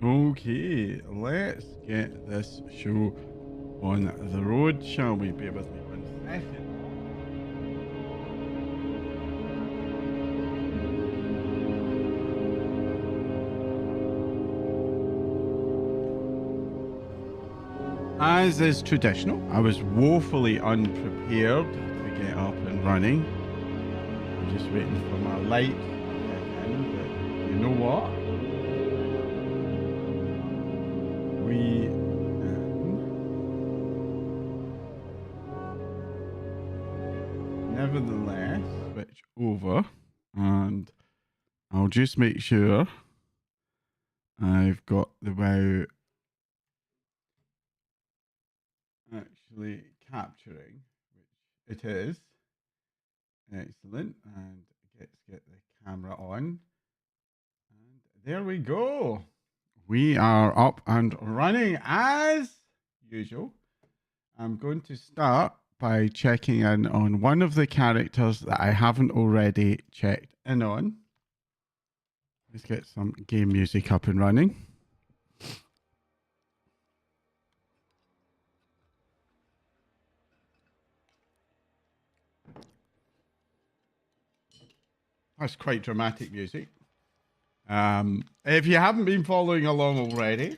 Okay, let's get this show on the road, shall we? Bear with me 1 second. As is traditional, I was woefully unprepared to get up and running. I'm just waiting for my light to kick in, but you know what? We nevertheless switch over, and I'll just make sure I've got the WoW actually capturing, which it is. Excellent. And let's get the camera on. And there we go. We are up and running as usual. I'm going to start by checking in on one of the characters that I haven't already checked in on. Let's get some game music up and running. That's quite dramatic music. If you haven't been following along already,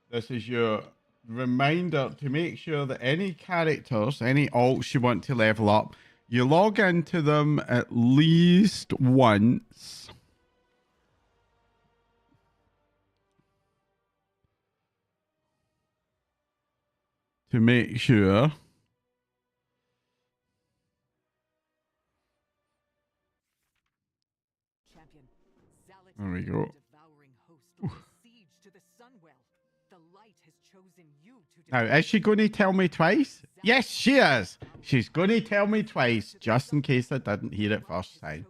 this is your reminder to make sure that any characters, any alts you want to level up, you log into them at least once. To make sure. There we go. Now, is she going to tell me twice? Yes, she is. She's going to tell me twice, just in case I didn't hear it first time.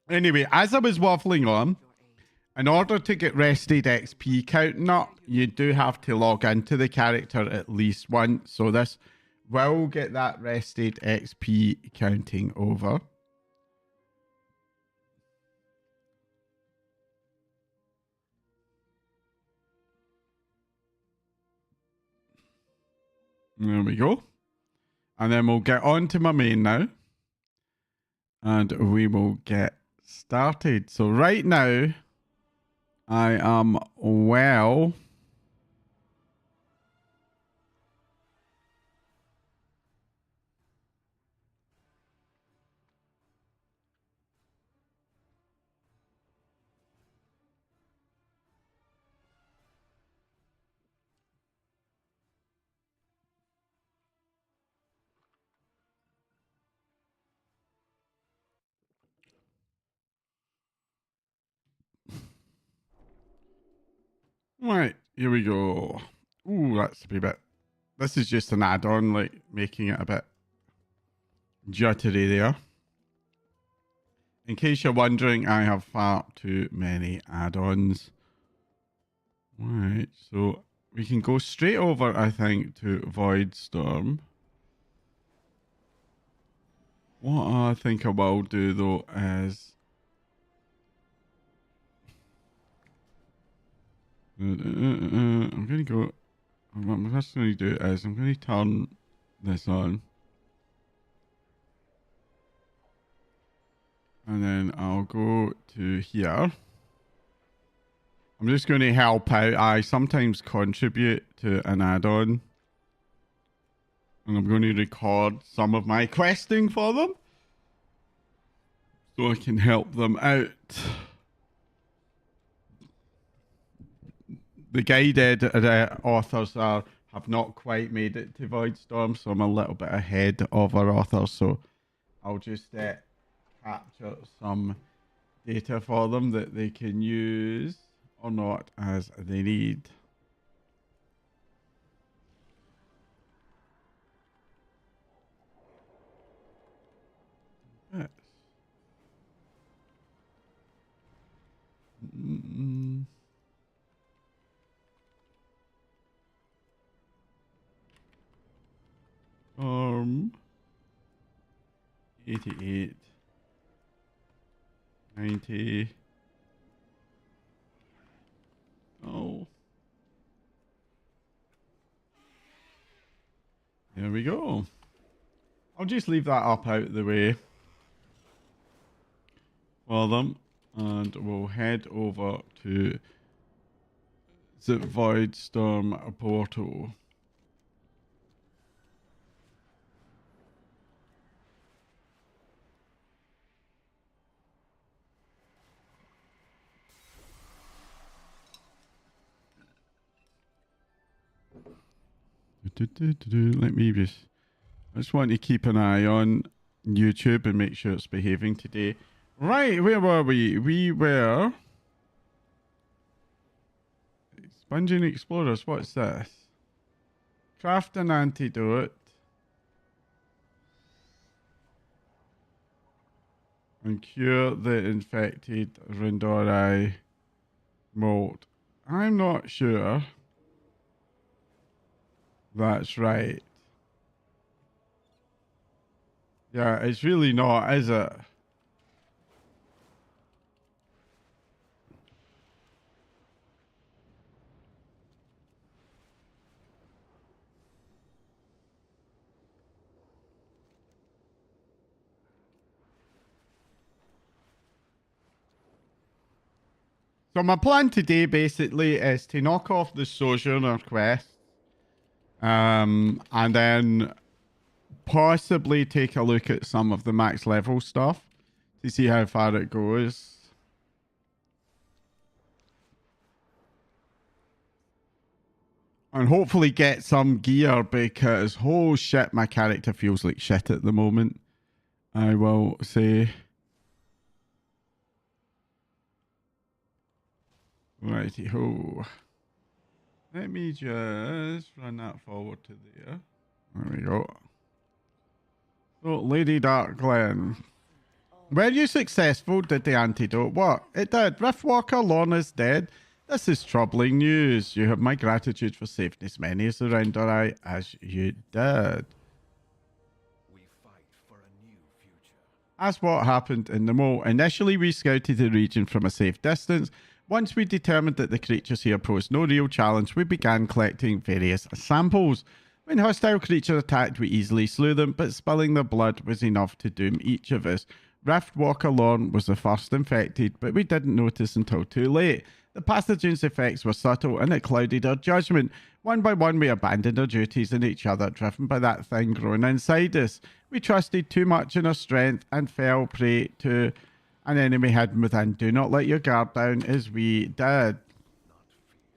Anyway, as I was waffling on, in order to get rested XP counting up, you do have to log into the character at least once. So this will get that rested XP counting over. There we go. And then we'll get on to my main now. And we will get started. So right now, I am well. Right, here we go. Ooh, that's a bit. This is just an add-on, like making it a bit jittery there. In case you're wondering, I have far too many add-ons. Right, so we can go straight over, I think, to Voidstorm. What I think I will do, though, is... I'm going to go... What I'm first going to do is I'm going to turn this on. And then I'll go to here. I'm just going to help out. I sometimes contribute to an add-on. And I'm going to record some of my questing for them. So I can help them out. The guided authors have not quite made it to Voidstorm, so I'm a little bit ahead of our authors. So I'll just capture some data for them that they can use or not as they need. Yes. Mm-mm. 88, 90, Oh. There we go. I'll just leave that up out of the way for them. And we'll head over to the Voidstorm portal. Let me just... I just want to keep an eye on YouTube and make sure it's behaving today. Right, where were we? We were... Sponging Explorers, what's this? Craft an antidote. And cure the infected Rindori mold. I'm not sure that's right. Yeah, it's really not, is it? So my plan today basically is to knock off the Sojourner quest. And then possibly take a look at some of the max level stuff to see how far it goes. And hopefully get some gear because, oh shit, my character feels like shit at the moment. I will say. Righty ho. Let me just run that forward to there. There we go. So, Lady Darkglen. Were you successful? Did the antidote work? It did. Riftwalker Lorna's dead. This is troubling news. You have my gratitude for saving as many as around Dorai as you did. We fight for a new future. That's what happened in the mole. Initially, we scouted the region from a safe distance. Once we determined that the creatures here posed no real challenge, we began collecting various samples. When hostile creatures attacked, we easily slew them, but spilling their blood was enough to doom each of us. Riftwalker Lorne was the first infected, but we didn't notice until too late. The pathogen's effects were subtle, and it clouded our judgment. One by one, we abandoned our duties and each other, driven by that thing growing inside us. We trusted too much in our strength and fell prey to an enemy hidden within. Do not let your guard down, as we did.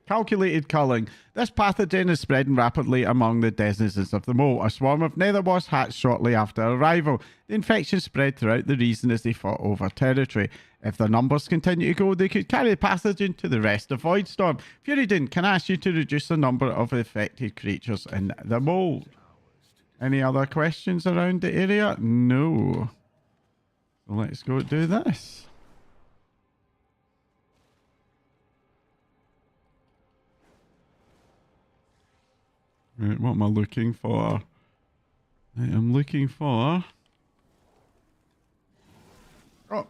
Calculated culling. This pathogen is spreading rapidly among the denizens of the mole. A swarm of nether wasps hatched shortly after arrival. The infection spread throughout the region as they fought over territory. If their numbers continue to go, they could carry the pathogen to the rest of Voidstorm. Furyden, can I ask you to reduce the number of affected creatures in the mole? Any other questions around the area? No. So let's go do this. Right, what am I looking for? I am looking for... Oh.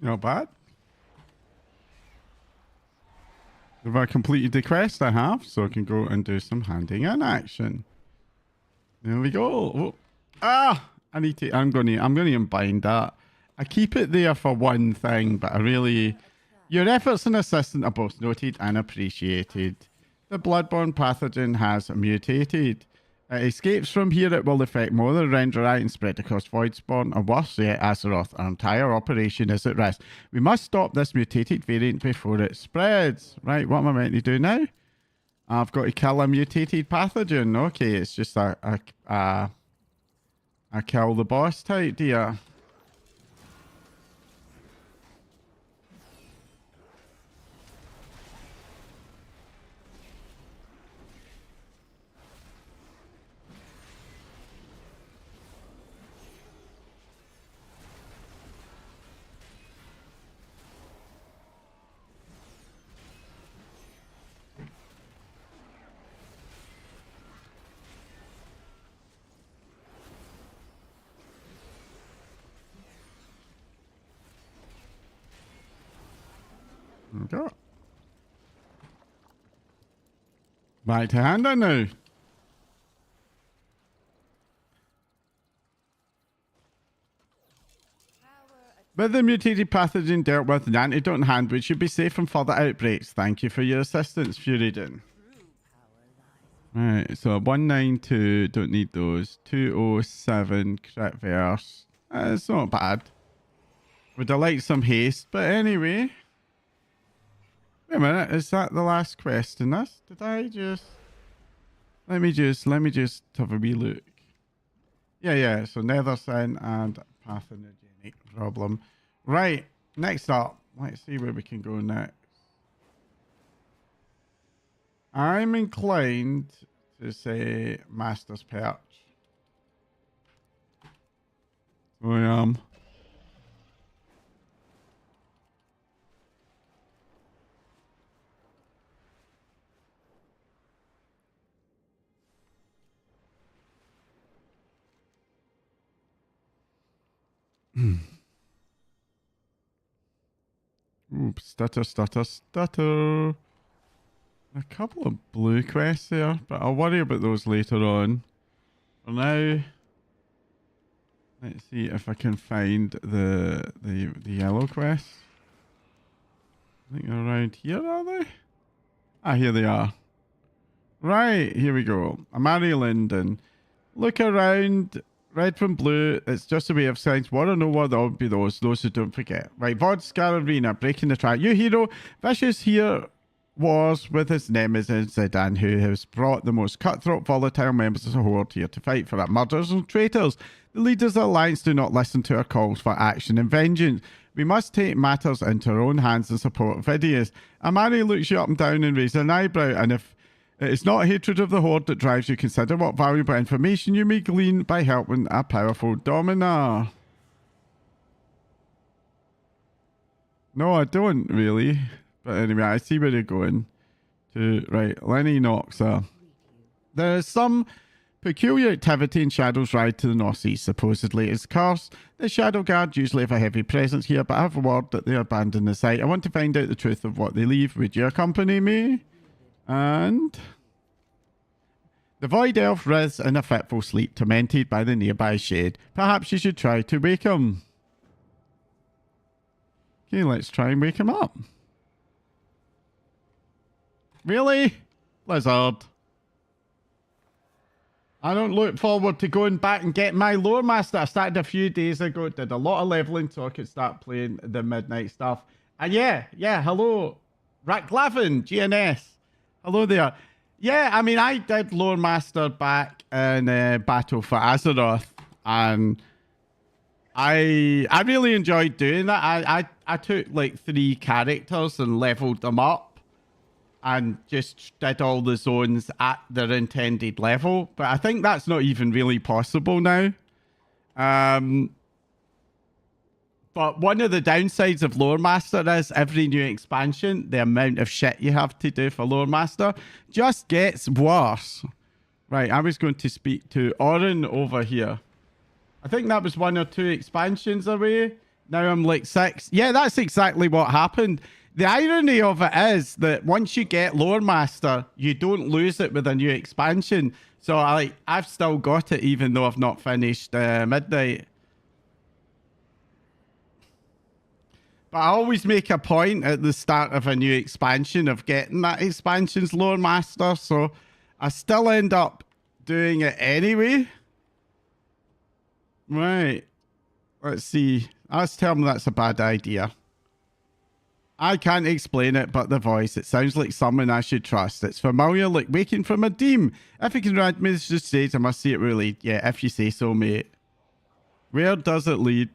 Not bad. Have I completed the quest? I have, so I can go and do some handing in action. There we go. Oh. Ah! I need to... I'm gonna unbind that. I keep it there for one thing, but I really... Your efforts and assistance are both noted and appreciated. The bloodborne pathogen has mutated. It escapes from here, it will affect more than Renderai and spread across Voidstorm, or worse yet, Azeroth. Our entire operation is at risk. We must stop this mutated variant before it spreads. Right, what am I meant to do now? I've got to kill a mutated pathogen. Okay, it's just a kill the boss type deal. Okay. Back to hand now. With the mutated pathogen dealt with, an antidote in hand, we should be safe from further outbreaks. Thank you for your assistance, Furyden. Right, so 192, don't need those. 207, crit verse. It's not bad. Would I like some haste, but anyway. Wait a minute, is that the last quest in this? Did I just... Let me just have a wee look. Yeah, so Nether Sin and Pathogenic Problem. Right, next up. Let's see where we can go next. I'm inclined to say Master's Perch. So I am. Oops, stutter. A couple of blue quests there, but I'll worry about those later on. For now, let's see if I can find the yellow quest. I think they're around here, are they? Ah, here they are. Right, here we go. Amari Linden. Look around. Red from blue. It's just a way of saying, what or no what, there will be those who don't forget. Right, Vodscar Arena, breaking the track. You hero, Vicious here was with his nemesis Zedan, who has brought the most cutthroat, volatile members of the Horde here to fight for our murderers and traitors. The leaders of the Alliance do not listen to our calls for action and vengeance. We must take matters into our own hands and support Vidius. Amari looks you up and down and raises an eyebrow, and if it is not hatred of the Horde that drives you, consider what valuable information you may glean by helping a powerful Dominar. No, I don't really. But anyway, I see where you're going. Right, Lenny Noxa. There is some peculiar activity in Shadow's ride to the northeast. Supposedly it's cursed. The Shadow Guard usually have a heavy presence here, but I have a word that they abandon the site. I want to find out the truth of what they leave. Would you accompany me? And the Void Elf writhes in a fitful sleep, tormented by the nearby shade. Perhaps you should try to wake him. Okay, let's try and wake him up. Really? Blizzard. I don't look forward to going back and getting my lore master. I started a few days ago, did a lot of leveling so I could start playing the midnight stuff. And yeah, hello. Racklavin, GNS. Hello there. Yeah, I mean, I did lore master back in Battle for Azeroth, and I really enjoyed doing that. I took like 3 characters and leveled them up and just did all the zones at their intended level. But I think that's not even really possible now. But one of the downsides of Lore Master is every new expansion, the amount of shit you have to do for Lore Master just gets worse. Right, I was going to speak to Oren over here. I think that was 1 or 2 expansions away. Now I'm like 6. Yeah, that's exactly what happened. The irony of it is that once you get Lore Master, you don't lose it with a new expansion. So I've still got it even though I've not finished Midnight. But I always make a point at the start of a new expansion of getting that expansion's Lore Master. So I still end up doing it anyway. Right. Let's see. Let's tell them that's a bad idea. I can't explain it, but the voice. It sounds like someone I should trust. It's familiar, like waking from a dream. If you can read me the stage, I must see it really. Yeah, if you say so, mate. Where does it lead?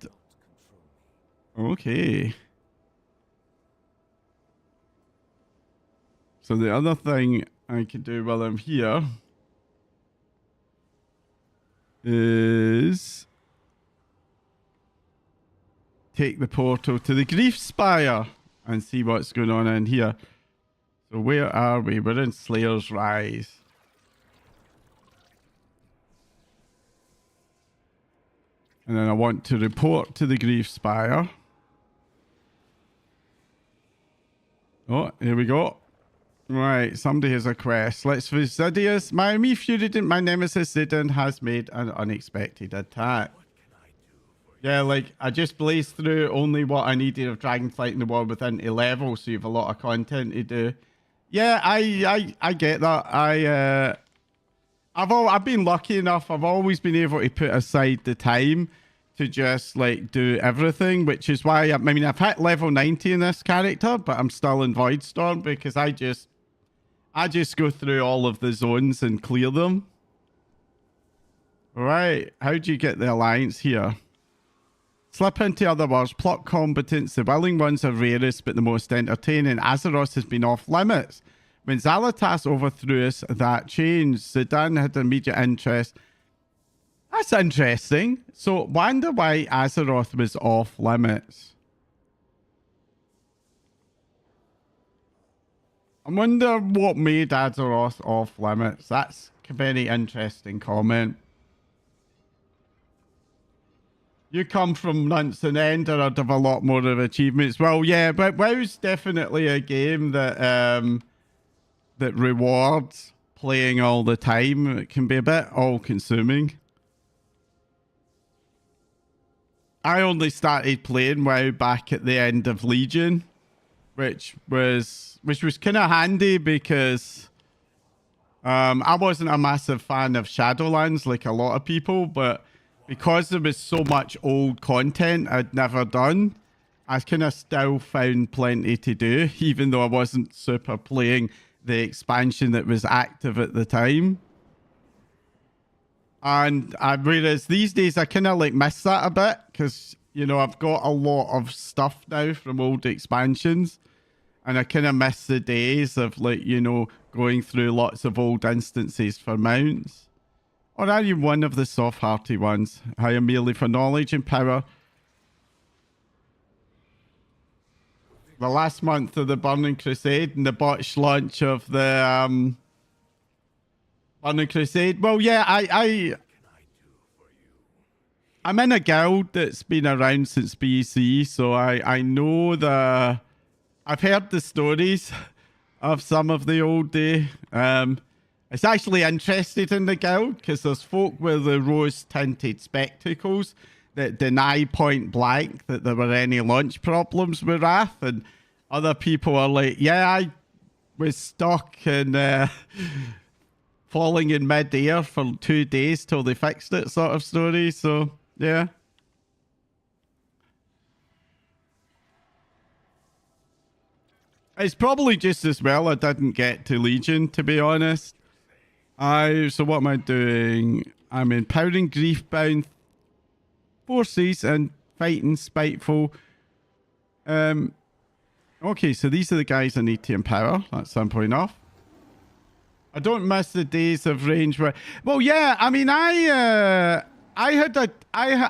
Okay. So the other thing I can do while I'm here is take the portal to the Grief Spire and see what's going on in here. So where are we? We're in Slayer's Rise. And then I want to report to the Grief Spire. Oh, here we go. Right, somebody has a quest. Let's visit Zidius. My nemesis Zidin has made an unexpected attack. Yeah, like, I just blazed through only what I needed of Dragonflight in the world within a level, so you have a lot of content to do. Yeah, I get that. I've been lucky enough. I've always been able to put aside the time to just, like, do everything, which is why, I mean, I've hit level 90 in this character, but I'm still in Voidstorm because I just go through all of the zones and clear them. Right, how do you get the alliance here? Slip into other words, plot combatants. The willing ones are rarest, but the most entertaining. Azeroth has been off limits. When Xalatas overthrew us, that changed. Zidane had immediate interest. That's interesting. So, wonder why Azeroth was off limits. I wonder what made Azeroth off limits. That's a very interesting comment. You come from Nunts and Ender, I'd have a lot more of achievements. Well, yeah, but WoW's definitely a game that that rewards playing all the time. It can be a bit all-consuming. I only started playing WoW back at the end of Legion, which was kind of handy because I wasn't a massive fan of Shadowlands like a lot of people, but because there was so much old content I'd never done, I kind of still found plenty to do, even though I wasn't super playing the expansion that was active at the time. And whereas these days I kind of like miss that a bit because, you know, I've got a lot of stuff now from old expansions. And I kind of miss the days of, like, you know, going through lots of old instances for mounts. Or are you one of the soft-hearted ones? Hire merely for knowledge and power. The last month of the Burning Crusade and the botched launch of the Burning Crusade. Well, yeah, I'm in a guild that's been around since BC, so I know I've heard the stories of some of the old day. It's actually interested in the guild because there's folk with the rose-tinted spectacles that deny point blank that there were any launch problems with Wrath, and other people are like, yeah, I was stuck and falling in mid-air for 2 days till they fixed it sort of story. So, yeah. It's probably just as well I didn't get to Legion, to be honest. So what am I doing? I'm empowering grief-bound forces and fighting spiteful. Okay, so these are the guys I need to empower. That's simple enough. I don't miss the days of range where... Well, yeah, I mean, I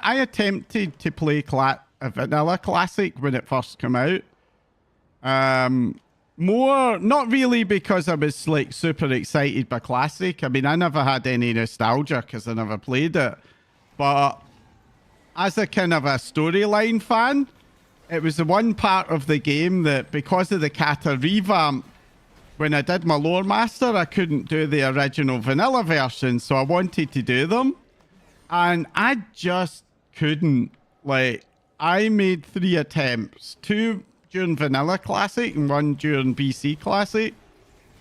attempted to play a vanilla classic when it first came out. More, not really because I was like super excited by classic. I mean, I never had any nostalgia because I never played it. But as a kind of a storyline fan, it was the one part of the game that, because of the kata revamp, when I did my lore master, I couldn't do the original vanilla version, so I wanted to do them. And I just couldn't. Like, I made 3 attempts. 2 during Vanilla Classic and 1 during BC Classic.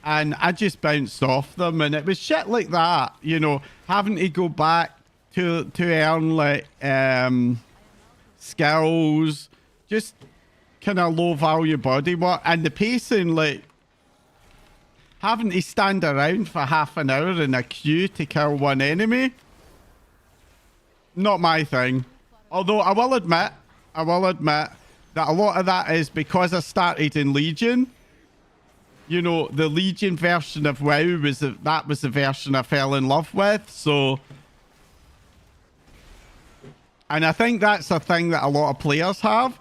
And I just bounced off them. And it was shit like that, you know, having to go back to earn, like, skills. Just kind of low value body work. And the pacing, like, having to stand around for half an hour in a queue to kill one enemy. Not my thing. Although I will admit that a lot of that is because I started in Legion. You know, the Legion version of WoW was the version I fell in love with. So, and I think that's a thing that a lot of players have.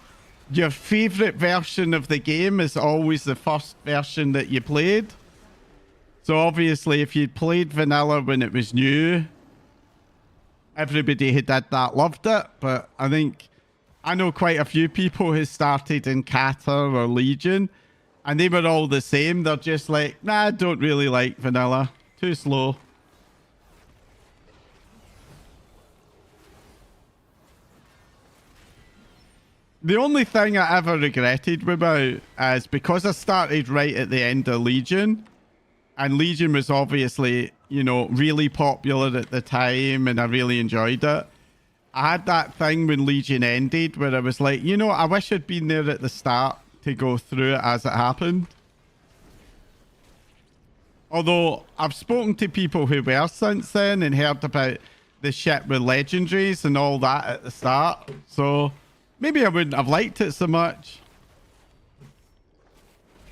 Your favorite version of the game is always the first version that you played. So obviously, if you'd played vanilla when it was new, everybody who did that loved it. But I think I know quite a few people who started in Kata or Legion, and they were all the same. They're just like, nah, I don't really like vanilla. Too slow. The only thing I ever regretted about is because I started right at the end of Legion, and Legion was obviously, you know, really popular at the time, and I really enjoyed it. I had that thing when Legion ended where I was like, you know, I wish I'd been there at the start to go through it as it happened. Although I've spoken to people who were since then and heard about the shit with legendaries and all that at the start. So maybe I wouldn't have liked it so much.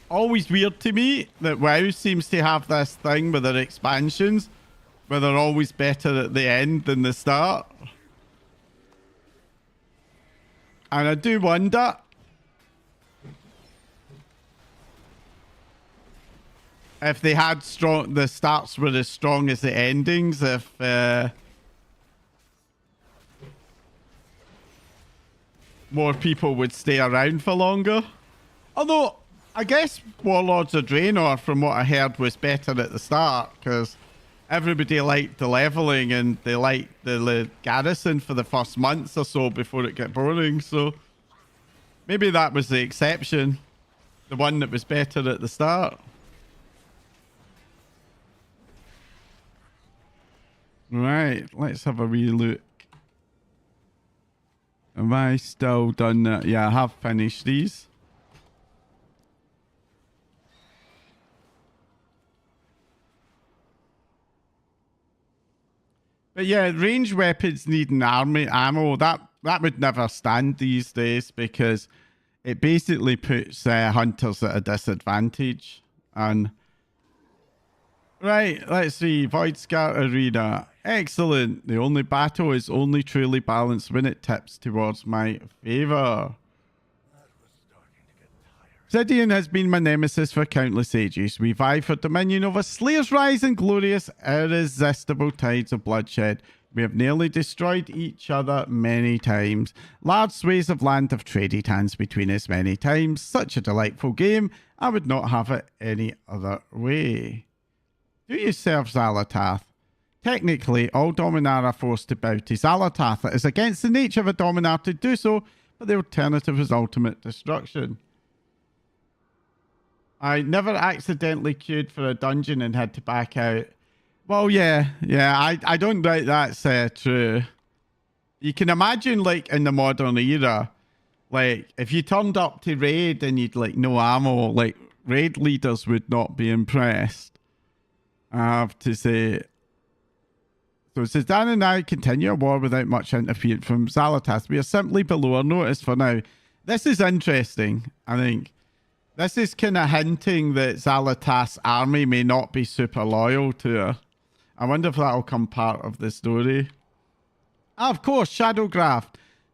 Always weird to me that WoW seems to have this thing with their expansions where they're always better at the end than the start. And I do wonder if they had the starts were as strong as the endings, if more people would stay around for longer. Although I guess Warlords of Draenor, from what I heard, was better at the start because everybody liked the leveling and they liked the garrison for the first months or so before it got boring. So maybe that was the exception, the one that was better at the start. Right, let's have a wee look. Have I still done that? Yeah, I have finished these. But yeah, ranged weapons needing army ammo, that would never stand these days because it basically puts hunters at a disadvantage. And right, let's see, Voidstorm Arena. Excellent. The only battle is only truly balanced when it tips towards my favor. Zidian has been my nemesis for countless ages. We vie for dominion over Slayer's Rise and glorious, irresistible tides of bloodshed. We have nearly destroyed each other many times. Large swathes of land have traded hands between us many times. Such a delightful game. I would not have it any other way. Do you serve Xal'atath? Technically, all Dominar are forced to bow to Xal'atath. It is against the nature of a Dominar to do so, but the alternative is ultimate destruction. I never accidentally queued for a dungeon and had to back out. Well, yeah, I don't doubt that's true. You can imagine, like, in the modern era, like, if you turned up to raid and you'd, like, no ammo, like, raid leaders would not be impressed, I have to say. So it says, Dan and I continue a war without much interference from Xal'atath. We are simply below our notice for now. This is interesting, I think. This is kind of hinting that Xal'atath's army may not be super loyal to her. I wonder if that'll come part of the story. Ah, of course, Shadowgraph.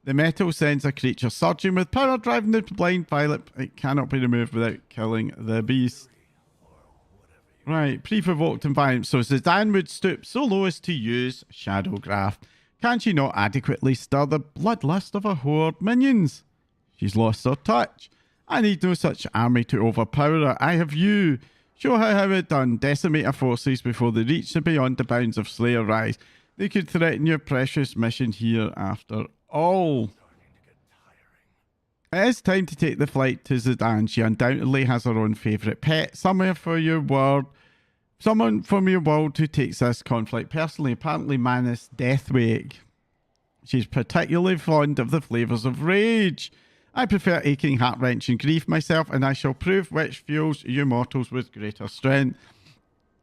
The metal sends a creature surging with power driving the blind violet. It cannot be removed without killing the beast. Right, pre-provoked environment. So Zidane would stoop so low as to use Shadowgraph. Can she not adequately stir the bloodlust of her horde minions? She's lost her touch. I need no such army to overpower her. I have you. Show her how it done. Decimate her forces before they reach and beyond the bounds of Slayer Rise. They could threaten your precious mission here after all. It is time to take the flight to Zidane. She undoubtedly has her own favourite pet. Someone from your world who takes this conflict personally. Apparently Manus Deathwake. She's particularly fond of the flavours of rage. I prefer aching, heart-wrenching grief myself, and I shall prove which fuels you mortals with greater strength.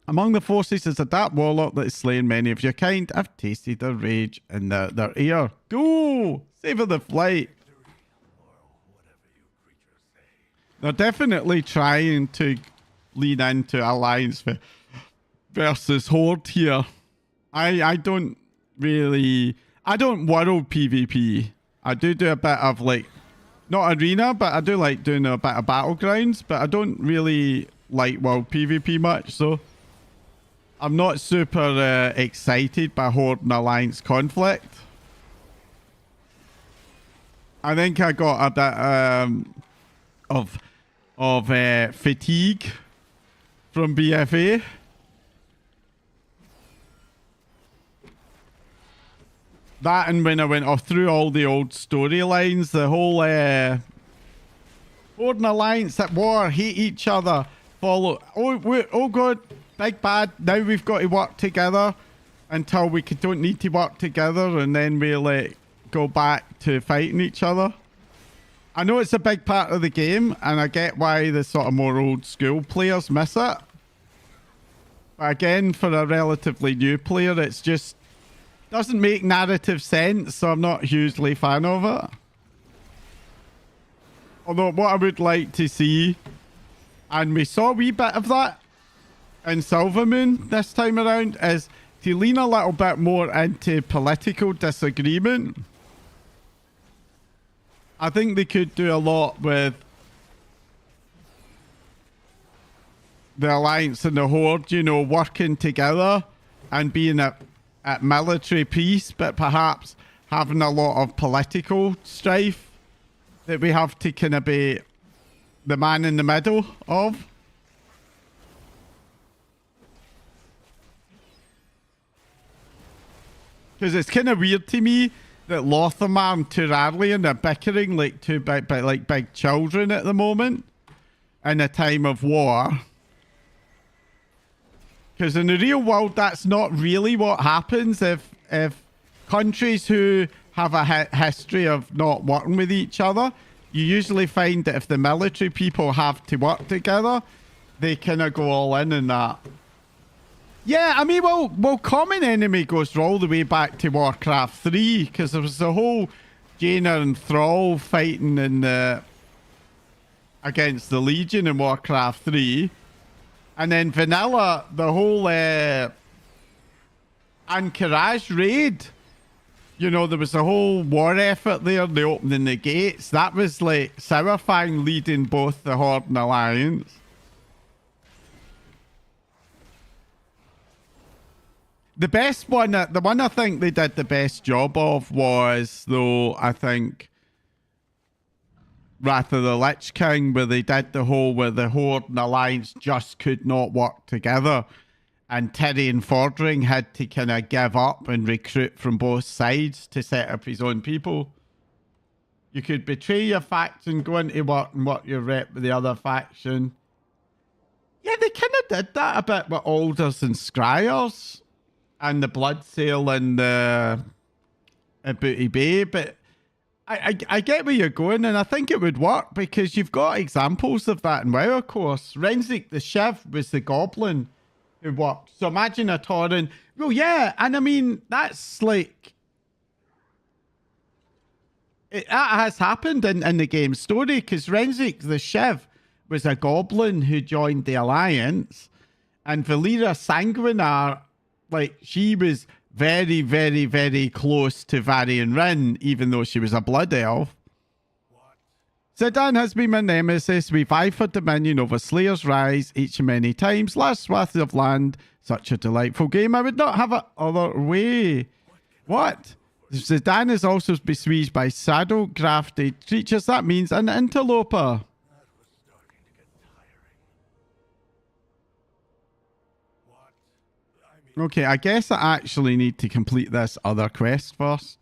Among the forces is a dark warlock that has slain many of your kind. I've tasted their rage in their ear. Go! Savour the flight. They're definitely trying to lean into Alliance versus Horde here. I don't world PvP. I do a bit of like, not arena, but I do like doing a bit of battlegrounds, but I don't really like world PvP much, so I'm not super excited by Horde and Alliance conflict. I think I got a bit of fatigue from BFA. That, and when I went off through all the old storylines, the whole Horde and Alliance at war, hate each other, follow. Oh god, big bad. Now we've got to work together until we don't need to work together, and then we'll go back to fighting each other. I know it's a big part of the game, and I get why the sort of more old school players miss it. But again, for a relatively new player, it's just doesn't make narrative sense, so I'm not hugely a fan of it. Although what I would like to see, and we saw a wee bit of that in Silvermoon this time around, is to lean a little bit more into political disagreement. I think they could do a lot with the Alliance and the Horde, you know, working together and being at military peace, but perhaps having a lot of political strife that we have to kind of be the man in the middle of. Because it's kind of weird to me that Lothamar and Turalian are bickering like two big children at the moment in a time of war. Because in the real world, that's not really what happens if countries who have a history of not working with each other, you usually find that if the military people have to work together, they kind of go all in that. Yeah, I mean, well, Common Enemy goes all the way back to Warcraft 3, because there was the whole Jaina and Thrall fighting against the Legion in Warcraft 3. And then Vanilla, the whole Anchorage raid, you know, there was a whole war effort there, the opening the gates. That was like Sourfang leading both the Horde and Alliance. The best one, the one I think they did the best job of was, though, I think, Wrath of the Lich King, where they did the whole where the Horde and Alliance just could not work together, and Tyrion Fordring had to kind of give up and recruit from both sides to set up his own people. You could betray your faction, go into work and work your rep with the other faction. Yeah, they kind of did that a bit with Alders and Scryers and the Blood Sale and the Booty Bay, but I get where you're going, and I think it would work because you've got examples of that in WoW, of course. Renzik the Shiv was the goblin who worked. So imagine a Tauren. Well, yeah, and I mean, that's like... that has happened in the game story, because Renzik the Shiv was a goblin who joined the Alliance, and Valera Sanguinar, like, she was very, very, very close to Varian Rin, even though she was a blood elf. Zidane has been my nemesis. We vie for dominion over Slayer's Rise each and many times. Last swath of land, such a delightful game. I would not have it other way. What? Zidane is also besieged by shadow grafted creatures. That means an interloper. That was starting to get tiring. What? I mean, Okay, I guess I actually need to complete this other quest first.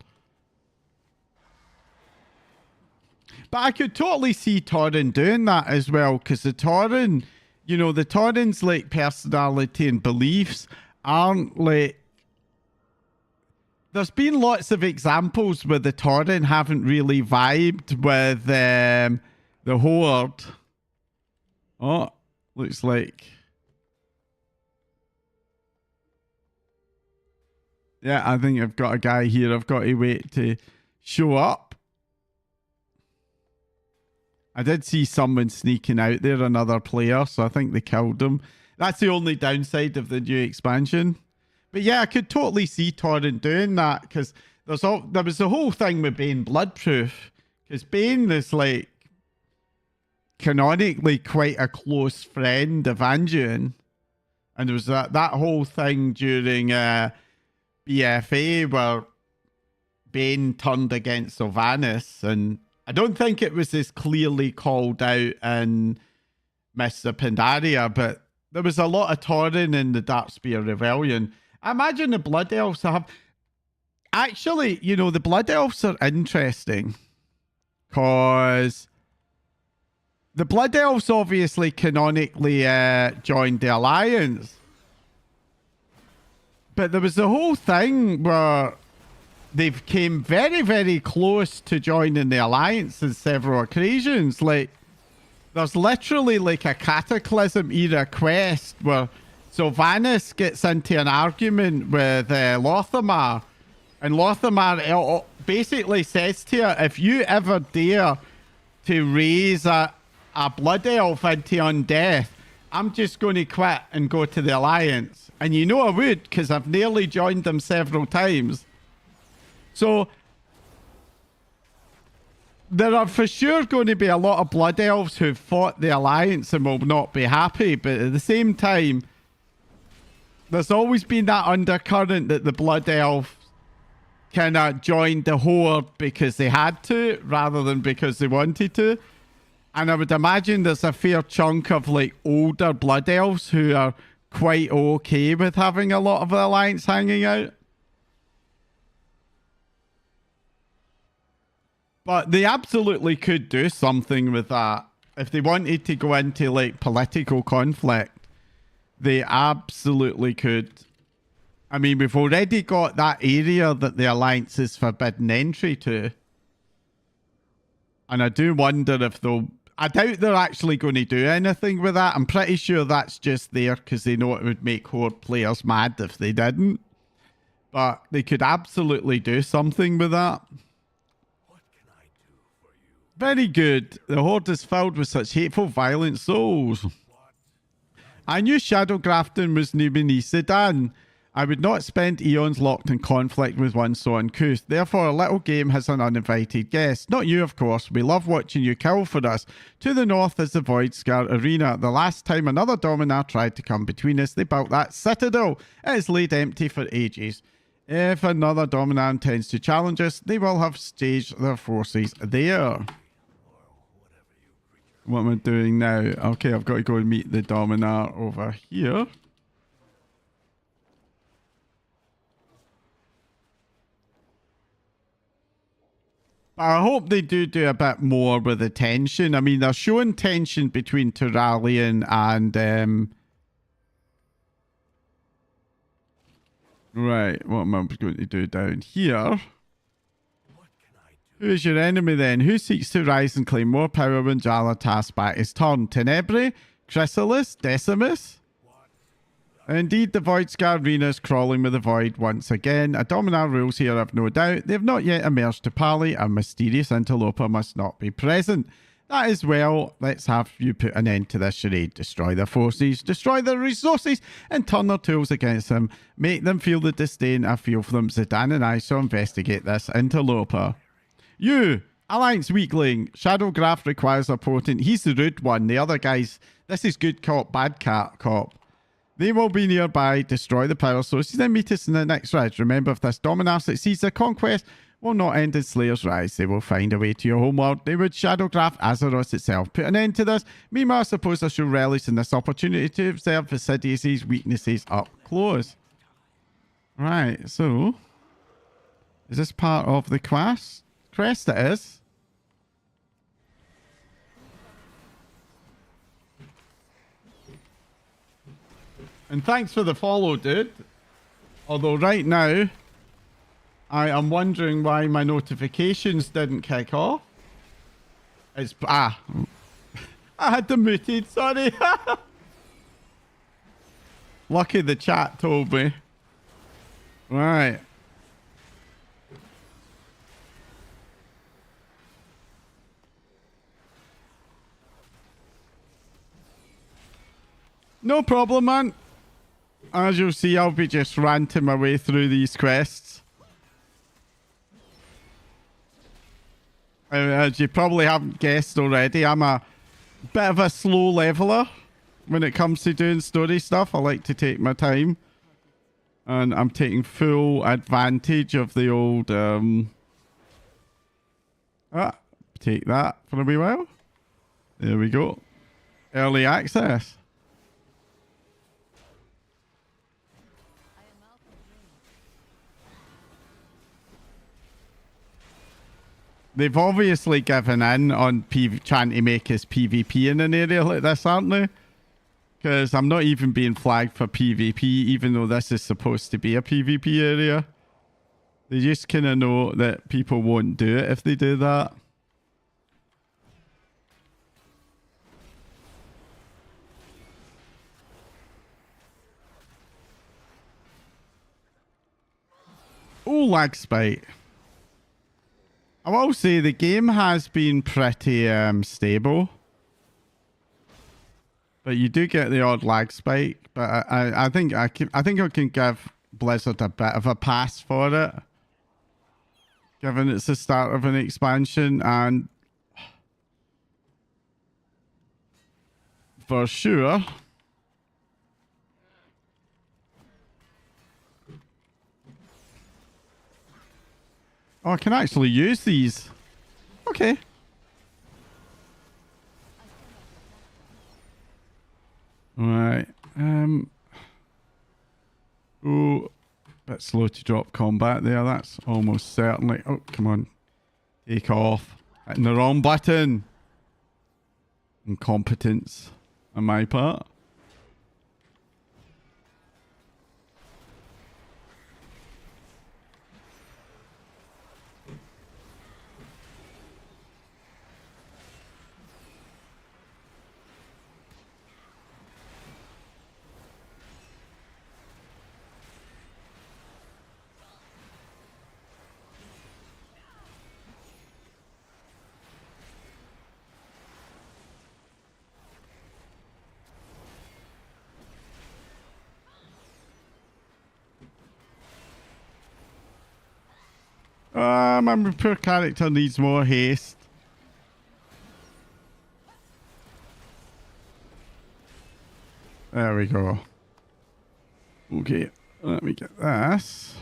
But I could totally see Torrin doing that as well, because the Torrin, you know, the Torrin's like personality and beliefs aren't like. There's been lots of examples where the Torrin haven't really vibed with the Horde. Oh, looks like. Yeah, I think I've got a guy here. I've got to wait to show up. I did see someone sneaking out there, another player, so I think they killed him. That's the only downside of the new expansion. But yeah, I could totally see Torrent doing that, because there was the whole thing with Bane Bloodproof, because Bane is like canonically quite a close friend of Anduin, and there was that whole thing during BFA where Bane turned against Sylvanas, and I don't think it was as clearly called out in Mr. Pandaria, but there was a lot of Tauren in the Darkspear Rebellion. I imagine the Blood Elves have... Actually, you know, the Blood Elves are interesting, because the Blood Elves obviously canonically joined the Alliance. But there was the whole thing where they came very, very close to joining the Alliance in several occasions. Like, there's literally like a Cataclysm era quest where Sylvanas gets into an argument with Lothamar, and Lothamar basically says to her, if you ever dare to raise a Blood Elf into undeath, I'm just going to quit and go to the Alliance. And you know I would, because I've nearly joined them several times. So, there are for sure going to be a lot of Blood Elves who've fought the Alliance and will not be happy. But at the same time, there's always been that undercurrent that the Blood Elves kind of joined the Horde because they had to, rather than because they wanted to. And I would imagine there's a fair chunk of like older Blood Elves who are quite okay with having a lot of the Alliance hanging out. But they absolutely could do something with that. If they wanted to go into like political conflict, they absolutely could. I mean, we've already got that area that the Alliance is forbidden entry to. And I do wonder if they'll... I doubt they're actually going to do anything with that. I'm pretty sure that's just there because they know it would make Horde players mad if they didn't. But they could absolutely do something with that. Very good. The Horde is filled with such hateful, violent souls. I knew Shadow Grafton was new beneath Zidane. I would not spend eons locked in conflict with one so uncouth. Therefore, a little game has an uninvited guest. Not you, of course. We love watching you kill for us. To the north is the Voidstorm Arena. The last time another Dominar tried to come between us, they built that citadel. It is laid empty for ages. If another Dominar intends to challenge us, they will have staged their forces there. What am I doing now? Okay, I've got to go and meet the Dominar over here. But I hope they do a bit more with the tension. I mean, they're showing tension between Turalian and... Right, what am I going to do down here? Who is your enemy then? Who seeks to rise and claim more power when Jala tasks back his turn? Tenebrae? Chrysalis? Decimus? Indeed, the Voidscar Arena is crawling with the void once again. A Dominar rules here, I've no doubt. They have not yet emerged to parley. A mysterious interloper must not be present. That is well. Let's have you put an end to this charade. Destroy their forces, destroy their resources, and turn their tools against them. Make them feel the disdain I feel for them. Zidane and I shall investigate this interloper. You, Alliance weakling. Shadowgraph requires a potent. He's the rude one. The other guys, this is good cop, bad cat cop. They will be nearby, destroy the power sources, then meet us in the next rise. Remember, if this Dominas that sees their conquest will not end in Slayer's rise, they will find a way to your homeworld. They would shadowgraph Azeroth itself. Put an end to this. Meanwhile, I suppose I should relish in this opportunity to observe Viscidius' weaknesses up close. Right, so... is this part of the quest? Crest it is. And thanks for the follow, dude. Although right now, I am wondering why my notifications didn't kick off. It's... I had them muted, sorry. Lucky the chat told me. Right. No problem, man. As you'll see, I'll be just ranting my way through these quests. As you probably haven't guessed already, I'm a bit of a slow leveler when it comes to doing story stuff. I like to take my time. And I'm taking full advantage of the old... take that for a wee while. There we go. Early access. They've obviously given in on trying to make us PvP in an area like this, aren't they? Because I'm not even being flagged for PvP, even though this is supposed to be a PvP area. They just kind of know that people won't do it if they do that. Oh, lag spike. I will say the game has been pretty stable, but you do get the odd lag spike. But I think I can give Blizzard a bit of a pass for it, given it's the start of an expansion, and for sure. Oh, I can actually use these. Okay. Alright. Oh, bit slow to drop combat there. That's almost certainly... oh, come on. Take off. Hitting the wrong button. Incompetence on my part. My poor character needs more haste. There we go. Okay, let me get this.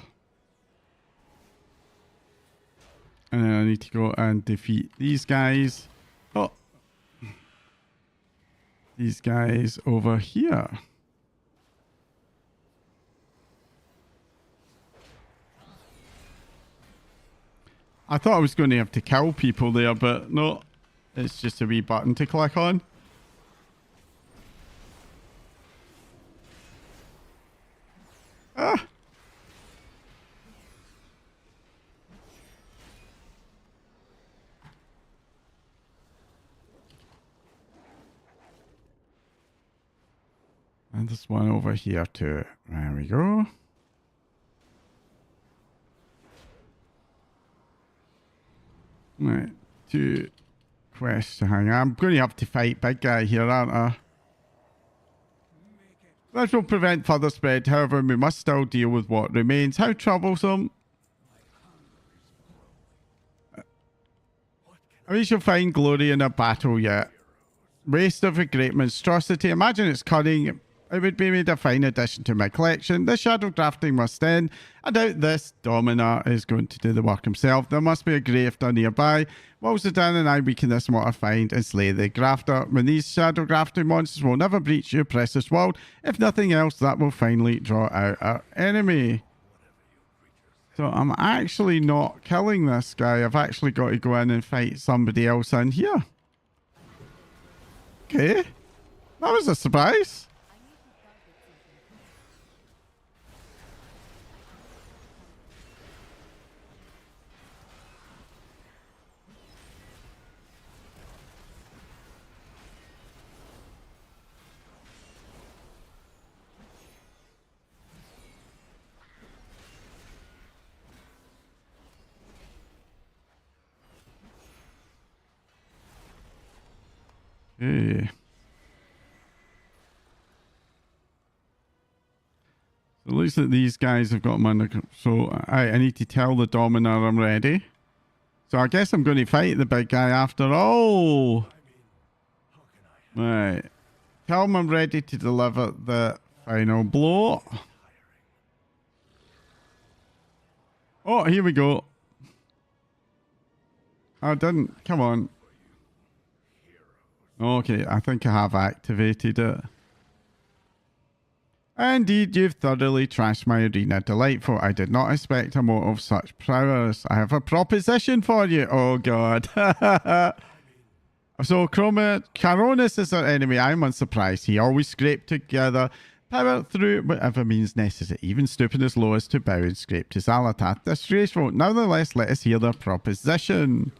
And then I need to go and defeat these guys. Oh. These guys over here. I thought I was going to have to kill people there, but no. It's just a wee button to click on. Ah! And this one over here too. There we go. Right, 2 quests to hang on. I'm going to have to fight big guy here, aren't I? This will prevent further spread, however, we must still deal with what remains. How troublesome. We shall find glory in a battle yet. Waste of a great monstrosity. Imagine its cunning It would be made a fine addition to my collection. The shadow grafting must end. I doubt this Dominar is going to do the work himself. There must be a grafter nearby. While Zidane and I weaken this mortar, find and slay the grafter. When these shadow grafting monsters will never breach your precious world, if nothing else, that will finally draw out our enemy. So I'm actually not killing this guy. I've actually got to go in and fight somebody else in here. Okay. That was a surprise. Okay. So it looks like these guys have got them under control. So I need to tell the Dominar I'm ready. So I guess I'm going to fight the big guy after all. Right. Tell him I'm ready to deliver the final blow. Oh, here we go. I didn't. Come on. Okay, I think I have activated it. Indeed, you've thoroughly trashed my arena. Delightful. I did not expect a mote of such prowess. I have a proposition for you. Oh, God. So, Caronus is our enemy. I'm unsurprised. He always scraped together power through whatever means necessary, even stooping as low as to bow and scrape to Zalatath. Disgraceful. Nevertheless, let us hear their proposition.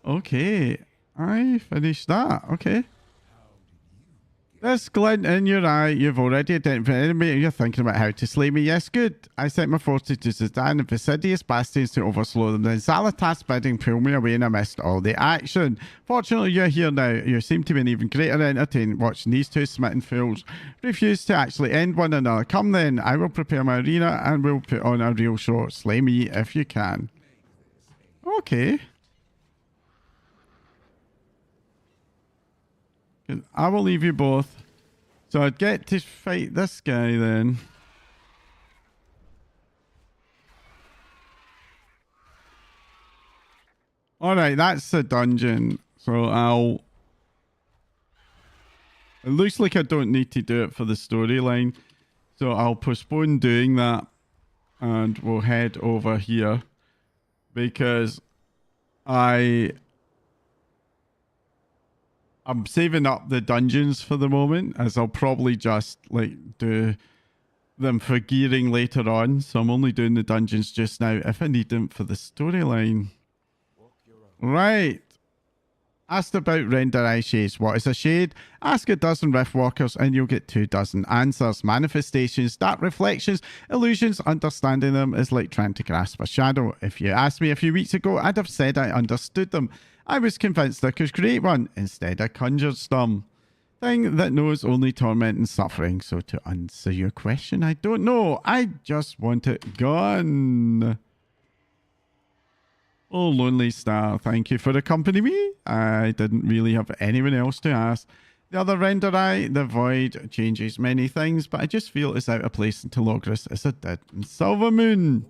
Okay. I finished that. Okay. This glint in your eye, you've already identified an enemy and you're thinking about how to slay me. Yes, good. I sent my forces to Zidane and Vasidius bastions to overthrow them. Then Zalatath's bidding pulled me away and I missed all the action. Fortunately, you're here now. You seem to be an even greater entertainment watching these two smitten fools refuse to actually end one another. Come then, I will prepare my arena and we'll put on a real show. Slay me if you can. Okay. I will leave you both. So I'd get to fight this guy then. Alright, that's the dungeon. So I'll... It looks like I don't need to do it for the storyline. So I'll postpone doing that. And we'll head over here. Because I'm saving up the dungeons for the moment, as I'll probably just like do them for gearing later on. So I'm only doing the dungeons just now if I need them for the storyline. Right. Asked about render eye shades. What is a shade? Ask a dozen rift walkers and you'll get 24 answers. Manifestations, dark reflections, illusions. Understanding them is like trying to grasp a shadow. If you asked me a few weeks ago, I'd have said I understood them. I was convinced I could create one. Instead, I conjured some. Thing that knows only torment and suffering. So to answer your question, I don't know. I just want it gone. Oh, Lonely Star, thank you for accompanying me. I didn't really have anyone else to ask. The other render eye, the void, changes many things, but I just feel it's out of place in Telogris as it did in Silvermoon.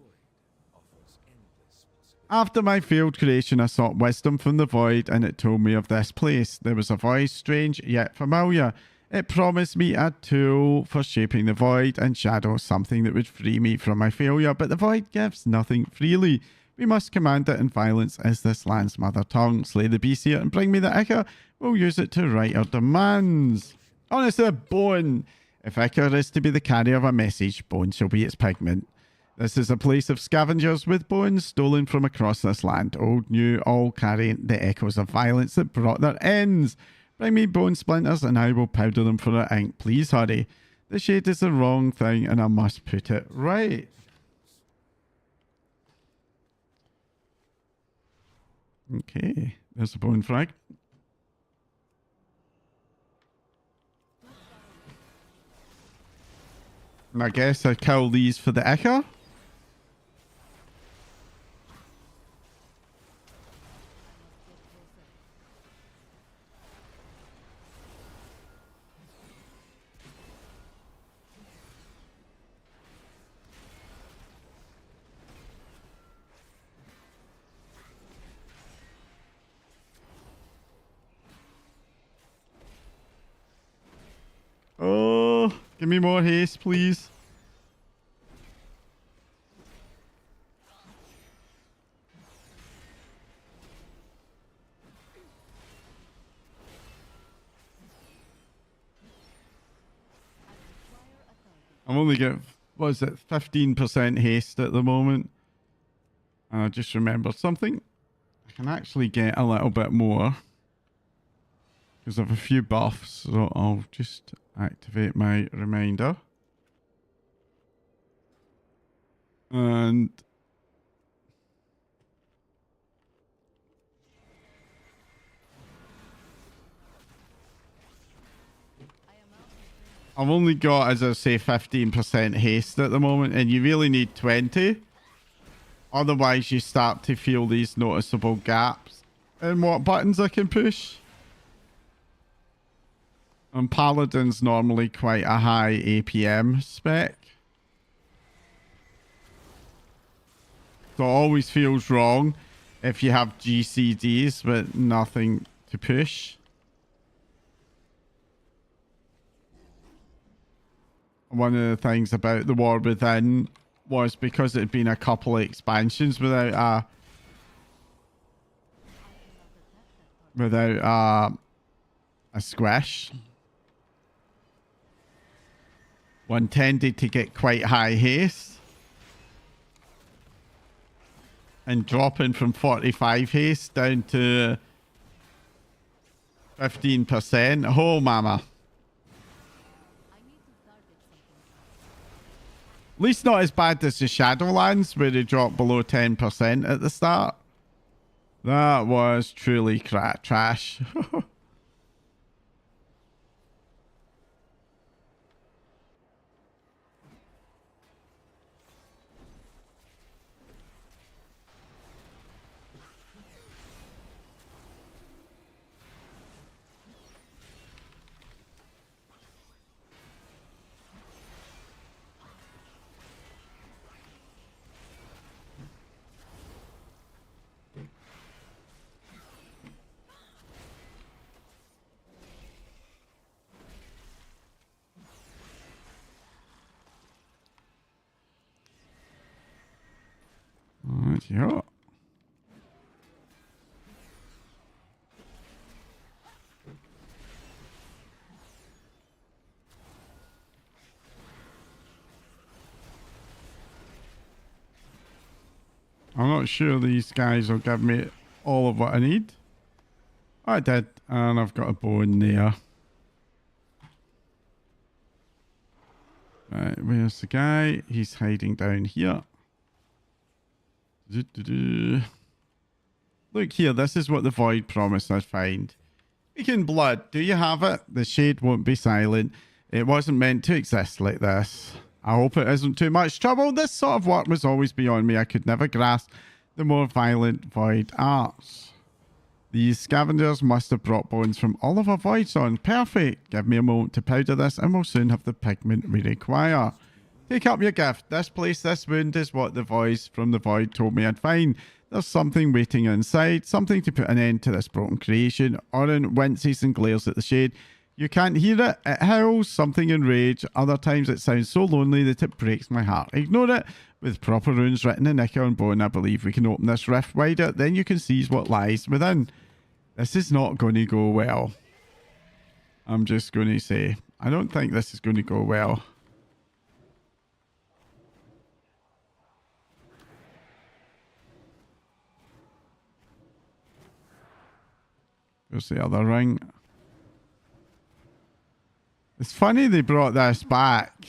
After my failed creation, I sought wisdom from the void, and it told me of this place. There was a voice, strange yet familiar. It promised me a tool for shaping the void and shadow, something that would free me from my failure, but the void gives nothing freely. We must command it, and violence is this land's mother tongue. Slay the beast here and bring me the ichor. We'll use it to write our demands. Honestly, bone. If ichor is to be the carrier of a message, bone shall be its pigment. This is a place of scavengers with bones stolen from across this land. Old, new, all carrying the echoes of violence that brought their ends. Bring me bone splinters and I will powder them for our ink. Please hurry. The shade is the wrong thing and I must put it right. Okay, there's a bone frag. And I guess I kill these for the ichor. Give me more haste, please. I'm only getting, what is it, 15% haste at the moment. And I just remembered something. I can actually get a little bit more because I have a few buffs. So I'll just activate my reminder. And I've only got, as I say, 15% haste at the moment, and you really need 20. Otherwise, you start to feel these noticeable gaps in what buttons I can push. And Paladin's normally quite a high APM spec. So it always feels wrong if you have GCDs but nothing to push. One of the things about the War Within was because it had been a couple of expansions without a squish. One tended to get quite high haste. And dropping from 45 haste down to 15%. Oh, mama. At least not as bad as the Shadowlands, where they dropped below 10% at the start. That was truly trash. Yeah. I'm not sure these guys will give me all of what I need. I did, and I've got a bow in there. Right, where's the guy? He's hiding down here. Look here, this is what the Void promised I'd find. Speaking blood, do you have it? The shade won't be silent. It wasn't meant to exist like this. I hope it isn't too much trouble. This sort of work was always beyond me. I could never grasp the more violent Void arts. These scavengers must have brought bones from all of our Voidstorms. Perfect. Give me a moment to powder this and we'll soon have the pigment we require. Take up your gift. This place, this wound is what the voice from the void told me I'd find. There's something waiting inside, something to put an end to this broken creation. Orin winces and glares at the shade. You can't hear it. It howls, something in rage. Other times it sounds so lonely that it breaks my heart. Ignore it. With proper runes written in nickel and bone, I believe we can open this rift wider. Then you can seize what lies within. This is not going to go well. I'm just going to say, I don't think this is going to go well. There's the other ring. It's funny they brought this back.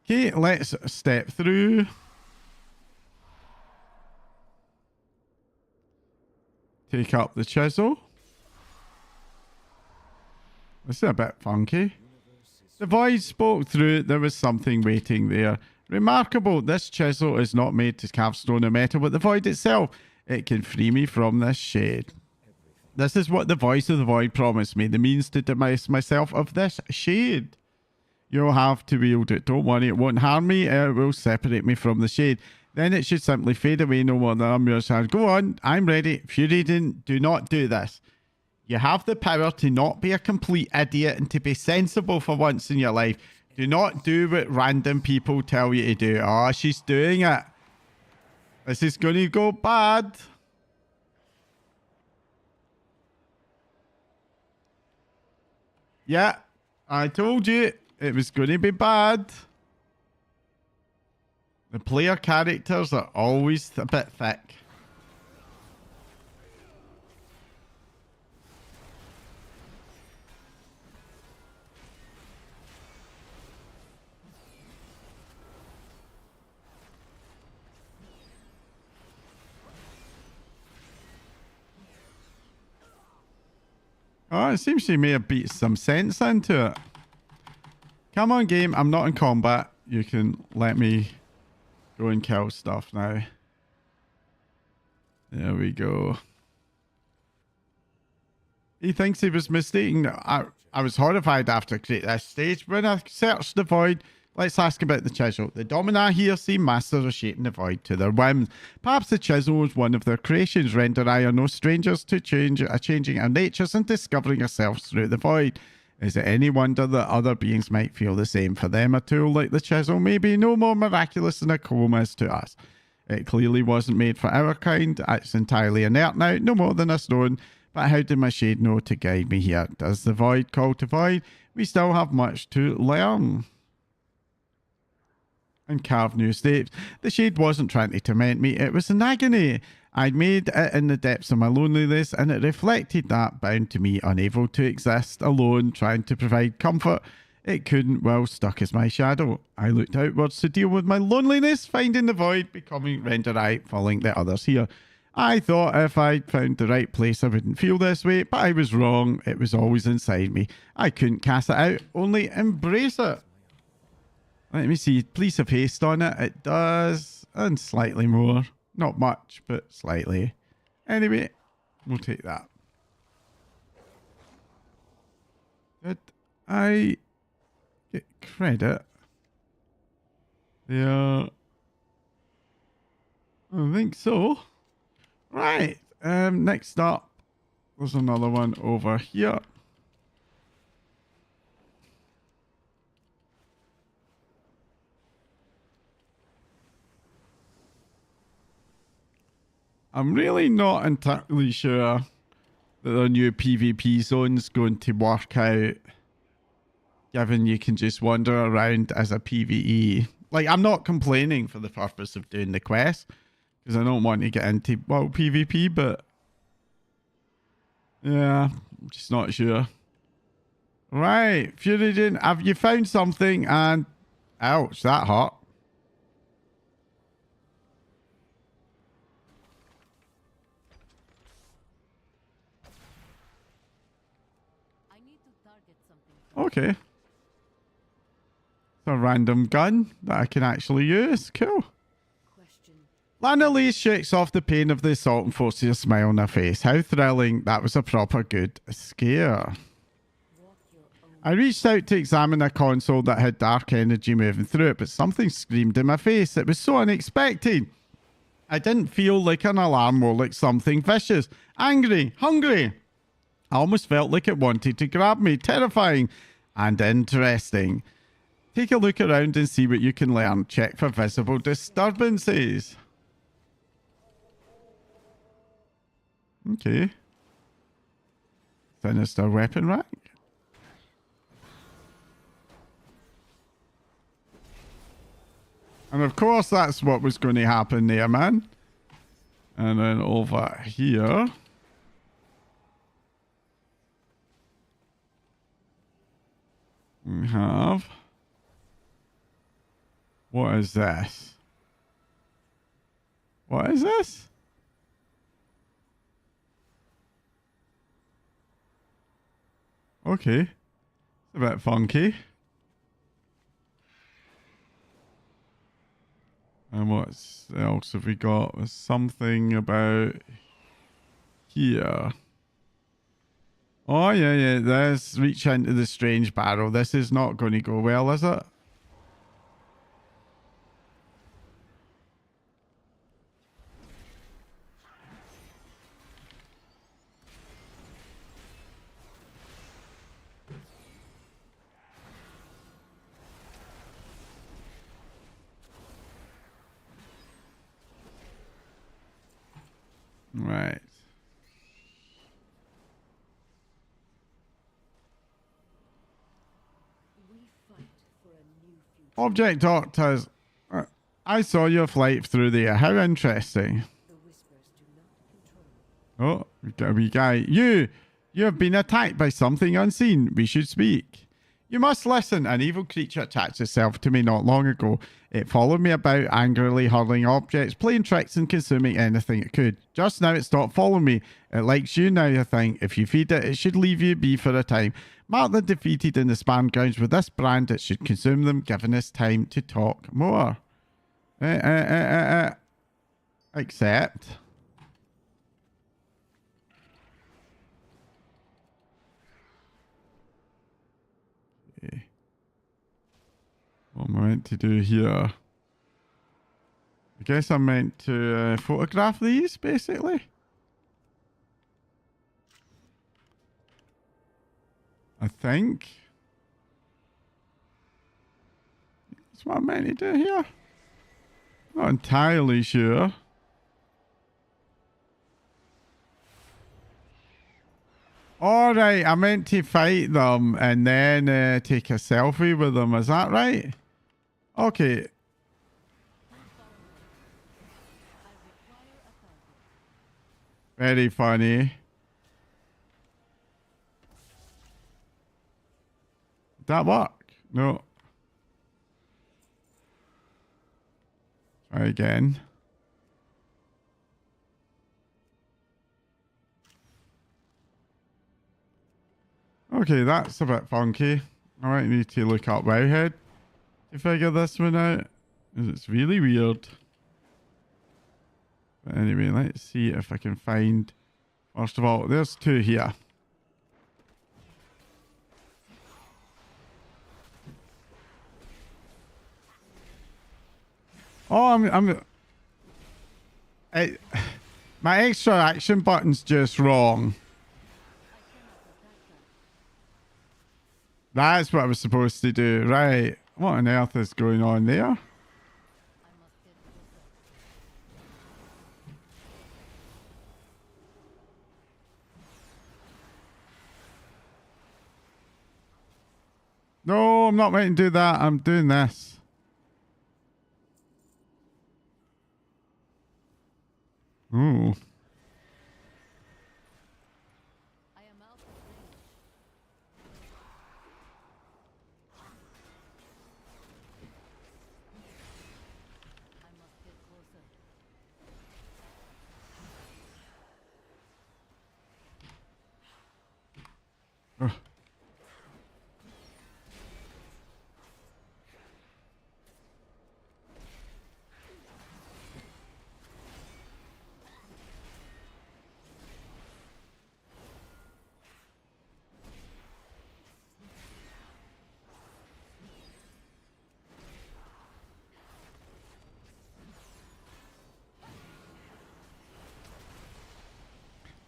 Okay, let's step through. Take up the chisel. This is a bit funky. The void spoke through. There was something waiting there. Remarkable. This chisel is not made to carve stone or metal, but the void itself. It can free me from this shade. This is what the voice of the void promised me. The means to diminish myself of this shade. You'll have to wield it. Don't worry, it won't harm me. It will separate me from the shade. Then it should simply fade away no more than a mere shadow. Go on, I'm ready. Furyden, do not do this. You have the power to not be a complete idiot and to be sensible for once in your life. Do not do what random people tell you to do. Oh, she's doing it. This is going to go bad. Yeah, I told you it was going to be bad. The player characters are always a bit thick. Oh, it seems she may have beat some sense into it. Come on, game. I'm not in combat. You can let me go and kill stuff now. There we go. He thinks he was mistaken. I was horrified after creating this stage. When I searched the void, let's ask about the chisel. The Domina here seem masters of shaping the void to their whims. Perhaps the chisel was one of their creations. Ren and I are no strangers to changing our natures and discovering ourselves through the void. Is it any wonder that other beings might feel the same? For them, a tool like the chisel may be no more miraculous than a comb is to us. It clearly wasn't made for our kind. It's entirely inert now, no more than a stone. But how did my shade know to guide me here? Does the void call to void? We still have much to learn. And carve new states. The shade wasn't trying to torment me, it was an agony. I'd made it in the depths of my loneliness, and it reflected that, bound to me, unable to exist, alone, trying to provide comfort. It couldn't, well, stuck as my shadow. I looked outwards to deal with my loneliness, finding the void, becoming renderite, following the others here. I thought if I'd found the right place I wouldn't feel this way, but I was wrong. It was always inside me. I couldn't cast it out, only embrace it. Let me see. Please have haste on it. It does. And slightly more. Not much, but slightly. Anyway, we'll take that. Did I get credit? Yeah. I think so. Right. Next up, there's another one over here. I'm really not entirely sure that the new PvP zone's going to work out, given you can just wander around as a PvE. Like, I'm not complaining for the purpose of doing the quest, because I don't want to get into, well, PvP, but yeah, I'm just not sure. Right, Furidin, have you found something? And ouch, that hot. Okay. It's a random gun that I can actually use. Cool. Lana Lee shakes off the pain of the assault and forces a smile on her face. How thrilling. That was a proper good scare. I reached out to examine a console that had dark energy moving through it, but something screamed in my face. It was so unexpected. I didn't feel like an alarm, more like something vicious, angry, hungry. I almost felt like it wanted to grab me. Terrifying and interesting. Take a look around and see what you can learn. Check for visible disturbances. Okay. Sinister weapon rack. And of course that's what was going to happen there, man. And then over here. We have... What is this? What is this? Okay. It's a bit funky. And what else have we got? There's something about here. Oh, yeah. There's reach into the strange barrel. This is not going to go well, is it? Right. Object Doctors. I saw your flight through there. How interesting. Oh, we've got a wee guy. You have been attacked by something unseen. We should speak. You must listen. An evil creature attached itself to me not long ago. It followed me about, angrily hurling objects, playing tricks and consuming anything it could. Just now it stopped following me. It likes you now, I think. If you feed it, it should leave you be for a time. Mark the defeated in the spam grounds with this brand. It should consume them, giving us time to talk more. Accept. Okay. What am I meant to do here? I guess I'm meant to photograph these, basically. I think. That's what I'm meant to do here. Not entirely sure. Alright, I meant to fight them and then take a selfie with them. Is that right? Okay. Very funny. Did that work? No. Try again. Okay, that's a bit funky. I might need to look up Wowhead to figure this one out. It's really weird. But anyway, let's see if I can find... First of all, there's two here. Oh, my extra action button's just wrong. That's what I was supposed to do. Right. What on earth is going on there? No, I'm not meant to do that. I'm doing this. Ooh. Ugh.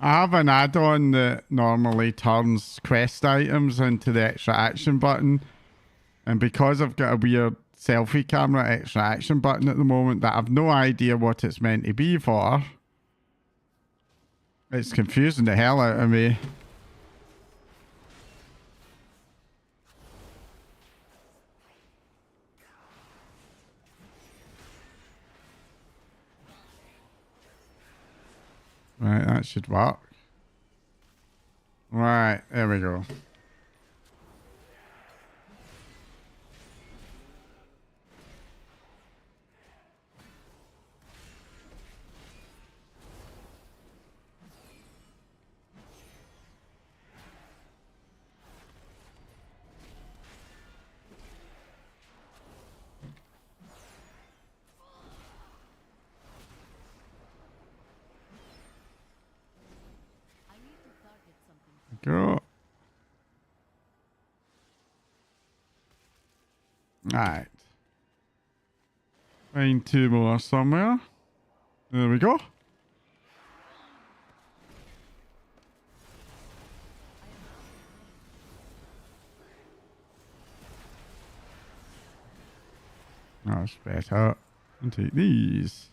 I have an add-on that normally turns quest items into the extra action button. And because I've got a weird selfie camera extra action button at the moment that I've no idea what it's meant to be for, it's confusing the hell out of me. Right, that should work. Right, there we go. Go. Alright. Find two more somewhere. There we go. That's better. And take these.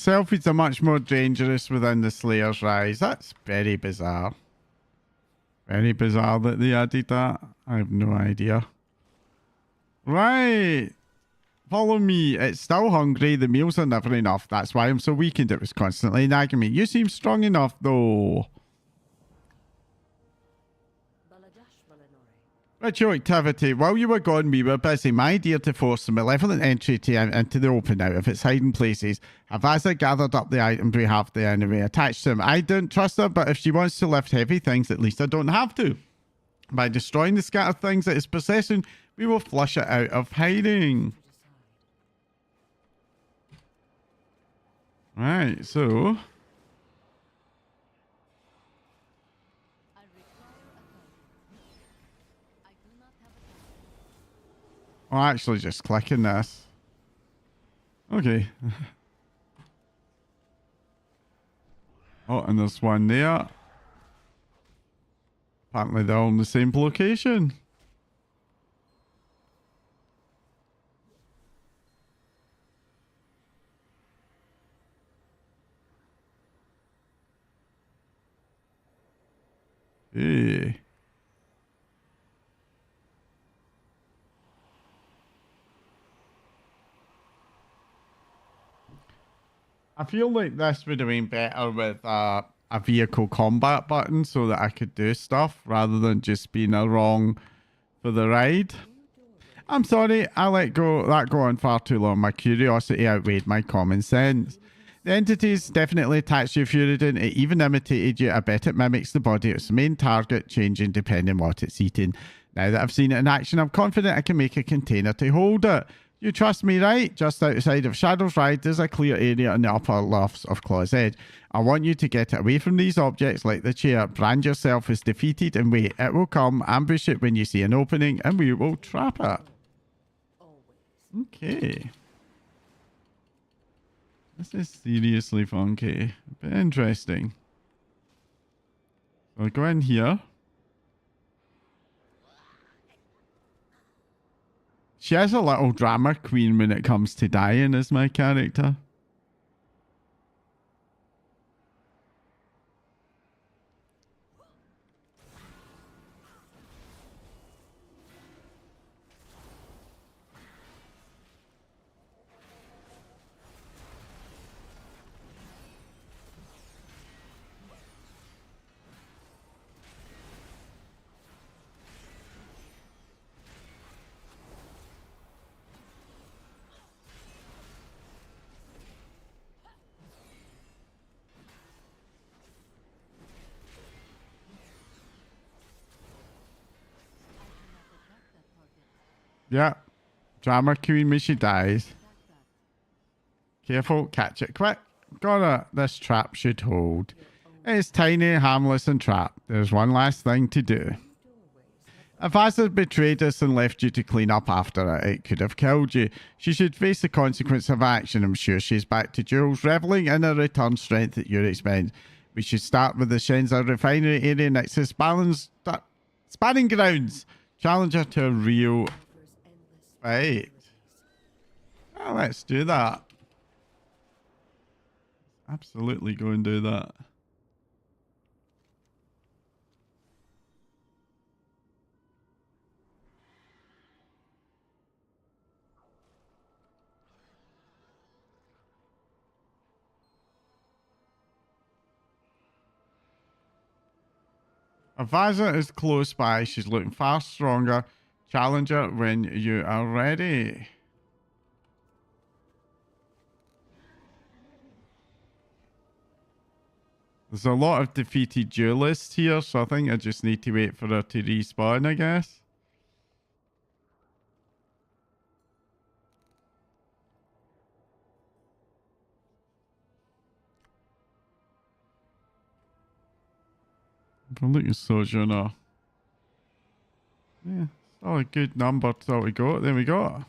selfies are much more dangerous within the Slayer's Rise. That's very bizarre. Very bizarre that they added that. I have no idea. Right. Follow me. It's still hungry. The meals are never enough. That's why I'm so weakened. It was constantly nagging me. You seem strong enough, though. Ritual activity. While you were gone, we were busy. My idea to force the malevolent entry into the open out of its hiding places. Havaza gathered up the items we have there anyway, attached to them. I don't trust her, but if she wants to lift heavy things, at least I don't have to. By destroying the scattered things that it's possessing, we will flush it out of hiding. Right, so... I'll actually just click in this. Okay. Oh, and there's one there. Apparently they're all in the same location. Hey. I feel like this would have been better with a vehicle combat button so that I could do stuff rather than just being along for the ride. I'm sorry, I let that go on far too long. My curiosity outweighed my common sense. The entities definitely attached to your Furidin. It even imitated you. I bet it mimics the body of its main target, changing depending what it's eating. Now that I've seen it in action, I'm confident I can make a container to hold it. You trust me, right? Just outside of Shadow's Ride, there's a clear area in the upper lofts of Claw's Edge. I want you to get it away from these objects like the chair. Brand yourself as defeated and wait. It will come. Ambush it when you see an opening and we will trap it. Okay. This is seriously funky. A bit interesting. So I'll go in here. She has a little drama queen when it comes to dying as my character. Yeah. Drama queen when she dies. Careful, catch it quick. Got it. This trap should hold. It's tiny, harmless, and trapped. There's one last thing to do. If Asa betrayed us and left you to clean up after it could have killed you. She should face the consequence of action. I'm sure she's back to Jules, reveling in her return strength at your expense. We should start with the Shenza refinery area next to Spanning Grounds. Challenge her to a real fight. Well, let's do that. Absolutely go and do that. Avaza is close by. She's looking far stronger. Challenge her when you are ready. There's a lot of defeated duelists here, so I think I just need to wait for her to respawn, I guess. If I look at Sojourner. Yeah, still a good number till we go. There we go.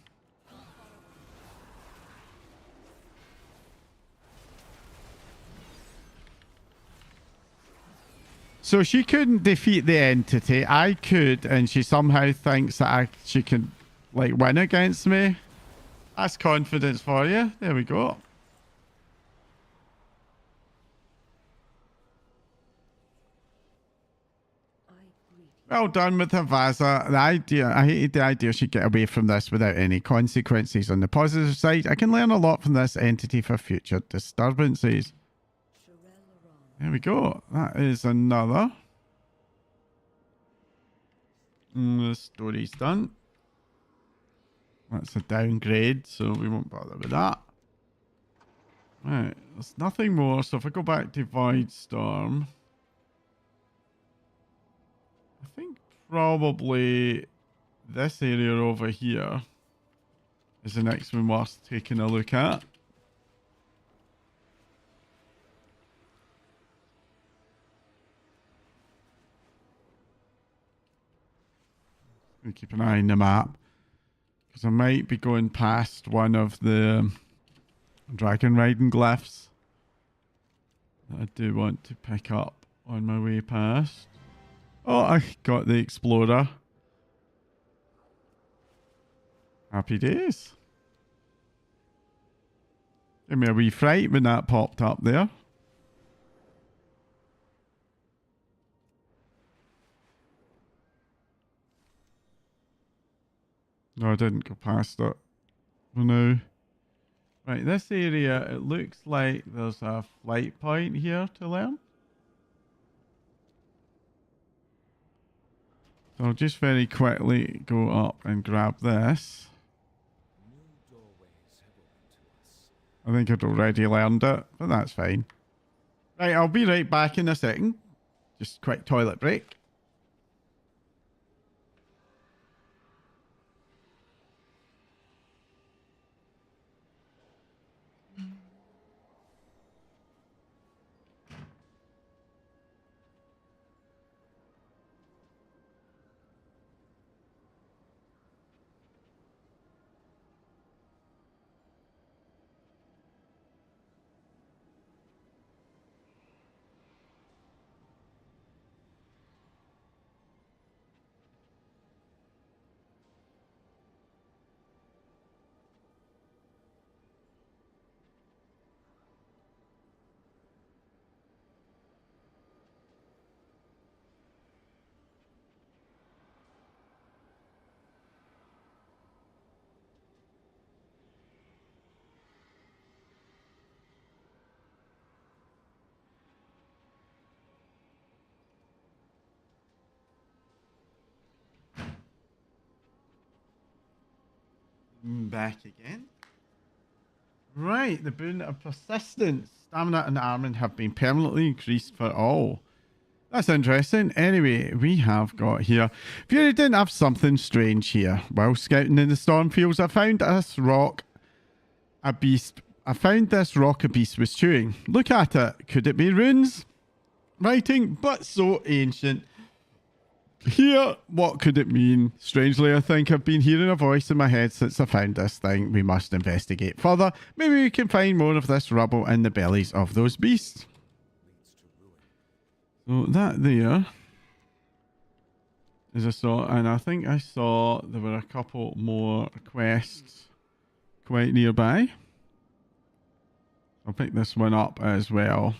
So she couldn't defeat the entity. I could, and she somehow thinks that she can, like, win against me. That's confidence for you. There we go. Well done with Havasa. The idea, I hated the idea she'd get away from this without any consequences. On the positive side, I can learn a lot from this entity for future disturbances. There we go. That is another. The story's done. That's a downgrade, so we won't bother with that. Right, there's nothing more. So if I go back to Voidstorm, I think probably this area over here is the next one worth taking a look at. Gonna keep an eye on the map because I might be going past one of the dragon riding glyphs that I do want to pick up on my way past. Oh, I got the explorer. Happy days. Gave me a wee fright when that popped up there. No, I didn't go past it. Oh no. Right, this area, it looks like there's a flight point here to learn. So I'll just very quickly go up and grab this. I think I'd already learned it, but that's fine. Right, I'll be right back in a second. Just quick toilet break. Back again. Right, the boon of persistence. Stamina and armament have been permanently increased for all. That's interesting. Anyway, we have got here. Fury didn't have something strange here. While scouting in the stormfields, I found this rock a beast. I found this rock a beast was chewing. Look at it. Could it be runes? Writing, but so ancient. Here, what could it mean? Strangely, I think I've been hearing a voice in my head since I found this thing. We must investigate further. Maybe we can find more of this rubble in the bellies of those beasts. So that there is a sort, and I think I saw there were a couple more quests quite nearby. I'll pick this one up as well.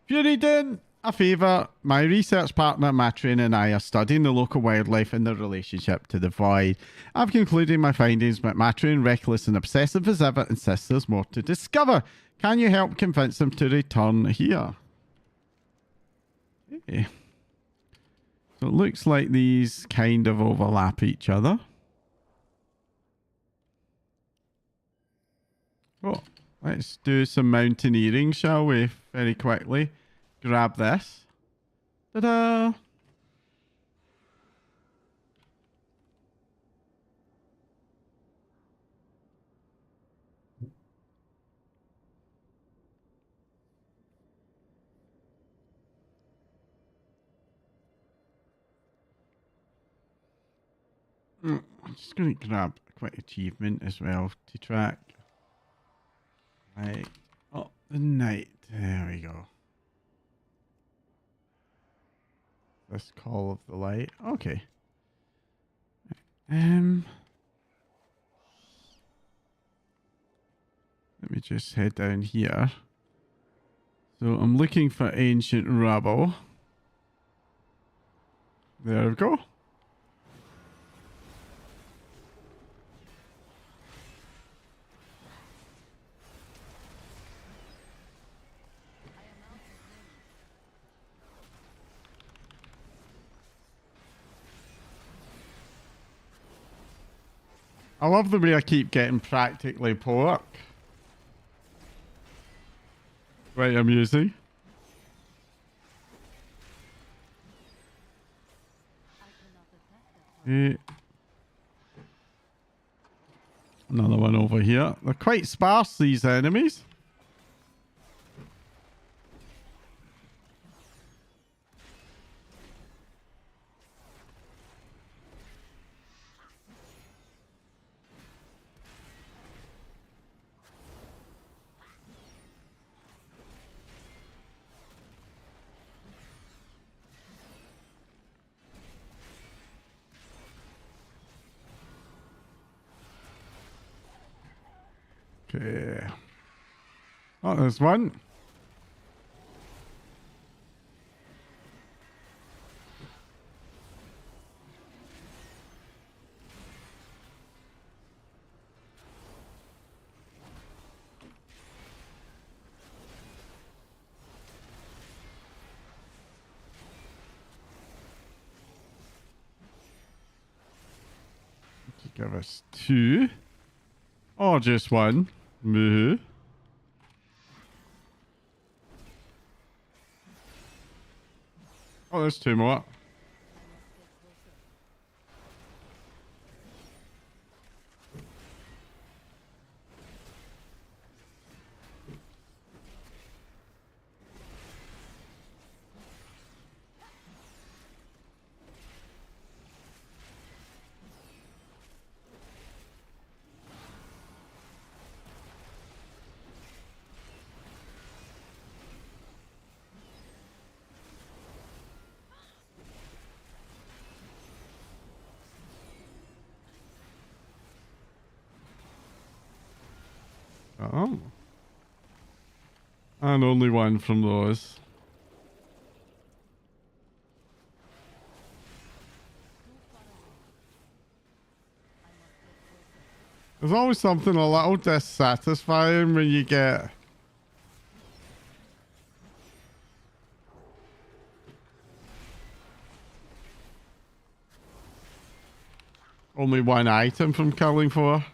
Fury did a favour. My research partner Matrin and I are studying the local wildlife and their relationship to the void. I've concluded my findings, but Matrin, reckless and obsessive as ever, insists there's more to discover. Can you help convince him to return here? Okay. So it looks like these kind of overlap each other. Oh, let's do some mountaineering, shall we? Very quickly. Grab this. Ta-da! I'm just going to grab a quick achievement as well to track. Right. Oh, the night. There we go. This call of the light. Okay. Let me just head down here. So I'm looking for ancient rubble. There we go. I love the way I keep getting practically pork. Quite amusing. Another one over here. They're quite sparse, these enemies. Okay. Oh, there's one. Give us two. Or just one. Moo. Oh, there's two more. Oh. And only one from those. There's always something a little dissatisfying when you get only one item from killing four.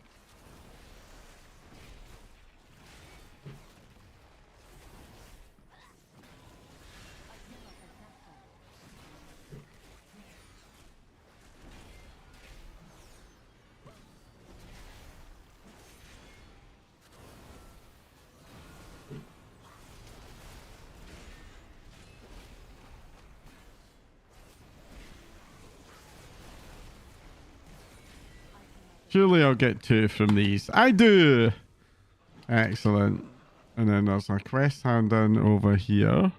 Surely I'll get two from these. I do! Excellent. And then there's a quest hand-in over here.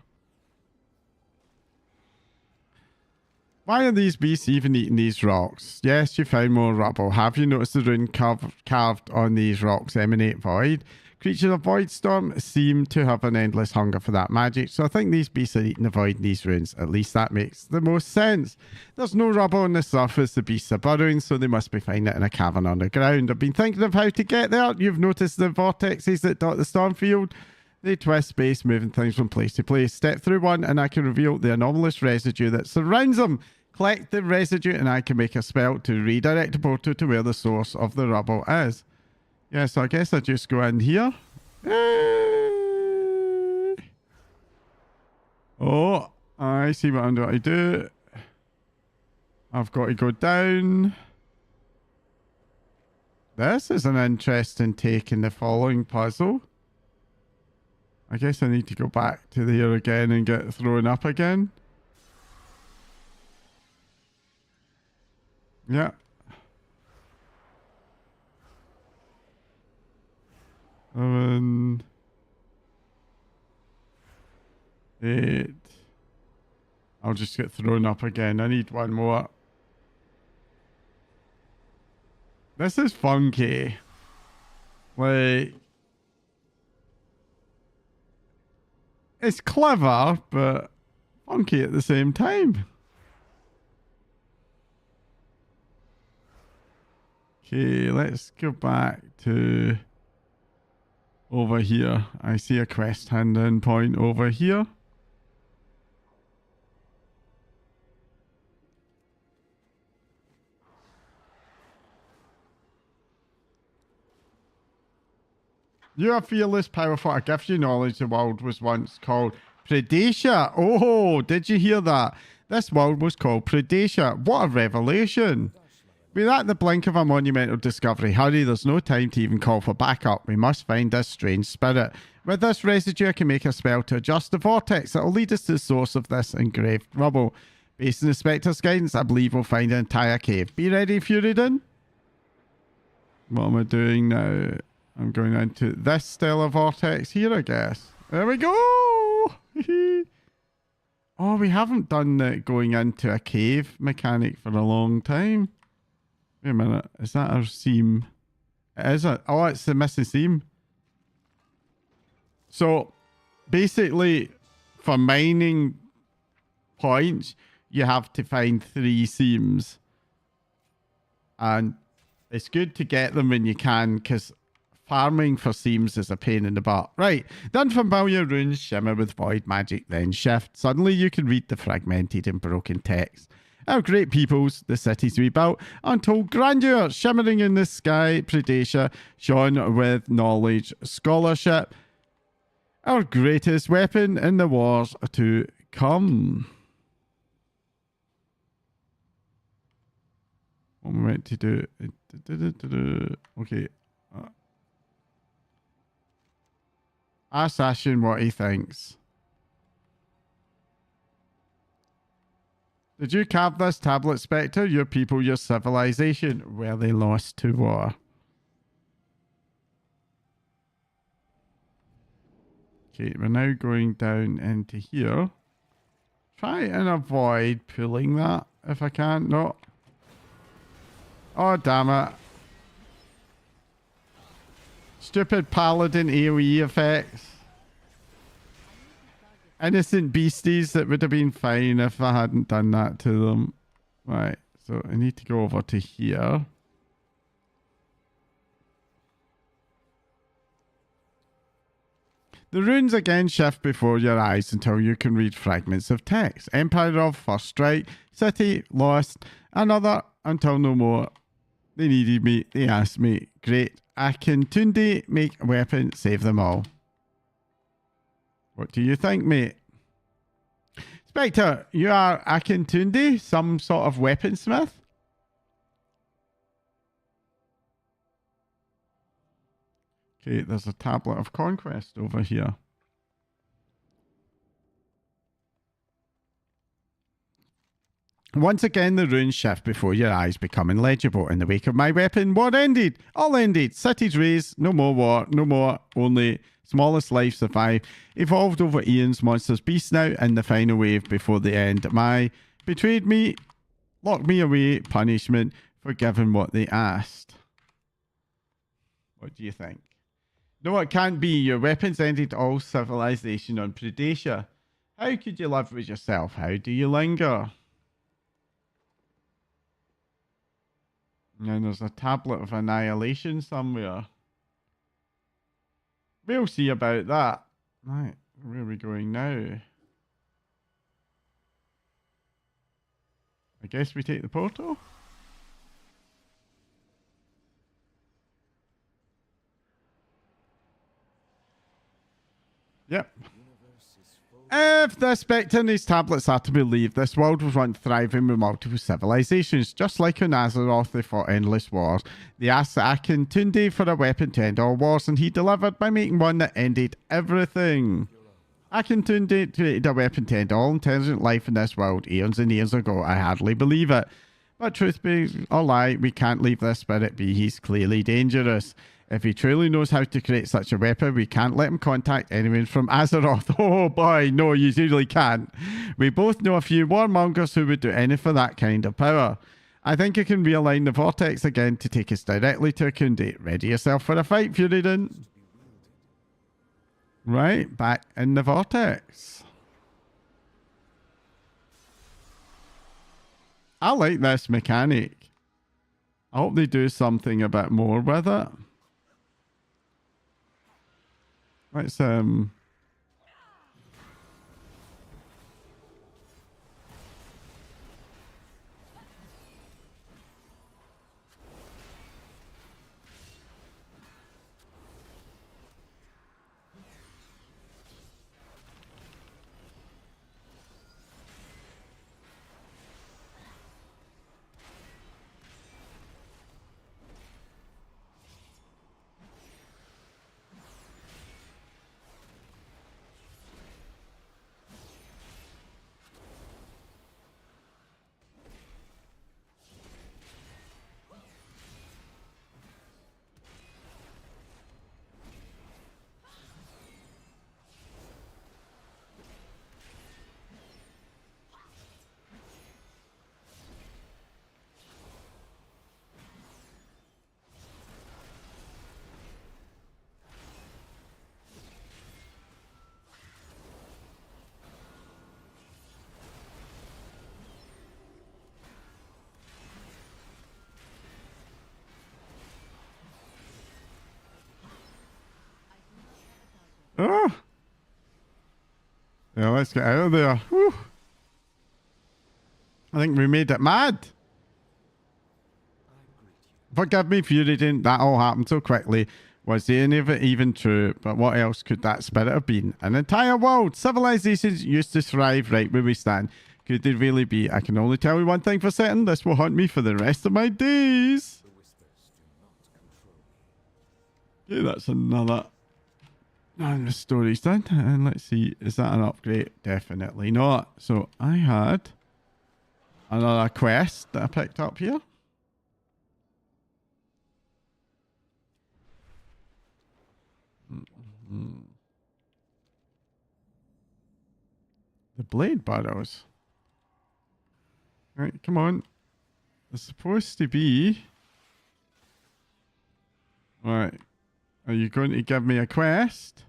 Why are these beasts even eating these rocks? Yes, you found more rubble. Have you noticed the rune carved on these rocks emanate void? Creatures of Voidstorm seem to have an endless hunger for that magic, so I think these beasts are eating the void in these runes. At least that makes the most sense. There's no rubble on the surface the beasts are burrowing, so they must be finding it in a cavern underground. I've been thinking of how to get there. You've noticed the vortexes that dot the storm field? They twist space, moving things from place to place. Step through one and I can reveal the anomalous residue that surrounds them. Collect the residue and I can make a spell to redirect the portal to where the source of the rubble is. Yeah, so I guess I just go in here. Oh, I see what I'm going to do. I've got to go down. This is an interesting take in the following puzzle. I guess I need to go back to there again and get thrown up again. Yeah. Seven, 8. I'll just get thrown up again. I need one more. This is funky. Like, it's clever, but funky at the same time. Okay, let's go back to over here. I see a quest hand-in point over here. You are fearless, powerful. I give you knowledge the world was once called Predacia. Oh, did you hear that? This world was called Predacia. What a revelation. We're at the blink of a monumental discovery. Hurry, there's no time to even call for backup. We must find this strange spirit. With this residue, I can make a spell to adjust the vortex that will lead us to the source of this engraved rubble. Based on the Spectre's guidance, I believe we'll find an entire cave. Be ready, Furidon. What am I doing now? I'm going into this stellar vortex here, I guess. There we go! Oh, we haven't done the going into a cave mechanic for a long time. Wait a minute. Is that our seam? Is it? Oh, it's the missing seam. So, basically, for mining points, you have to find 3 seams. And it's good to get them when you can, because farming for seams is a pain in the butt. Right, the unfamiliar runes shimmer with void magic, then shift. Suddenly you can read the fragmented and broken text. Our great peoples, the cities we built, untold grandeur, shimmering in the sky, Predacia, shone with knowledge, scholarship. Our greatest weapon in the wars to come. What am I meant to do? Okay. Ask Ashen what he thinks. Did you carve this tablet, Spectre? Your people, your civilization. Were they lost to war? Okay, we're now going down into here. Try and avoid pulling that if I can. No. Oh, damn it. Stupid paladin AoE effects. Innocent beasties that would have been fine if I hadn't done that to them. Right, so I need to go over to here. The runes again shift before your eyes until you can read fragments of text. Empire of First Strike, City, Lost, another, until no more. They needed me, they asked me. Great. Akintunde, make a weapon, save them all. What do you think, mate? Spectre, you are Akintunde, some sort of weaponsmith? Okay, there's a tablet of conquest over here. Once again, the runes shift before your eyes, becoming legible. In the wake of my weapon, war ended. All ended. Cities raised. No more war. No more. Only smallest life survived. Evolved over eons. Monsters beasts now in the final wave before the end. My betrayed me. Locked me away. Punishment for giving what they asked. What do you think? No, it can't be. Your weapons ended all civilization on Predacia. How could you live with yourself? How do you linger? And there's a tablet of annihilation somewhere. We'll see about that. Right, where are we going now? I guess we take the portal? Yep. If the Spectre and his tablets are to believe, this world was once thriving with multiple civilizations. Just like on Azeroth, they fought endless wars. They asked Akintunde for a weapon to end all wars, and he delivered by making one that ended everything. Akintunde created a weapon to end all intelligent life in this world eons and eons ago. I hardly believe it. But truth be or lie, we can't leave this spirit be. He's clearly dangerous. If he truly knows how to create such a weapon, we can't let him contact anyone from Azeroth. Oh boy, no, you really can't. We both know a few warmongers who would do anything for that kind of power. I think you can realign the vortex again to take us directly to Akunde. Ready yourself for a fight, Furidon. Right, back in the vortex. I like this mechanic. I hope they do something a bit more with it. Let's oh. Yeah, let's get out of there. Whew. I think we made it mad. Forgive me, Fury, didn't that all happen so quickly? Was any of it even true? But what else could that spirit have been? An entire world! Civilizations used to thrive right where we stand. Could they really be? I can only tell you one thing for certain. This will haunt me for the rest of my days. Okay, that's another... And the story's done. And let's see, is that an upgrade? Definitely not. So I had another quest that I picked up here. The blade burrows. Right, come on. It's supposed to be... Right. Are you going to give me a quest?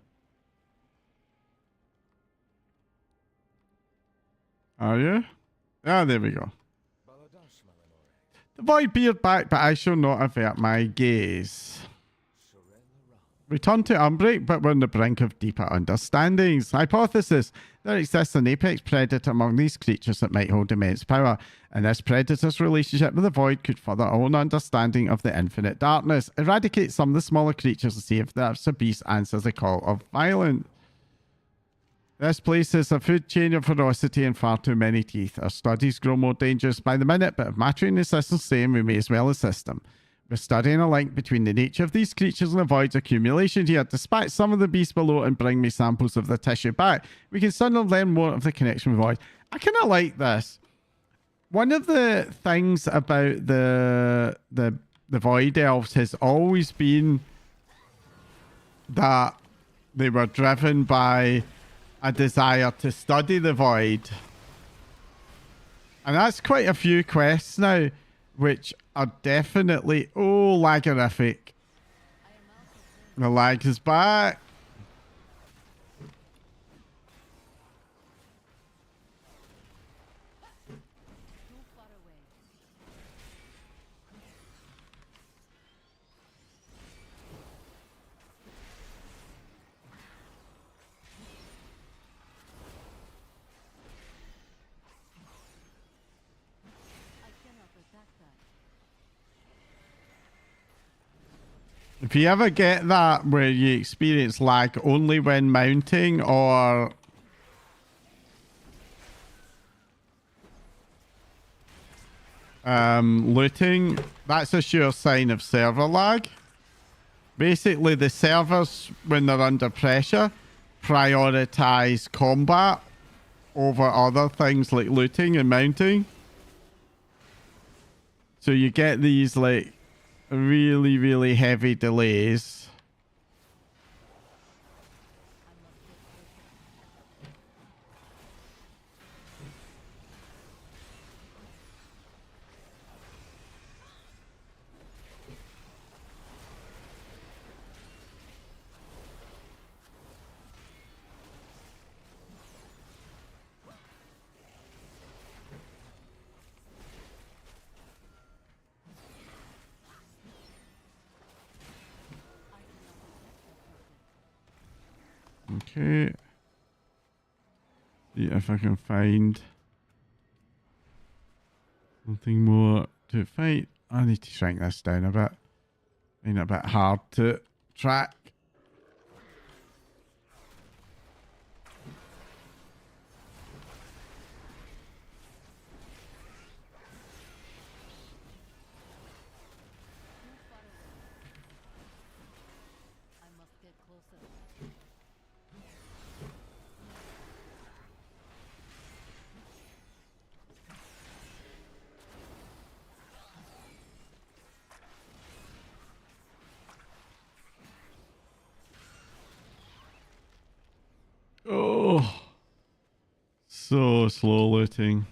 Are you? Ah, there we go. The void beard back, but I shall not avert my gaze. Return to Umbric, but we're on the brink of deeper understandings. Hypothesis. There exists an apex predator among these creatures that might hold immense power, and this predator's relationship with the void could further our own understanding of the infinite darkness. Eradicate some of the smaller creatures and see if this beast answers the call of violence. This place is a food chain of ferocity and far too many teeth. Our studies grow more dangerous by the minute, but if Matry and his sisters say we may as well assist them. We're studying a link between the nature of these creatures and the void's accumulation here. Dispatch some of the beasts below and bring me samples of the tissue back. We can suddenly learn more of the connection with void. I kind of like this. One of the things about the void elves has always been that they were driven by a desire to study the void. And that's quite a few quests now, which are definitely, oh, lagorific. The lag is back. If you ever get that where you experience lag only when mounting or looting, that's a sure sign of server lag. Basically, the servers, when they're under pressure, prioritize combat over other things like looting and mounting. So you get these like really, really heavy delays. Okay. See if I can find something more to fight. I need to shrink this down a bit. Being a bit hard to track. Oh, so slow looting.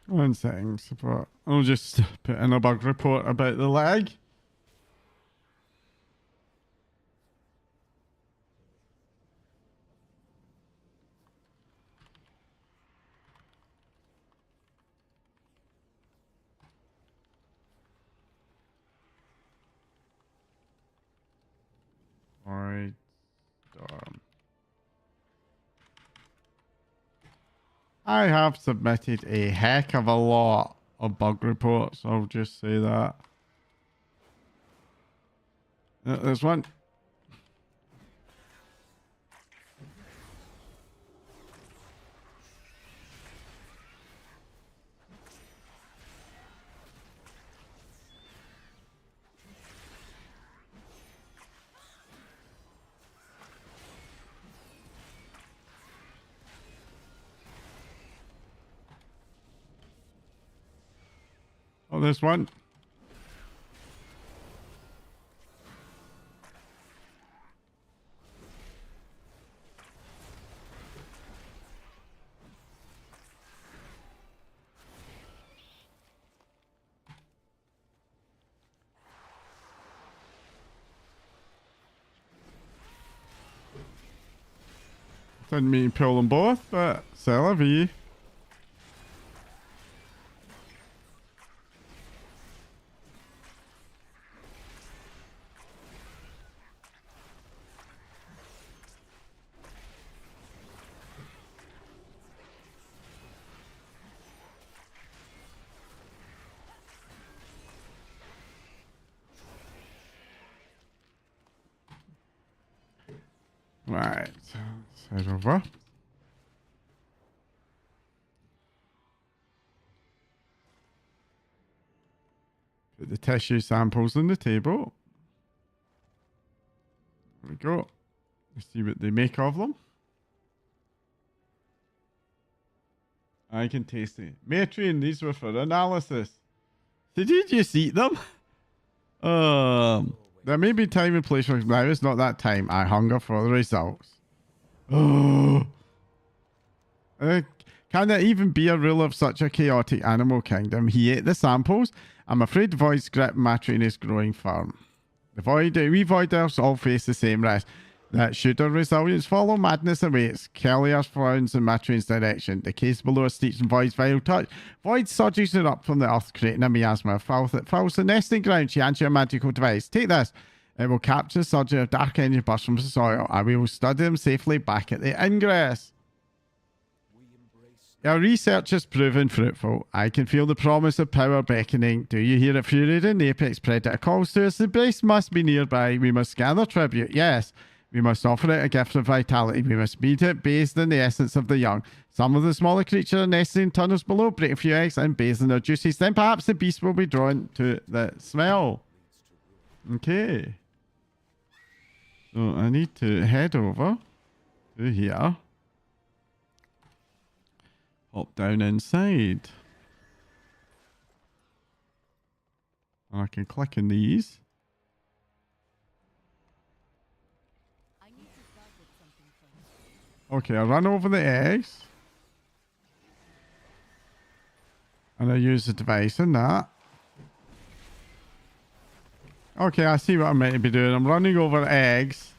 One second, support. I'll just put in a bug report about the lag. Voidstorm. I have submitted a heck of a lot of bug reports. I'll just say that. There's one. Oh, there's one. Didn't mean to pull them both, but c'est la vie. Right, let's head over. Put the tissue samples on the table. There we go. Let's see what they make of them. I can taste it. Matrian, these were for analysis. Did you just eat them? There may be time and place for now. It's not that time. I hunger for the results. Oh. Can there even be a ruler of such a chaotic animal kingdom? He ate the samples. I'm afraid the Void's grip Matrian is growing firm. We Voiders all face the same risk. That should our resilience follow, madness awaits. Kellier frowns in Matrian's direction. The case below us steeps in Void's vile touch. Void surges her up from the earth, creating a miasma of filth that fills the nesting ground. She hands you a magical device. Take this. It will capture the surge of dark energy burst from the soil, and we will study them safely back at the ingress. Our research has proven fruitful. I can feel the promise of power beckoning. Do you hear it, Fury? The apex predator calls to us. The base must be nearby. We must gather tribute. Yes. We must offer it a gift of vitality. We must meet it bathed in the essence of the young. Some of the smaller creatures are nesting in tunnels below, break a few eggs and bathe in their juices. Then perhaps the beast will be drawn to the smell. Okay. So I need to head over to here. Hop down inside. And I can click on these. I need to start with something Okay, I run over the eggs. And I use the device in that. Okay, I see what I'm meant to be doing. I'm running over eggs.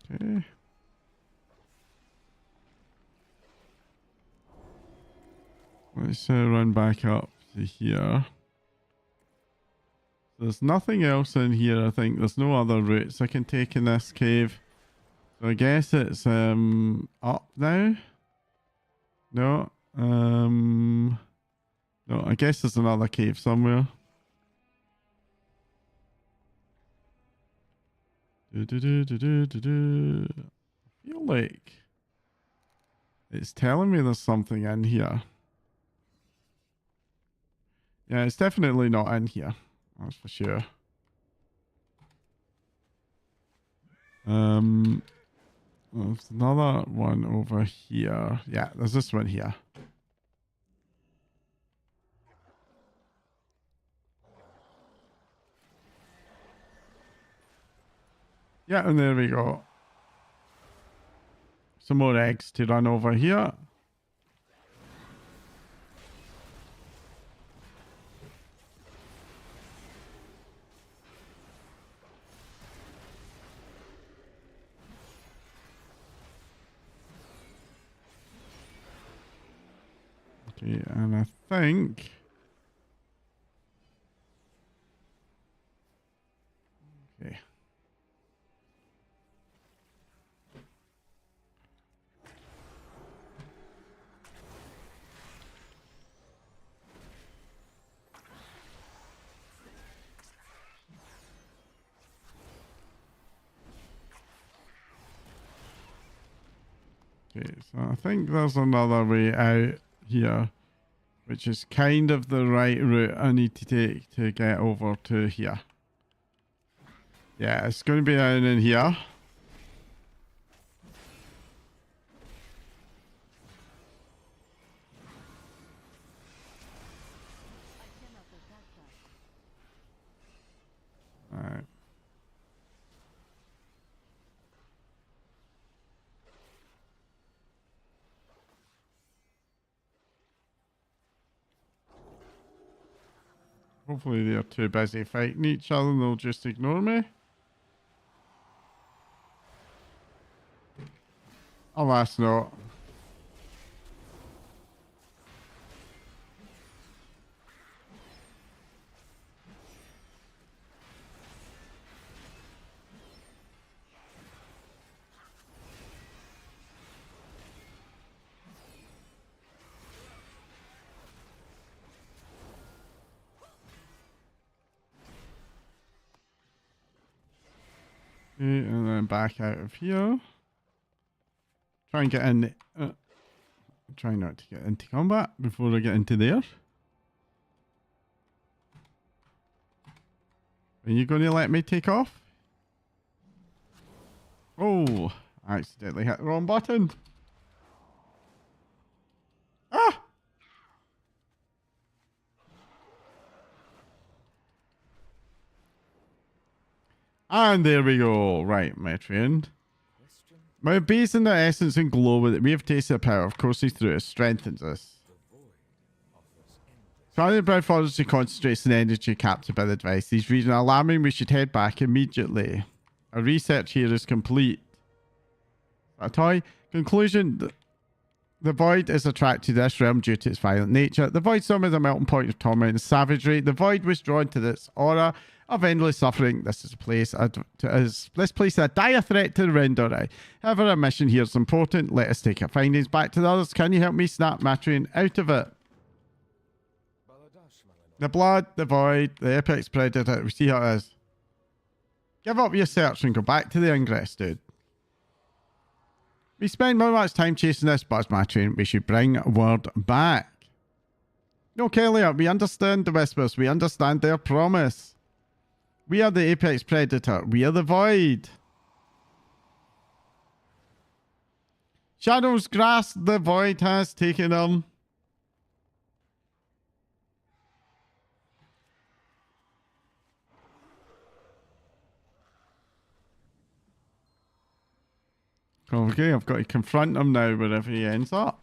Okay. Let's run back up to here. There's nothing else in here, I think. There's no other routes I can take in this cave. So I guess it's up now. No. No, I guess there's another cave somewhere. I feel like it's telling me there's something in here. Yeah, it's definitely not in here. That's for sure. There's another one over here. Yeah, there's this one here. Yeah, and there we go. Some more eggs to run over here. Okay, and I think... Okay. Okay, so I think there's another way out here, which is kind of the right route I need to take to get over to here. Yeah, it's going to be down in here. Alright. Hopefully they're too busy fighting each other and they'll just ignore me. Alas, not. Okay, and then back out of here. Try and get in. Try not to get into combat before I get into there. Are you going to let me take off? Oh, I accidentally hit the wrong button. Ah! And there we go. Right, Metrian. My base in the essence and glow with it. We have tasted the power of coursing through it. Strengthens us. Charlie Brown follows to concentrates the energy captured by the device. These regions are alarming. We should head back immediately. Our research here is complete. A toy. Conclusion. The Void is attracted to this realm due to its violent nature. The Voidstorm is a melting point of torment and savagery. The Void was drawn to this aura of endless suffering. This is a place this place is a dire threat to the Renderai. However, our mission here is important. Let us take our findings back to the others. Can you help me snap Matrion out of it? The blood, the void, the apex predator. We see how it is. Give up your search and go back to the ingress, dude. We spend more much time chasing this buzz Matrion. We should bring word back. No, Kelly, we understand the whispers. We understand their promise. We are the apex predator. We are the void. Shadow's grasp the void has taken them. Okay, I've got to confront him now wherever he ends up.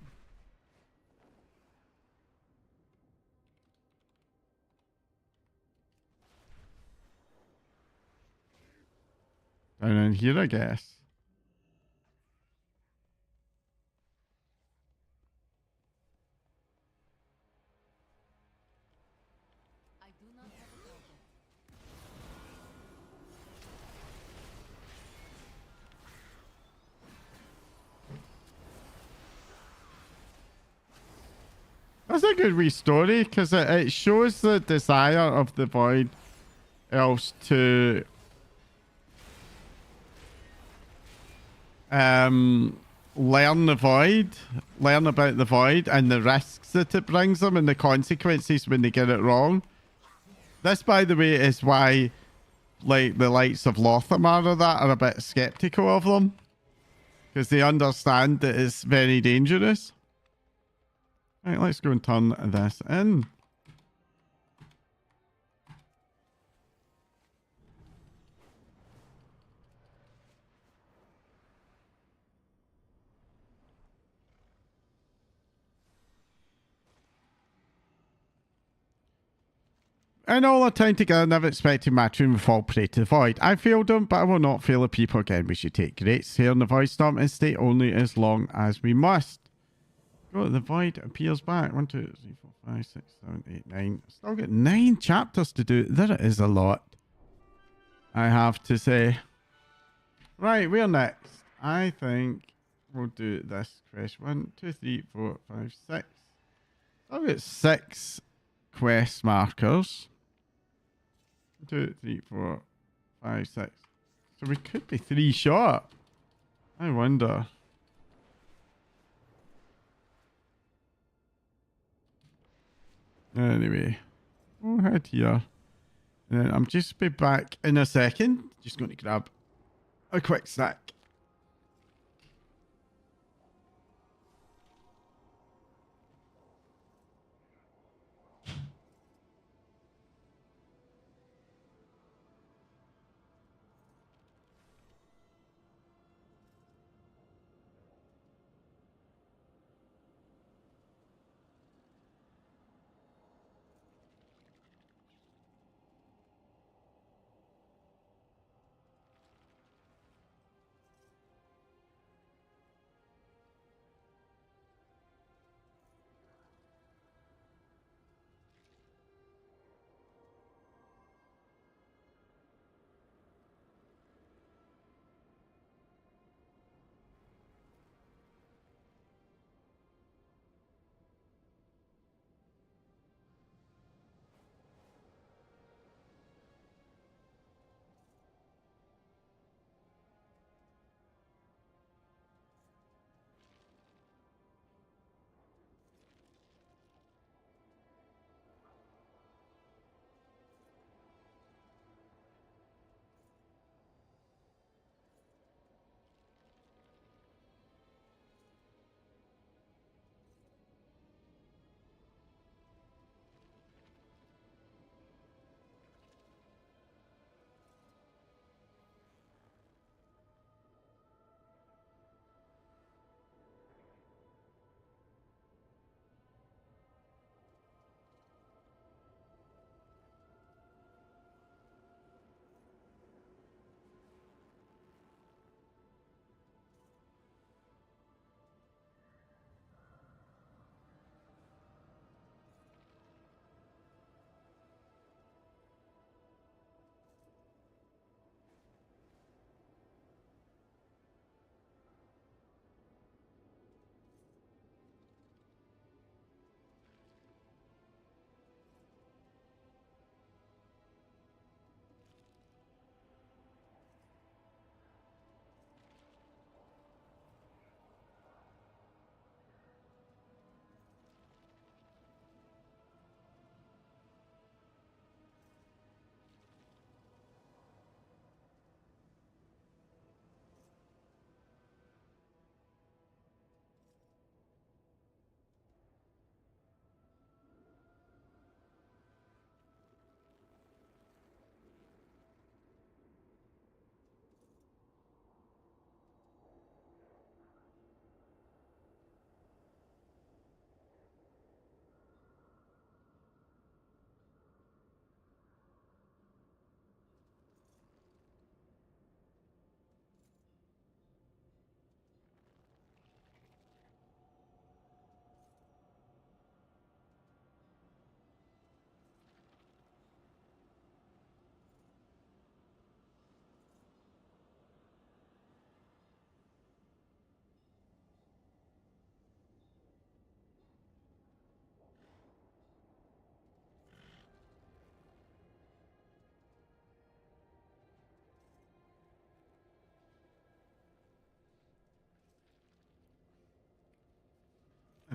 Down in here, I guess. I do not have a target. That's a good wee story because it shows the desire of the Void Elves to learn the Void, learn about the Void and the risks that it brings them and the consequences when they get it wrong. This, by the way, is why like the likes of Lothamar or that are a bit skeptical of them because they understand that it's very dangerous. Right, let's go and turn this in. And all our time together, never expected Matron would fall prey to the Void. I failed him, but I will not fail the people again. We should take grace here in the Voidstorm and stay only as long as we must. Go, the Void appears back. 1, 2, 3, 4, 5, 6, 7, 8, 9. Still got 9 chapters to do. There is a lot, I have to say. Right, we're next. I think we'll do this quest. 1, 2, 3, 4, 5, 6. I've got 6 quest markers. 2, 3, 4, 5, 6. So we could be 3 short. I wonder. Anyway, we'll head here. And then I'm just be back in a second. Just going to grab a quick snack.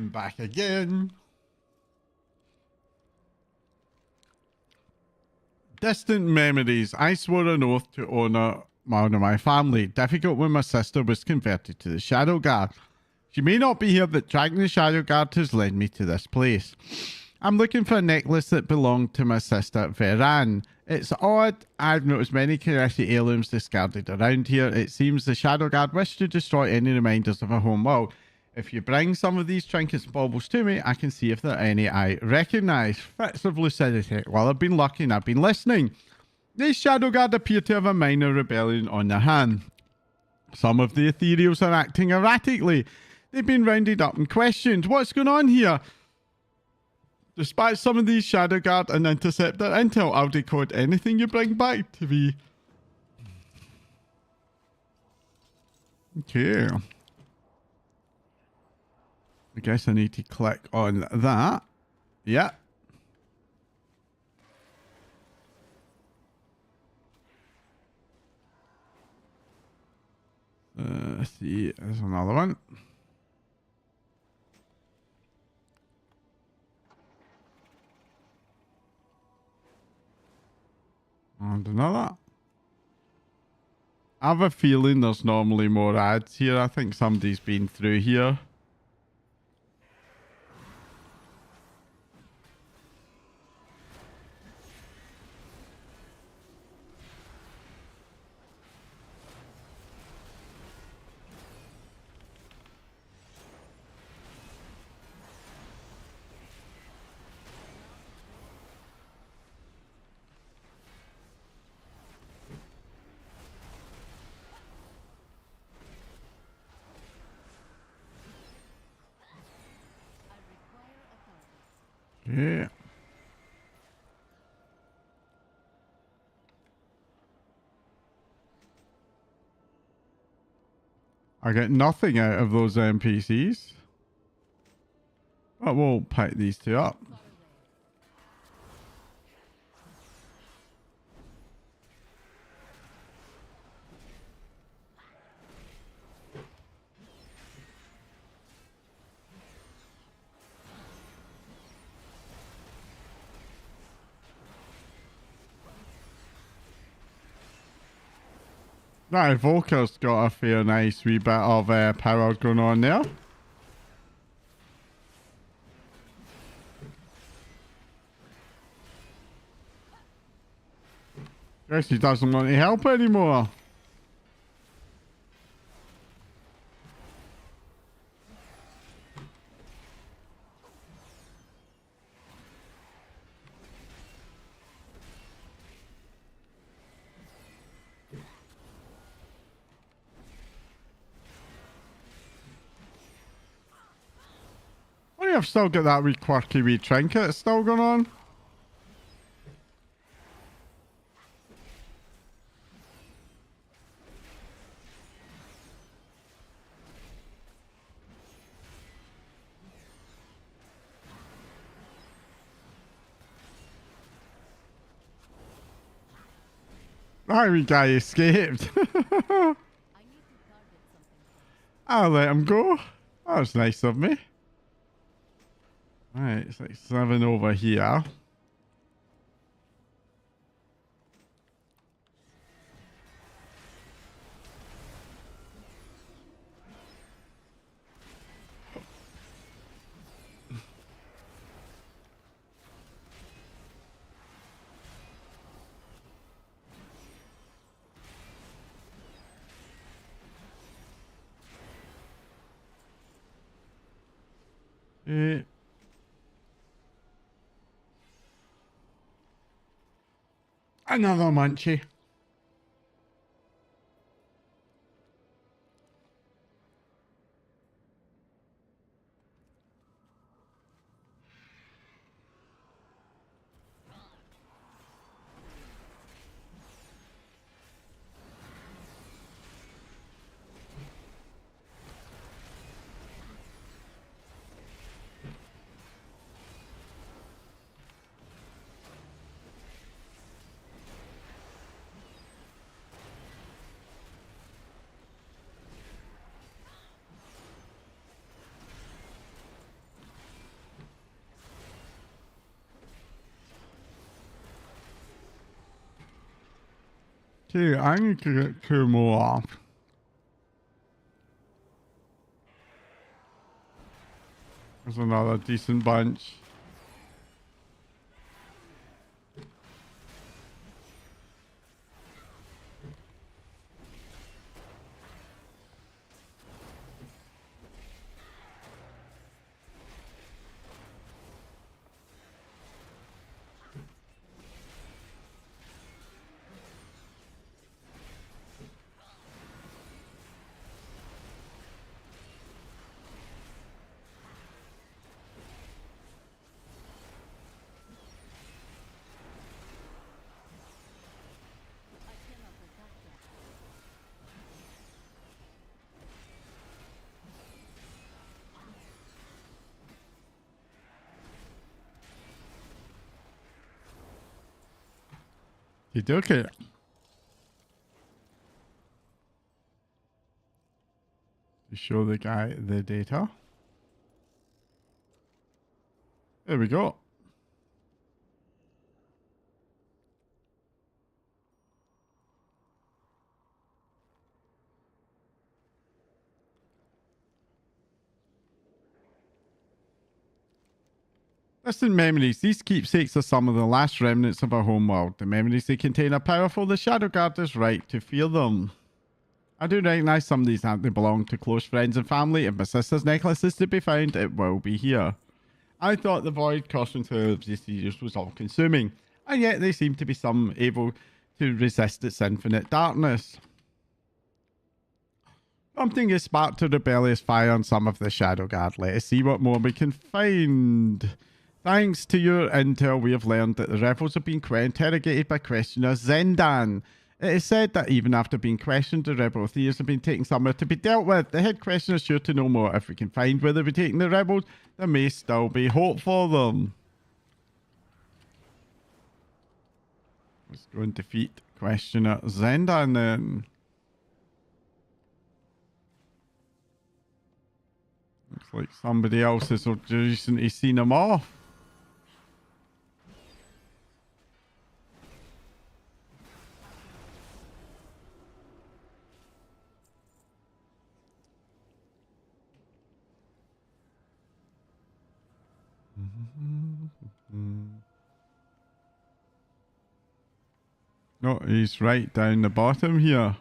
I'm back again. Distant memories. I swore an oath to honor one of my family. Difficult when my sister was converted to the Shadow Guard. She may not be here, but tracking the Shadow Guard has led me to this place. I'm looking for a necklace that belonged to my sister, Veran. It's odd. I've noticed many curiosity heirlooms discarded around here. It seems the Shadow Guard wish to destroy any reminders of her home world. If you bring some of these trinkets and baubles to me, I can see if there are any I recognise. Fits of lucidity. Well, I've been lucky and I've been listening. These Shadow Guard appear to have a minor rebellion on their hand. Some of the ethereals are acting erratically. They've been rounded up and questioned. What's going on here? Despite some of these Shadow Guard and Interceptor intel, I'll decode anything you bring back to me. Okay. I guess I need to click on that. Yeah. Let's see, there's another one. And another. I have a feeling there's normally more ads here. I think somebody's been through here. Yeah. I get nothing out of those NPCs. But we'll pick these two up. That Evoker's got a fair nice wee bit of power going on there. Guess he doesn't want any help anymore. I've still got that wee quirky wee trinket still going on. That wee guy escaped. I'll let him go. That was nice of me. Right, it's like 7 over here. Another munchie. Okay, I need to get 2 more off. There's another decent bunch. I cannot attack that. You do okay. To show the guy the data. There we go. Distant memories. These keepsakes are some of the last remnants of our homeworld. The memories they contain are powerful. The Shadow Guard is right to feel them. I do recognize some of these aren't. They belong to close friends and family. If my sister's necklace is to be found, it will be here. I thought the void costing through these years was all consuming, and yet they seem to be some able to resist its infinite darkness. Something is sparked a rebellious fire on some of the Shadow Guard. Let us see what more we can find. Thanks to your intel, we have learned that the rebels have been interrogated by questioner Zendan. It is said that even after being questioned, the rebel thieves have been taken somewhere to be dealt with. The head questioner is sure to know more. If we can find where they've been taking the rebels, there may still be hope for them. Let's go and defeat questioner Zendan then. Looks like somebody else has recently seen him off. No, he's right down the bottom here.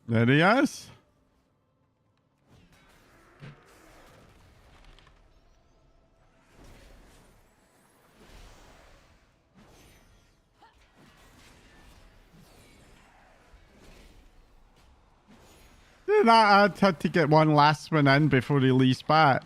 There he is. That I had to get one last one in before he leaves back.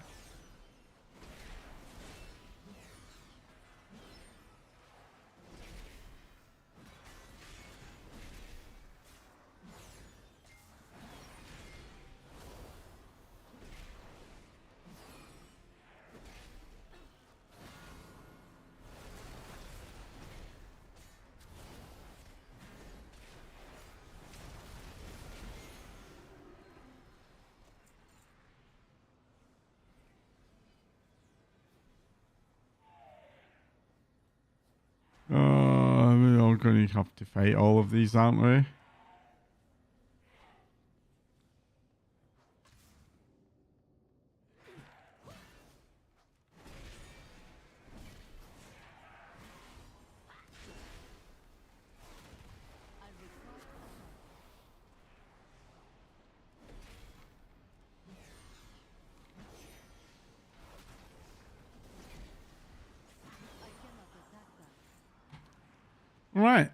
We're all going to have to fight all of these, aren't we? I require backup. I cannot attack that. Right.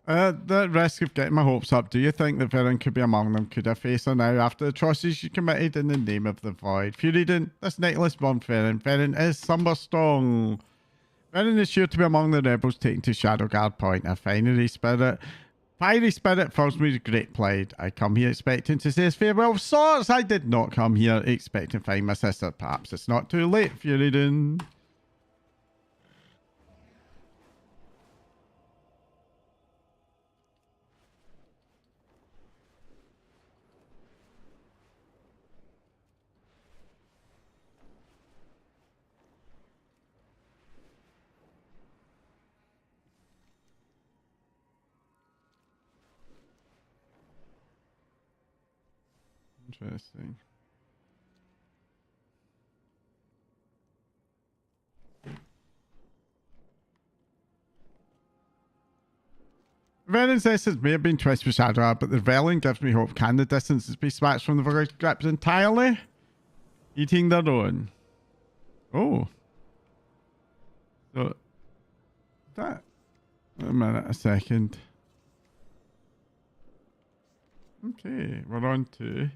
The risk of getting my hopes up, do you think that Viren could be among them? Could I face her now after the atrocities she committed in the name of the Void? Fury didn't. This necklace born Viren. Viren is somber strong. Viren is sure to be among the rebels taken to Shadow Guard Point. A fiery spirit fills me with great pride. I come here expecting to say his farewell of sorts. I did not come here expecting to find my sister. Perhaps it's not too late, Fury. Interesting. Venom says it may have been twisted with Shadow Art, but the Velen gives me hope. Can the distances be smashed from the Void grips entirely? Eating their own. Oh. So, that. A minute, a second. Okay, we're on to.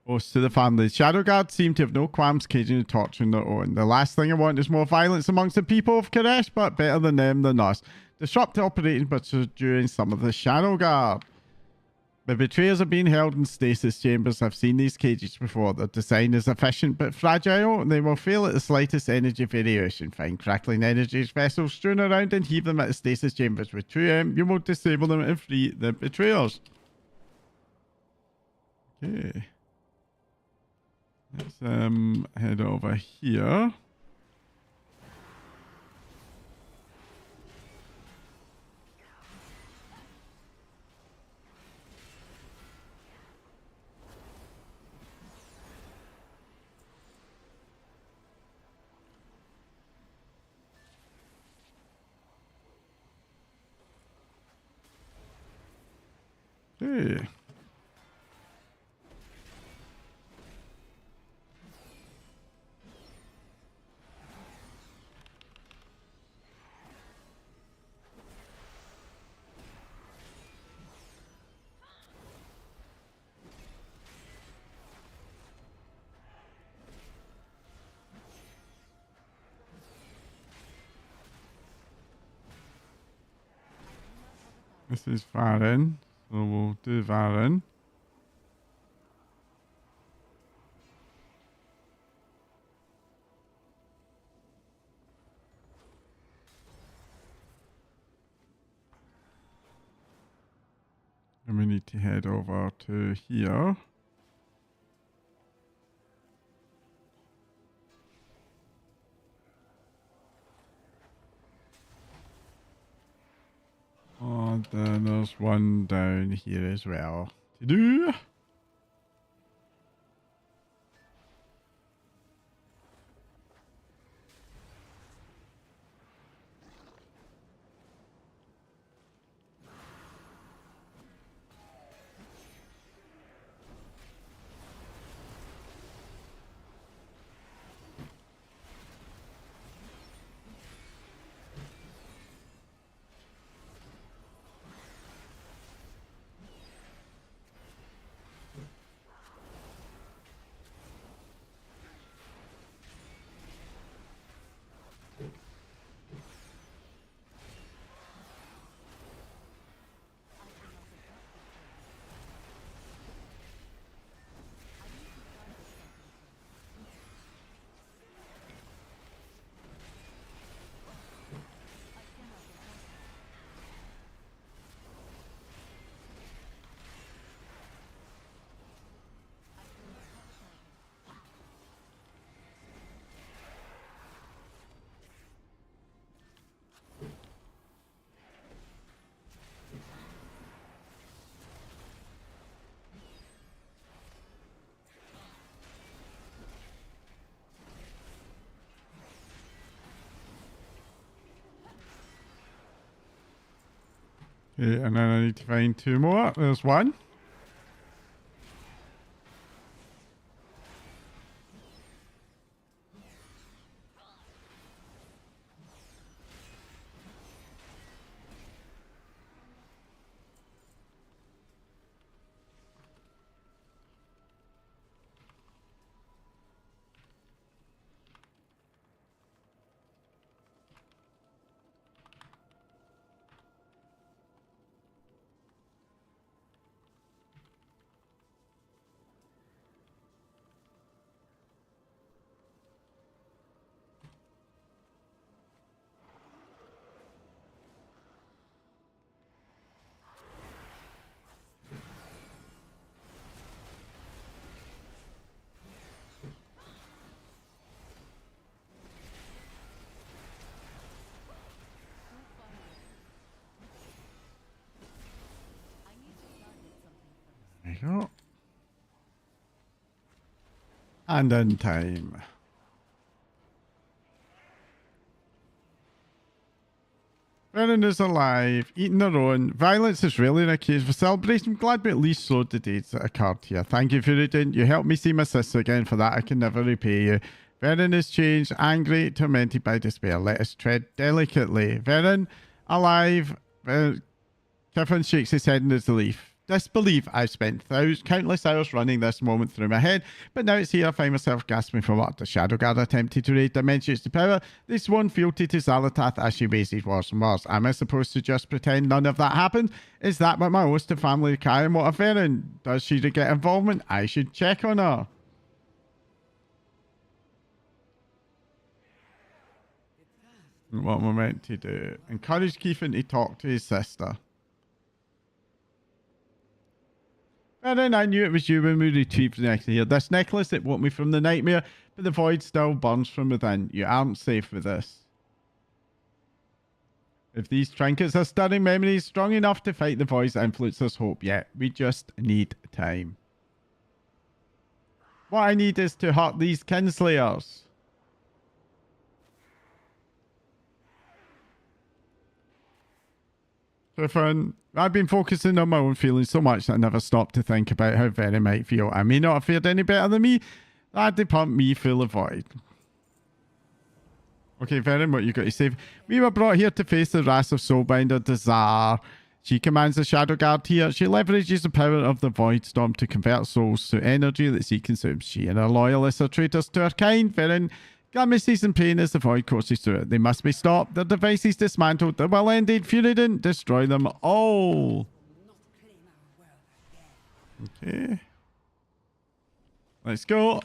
Hosts to the family. Shadow Guards seem to have no qualms caging and torturing their own. The last thing I want is more violence amongst the people of Koresh, but better than them than us. Disrupt the operations by subduing some of the Shadow Guard. The betrayers are being held in stasis chambers. I've seen these cages before. Their design is efficient but fragile, and they will fail at the slightest energy variation. Find crackling energy vessels strewn around and heave them at the stasis chambers. With 2M, you will disable them and free the betrayers. Okay. Let's head over here. Okay. This is Varen, so we'll do Varen. And we need to head over to here. And then there's one down here as well to do. Okay, and then I need to find two more. There's one. There you go. And in time. Veron is alive, eating their own. Violence is rarely an occasion for celebration. I'm glad we at least sowed the dates that occurred here. Thank you for it. You helped me see my sister again. For that, I can never repay you. Veron is changed, angry, tormented by despair. Let us tread delicately. Veron, alive. Kevin shakes his head in disbelief. Disbelief. I've spent countless hours running this moment through my head, but now it's here I find myself gasping for what the Shadow Guard attempted to raise dimensions to power. They sworn fealty to Xalatath as she wasted worse and worse. Am I supposed to just pretend none of that happened? Is that what my host to family carry? And what of Veron? Does she get involvement? I should check on her. What am I meant to do? Encourage Keithan to talk to his sister. Veron, I knew it was you when we retrieved the necklace here. This necklace, it woke me from the nightmare, but the void still burns from within. You aren't safe with this. If these trinkets are stirring memories strong enough to fight the voids that influence us, hope yet. We just need time. What I need is to hurt these kinslayers. Griffin, I've been focusing on my own feelings so much that I never stopped to think about how Veron might feel. I may not have fared any better than me. That they pumped me full of void. Okay, Veron, what you got to say? We were brought here to face the wrath of Soulbinder Desire. She commands the Shadow Guard here. She leverages the power of the Voidstorm to convert souls to energy that she consumes. She and her loyalists are traitors to her kind. Veron grimacing in pain as the void courses through it. They must be stopped. Their devices dismantled. The will ended. Fury didn't destroy them all. Okay. Let's go.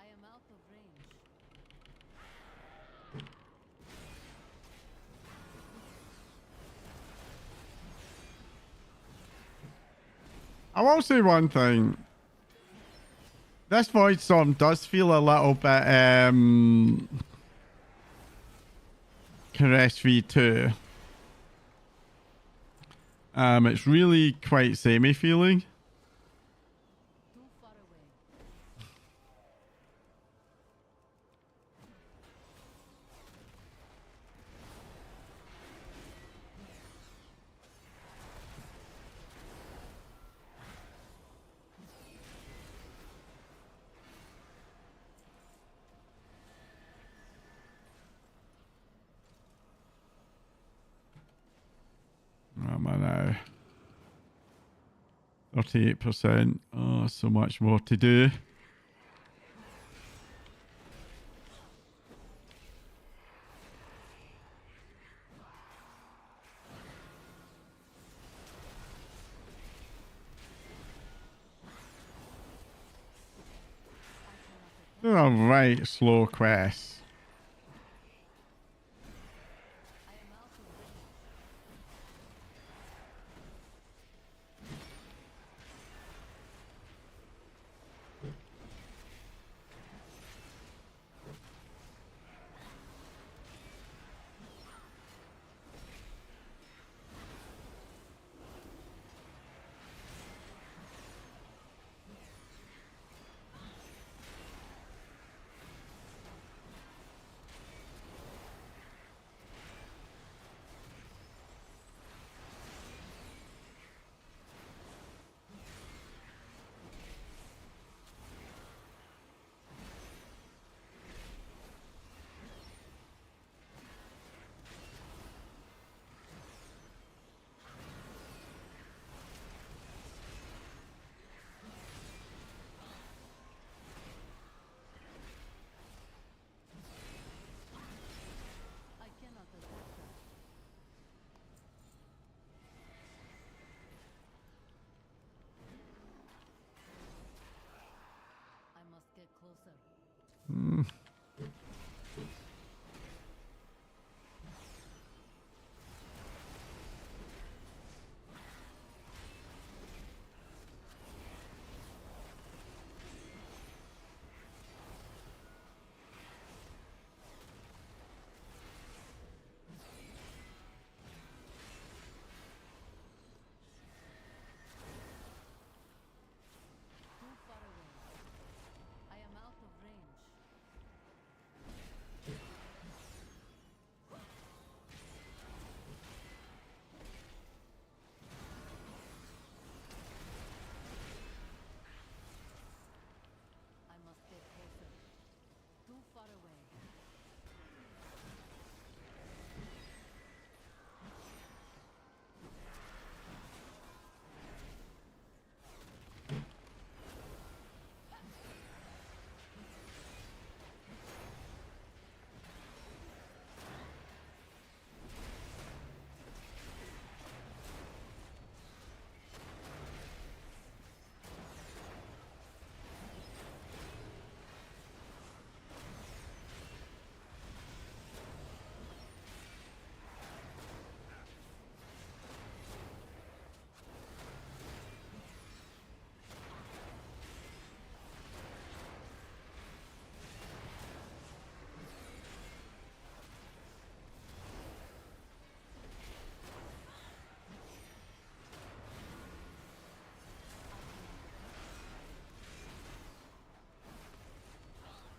I am out of range. I will say one thing. This Voidstorm does feel a little bit Caress V2. It's really quite samey feeling. Too far away. What am I now? 38%. Oh, so much more to do. They're a right slow quest. I am out of range. Too far away. I am out of range. I must get closer. Too far away.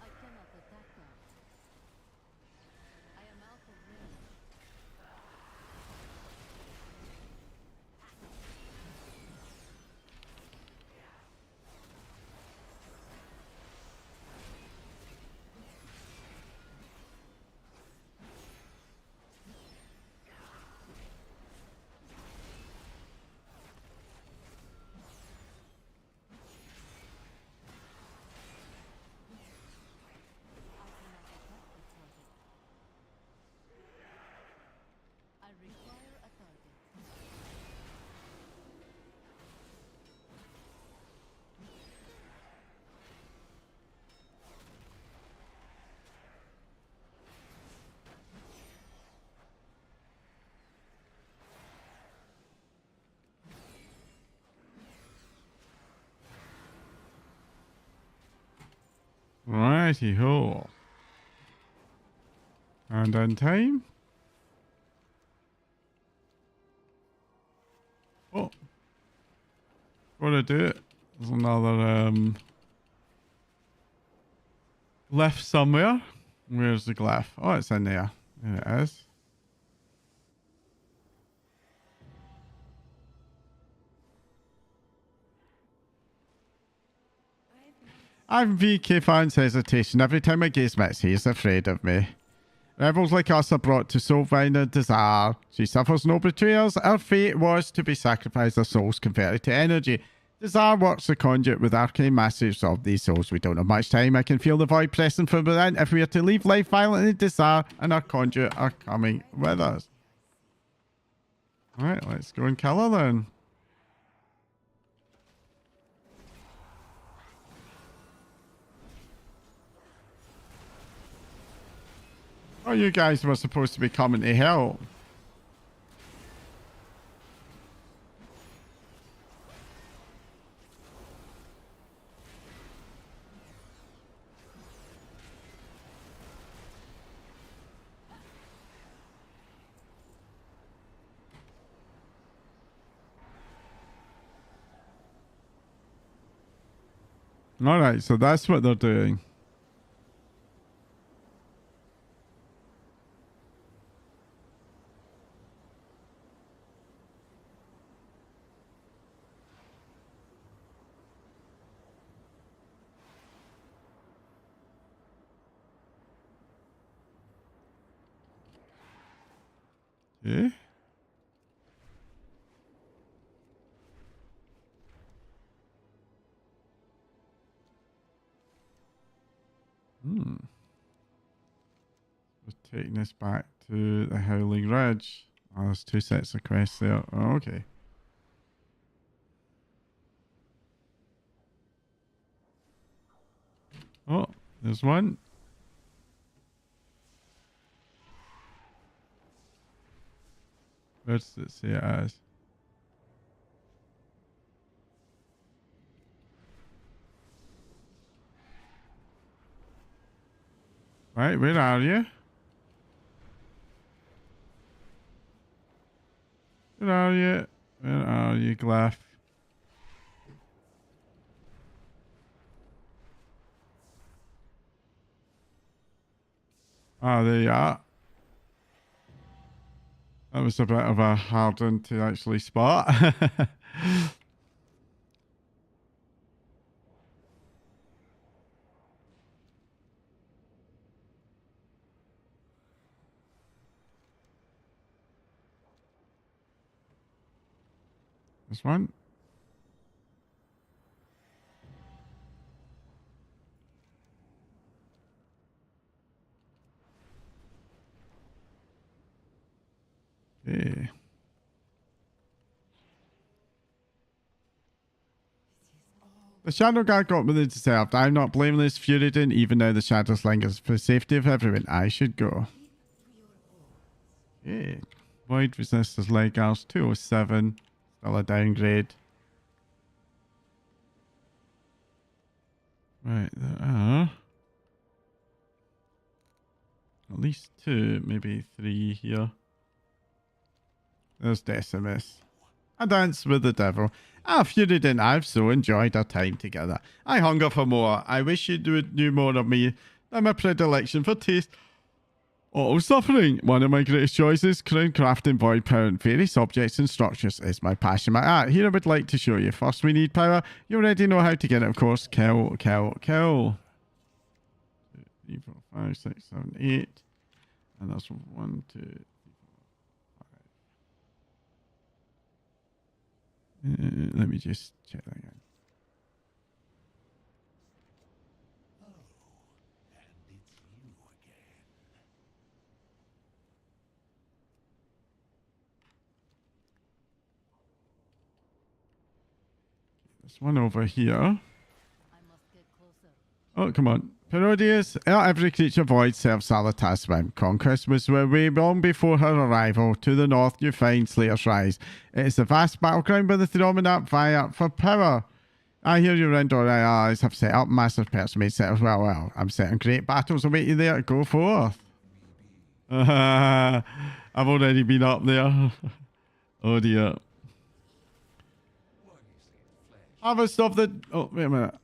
I cannot attack that. I am out of range. I cannot attack the target. I require a target. Righty ho. And on time. Oh. Gotta do it. There's another glyph somewhere. Where's the glyph? Oh, it's in there. There it is. I'm VK Fan's hesitation. Every time I gaze Mitzi, he's afraid of me. Rebels like us are brought to Soulvine and Desire. She suffers no betrayals. Her fate was to be sacrificed, her souls converted to energy. Desire works the conduit with arcane messages of these souls. We don't have much time. I can feel the void pressing from within. If we are to leave life violently, Desire and our conduit are coming with us. Alright, let's go and kill her then. Oh, you guys were supposed to be coming to help. Alright, so that's what they're doing. Yeah. We're taking this back to the Howling Ridge. Oh, there's two sets of quests there. Oh, okay. Oh, there's one. Where does it say it is? Right, where are you? Where are you? Where are you, Glyph? Oh, there you are. That was a bit of a hard one to actually spot. This one. Okay. The Shadow Guard got what they deserved. I'm not blaming this Furidin, even though the shadows lingers. For the safety of everyone, I should go. Okay. Void Resistors Legals 207. Still a downgrade. Right, there are at least 2, maybe 3 here. There's Decimus. A dance with the devil. Ah, Furidin, I've so enjoyed our time together. I hunger for more. I wish you knew more of me. I'm a predilection for taste. Auto-suffering. One of my greatest choices. Crown crafting, void power, and various objects and structures is my passion. My art. Here I would like to show you. First, we need power. You already know how to get it, of course. Kill, kill, kill. 2, 3, 4, 5, 6, 7, 8. And that's 1, 2, 3, 4, 5. Let me just check that again. This one over here. I must get closer. Oh, come on. Parodius, every creature void serves Salatas swim. Conquest was way long before her arrival. To the north, you find Slayer's Rise. It is a vast battleground by the Therominat vie for power. I hear your Rendor allies have set up massive personal set as well. I'm setting great battles await you there. Go forth. I've already been up there. Oh dear. Harvest of the... Oh, wait a minute.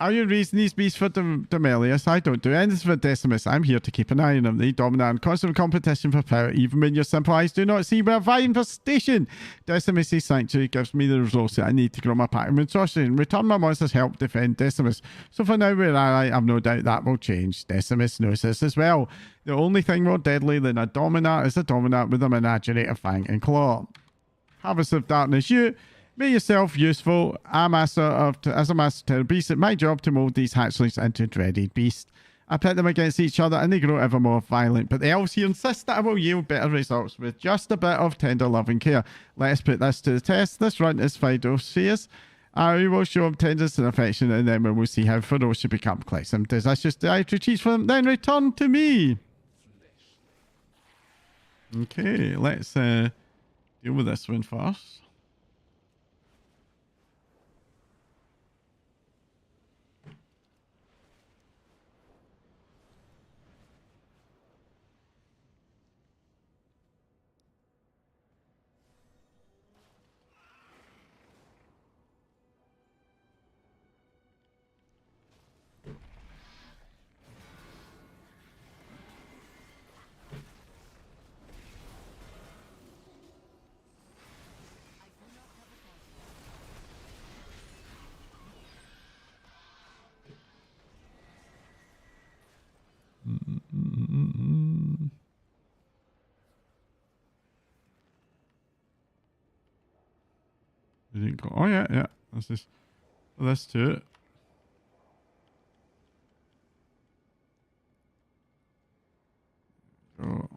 Are you raising these beasts for Demelius? I don't do anything for Decimus. I'm here to keep an eye on them. They dominate constant competition for power. Even when your simple eyes do not see, we're vying for station. Decimus' sanctuary gives me the resources I need to grow my pack of monstrosity and return my monsters help defend Decimus. So for now, we're allied. I've no doubt that will change. Decimus knows this as well. The only thing more deadly than a Dominat is a Dominat with a menagerie of fang and claw. Harvest of Darkness, you... Make yourself useful. As a master of terror beasts, it's my job to mold these hatchlings into dreaded beasts. I pit them against each other and they grow ever more violent, but the elves here insist that I will yield better results with just a bit of tender love and care. Let's put this to the test. This run is Fidospheres. I will show them tenderness and affection, and then we will see how ferocious become. Collect some disastrous dietary treats for them, then return to me. Okay, let's deal with this one first. We didn't go. Oh yeah. That's this. Well, let's do it. Oh.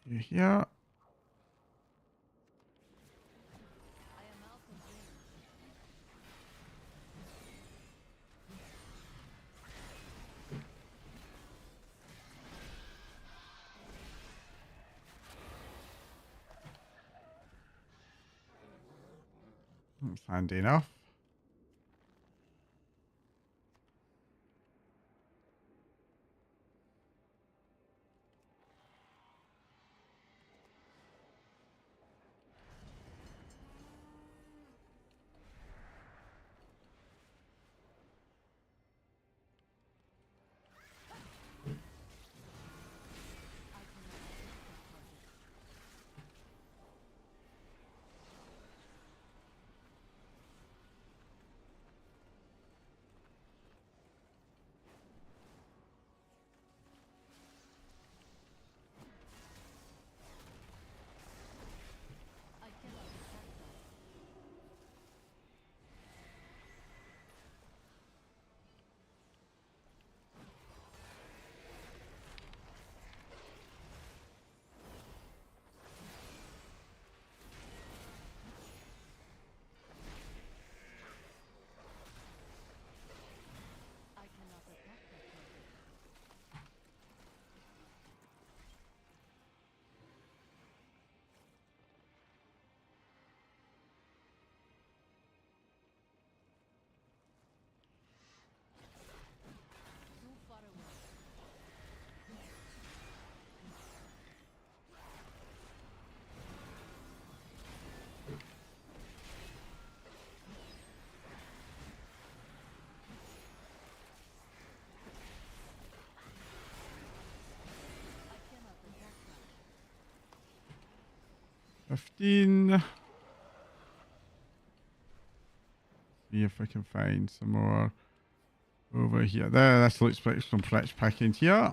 You here? I am out of range. That's handy enough. I cannot attack that target. I cannot attack that. I cannot attack that target. Too far away. I cannot attack that. 15. See if I can find some more over here. There, this looks like some fresh packing here. I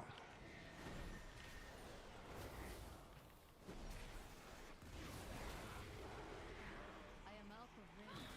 am out of range.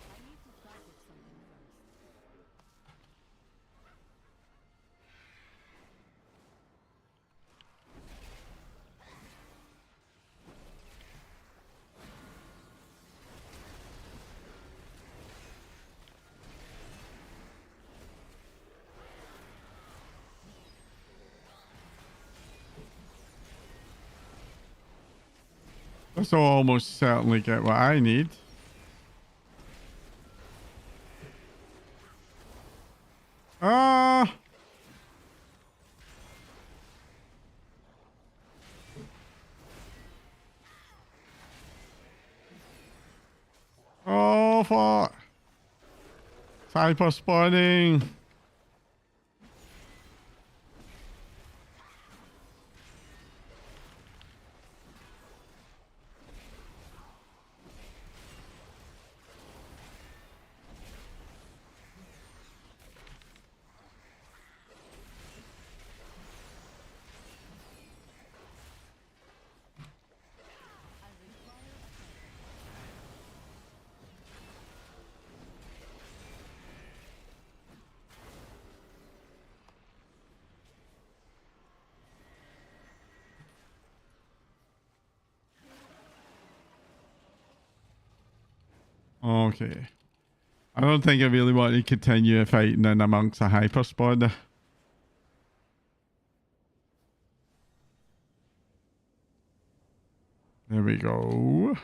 I need to target something first. This will almost certainly get what I need. Ah! Oh, fuck. Hyper spawning. I require attention. Okay. I don't think I really want to continue fighting in amongst a hyper spawner. There we go.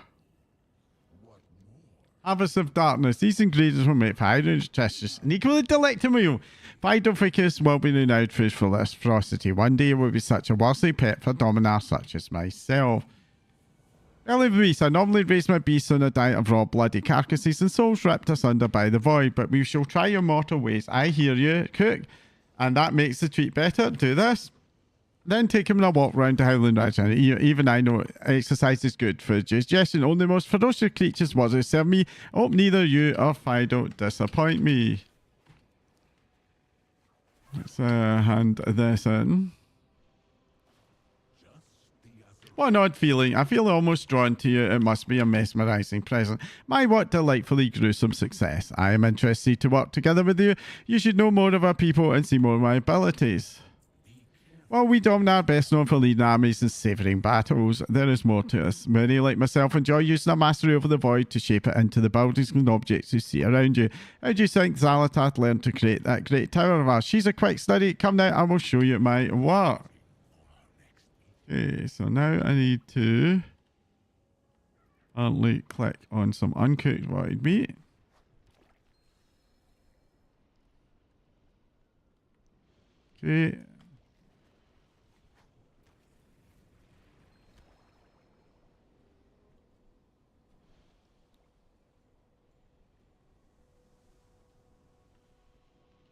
Harvest of Darkness. These ingredients will make fire nutritious and equally delectable meal. Vital focus will be renowned food for this ferocity. One day it will be such a worthy pet for dominars such as myself. Early beasts. I normally raise my beasts on a diet of raw bloody carcasses and souls ripped asunder by the void, but we shall try your mortal ways. I hear you, Cook, and that makes the treat better. Do this. then take him on a walk round to Howling Ridge. And even I know exercise is good for digestion. Only the most ferocious creatures was it serve me. Hope neither you or Fido disappoint me. Let's hand this in. What an odd feeling. I feel almost drawn to you. It must be a mesmerizing present. My, what delightfully gruesome success. I am interested to work together with you. You should know more of our people and see more of my abilities. While we dominate are best known for leading armies and savouring battles, there is more to us. Many, like myself, enjoy using our mastery over the void to shape it into the buildings and objects you see around you. How do you think Zalatat learned to create that great tower of ours? She's a quick study. Come now, I will show you my work. Okay, so now I need to only click on some uncooked void meat. Okay.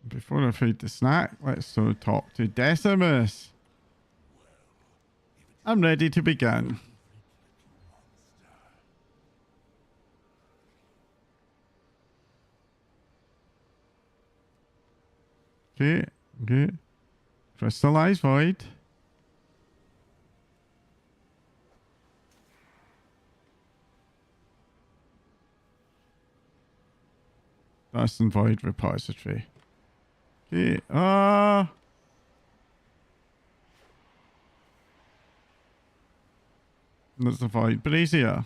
Before I feed the snack, let's so talk to Decimus. I'm ready to begin. Okay, okay. Crystallized void. Dust and void repository. Okay, there's the void brazier.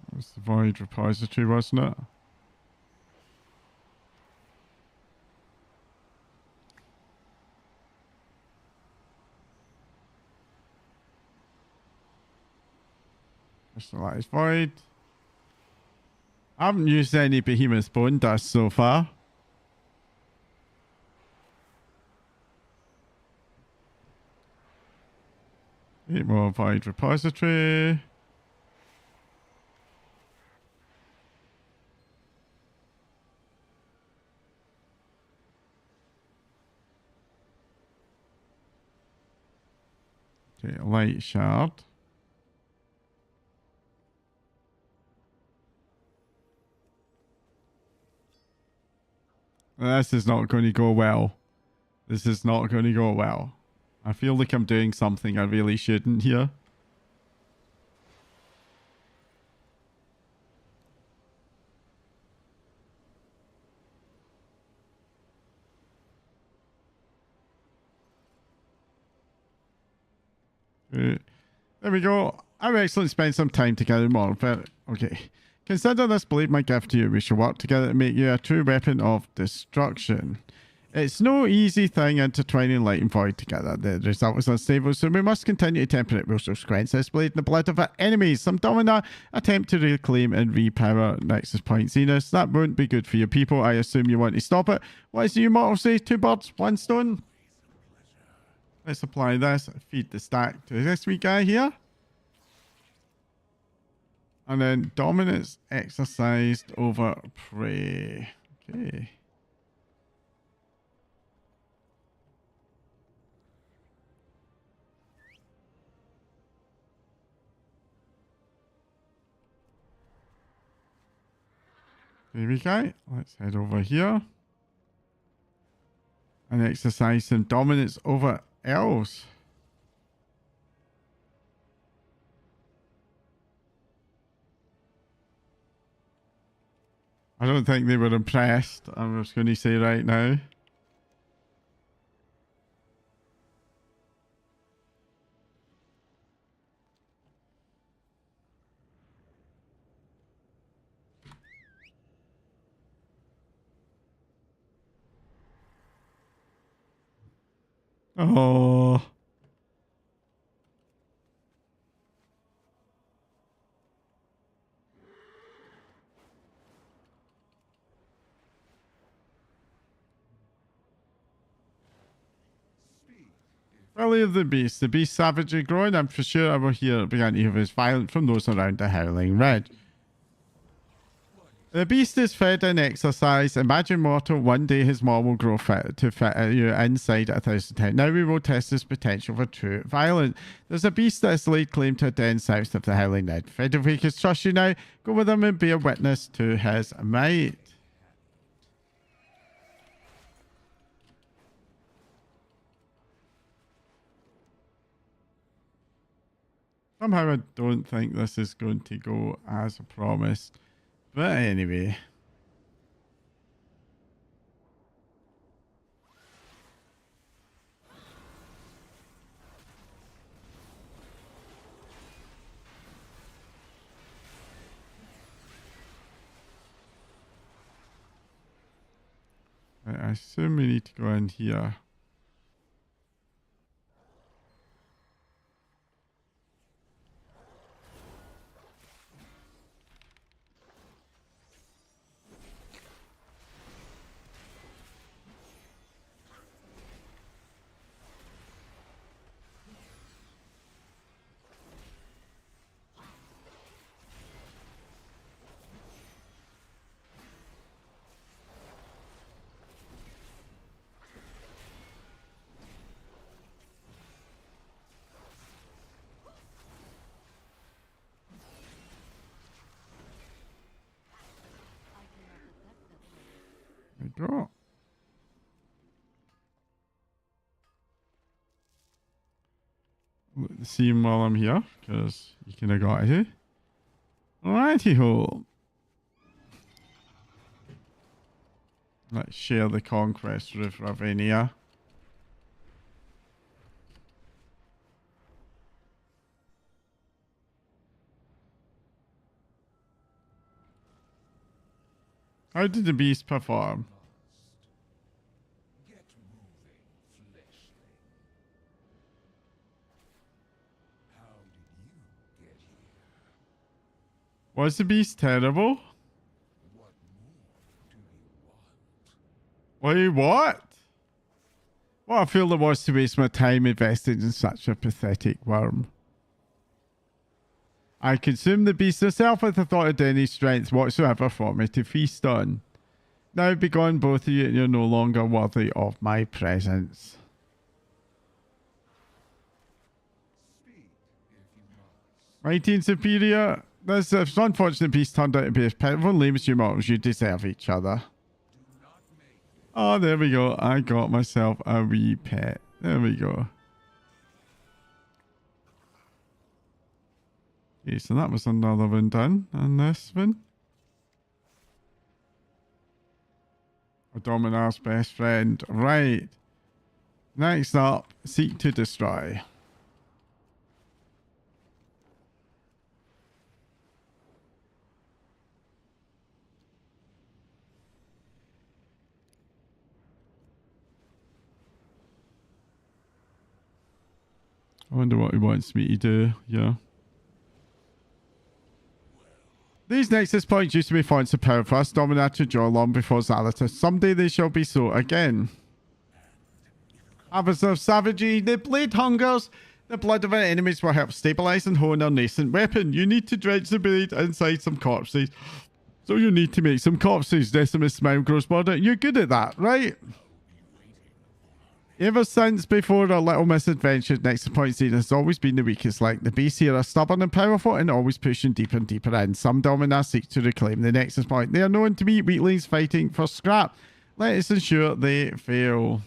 That was the void repository, wasn't it? Crystallized void. I haven't used any behemoth bone dust so far. Eight more void repository. Okay, light shard. This is not going to go well. This is not going to go well. I feel like I'm doing something I really shouldn't here. There we go. I'm excellent. Spend some time together more. But okay. Consider this blade my gift to you. We shall work together to make you a true weapon of destruction. It's no easy thing intertwining light and void together. The result is unstable, so we must continue to temper it. We'll quench this blade in the blood of our enemies. Some Domina attempt to reclaim and repower Nexus Point Zenus. That won't be good for your people. I assume you want to stop it. What does the immortal say? 2 birds, 1 stone? Let's apply this. Feed the stack to this wee guy here. And then dominance exercised over prey. Okay. There we go. Let's head over here. And exercise some dominance over elves. I don't think they were impressed. I'm just going to say right now. Oh. Speed Belly of the beast. The beast savagely growing. I'm for sure I will hear began to hear his violent from those around the howling red. The beast is fed and exercised. Imagine mortal, one day his maw will grow fit to fit you inside 1,010. Now we will test his potential for true violence. There's a beast that has laid claim to a den south of the howling red. Fed, if we can trust you now, go with him and be a witness to his might. Somehow I don't think this is going to go as promised. But anyway. I assume we need to go in here. There we go. See him while I'm here, because you can have got to. Righty ho. Let's share the conquest with Ravinia. How did the beast perform? Get moving, fleshling. How did you get here? Was the beast terrible? What more do you want? Wait, what? What a fool it was to waste my time investing in such a pathetic worm. I consumed the beast herself with the thought of any strength whatsoever for me to feast on. Now be gone, both of you, and you're no longer worthy of my presence. Speak, if you must. Mighty and superior, this unfortunate beast turned out to be as pitiful and lame as you mortals. You deserve each other. Do not make Oh, there we go. I got myself a wee pet. There we go. Okay, so that was another one done. And this one. A Dominar's best friend. Right. Next up, seek to destroy. I wonder what he wants me to do. Yeah. These Nexus points used to be fonts of power for us, Dominator Jaw long before Zalata. Someday they shall be so again. Harvest of savagery, the blade hungers. The blood of our enemies will help stabilize and hone our nascent weapon. You need to drench the blade inside some corpses. So you need to make some corpses. Decimus smile grows broader. You're good at that, right? Ever since before our little misadventure, Nexus Point Zeta has always been the weakest link. The beasts here are stubborn and powerful and always pushing deeper and deeper in. Some Dominas seek to reclaim the Nexus Point. They are known to be weaklings fighting for scrap. Let us ensure they fail.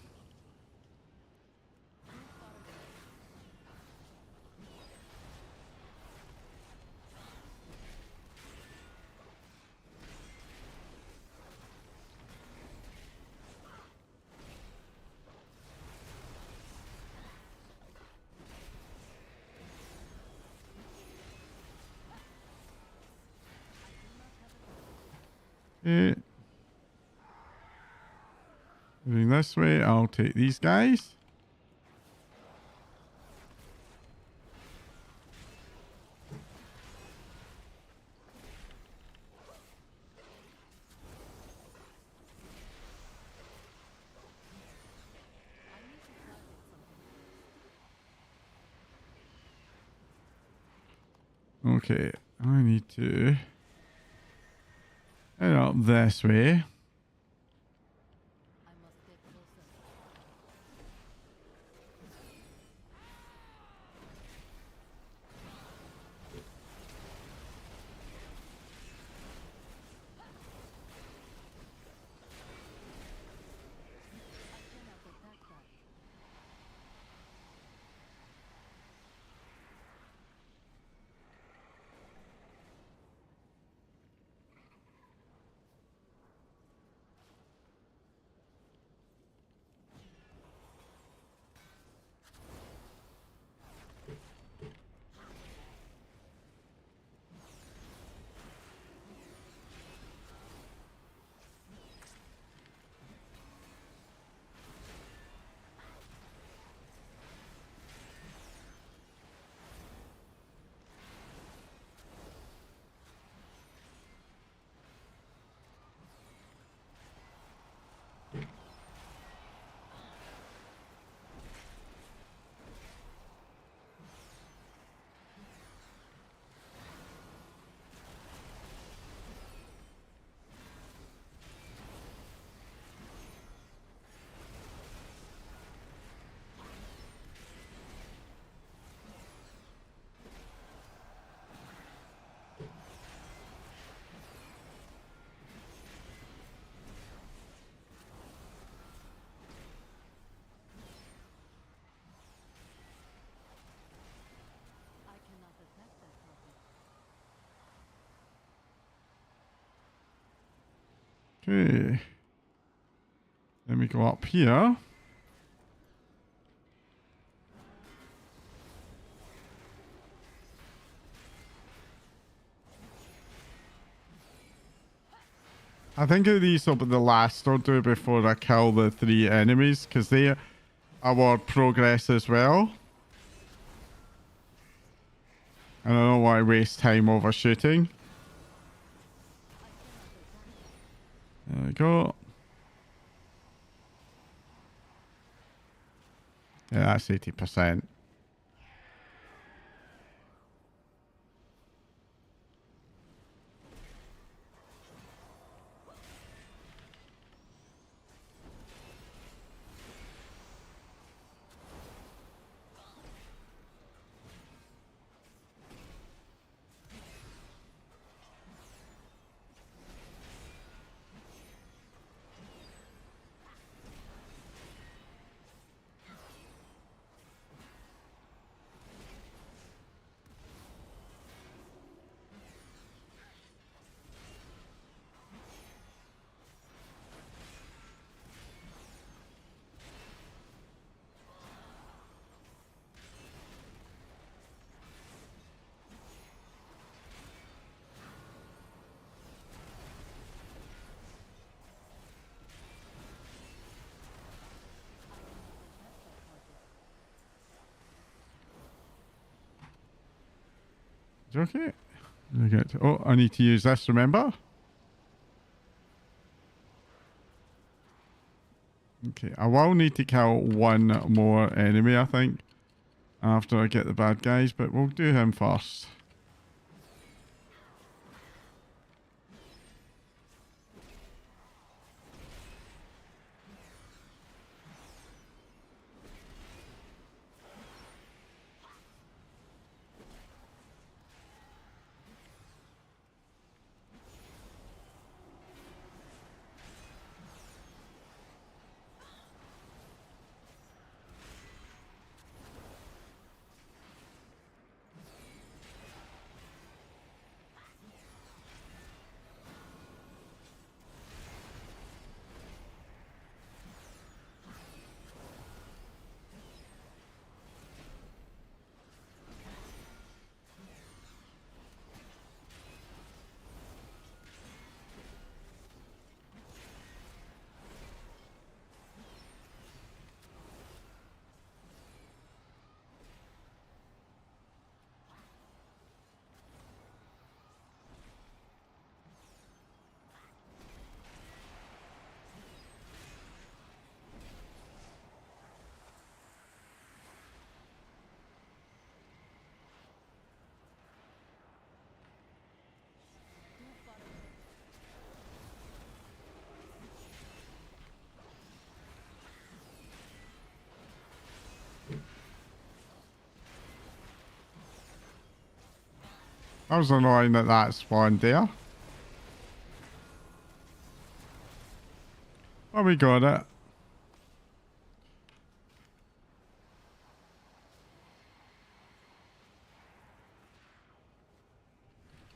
Moving this way, I'll take these guys. Okay, I need to head up this way. I must get closer. I cannot attack that. I cannot attack that target. Okay. Then we go up here. I think these will be the last I'll do before I kill the 3 enemies, because they award progress as well. And I don't want to waste time overshooting. There we go. Yeah, that's 80%. Okay. Oh, I need to use this, remember? Okay, I will need to kill one more enemy, I think, after I get the bad guys, but we'll do him first. That was annoying that that spawned there. Oh, we got it.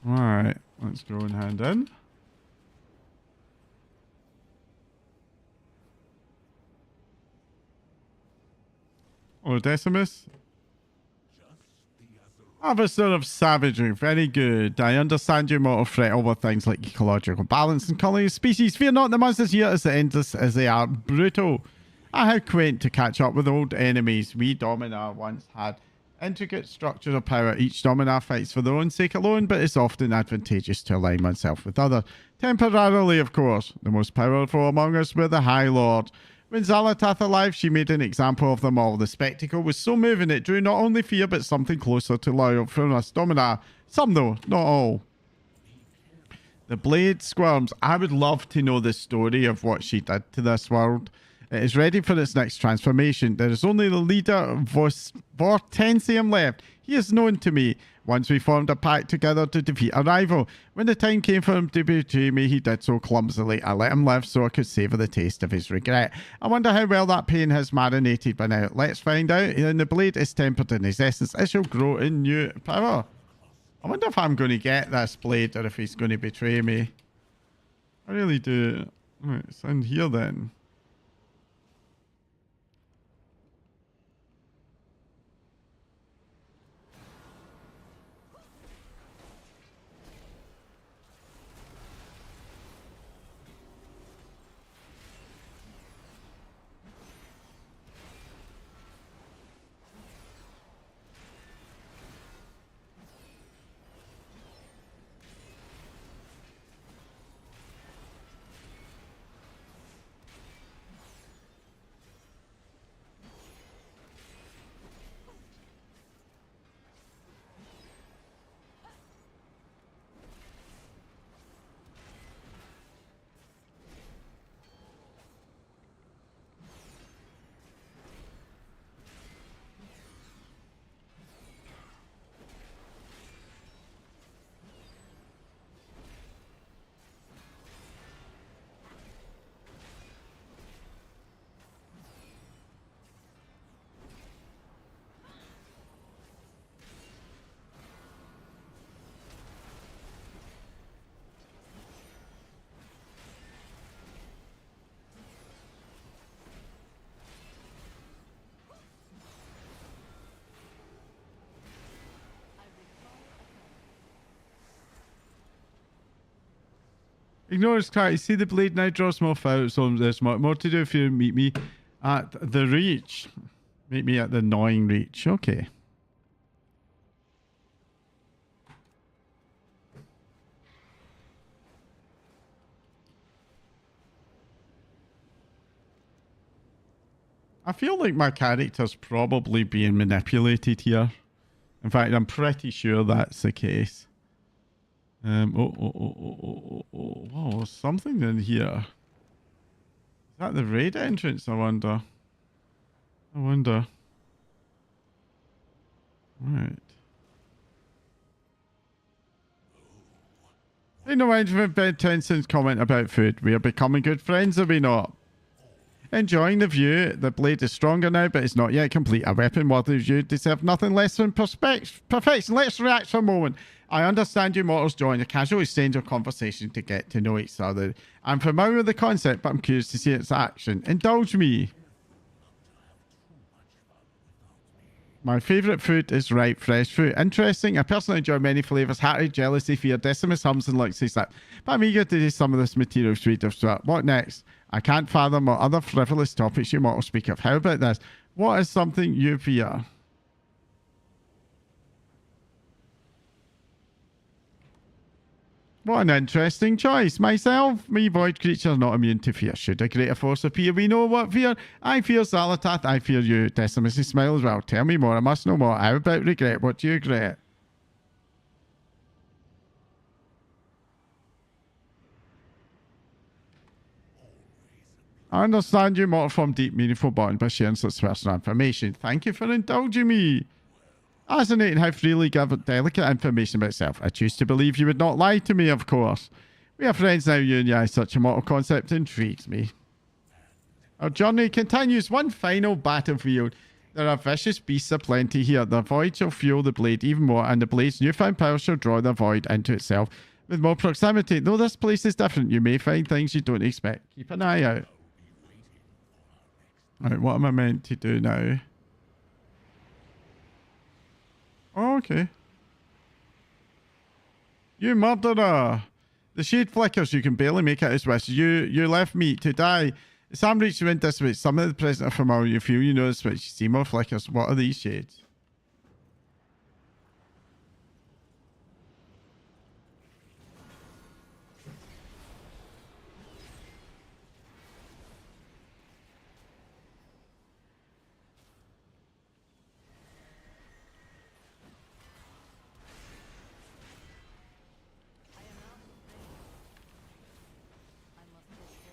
Alright, let's go and hand in. Oh, Decimus. Officer of Savagery, very good. I understand your mortal threat over things like ecological balance and colony of species. Fear not, the monsters here as endless as they are brutal. Ah, how quaint to catch up with old enemies. We Dominar once had intricate structure of power. Each Dominar fights for their own sake alone, but it's often advantageous to align oneself with others. Temporarily, of course. The most powerful among us were the High Lord. When Xalatath alive, she made an example of them all. The spectacle was so moving it drew not only fear, but something closer to loyal from us Dominar. Some though, not all. The blade squirms. I would love to know the story of what she did to this world. It is ready for its next transformation. There is only the leader, Vortensium, left. He is known to me. Once we formed a pact together to defeat a rival. When the time came for him to betray me, he did so clumsily. I let him live so I could savour the taste of his regret. I wonder how well that pain has marinated by now. Let's find out. And the blade is tempered in his essence. It shall grow in new power. I wonder if I'm going to get this blade or if he's going to betray me. I really do. Right, it's in here then. Ignore his chat. You see the blade now draws more out, so there's more to do if you meet me at the reach. Meet me at the gnawing reach. Okay. I feel like my character's probably being manipulated here. In fact, I'm pretty sure that's the case. Whoa, there's something in here. Is that the raid entrance, I wonder? Right. Hey, no mind for Ben Tenson's comment about food. We are becoming good friends, are we not? Enjoying the view. The blade is stronger now, but it's not yet complete. A weapon worthy of you deserve nothing less than perfection. Let's react for a moment. I understand you mortals join a casual exchange of conversation to get to know each other. I'm familiar with the concept, but I'm curious to see its action. Indulge me. My favourite food is ripe, fresh fruit. Interesting. I personally enjoy many flavours. Hatred, jealousy, fear, Decimus, hums, and Luxus. But I'm eager to do some of this material sweet of sweat. What next? I can't fathom what other frivolous topics you mortals speak of. How about this? What is something you fear? What an interesting choice. Myself, me void creature, not immune to fear. Should a greater force appear, we know what fear. I fear Xalatath, I fear you. Decimus' smile as well. Tell me more, I must know more. How about regret? What do you regret? I understand you mortal form deep, meaningful bond by sharing such personal information. Thank you for indulging me. Fascinating how freely give delicate information about itself. I choose to believe you would not lie to me, of course. We are friends now, you and I. Such a mortal concept intrigues me. Our journey continues. One final battlefield. There are vicious beasts aplenty here. The void shall fuel the blade even more, and the blade's newfound power shall draw the void into itself with more proximity. Though this place is different, you may find things you don't expect. Keep an eye out. Right, what am I meant to do now? Oh, okay. You murderer! The shade flickers. You can barely make out his wish. You left me to die. Sam reached you in this way. Some of the present are familiar. You feel you know this switch. You see more flickers. What are these shades? I must go closer.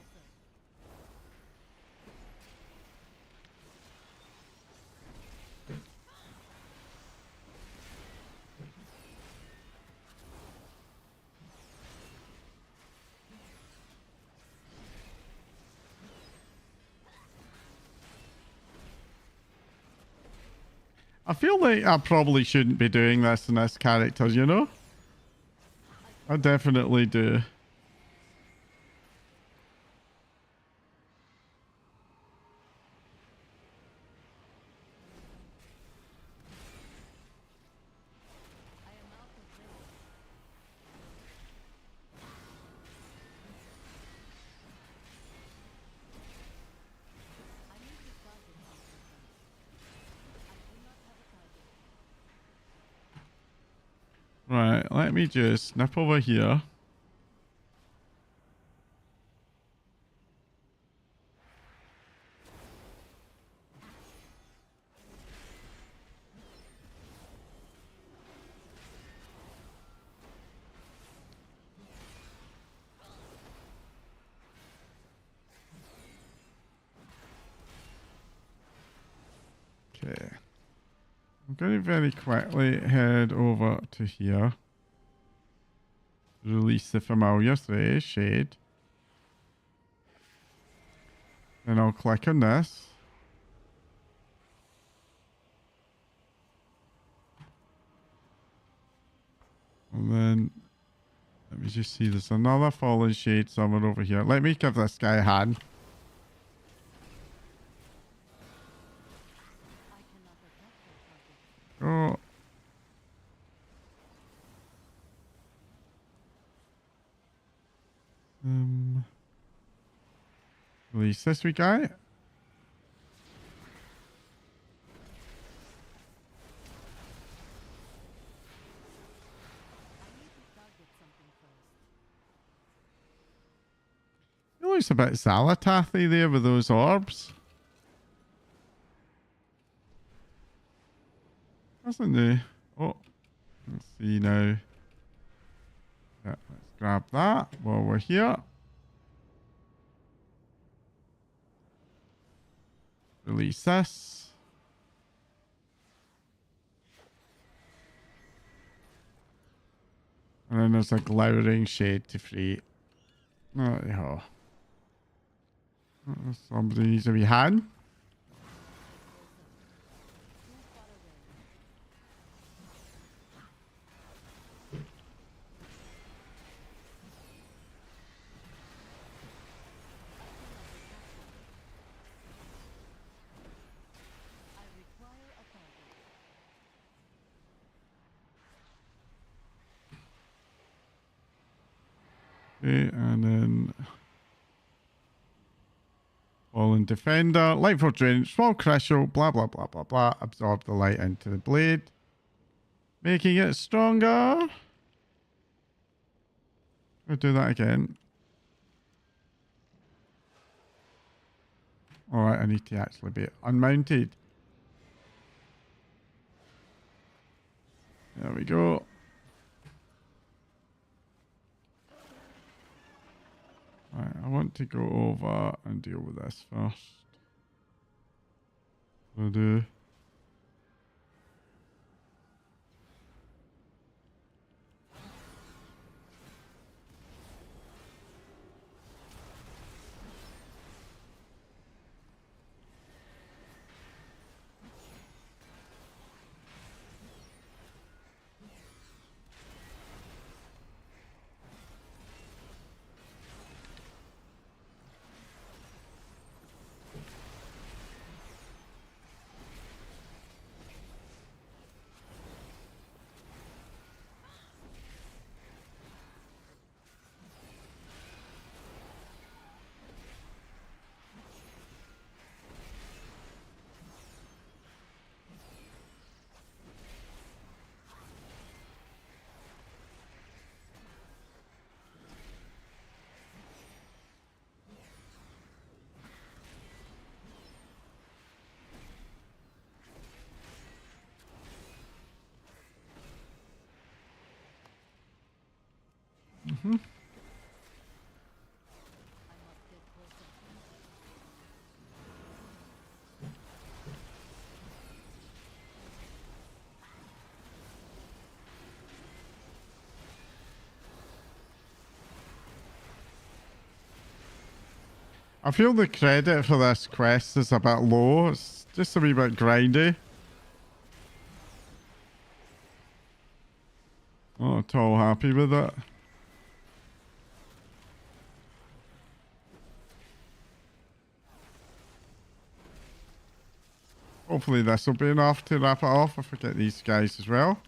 I feel like I probably shouldn't be doing this in this character, you know? I definitely do. I am out of range. I need to target something first. I do not have a target. Right, let me just snip over here. Okay. I'm going to very quickly head over to here. Release the familiar shade. Then I'll click on this. And then let me just see, there's another fallen shade somewhere over here. Let me give this guy a hand. I cannot attack that target. Oh. Release this we guy. I need to target something first. He looks a bit Zalatathy there with those orbs. Doesn't he? Oh, let's see now. Yeah, let's grab that while we're here. Release this. And then there's a glowering shade to free. Oh, yeah. Somebody needs a wee hand. Too far away. I require a target. Okay, and then Fallen Defender, Light for Drainage, Small Crystal, blah blah blah blah blah. Absorb the light into the blade, making it stronger. I'll do that again. Alright, I need to actually be unmounted. There we go. Right, I want to go over and deal with this first. I'll do. I feel the credit for this quest is a bit low. It's just a wee bit grindy. Not at all happy with it. Hopefully this will be enough to wrap it off if I get these guys as well.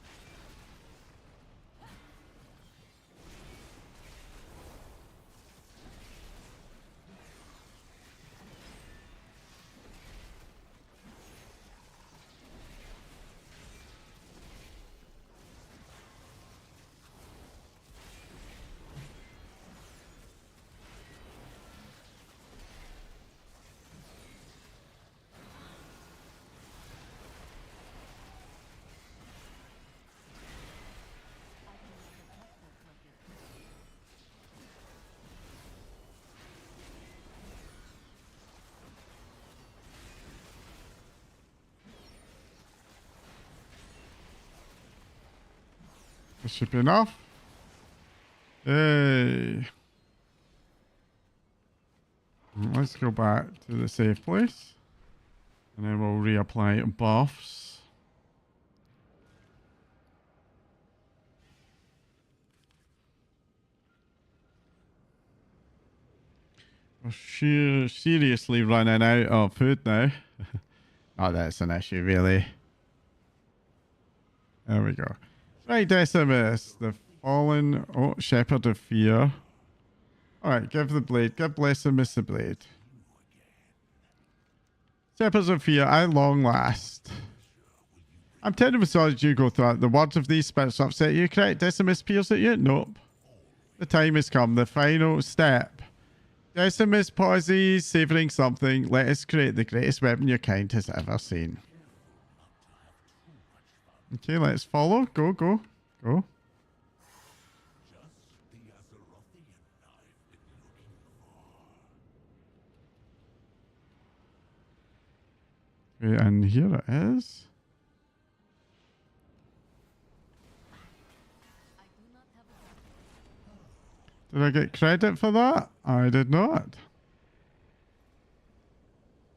This should be enough. Yay. Let's go back to the safe place. And then we'll reapply buffs. We're seriously running out of food now. Not that it's an issue, really. There we go. Right, Decimus, the fallen shepherd of fear. Alright, give the blade. Give Blessimus the blade. Shepherds of fear, at long last. I'm terribly sorry you go through it. The words of these spirits upset you. Correct, Decimus peers at you? Nope. The time has come. The final step. Decimus pauses, savouring something. Let us create the greatest weapon your kind has ever seen. Okay, let's follow. Go, go, go. Okay, and here it is. Did I get credit for that? I did not.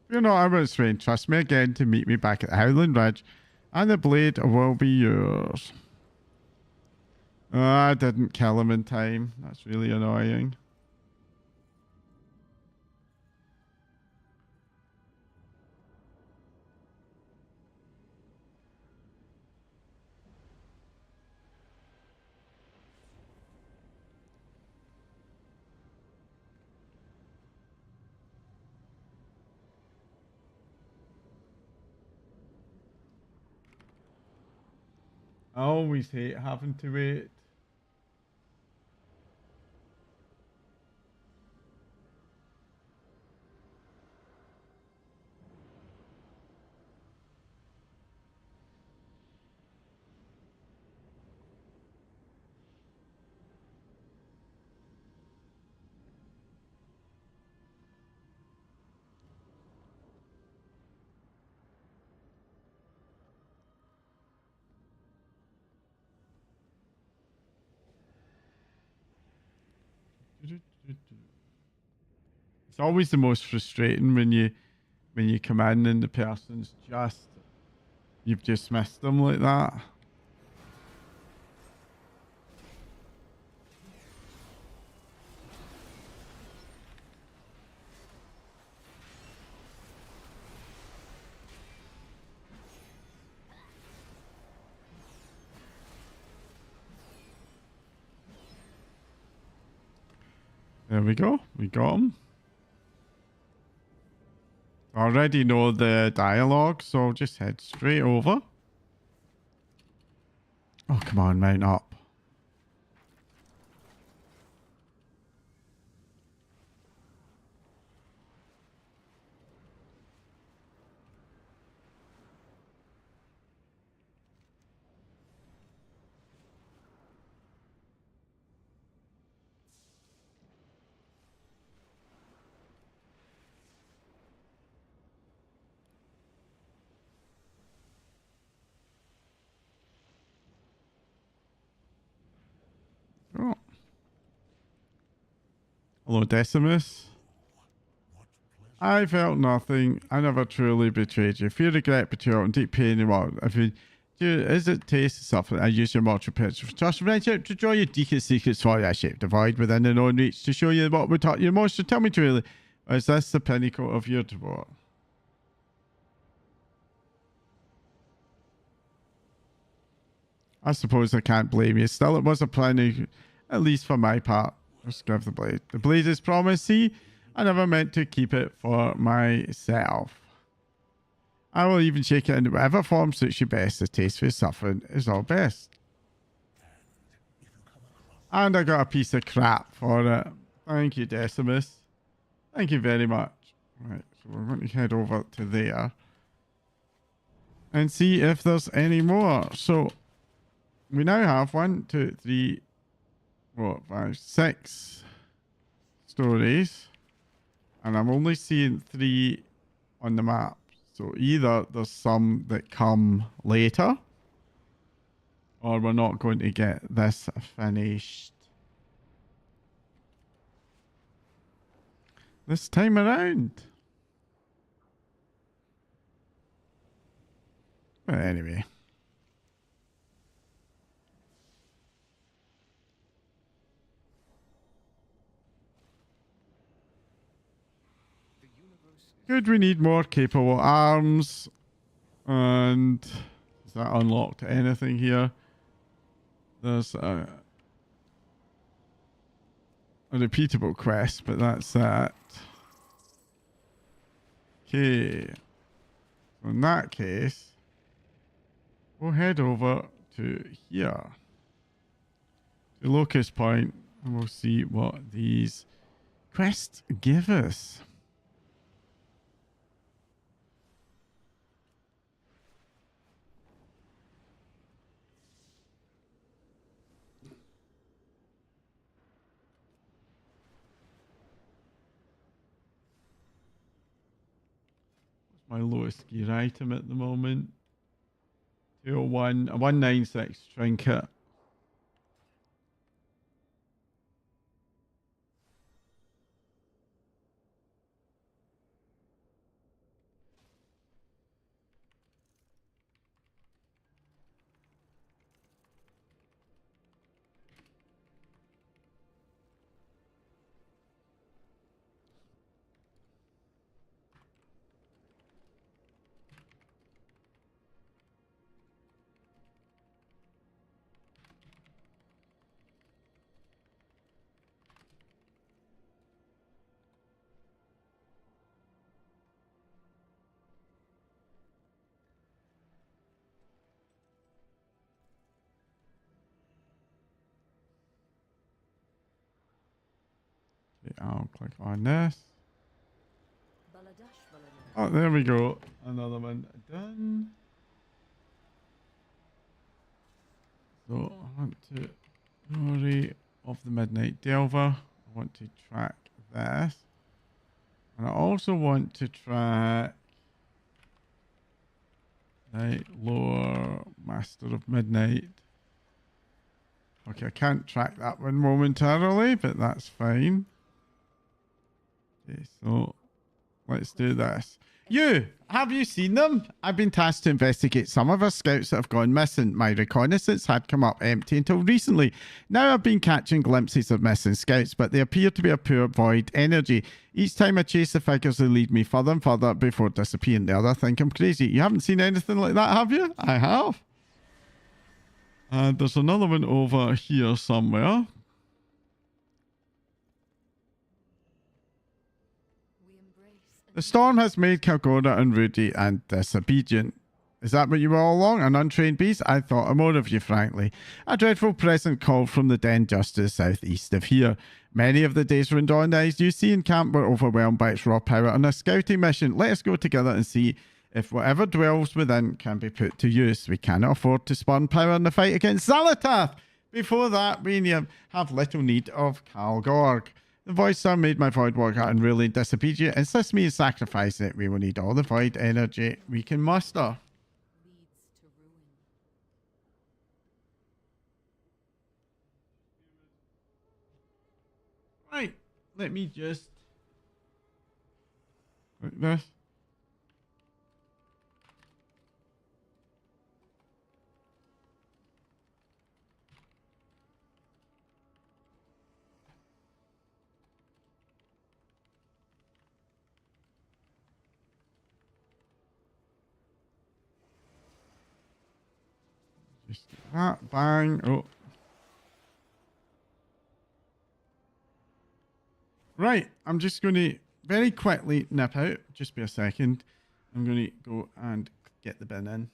Fear not, I won't strain. Trust me again to meet me back at the Howling Ridge, and the blade will be yours. Oh, I didn't kill him in time. That's really annoying. I always hate having to wait. It's always the most frustrating when you come in and the person's just you've just missed them like that. There we go. We got him. I already know the dialogue, so I'll just head straight over. Oh, come on, mount up. Oh. Hello, Decimus. I felt nothing. I never truly betrayed you. Fear, regret, betrayal, and deep pain in what? If you do, is it taste of suffering? I use your mortal picture for trust and friendship to draw your deepest secrets for you. I shape the void within the known reach to show you what would taught you most. So tell me truly, is this the pinnacle of your devote? I suppose I can't blame you. Still, it was a planning, at least for my part. Just give the blade. The blade is promised. See, I never meant to keep it for myself. I will even shake it in whatever form suits you best. The taste for suffering is all best. And I got a piece of crap for it. Thank you, Decimus. Thank you very much. Right, so we're going to head over to there and see if there's any more. So we now have 1, 2, 3, 4, 5, 6 stories. And I'm only seeing 3 on the map. So either there's some that come later, or we're not going to get this finished this time around. But anyway. Good, we need more capable arms. And is that unlocked anything here? There's a repeatable quest, but that's that. Okay. So in that case, we'll head over to here. To Locust Point, and we'll see what these quests give us. My lowest gear item at the moment. 201, a 196 trinket. Okay, I'll click on this. Oh, there we go. Another one done. So I want to Glory of the Midnight Delver. I want to track this. And I also want to track Night Lore Master of Midnight. Okay, I can't track that one momentarily, but that's fine. Okay, so let's do this. Have you seen them? I've been tasked to investigate some of our scouts that have gone missing. My reconnaissance had come up empty until recently. Now I've been catching glimpses of missing scouts, but they appear to be a pure void energy. Each time I chase the figures, they lead me further and further before disappearing. The other think I'm crazy. You haven't seen anything like that, have you? I have. And there's another one over here somewhere. The storm has made Kalgora unruly and disobedient. Is that what you were all along? An untrained beast? I thought more of you, frankly. A dreadful present called from the den just to the southeast of here. Many of the days Rondon eyes you see in camp were overwhelmed by its raw power on a scouting mission. Let us go together and see if whatever dwells within can be put to use. We cannot afford to spurn power in the fight against Zalatath. Before that, we have little need of Kalgorg. The Voidstorm made my void work out unruly and disobedient. Insist me in sacrificing it. We will need all the void energy we can muster. Right, let me just Like this. Just that, bang. Oh. Right, I'm just going to very quickly nip out. Just be a second. I'm going to go and get the bin in.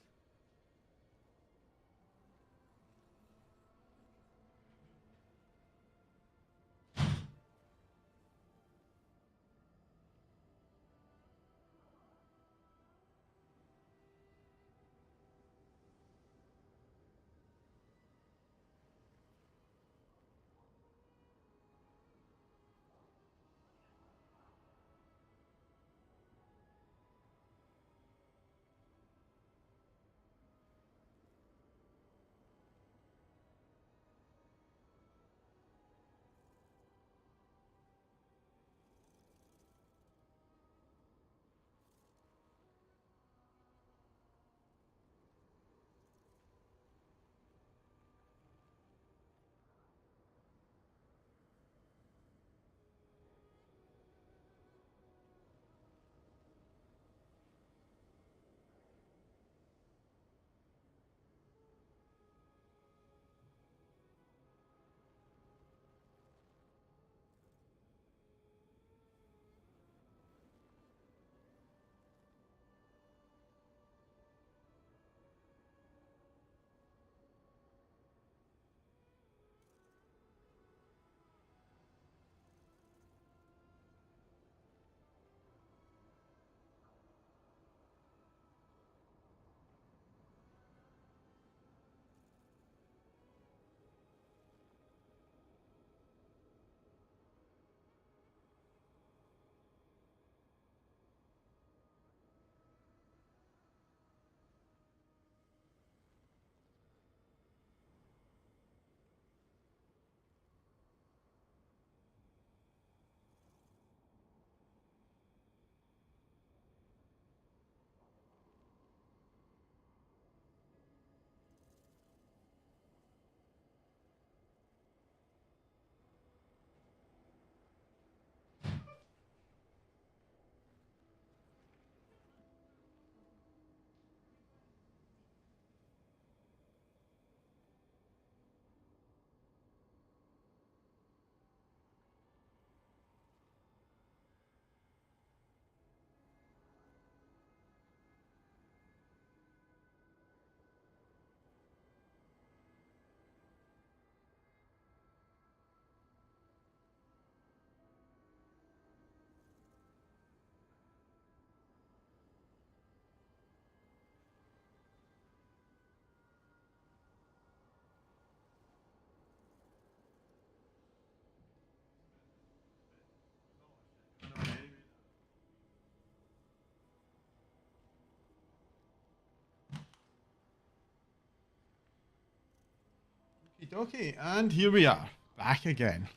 Okay, and here we are, back again.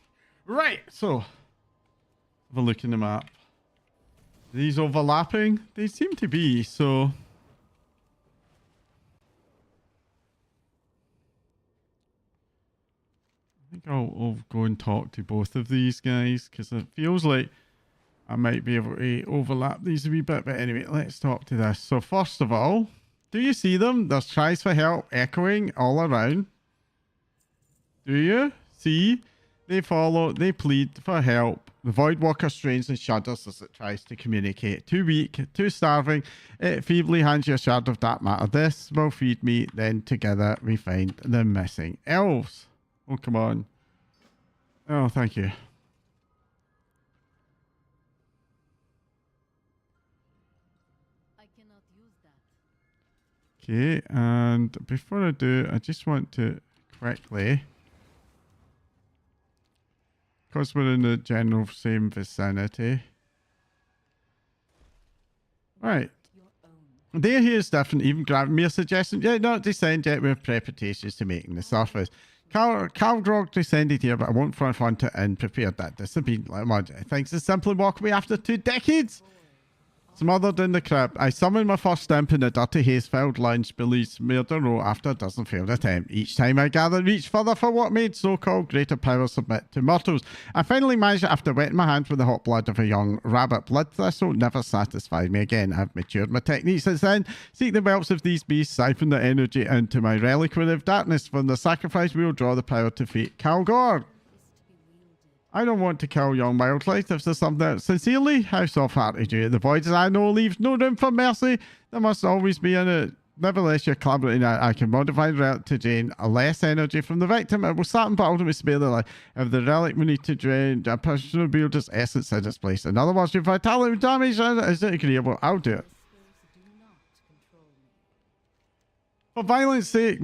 Right, so have a look in the map. Are these overlapping? They seem to be, so I think I'll go and talk to both of these guys because it feels like I might be able to overlap these a wee bit. But anyway, let's talk to this. So first of all, do you see them? There's cries for help echoing all around. Do you see? They follow, they plead for help. The Voidwalker strains and shudders as it tries to communicate. Too weak, too starving. It feebly hands you a shard of dark matter. This will feed me. Then together we find the missing elves. Oh, come on. Oh, thank you. I cannot use that. Okay, and before I do, I just want to quickly, because we're in the general same vicinity. Right. Your own. There he is different, even granting me a suggestion. Yeah, not descend yet with preparations to making the surface. Calgrog descended here, but I won't front it and prepared that discipline. Like, things to simply walk away after 2 decades. Smothered in the crypt, I summoned my first imp in a dirty haze-filled lunch, Billy smeared a row after a dozen failed attempts. Each time I gathered reach further for what made so-called greater power submit to mortals. I finally managed it after wetting my hands with the hot blood of a young rabbit. Blood thistle never satisfied me again. I've matured my techniques since then. Seek the whelps of these beasts, siphon the energy into my reliquary of darkness. From the sacrifice we will draw the power to fate Calgor. I don't want to kill young wildlife. If there's something that sincerely, how soft-hearted you. The void, as I know, leaves no room for mercy. There must always be in it. Nevertheless, you're collaborating. I can modify the relic to drain less energy from the victim. It will certainly but ultimately spare their life. If the relic we need to drain, a personal builder's essence in its place. In other words, your vitality damage is it agreeable? I'll do it. For violence sake,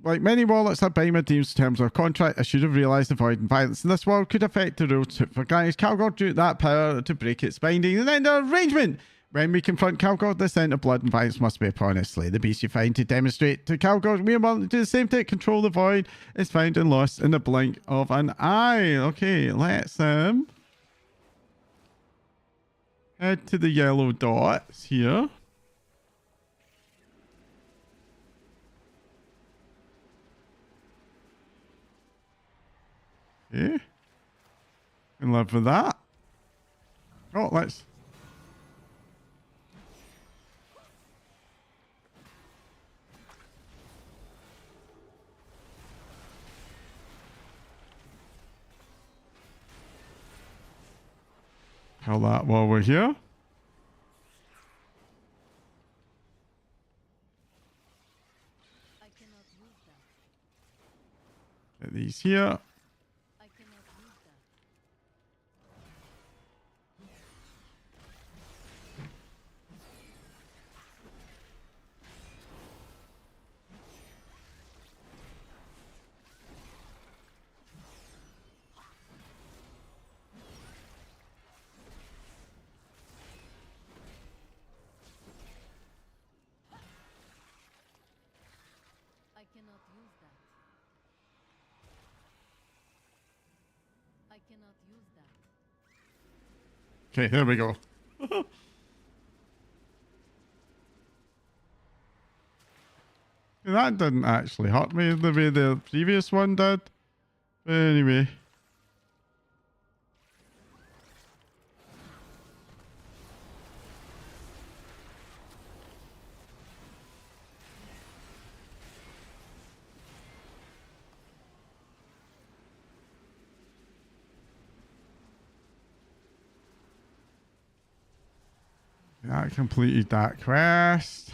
like many warlocks that bind my demons terms of contract, I should have realised the void and violence in this world could affect the rules for granted. Calgor drew that power to break its binding and end the arrangement. When we confront Calgor, the scent of blood and violence must be upon us. Slay the beast you find to demonstrate to Calgor we are willing to do the same to control the void is found and lost in the blink of an eye. Okay, let's head to the yellow dots here. Okay. In love with that. Oh, let's. Kill that while we're here. I cannot use that. Get these here. I cannot use that. I cannot use that. I cannot use that. Okay, here we go. That didn't actually hurt me the way the previous one did. But anyway. That completed that quest.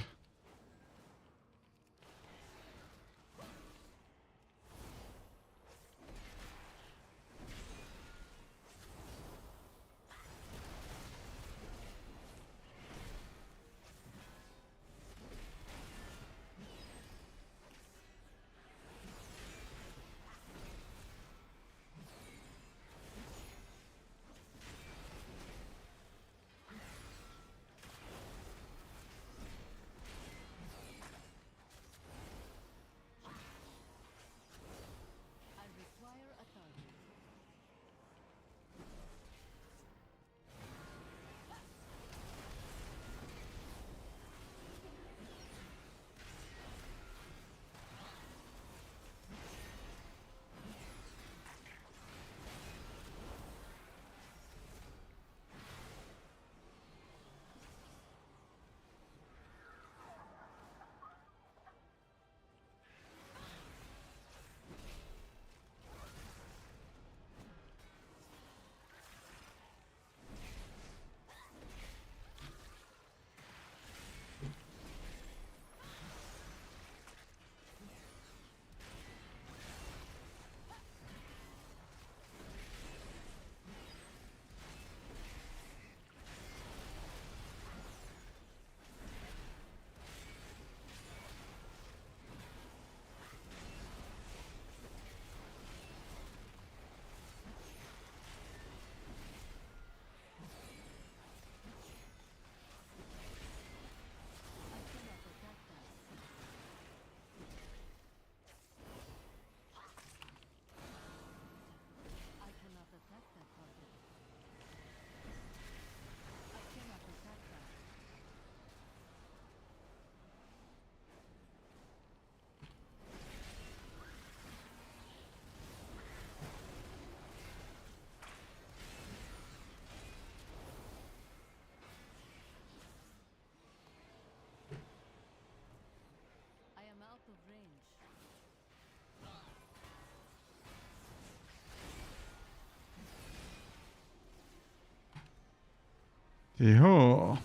Hey-ho.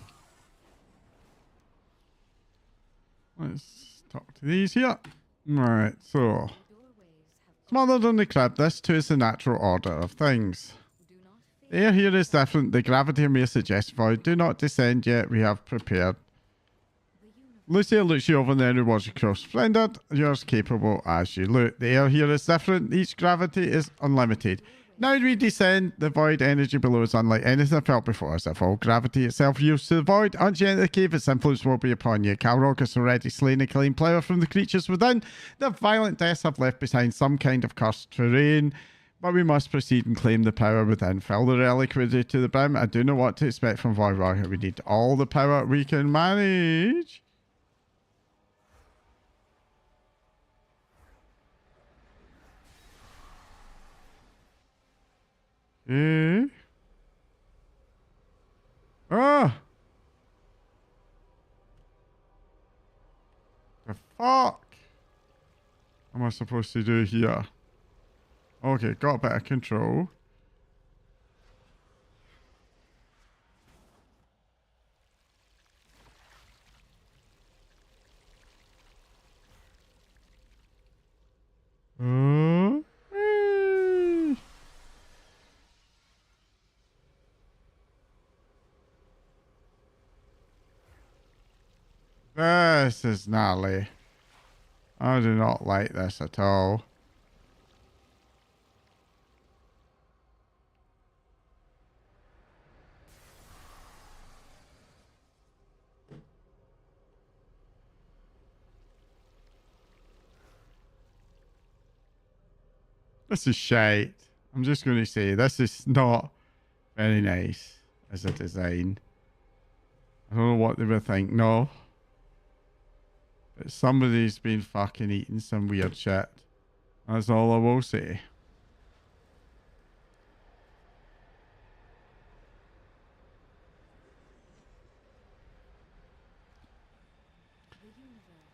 Let's talk to these here. Right, so. Doorways have Smothered in the crib, this too is the natural order of things. do not The fear. air here is different. The gravity may suggest void. Do not descend yet. We have prepared. The universe Lucia looks you over and then rewards you cross. Splendid. You're as capable as you look. The air here is different. Each gravity is unlimited. Now we descend. The void energy below is unlike anything felt before, as if all gravity itself yields to the void. Once you enter the cave, its influence will be upon you. Calrog has already slain and claimed power from the creatures within. The violent deaths have left behind some kind of cursed terrain. But we must proceed and claim the power within. Fill the relic ready to the brim. I do know what to expect from Void Warrior. We need all the power we can manage. Eh? Ah! The fuck? What am I supposed to do here? Okay, got a bit of control. Hey. This is gnarly. I do not like this at all. This is shite. I'm just going to say this is not very nice as a design. I don't know what they were thinking of. But somebody's been fucking eating some weird shit. That's all I will say.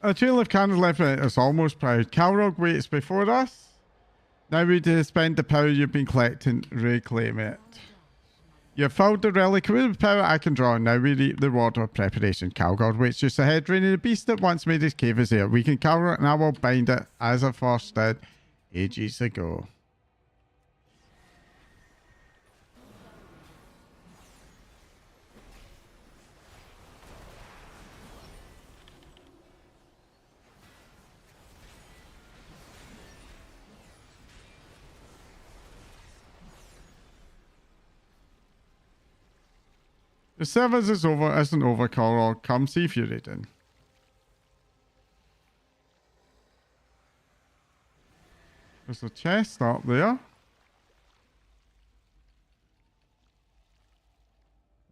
A trail of candles left behind is almost proud. Calrog waits before us. Now we do spend the power you've been collecting, reclaim it. You've filled the relic with the power I can draw. Now we reap the reward of preparation. Calgord waits just ahead, draining the beast that once made his cave is here. We can cover it and I will bind it as I first did ages ago. The service is over, isn't over, Calrog. Come see Furyden. There's a chest up there.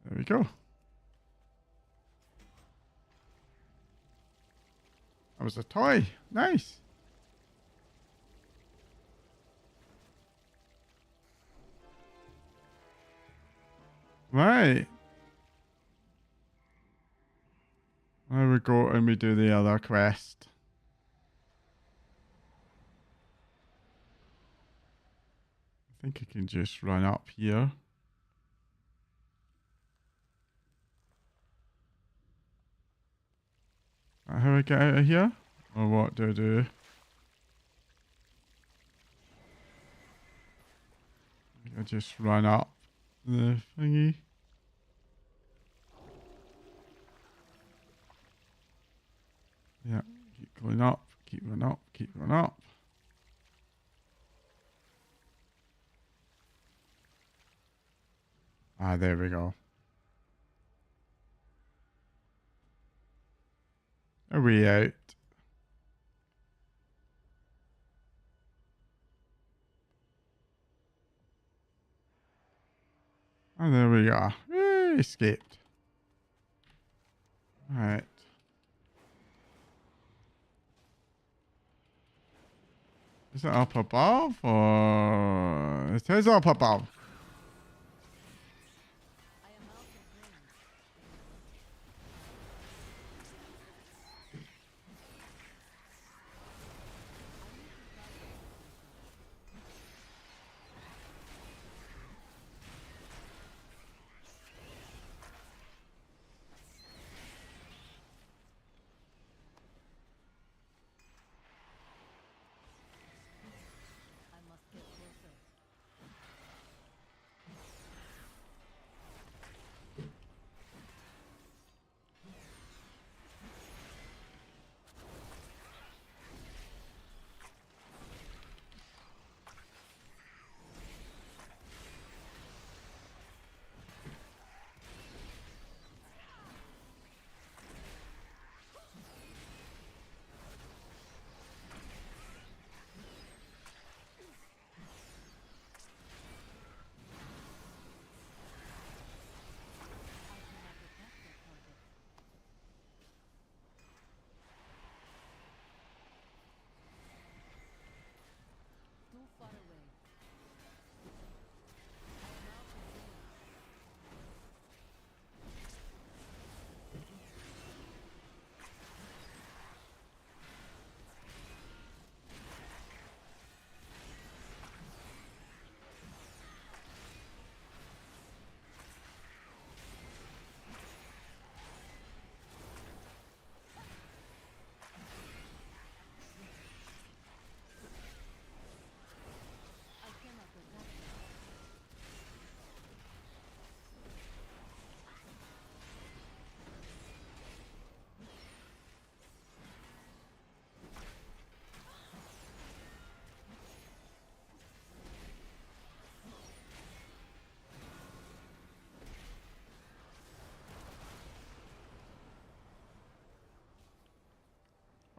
There we go. That was a toy. Nice. Right. There we go, and we do the other quest. I think I can just run up here. How I get out of here? Or what do I do? I just run up the thingy. Yeah, keep going up, keep going up, keep going up. Ah, there we go. A way out. And there we go. Escaped. Alright. Is it up above or it is up above? I am out of range.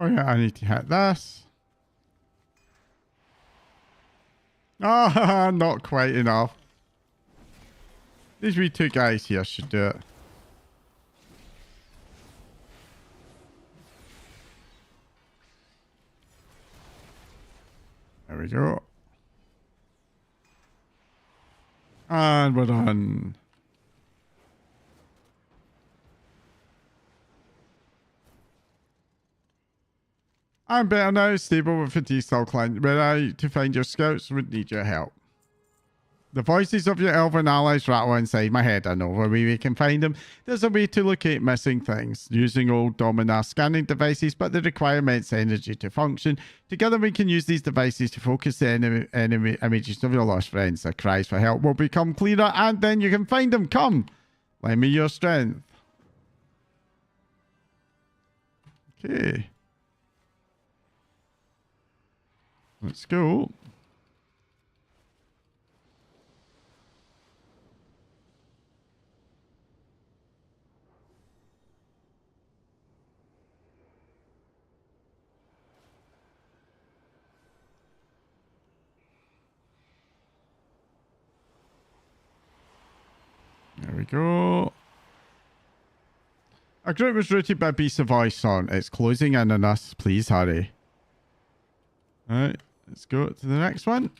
Oh yeah, I need to hit this. Ah, not quite enough. These wee two guys here should do it. There we go. And we're done. I'm better now, stable with fatigue still climbing. Were I to find your scouts, would need your help. The voices of your elven allies rattle inside my head. I know where we can find them. There's a way to locate missing things using old Dominar scanning devices, but they require immense energy to function. Together we can use these devices to focus the enemy images of your lost friends. Their cries for help will become clearer, and then you can find them. Come, lend me your strength. Okay. Let's go. There we go. Our group was routed by beasts of Voidstorm. It's closing in on us. Please hurry. Alright, let's go to the next one.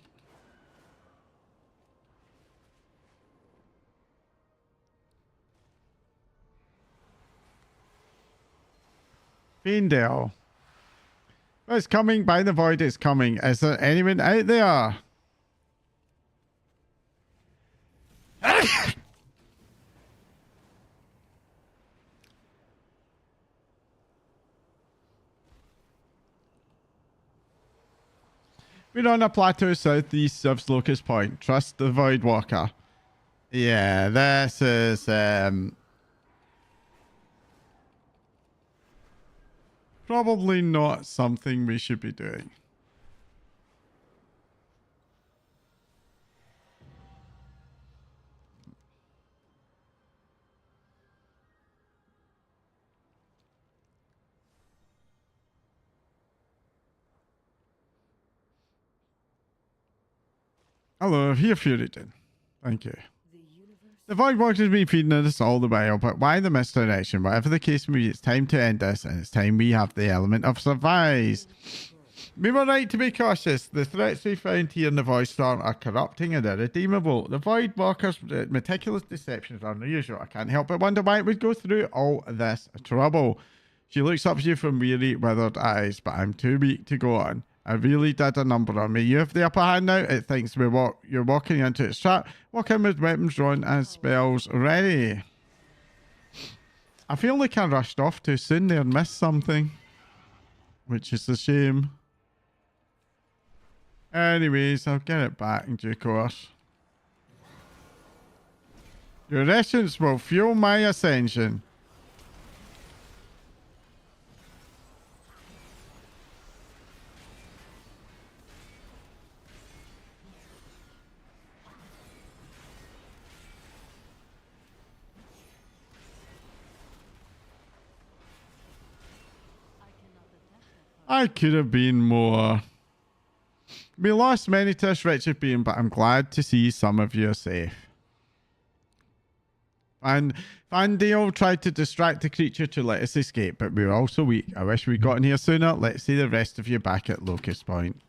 Fiendale. It's coming. By the void, it's coming. Is there anyone out there? We're on a plateau southeast of Locust Point. Trust the Void Walker. Yeah, this is probably not something we should be doing. Hello, here Furiton. Thank you. The Void Walker's been feeding us all the while, but why the misdirection? Whatever the case may be, it's time to end this, and it's time we have the element of surprise. We were right to be cautious. The threats we found here in the Voidstorm are corrupting and irredeemable. The Void Walker's meticulous deceptions are unusual. I can't help but wonder why it would go through all this trouble. She looks up to you from weary, withered eyes, but I'm too weak to go on. I really did a number on me. You have the upper hand now. It thinks you're walking into its trap. Walk in with weapons drawn and spells ready. I feel like I rushed off too soon there and missed something, which is a shame. Anyways, I'll get it back in due course. Your essence will fuel my ascension. I could have been more. We lost many to this wretched being, but I'm glad to see some of you are safe. And Fandale tried to distract the creature to let us escape, but we were also weak. I wish we'd gotten here sooner. Let's see the rest of you back at Locust Point.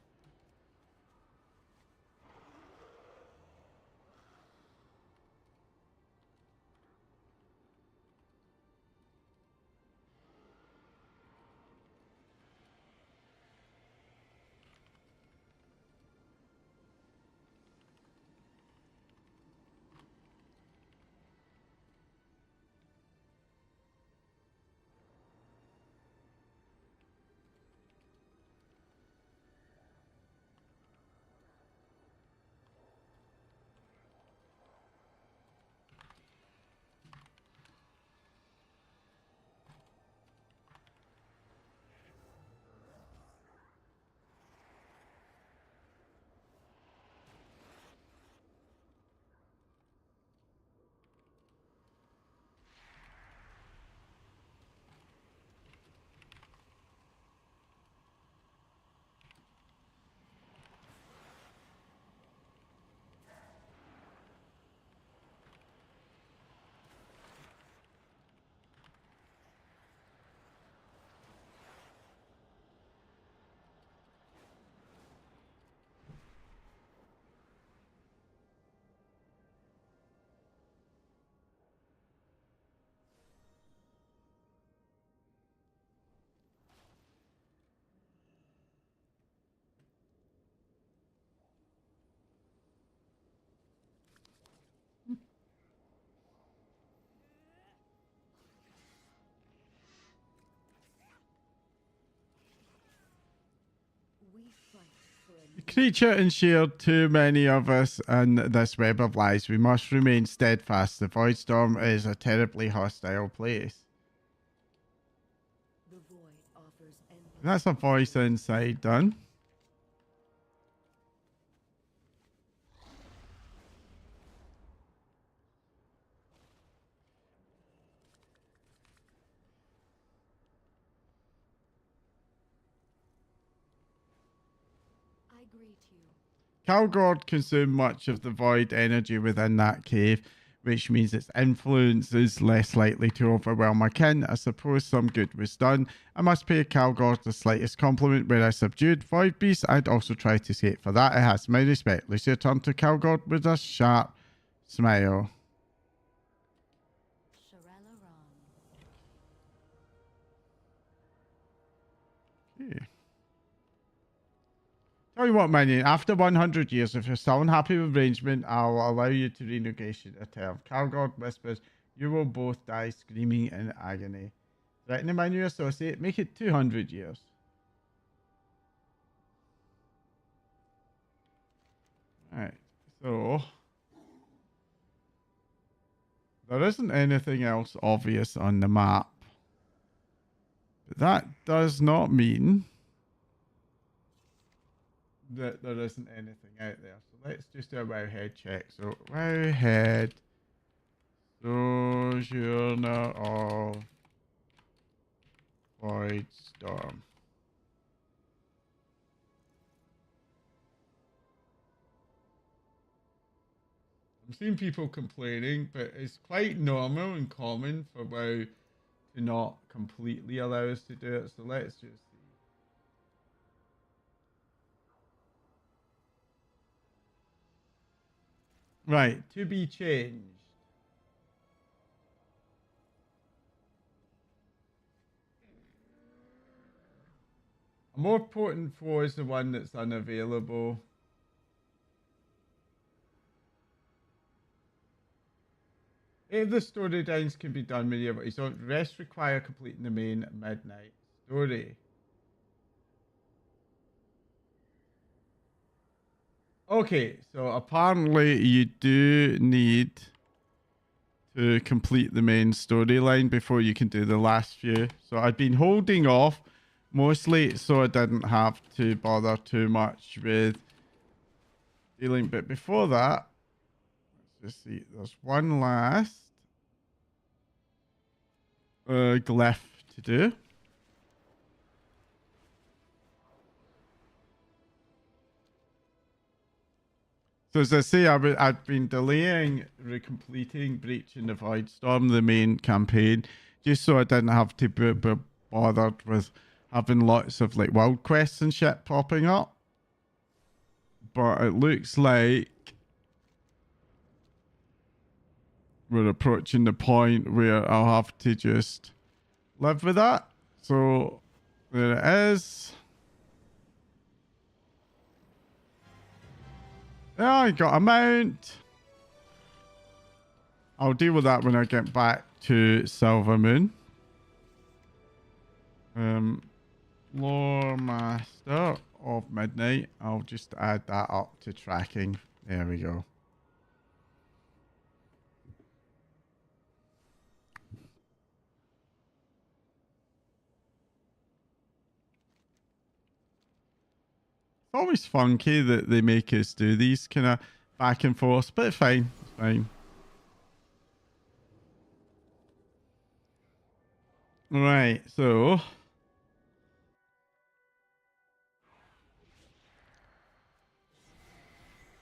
for a new Creature ensured too many of us in this web of lies. We must remain steadfast. The Voidstorm is a terribly hostile place. the void offers endless That's a voice inside done. I greet you. Calgord consumed much of the void energy within that cave, which means its influence is less likely to overwhelm my kin. I suppose some good was done. I must pay Calgord the slightest compliment where I subdued void beasts. I'd also try to escape. For that, it has my respect. Lucia turned to Calgord with a sharp smile. Sharella Ron. Okay. Tell you what, Minion, after 100 years, if you're still unhappy with arrangement, I'll allow you to renegotiate a term. Calgord whispers, you will both die screaming in agony. Threatening my new associate, make it 200 years. Right, so there isn't anything else obvious on the map. But that does not mean that there isn't anything out there. So let's just do a wowhead check. So wowhead Sojourner of Voidstorm. I'm seeing people complaining, but it's quite normal and common for WoW to not completely allow us to do it. So let's just see. Right, to be changed. A more potent foe is the one that's unavailable. If the story downs can be done whenever, so rest require completing the main midnight story. Okay, so apparently you do need to complete the main storyline before you can do the last few. So I've been holding off mostly so I didn't have to bother too much with dealing. But before that, let's just see. There's one last glyph to do. So as I say, I've been delaying completing Breaching the Voidstorm, the main campaign, just so I didn't have to be bothered with having lots of like world quests and shit popping up. But it looks like we're approaching the point where I'll have to just live with that. So there it is. Yeah, I got a mount. I'll deal with that when I get back to Silver Moon. Lore Master of Midnight. I'll just add that up to tracking. There we go. It's always funky that they make us do these kind of back and forth, but it's fine. It's fine. Right, so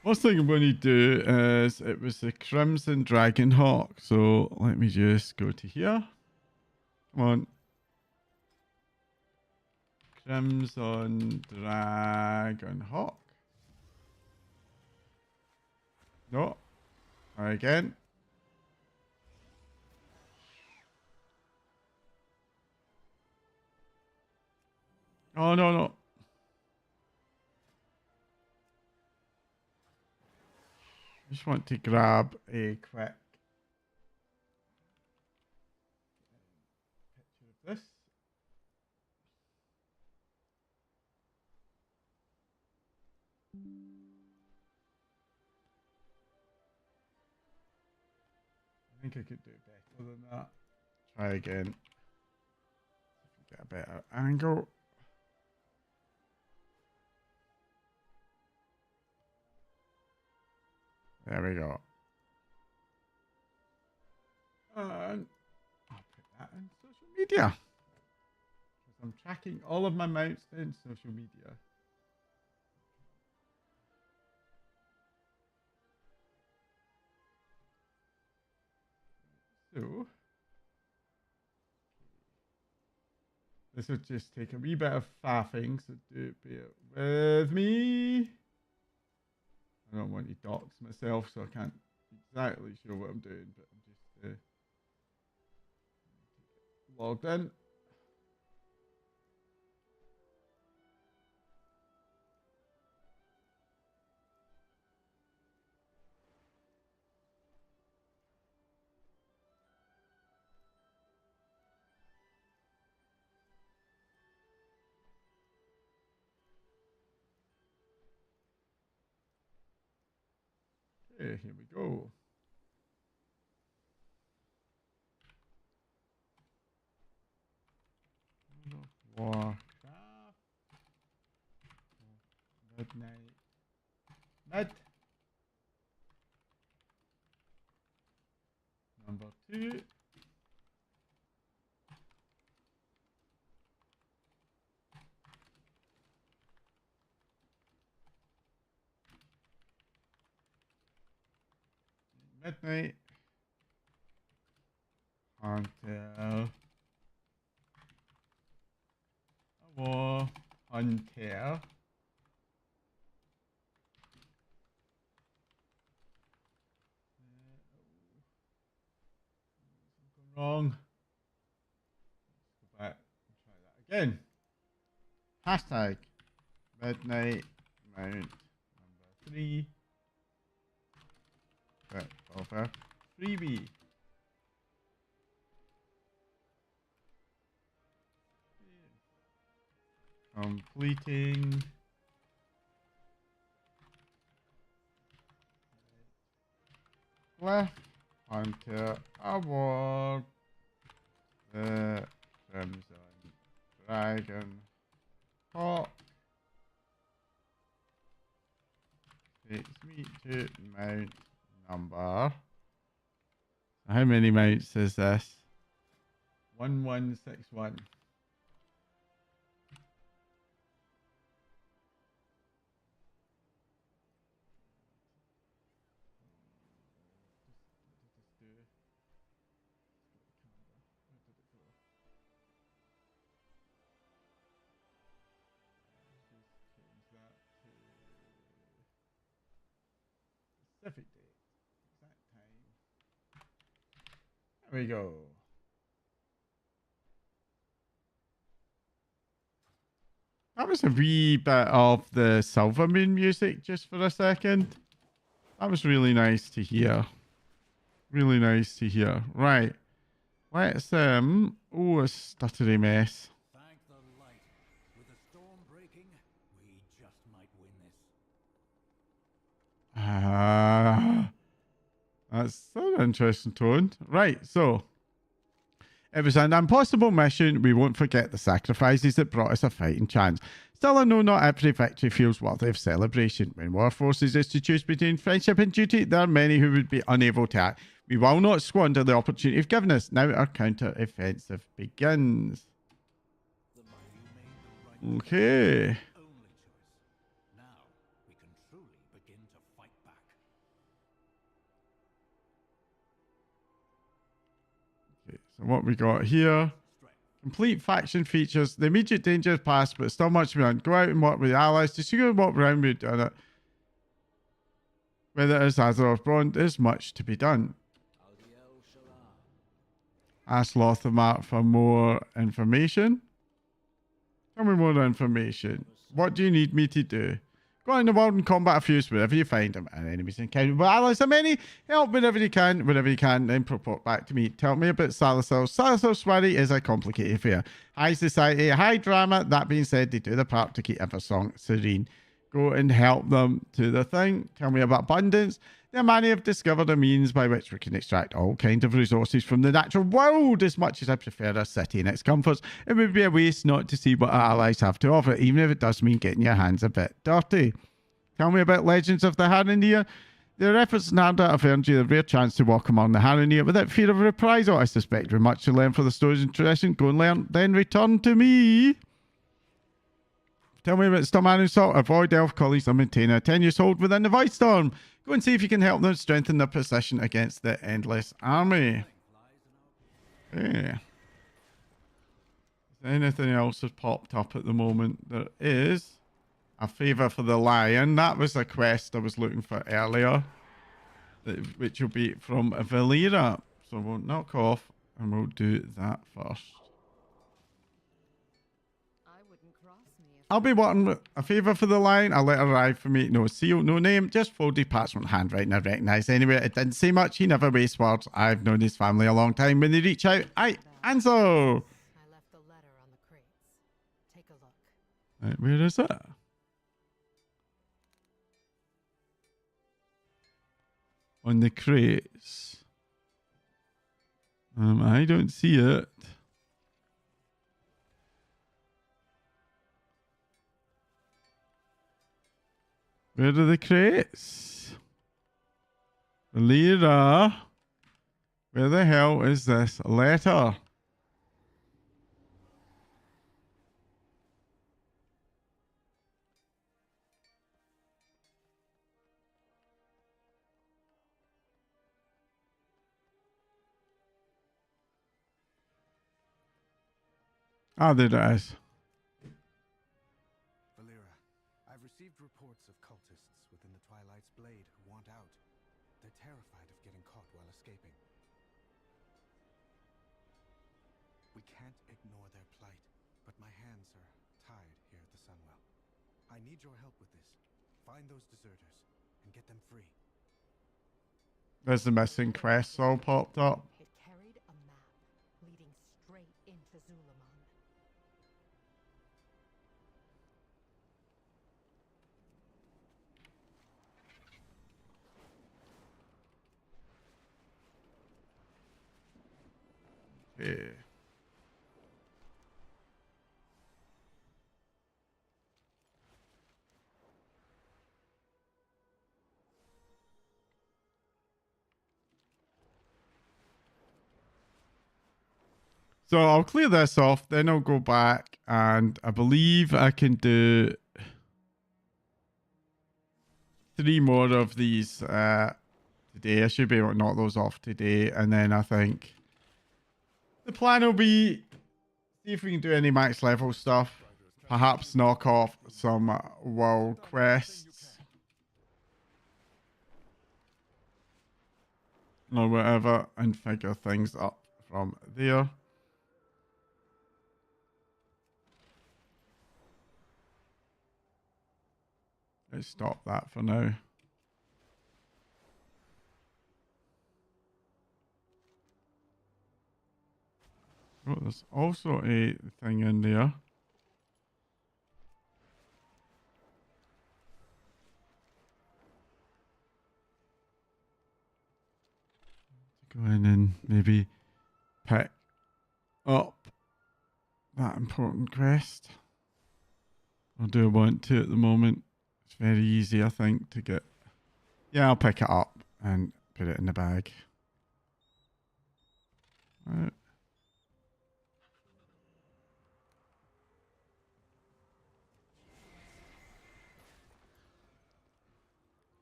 first thing I'm going to do is it was the Crimson Dragonhawk. So let me just go to here. Come on. Crimson Dragonhawk. No. Try again. Oh, no, no. Just want to grab a quick picture of this. think I could do better than that. Try again. Get a better angle. There we go. And I'll put that in social media. Because I'm tracking all of my mounts in social media. So, this will just take a wee bit of faffing, so do bear with me. I don't want to dox myself, so I can't exactly show what I'm doing, but I'm just logged in. Okay, here we go. Warcraft. Midnight. Mid. Number 2. Midnight. Hunter. War. Hunter. Wrong. Let's go back and try that again. Hashtag midnight mount Number 3. bit over. Freebie. Completing. Left Hunter Award. The Crimson Dragon Hawk takes me to mount number. How many mounts is this? 1161. Specific date, exact time. There we go. That was a wee bit of the Silver Moon music just for a second. That was really nice to hear. Really nice to hear. Right. Let's oh, a stuttery mess. Thank the light. With the storm breaking, we just might win this. That's an interesting tone. Right, so it was an impossible mission. We won't forget the sacrifices that brought us a fighting chance. Still, I know not every victory feels worthy of celebration. When war forces us to choose between friendship and duty, there are many who would be unable to act. We will not squander the opportunity you've given us. Now our counter-offensive begins. The mighty made the right Okay. only choice. Now we can truly begin to fight back. Okay, so what we got here. Strength. Complete faction features. The immediate danger is past, but still much to be done. Go out and work with allies to secure what round we've done it. Whether it is Azeroth Braun, there's much to be done. Ask Lothamat for more information. Tell me more information. What do you need me to do? Go out in the world and combat a few wherever you find them. And enemies encountered with allies are many. Help wherever you can, then report back to me. Tell me about Salazar. Salazar's Swarry is a complicated affair. High society, high drama. That being said, they do their part to keep Eversong serene. go and help them to the thing. Tell me about abundance. The Amani have discovered a means by which we can extract all kinds of resources from the natural world. As much as I prefer a city and its comforts, it would be a waste not to see what our allies have to offer, even if it does mean getting your hands a bit dirty. Tell me about Legends of the Haranir. Their efforts in Narda have earned you a rare chance to walk among the Haranir without fear of reprisal. I suspect we've much to learn for the stories and tradition. Go and learn, then return to me. Tell me about Stormman and Salt. Avoid elf collies and maintain a tenuous hold within the Voidstorm. Go and see if you can help them strengthen their position against the Endless Army. Yeah. Anything else has popped up at the moment? There is a favour for the lion. That was a quest I was looking for earlier, which will be from Valera. So we'll knock off and we'll do that first. I'll be wanting a favour for the line. A letter arrived for me. No seal, no name. Just folded parchment handwriting I recognise. Anyway, it didn't say much. He never wastes words. I've known his family a long time. When they reach out, I answer. I left the letter on the crates. Take a look. Right, where is it? On the crates. I don't see it. Where are the crates? Valera. Where the hell is this letter? Ah, there it is. Valera, I've received reports of cultists within the Twilight's Blade who want out. They're terrified of getting caught while escaping. We can't ignore their plight, but my hands are tied here at the Sunwell. I need your help with this. Find those deserters and get them free. There's the missing quest all popped up. It carried a map leading straight into Zulaman. Yeah. So I'll clear this off, then I'll go back, and I believe I can do 3 more of these today. I should be able to knock those off today, and then I think the plan will be see if we can do any max level stuff. Perhaps knock off some world quests or whatever and figure things up from there. Let's stop that for now. Oh, there's also a thing in there. Go in and maybe pick up that important quest. Or do I want to at the moment? It's very easy, I think, to get. Yeah, I'll pick it up and put it in the bag. Right.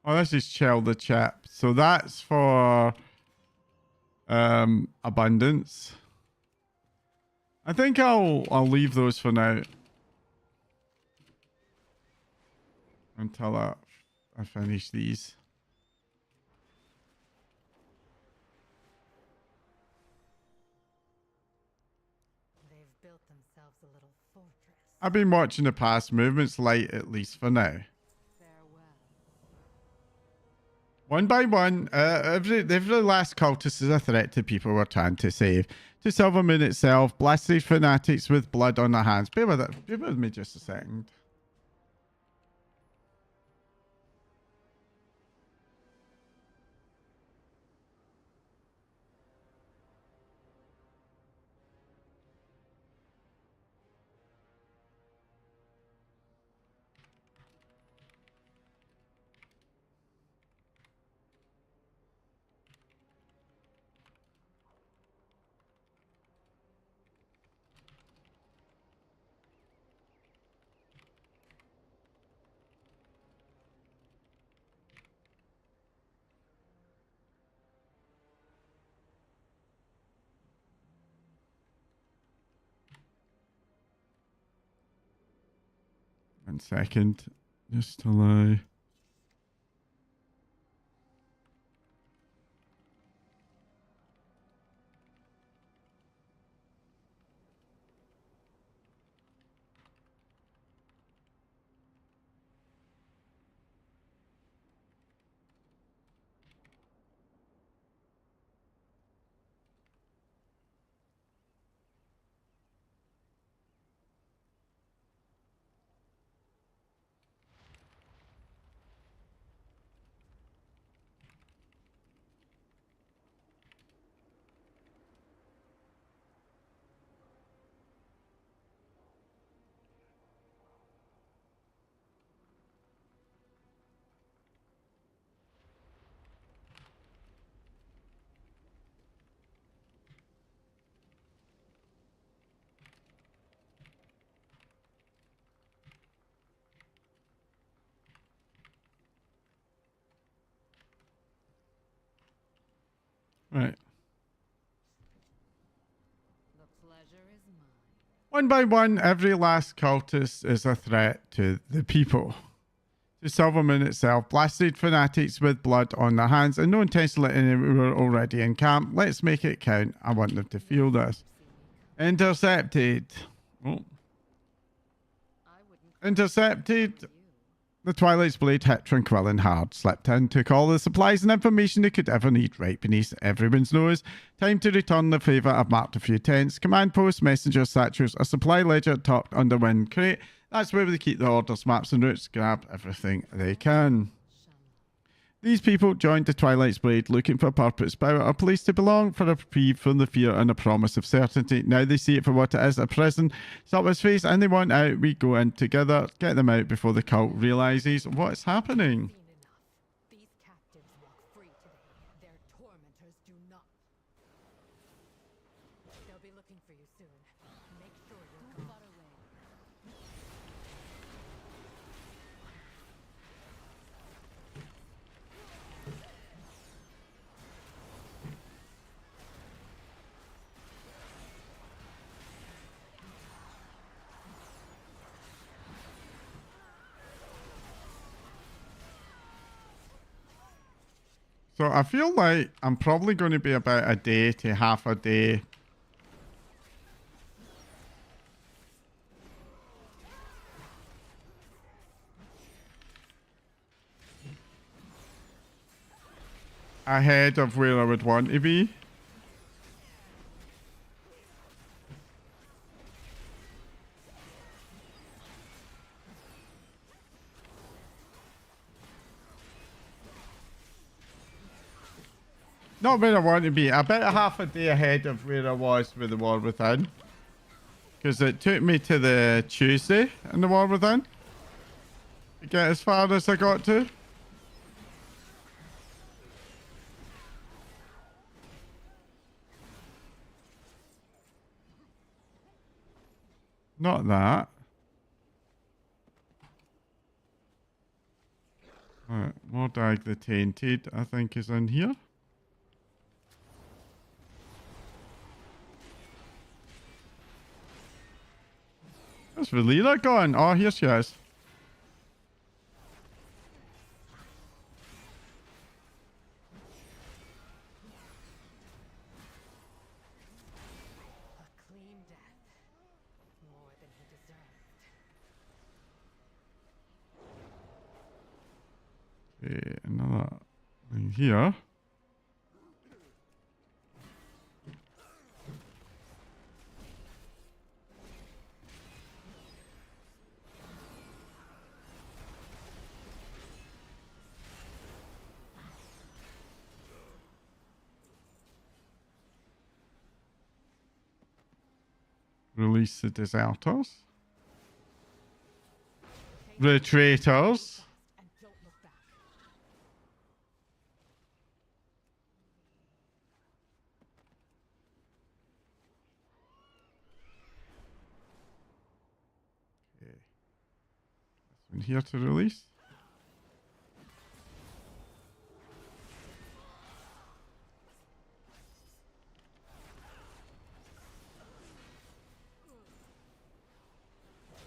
Oh, this is Chill the Chip. So that's for abundance. I think I'll leave those for now until I finish these. They've built themselves a little fortress. I've been watching the past movements light at least for now. Farewell. One by one, every last cultist is a threat to people we're trying to save. To Silvermoon itself, blast these fanatics with blood on their hands. Bear with me just a second. 1 second. Just allow. Right. The pleasure is mine. One by one, every last cultist is a threat to the people. To Silvermoon itself, blasted fanatics with blood on their hands and no intention letting them were already in camp. Let's make it count. I want them to feel this. Intercepted. Oh. I wouldn't Intercepted. you. The Twilight's blade hit Tranquillin hard, slipped in, took all the supplies and information they could ever need right beneath everyone's nose. Time to return the favour. I've marked a few tents, command posts, messenger statues, a supply ledger tucked under one crate. That's where they keep the orders, maps and routes, grab everything they can. These people joined the Twilight's Blade looking for a purpose, power, or place to belong, for a reprieve from the fear and a promise of certainty. Now they see it for what it is, a prison. Stop his face and they want out. We go in together, get them out before the cult realises what's happening. Seen enough. These captives walk free today. Their tormentors do not. They'll be looking for you soon. Make sure you're far away. So I feel like I'm probably going to be about a day to half a day ahead of where I would want to be. Not where I want to be. About a half a day ahead of where I was with the War Within. Because it took me to the Tuesday in the War Within to get as far as I got to. Not that. Alright, Mordag the Tainted, I think, is in here. Where's Valera gone? Oh, here she is. A clean death. More than he deserved. Okay, another thing here. Release the deserters. Retreaters. And don't look back. Okay. This one here to release.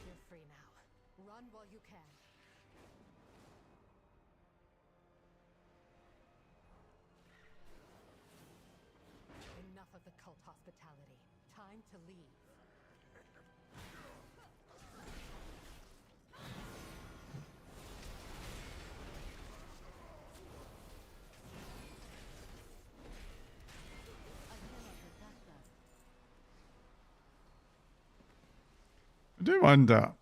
You're free now. Run while you can. Enough of the cult hospitality. Time to leave. I cannot attack that.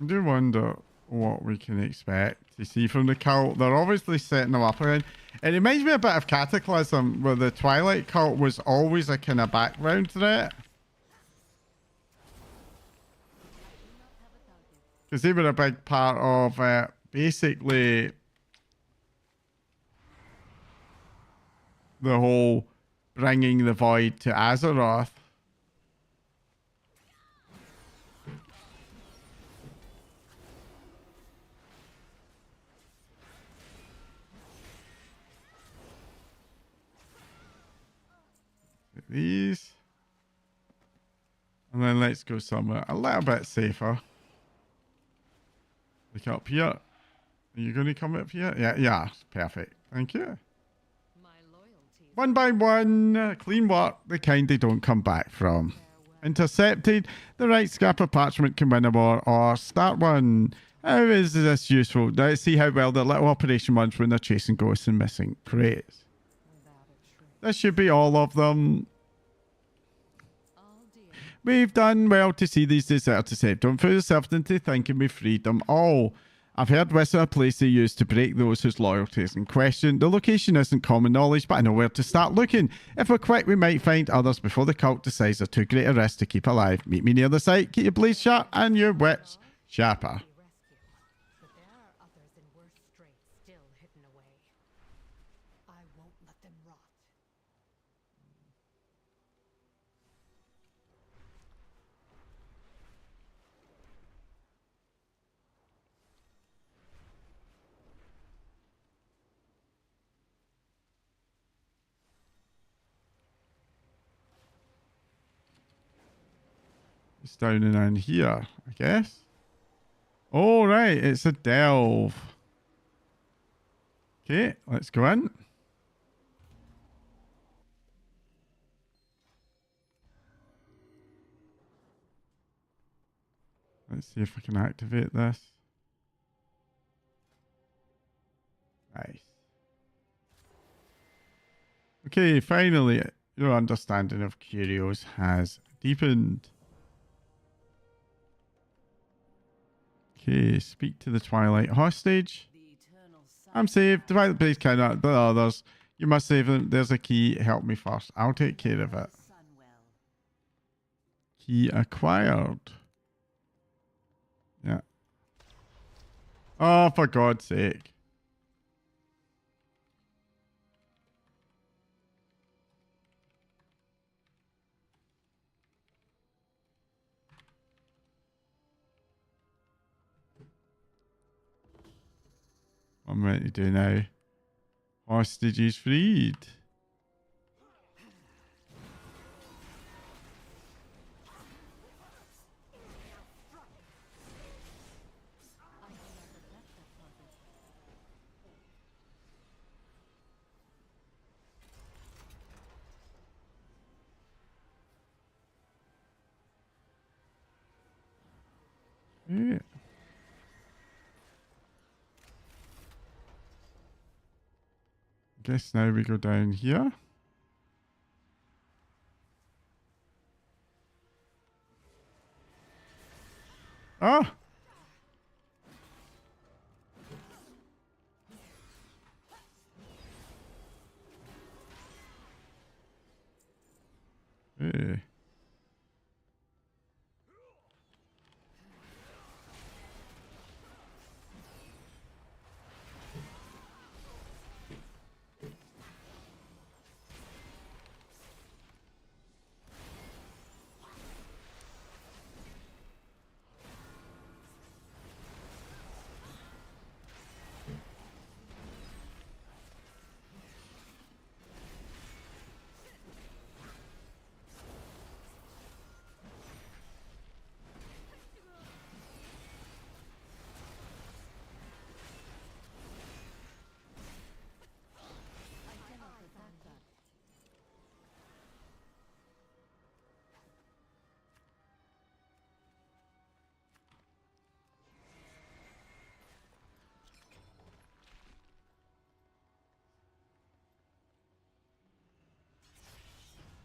I do wonder what we can expect to see from the cult. They're obviously setting them up again. It reminds me a bit of Cataclysm, where the Twilight cult was always a kind of background threat. Because they were a big part of basically the whole bringing the void to Azeroth. These. And then let's go somewhere a little bit safer. Look up here. Are you going to come up here? Yeah, perfect. Thank you. My loyalty. One by one, clean work, the kind they don't come back from. Intercepted, the right scrap of parchment can win a war or start one. How is this useful? Let's see how well the little operation runs when they're chasing ghosts and missing crates. This should be all of them. We've done well to see these deserters head. Don't fool yourself into thinking we freed them all. I've heard Whistle a place they use to break those whose loyalty is in question. The location isn't common knowledge, but I know where to start looking. If we're quick, we might find others before the cult decides they're too great a risk to keep alive. Meet me near the site, keep your blades sharp and your wits sharper. But there are others in worse straits still hidden away. I won't let them rot. It's down and in here, I guess. Oh, right, it's a delve. Okay, let's go in. Let's see if I can activate this. Nice. Okay, finally, your understanding of curios has deepened. Okay, speak to the Twilight hostage. I'm safe. Twilight Blaze cannot, but others. You must save them. There's a key. Help me first. I'll take care of it. Key acquired. Yeah. Oh, for God's sake. What am I meant to do now? Hostages freed. Yeah. Guess now we go down here. Ah! Hey.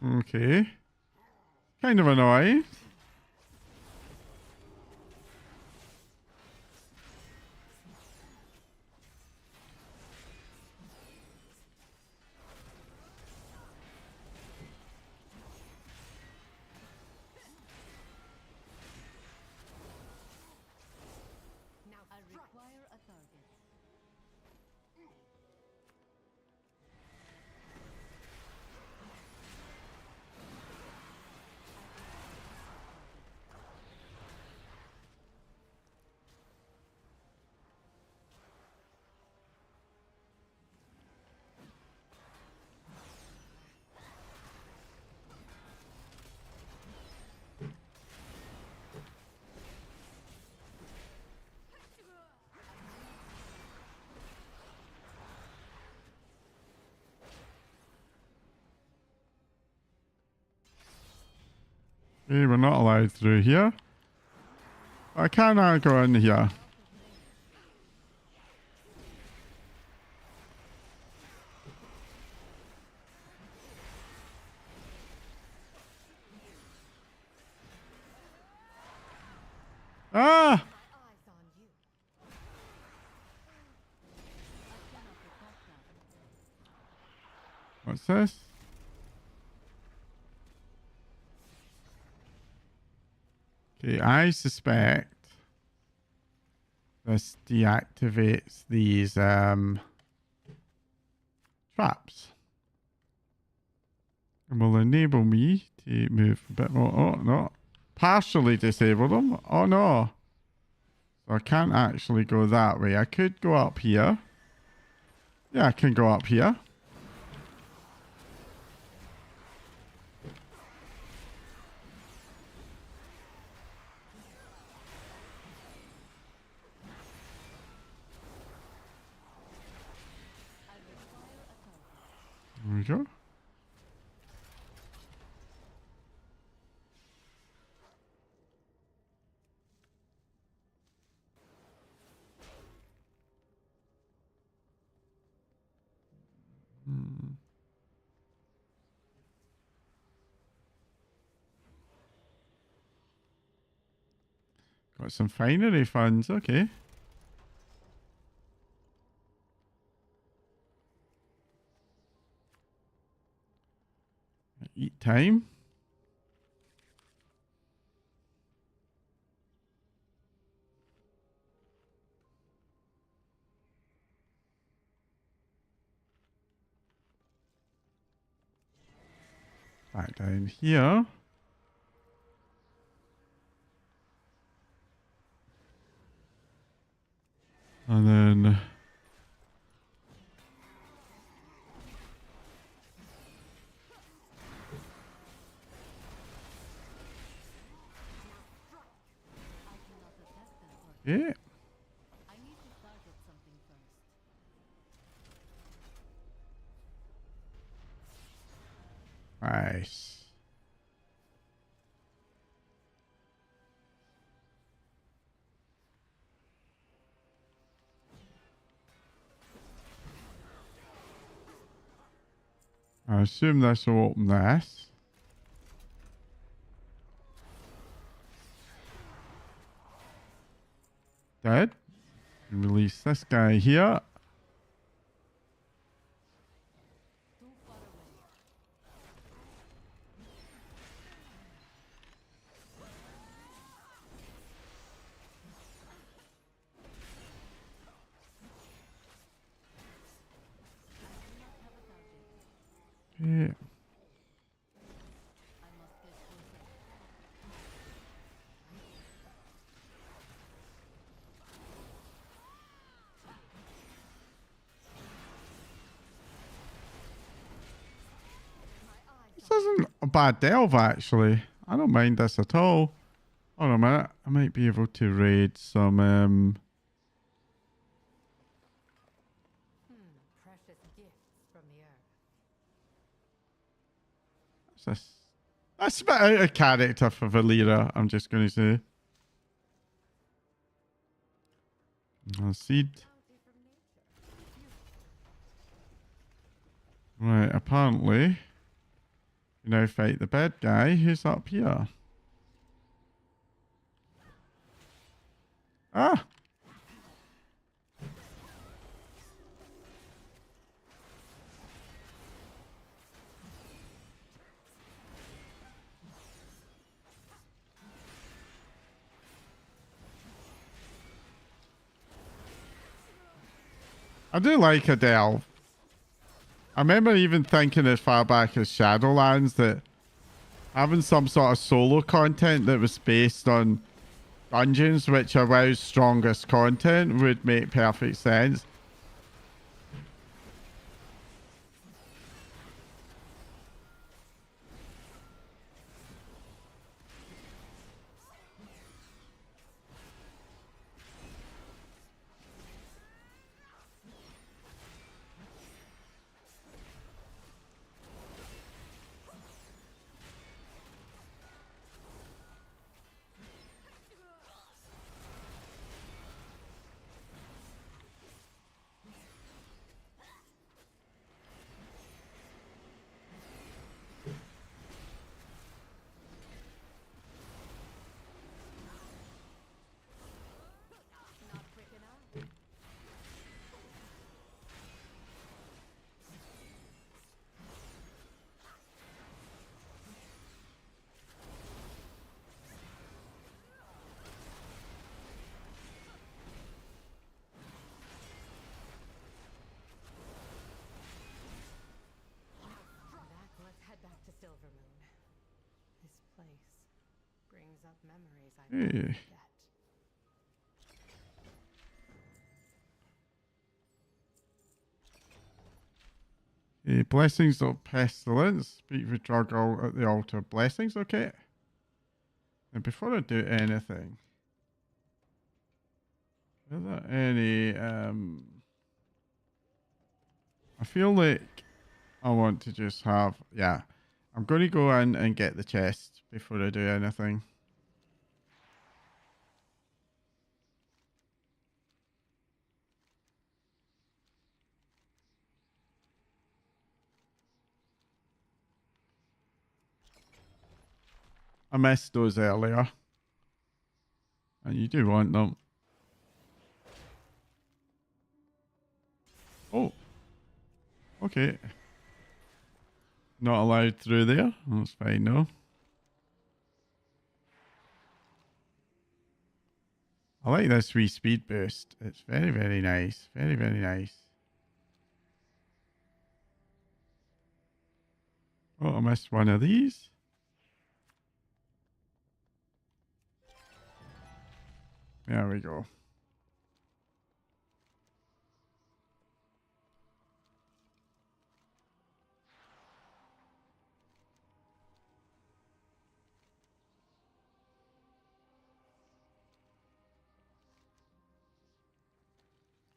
Okay. Kind of annoying. Now I require a target. Okay, we're not allowed through here. I cannot go in here. Ah! My eyes on you. What's this? Okay, I suspect this deactivates these traps. And will enable me to move a bit more. Oh, no. Partially disable them. Oh, no. So I can't actually go that way. I could go up here. Yeah, I can go up here. There we go. Got some finery funds. Okay. Eat time. Back down here. And then... Yeah. I need to target something first. Nice. I assume this will open this. Dead. And release this guy here. Too far away. Yeah. I must get closer. This isn't a bad delve, actually. I don't mind this at all. Hold on a minute. I might be able to raid some... Precious gifts from the earth. What's this? That's a bit out of character for Valera, I'm just going to say. Seed. Bounty from nature. Right, apparently... You now fight the bad guy who's up here. Ah! I do like Adele. I remember even thinking as far back as Shadowlands that having some sort of solo content that was based on dungeons, which are WoW's strongest content, would make perfect sense. Not quick enough. Let's head back to Silvermoon. This place brings up memories I never Hey. forget. Blessings of Pestilence. Speak with Druggle at the altar. Blessings, okay. And before I do anything, are there any I feel like I want to just have, yeah, I'm going to go in and get the chest before I do anything. I missed those earlier. And you do want them. Oh. Okay. Not allowed through there. That's fine, no. I like this wee speed boost. It's very, very nice. Very, very nice. Oh, I missed one of these. There we go.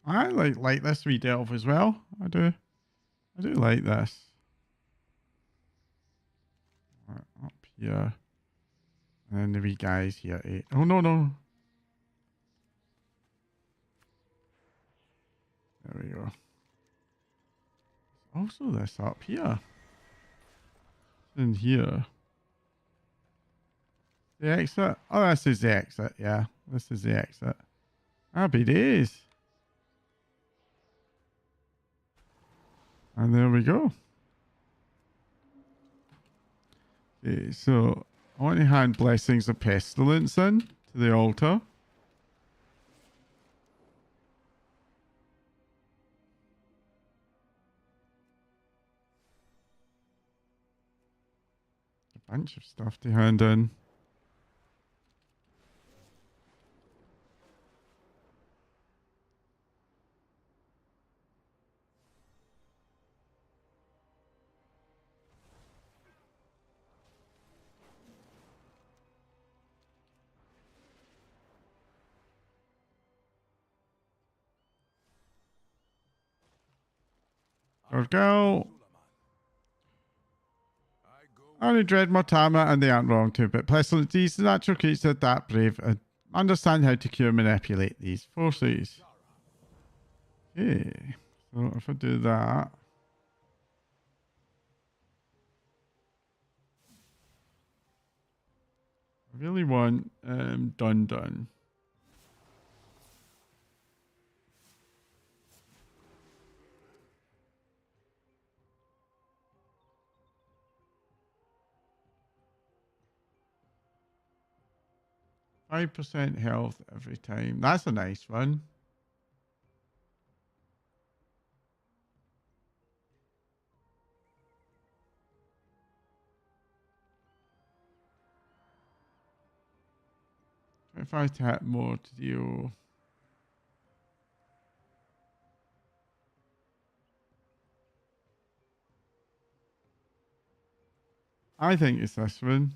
I like this wee delve as well. I do like this. Right, up here. And then the wee guys here. Oh, no, no. There we go. Also this up here. In here. The exit. Oh, this is the exit. Yeah, this is the exit. Happy days. And there we go. Okay, so I want to hand Blessings of Pestilence in to the altar. A bunch of stuff to hand in. There we go. I only dread Mortama and they aren't wrong to, but Pestilence, these natural creatures are that brave and understand how to cure and manipulate these forces. Okay, so if I do that. I really want Dun Dun. %5 health every time. That's a nice one. If I tap more to deal. I think it's this one.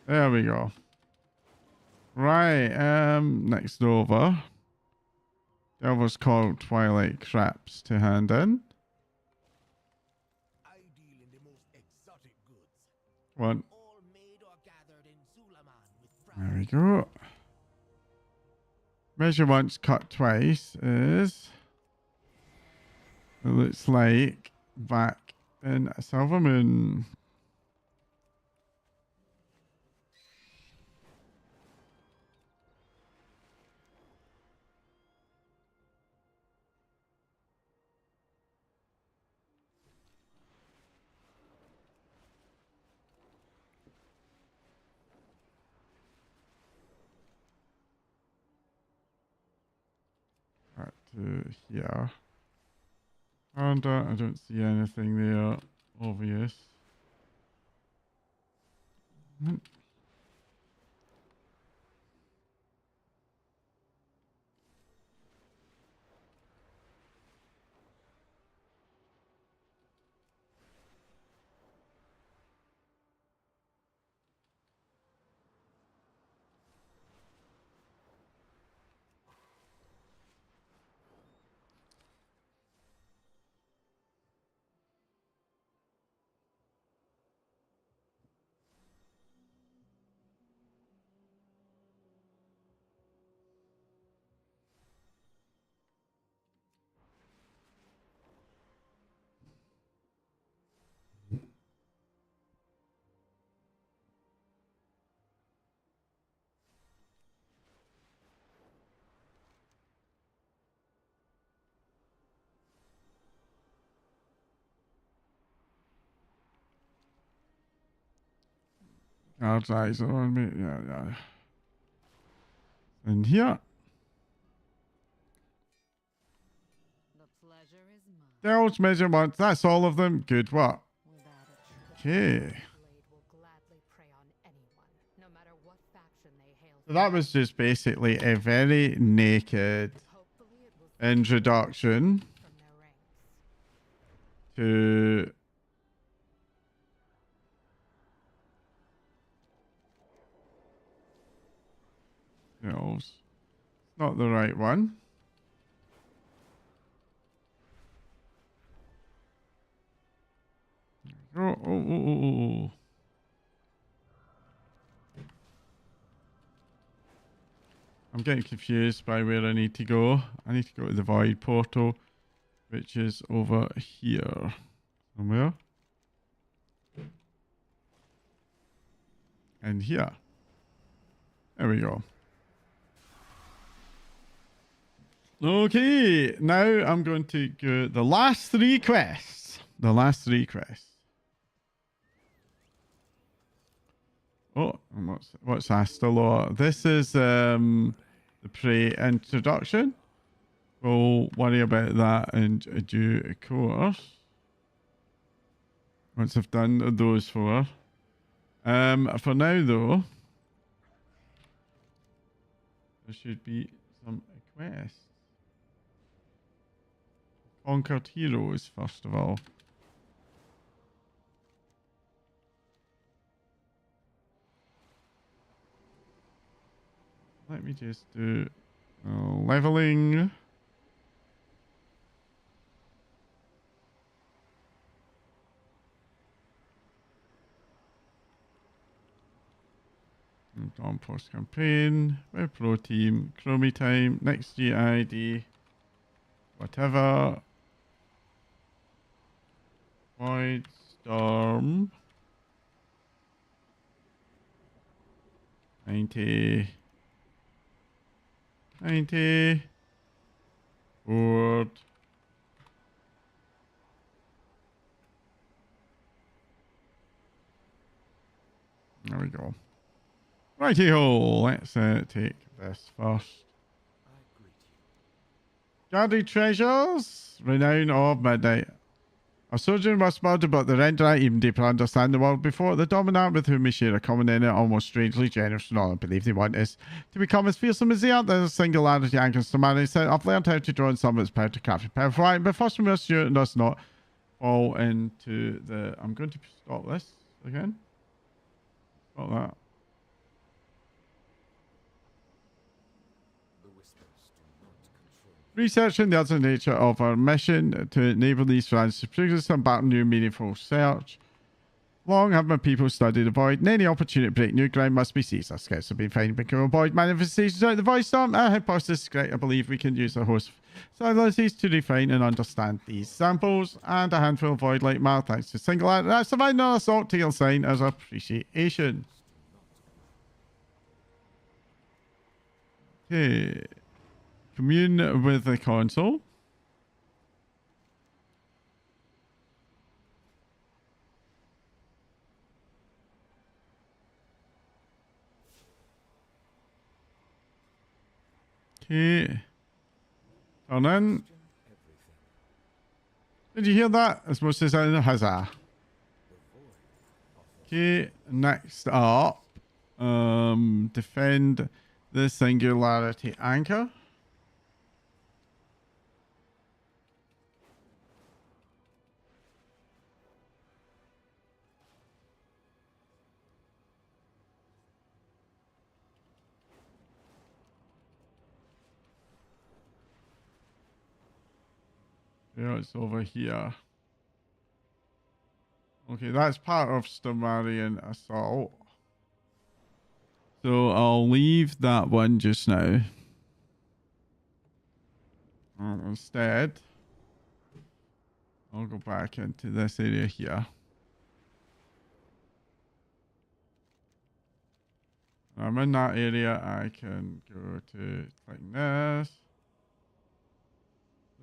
There we go. Right, next over. Delver's called Twilight Craps to hand in. I deal in the most exotic goods. One. All made or gathered in Zulaman with There we go. Measure once, cut twice is. It looks like back in Silver Moon. Back to here. And I don't see anything there obvious. God's eyes are on me. Yeah. And here. The pleasure is mine. Delge measurements. That's all of them. Good work. Without a Okay. blade will gladly prey on anyone, no matter what faction they hail So that was just basically a very naked Hopefully it will introduction from their ranks. to elves. Not the right one. Oh. I'm getting confused by where I need to go. I need to go to the void portal, which is over here somewhere. And here. There we go. Okay, now I'm going to go the last three quests. Oh, and what's Astalor? This is the prey introduction. We'll worry about that in due course. Once I've done those four. For now though, there should be some quests. Conquered heroes, first of all. Let me just do leveling. Dawn post campaign, web pro team, chromie time, next GID, whatever. Voidstorm. 90. 90. Forward. There we go. Righty-ho. Let's take this first. I greet you. Guarded treasures. Renown of midnight. A sojourner must murder, but the render I even deeper understand the world before. The dominant with whom we share a common enemy, almost strangely generous and all I believe they want is to become as fearsome as they are. There's a singularity anchors to manage. I've learned how to draw on some of its power to capture powerful item, but first we must ensure it does not fall into the... I'm going to stop this again. Stop that. The whispers do not control me. Researching the other nature of our mission to enable these fans to produce some back new meaningful search. Long have my people studied the void, and any opportunity to break new ground must be seized. Our scouts have been finding peculiar void manifestations out of the Voidstorm. Our hypothesis is correct. I believe we can use our host abilities to refine and understand these samples, and a handful of void-like matter thanks to singularity. That's survived another assault to your sign as appreciation. Okay. Commune with the console. Okay. Turn in. Did you hear that? It's supposed to sound a huzzah. Okay, next up. Defend the singularity anchor. Yeah, it's over here. Okay, that's part of Stamarian Assault. So I'll leave that one just now. And instead, I'll go back into this area here. When I'm in that area, I can go to like this.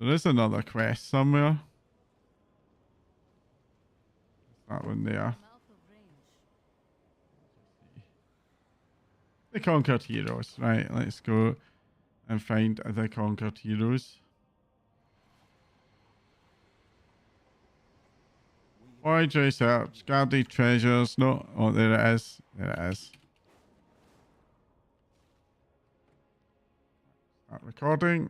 There is another quest somewhere. That one there. The Conquered Heroes. Right, let's go and find the Conquered Heroes. Void research, guarded treasures. No, oh, there it is. There it is. Start recording.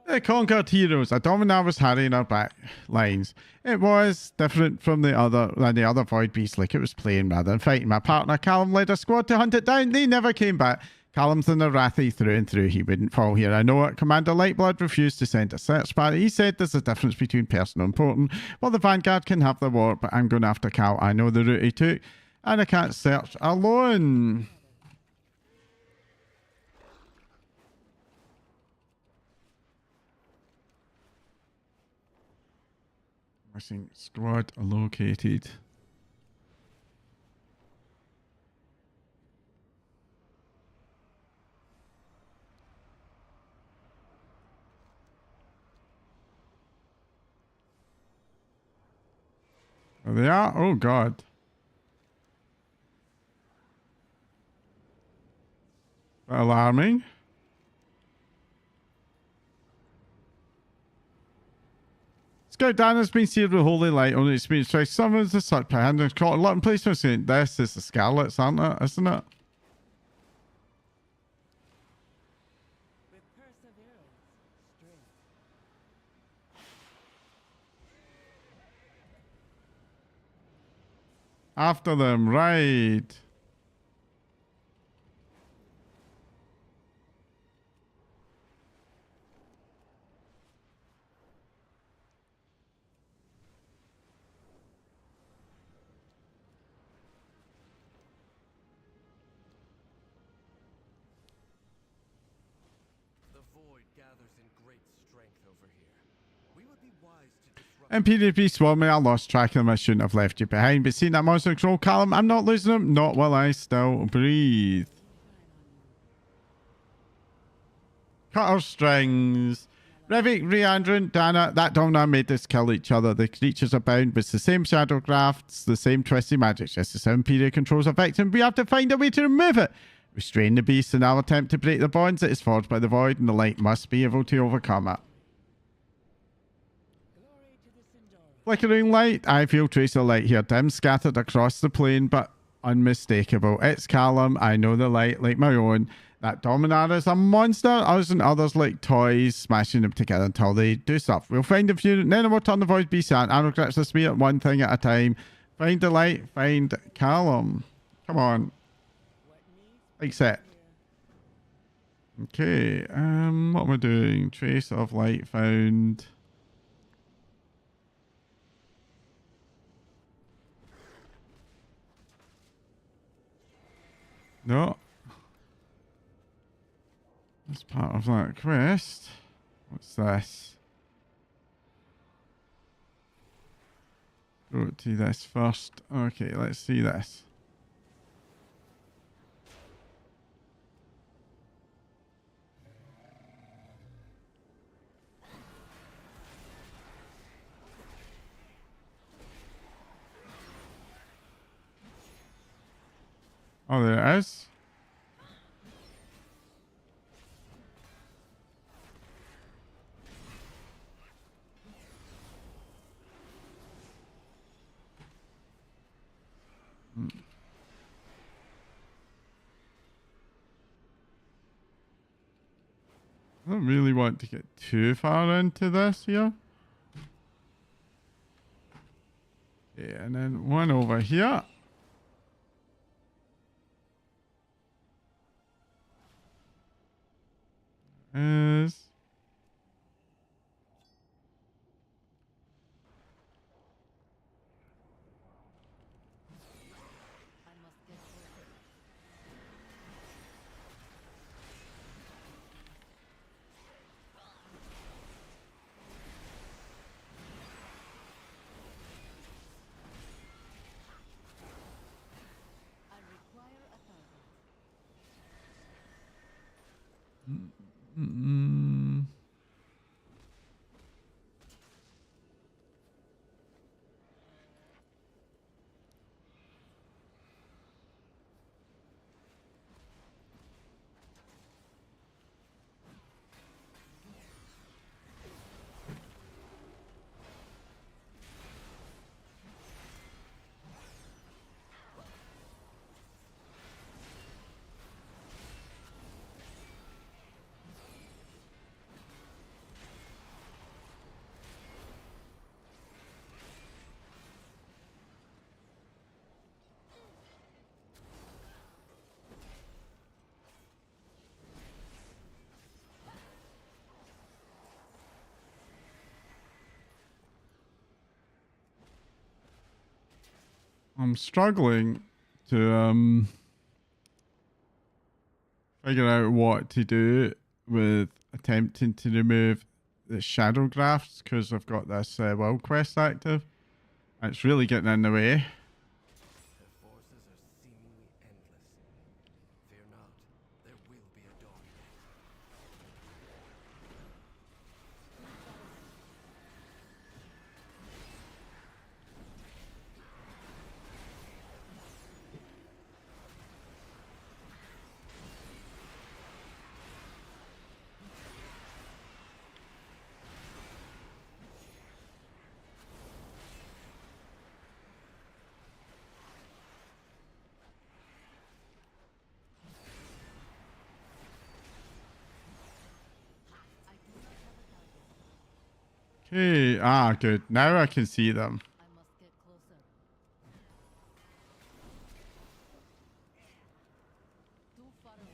The Conquered Heroes. A Dominar was harrying our back lines. It was different from the other Void Beasts, like it was playing rather than fighting. My partner Callum led a squad to hunt it down. They never came back. Callum's an Arathi through and through. He wouldn't fall here. I know it. Commander Lightblood refused to send a search party. He said there's a difference between personal and important. Well, the Vanguard can have the war, but I'm going after Cal. I know the route he took, and I can't search alone. Missing squad located. There they are. Oh God. Alarming. Scout Dan has been sealed with holy light on its speech. So summons the such hand and caught a lot in place. Saying this is the Scarlets, aren't it? Isn't it? With perseverance, strength. After them, right. The void gathers in great strength over here. We would be wise to disrupt. Imperial Beast swarmed me. I lost track of them. I shouldn't have left you behind. But seeing that monster control, Callum, I'm not losing them. Not while I still breathe. Cutter strings. Revik, Reandrin, Dana, that Domina made this kill each other. The creatures are bound, but it's the same shadow crafts, the same twisty magic. Just as Imperial controls a victim, we have to find a way to remove it. Restrain the beast and I'll attempt to break the bonds that is forged by the void, and the light must be able to overcome it. Glory to the Sindor. Flickering light. I feel trace of light here. Dim, scattered across the plane, but unmistakable. It's Callum. I know the light like my own. That Dominar is a monster. Us and others like toys, smashing them together until they do stuff. We'll find a few, then we'll turn the void beast out. Arrow grips the spear, one thing at a time. Find the light, find Callum. Come on. What needs Accept. Okay, what am I doing? Trace of light found. No. That's part of that quest. What's this? Go to this first. Okay, let's see this. Oh, there it is. I don't really want to get too far into this here. Okay, and then one over here. Is I must get closer. I require authority. mm, I'm struggling to figure out what to do with attempting to remove the shadow grafts because I've got this will quest active. And it's really getting in the way. Their forces are seemingly endless. Fear not, there will be a dawn yet. Okay, good. Now I can see them. I must get closer. Too far away.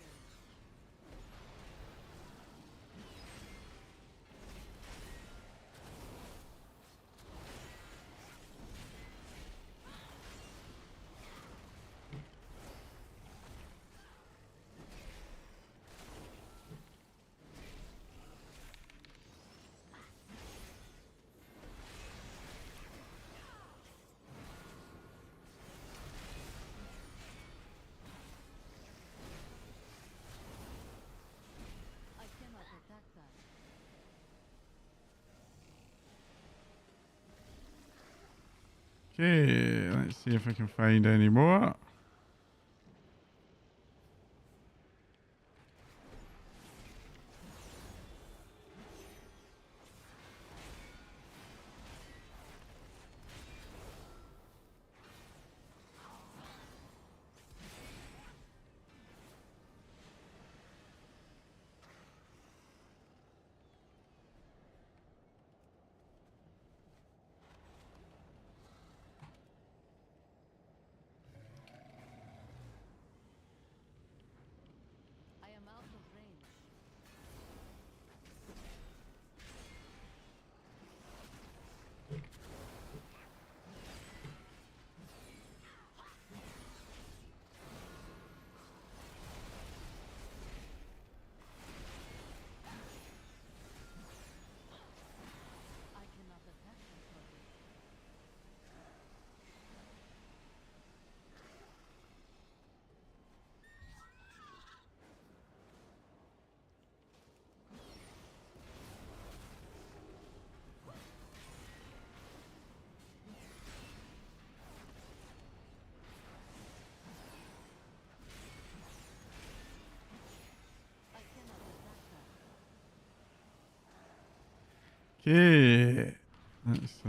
Okay, let's see if I can find any more. I am out of range. I cannot attack that target. I cannot attack that. Okay, let's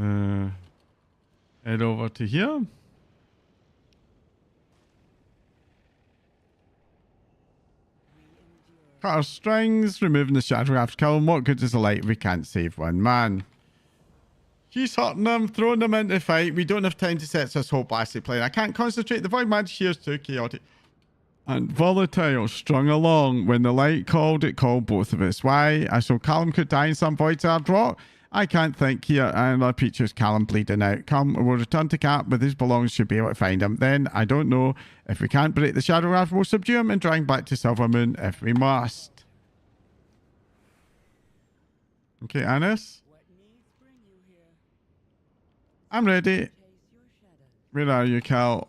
head over to here. Cut our strings, removing the shadow after kill. What good is the light if we can't save one man? She's hurting them, throwing them into the fight. We don't have time to set this whole blasted plan. I can't concentrate. The void magic here is too chaotic and volatile. Strung along. When the light called, it called both of us. Why? I saw Callum could die in some void hard rock. I can't think here. And our pictures Callum bleeding out. Come, we'll return to Cap with his belongings. Should be able to find him. Then, I don't know. If we can't break the shadow raft, we'll subdue him and drag him back to Silver Moon if we must. Okay, Anis. What needs bring you here? I'm ready. Chase your shadow. Where are you, Cal?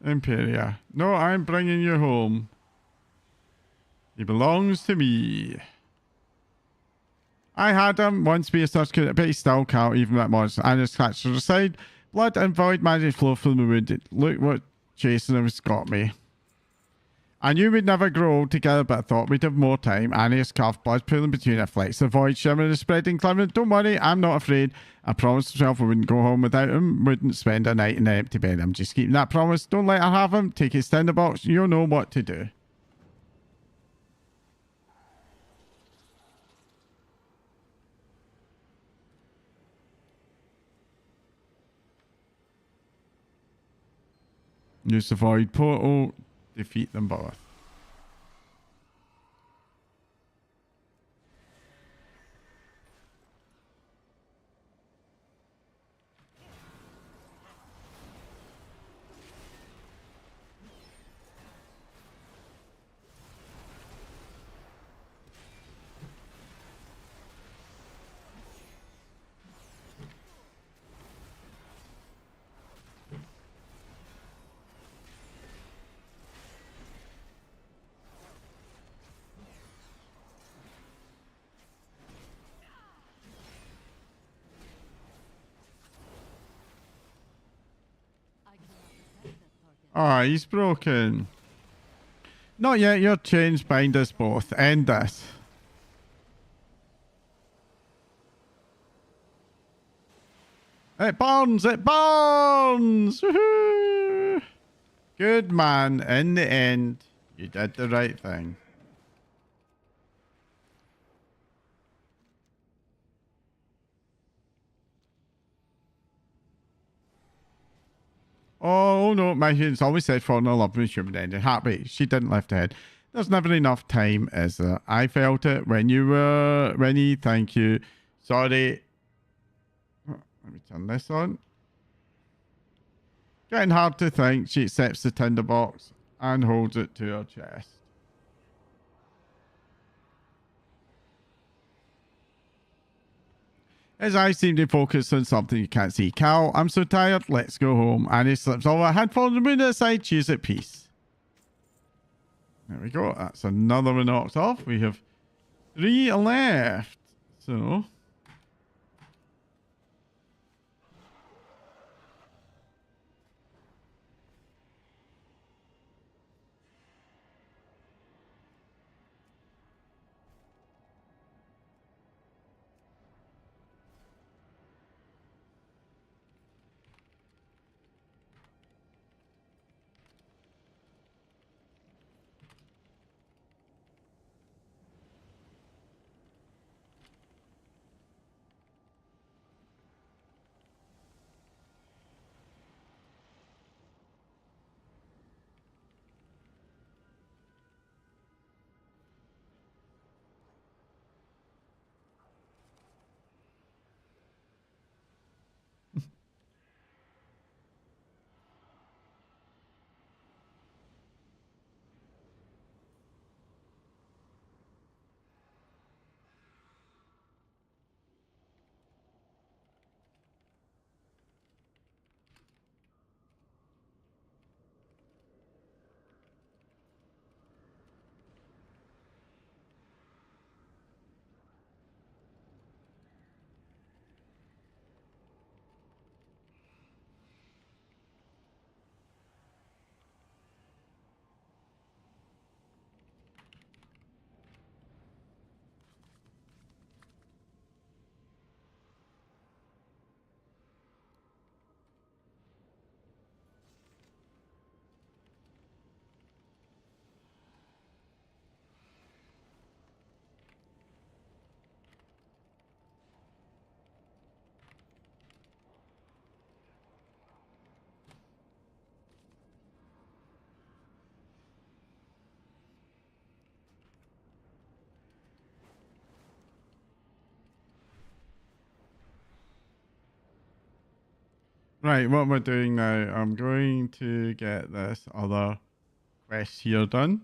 Imperia. No, I'm bringing you home. He belongs to me. I had him once be a such good, but he still can't even that monster. And his scratched to the side. Blood and void magic flow from the wounded. Look what chasing him has got me. I knew we'd never grow old together, but I thought we'd have more time. Annie's cough, blood pooling between our flights. The void shimmering is spreading climate. Don't worry, I'm not afraid. I promised myself I wouldn't go home without him. Wouldn't spend a night in an empty bed. I'm just keeping that promise. Don't let her have him. Take his tinderbox. You'll know what to do. Use the void portal. Defeat them both. I cannot attack that target. Ah, he's broken. Not yet. Your chains bind us both. End this. It burns! It burns! Woohoo! Good man. In the end, you did the right thing. Oh no, my humans always said falling in love with human ending. Happy. She didn't lift her head. There's never enough time, is there? I felt it when you were Rennie, thank you. Sorry. Let me turn this on. Getting hard to think. She accepts the tinderbox and holds it to her chest. His eyes seem to focus on something you can't see. Cal, I'm so tired. Let's go home. And he slips over a handful of the moon aside. She's at peace. There we go. That's another one knocked off. We have 3 left. So... Right, what we're doing now, I'm going to get this other quest here done.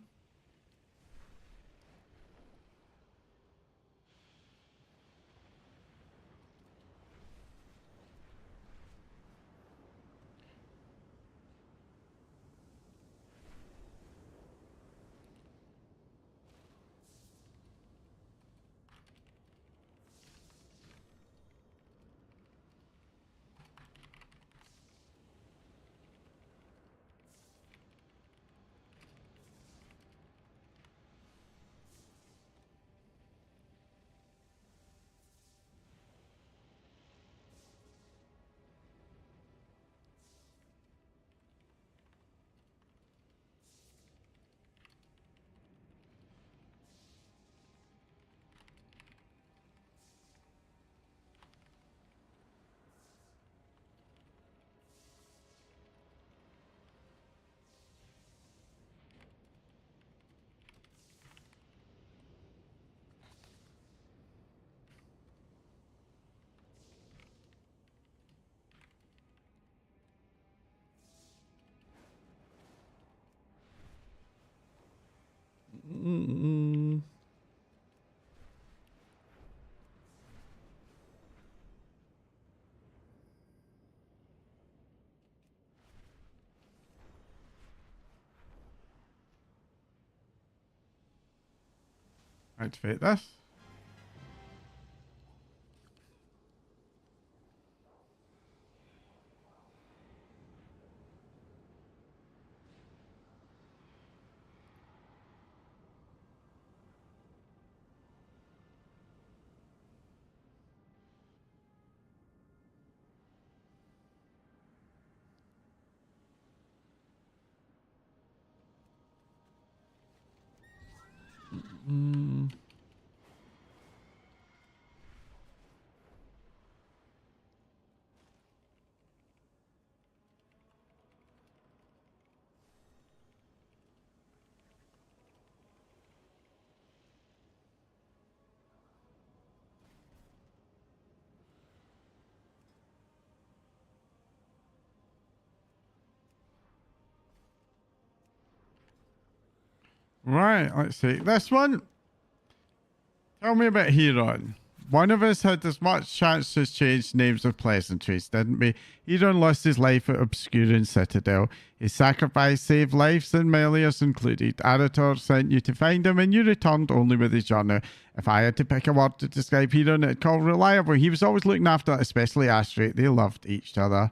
Mm-mm. Activate this. Mm. Right, let's see. This one. Tell me about Huron. One of us had as much chance to change names of pleasantries, didn't we? Huron lost his life at Obscurin Citadel. His sacrifice saved lives, and Melius included. Arator sent you to find him, and you returned only with his journal. If I had to pick a word to describe Huron, it'd call reliable. He was always looking after, especially Astrid. They loved each other.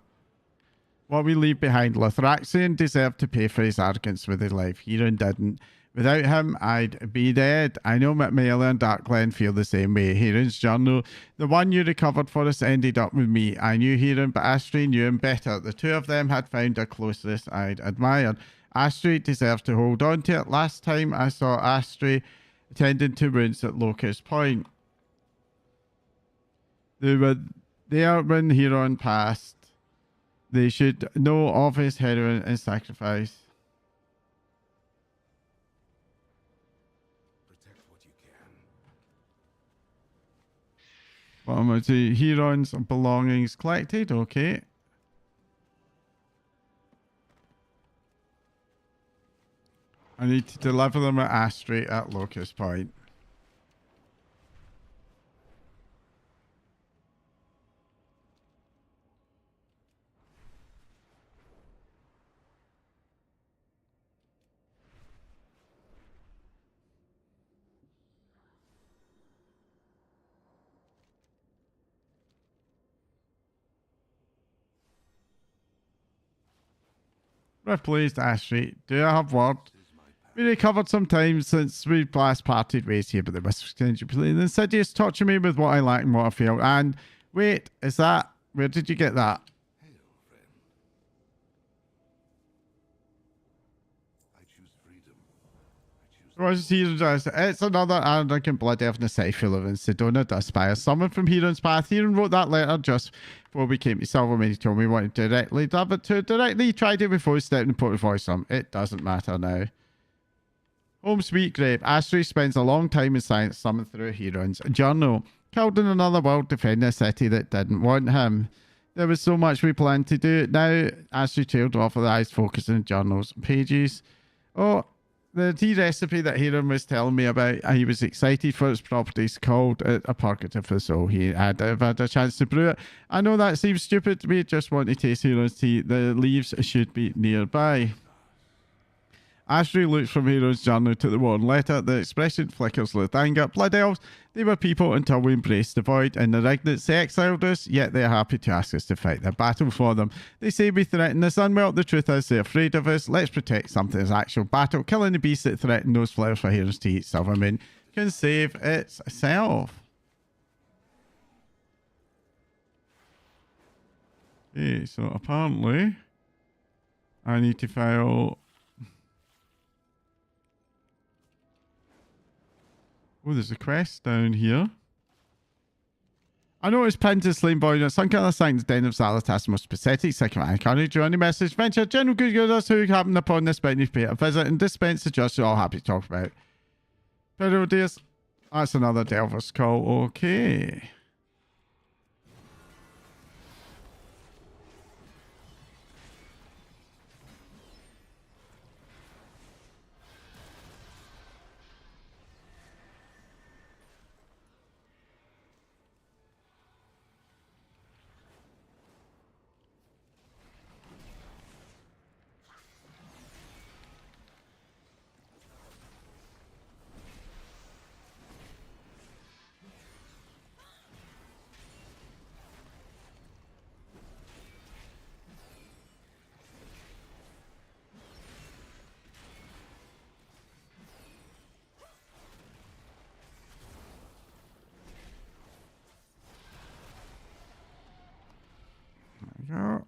What we leave behind, Lothraxian deserved to pay for his arrogance with his life. Huron didn't. Without him, I'd be dead. I know Macmillan and Darkglen feel the same way. Huron's journal, the one you recovered for us, ended up with me. I knew Huron, but Astrid knew him better. The two of them had found a closeness I'd admired. Astrid deserves to hold on to it. Last time I saw Astrid attending to wounds at Locust Point. They were there when Huron passed. They should know of his heroin and sacrifice. What am I doing? Huron's belongings collected. Okay. I need to deliver them at Astrid at Locust Point. Replaced Astrid. Do I have word? We recovered some time since we last parted ways here, but the must be insidious torture me with what I lack and what I feel. And wait, is that? Where did you get that? Hail, friend. I choose freedom. It's another arrogant blood elf in a city full of Sedona to aspire. Someone from Huron's path. Huron wrote that letter just before we came to Silvermane. He told me he wanted to directly dub it to directly. He tried it before he stepped in the port with Voidstorm. It doesn't matter now. Home sweet grave. Astrid spends a long time in science summoned through Huron's journal. Killed in another world defending a city that didn't want him. There was so much we planned to do. Now Astrid trailed off with eyes focusing on journals pages. Oh, the tea recipe that Huron was telling me about, he was excited for its properties, called it a purgative for the soul. He had had a chance to brew it. I know that seems stupid to me, just want to taste Huron's tea. The leaves should be nearby. Astrid looks from Huron's journal to the worn letter. The expression flickers with anger. Blood elves, they were people until we embraced the void, and the Rignates exiled us, yet they are happy to ask us to fight their battle for them. They say we threaten the Sunwell. The truth is they're afraid of us. Let's protect something as actual battle. Killing the beast that threatened those flowers for Huron's tea, Silvermane, can save itself. Okay, so apparently I need to file... Oh, there's a quest down here. I noticed pinned to slain boy. Some kind of sign the den of Zalatas, most pathetic second carnage. Journey message. Venture. General good gooders who happened upon this spot pay a visit and dispense the just all happy to talk about. Parodius. That's another Delver's call. Okay. Yeah.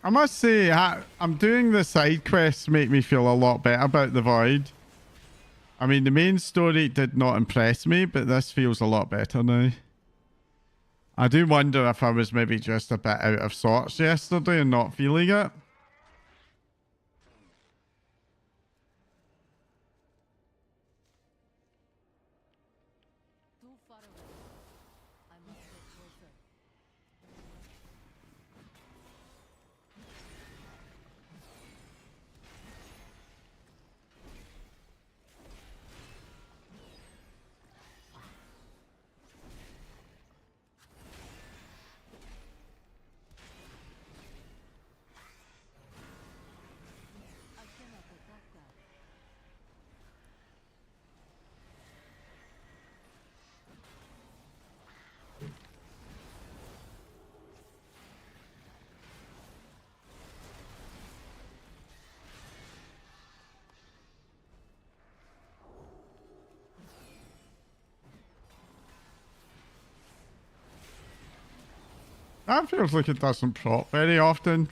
I must say, I'm doing the side quests make me feel a lot better about the void. I mean, the main story did not impress me, but this feels a lot better now. I do wonder if I was maybe just a bit out of sorts yesterday and not feeling it. Too far away. I must get closer. I cannot attack that. That feels like it doesn't proc very often.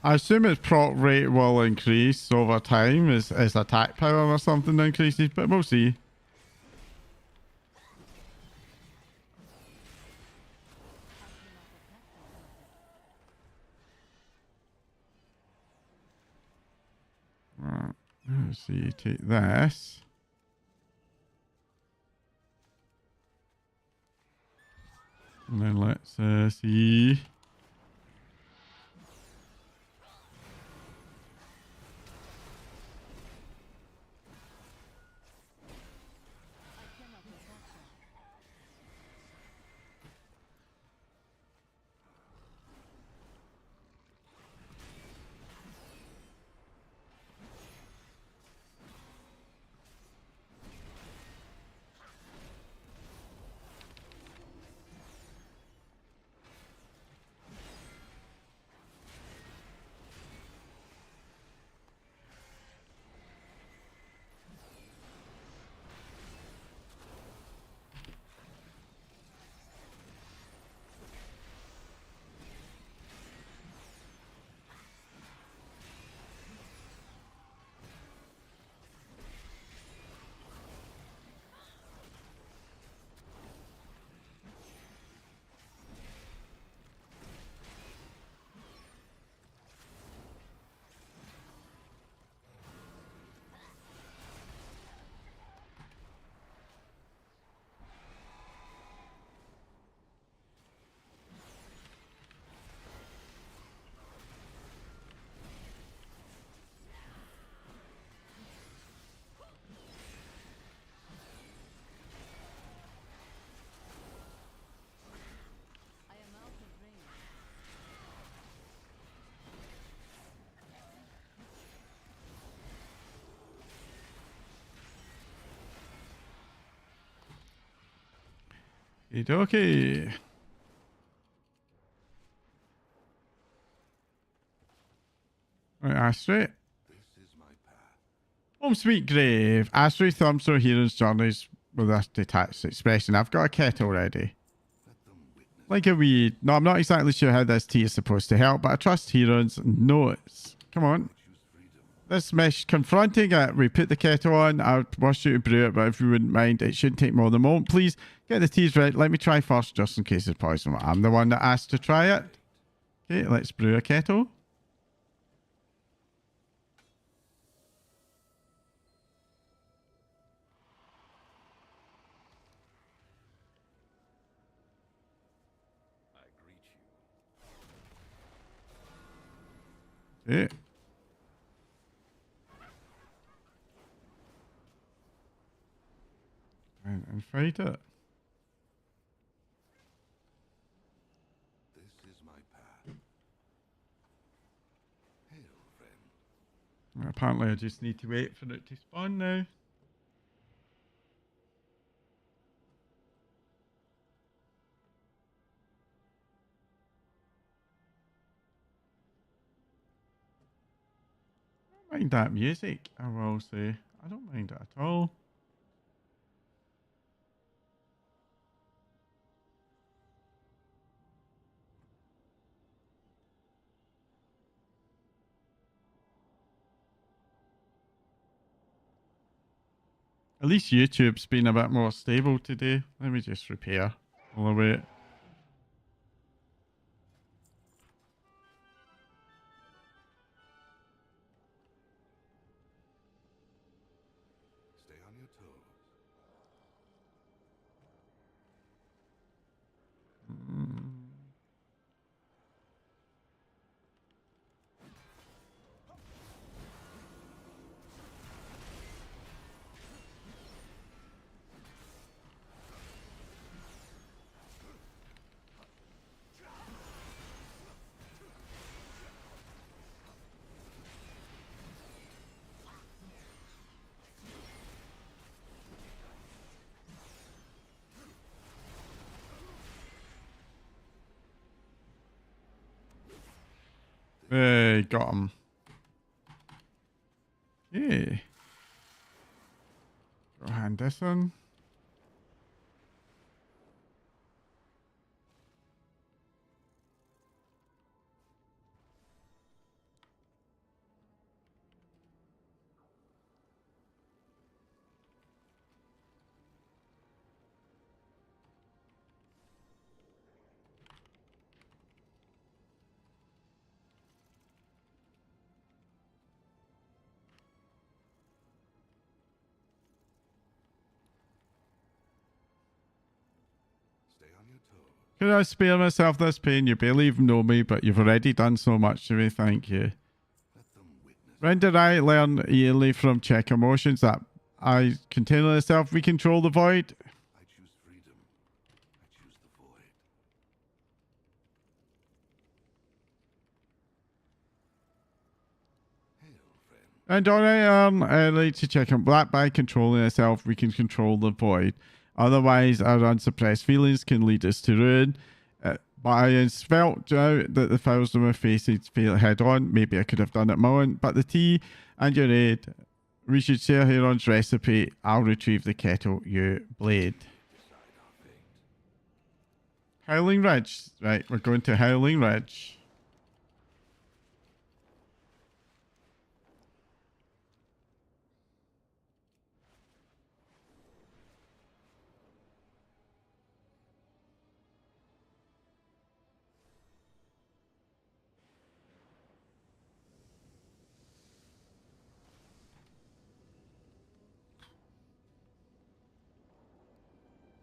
I assume its proc rate will increase over time as attack power or something increases, but we'll see. Right, let's see, take this. And then let's see. I cannot attack that. I am out of range. Okay. Right, Astray. This is my path. Home sweet grave. Astray thumbs through Heron's journeys with a detached expression. I've got a kettle ready. Let them witness. Like a wee. No, I'm not exactly sure how this tea is supposed to help, but I trust Heron's notes. Come on. Choose freedom. This mesh confronting it. We put the kettle on. I'll rush you to brew it, but if you wouldn't mind, it shouldn't take more than a moment. Please get the teas ready. Let me try first, just in case it's poison. I'm the one that asked to try it. Okay, let's brew a kettle. I greet you. Okay. And fight it. This is my path. Hail, friend. Apparently, I just need to wait for it to spawn now. I don't mind that music, I will say. I don't mind it at all. At least YouTube's been a bit more stable today. Let me just repair all the way. Stay on your toes. Hey, got him. Yeah. Go hand this on. Stay on your toes. Could I spare myself this pain? You barely even know me, but you've already done so much to me. Thank you. Let them witness. When did I learn yearly from check emotions that I continually self-recontrol the void? I choose freedom. I choose the void. Hail, friend. And on I earn early to check on that by controlling itself, we can control the void. Otherwise, our unsuppressed feelings can lead us to ruin. But I felt out that the fouls of my faces feel head on. Maybe I could have done it more. But the tea and your aid, we should share Huron's recipe. I'll retrieve the kettle, you blade. Decide our fate. Howling Ridge. Right, we're going to Howling Ridge.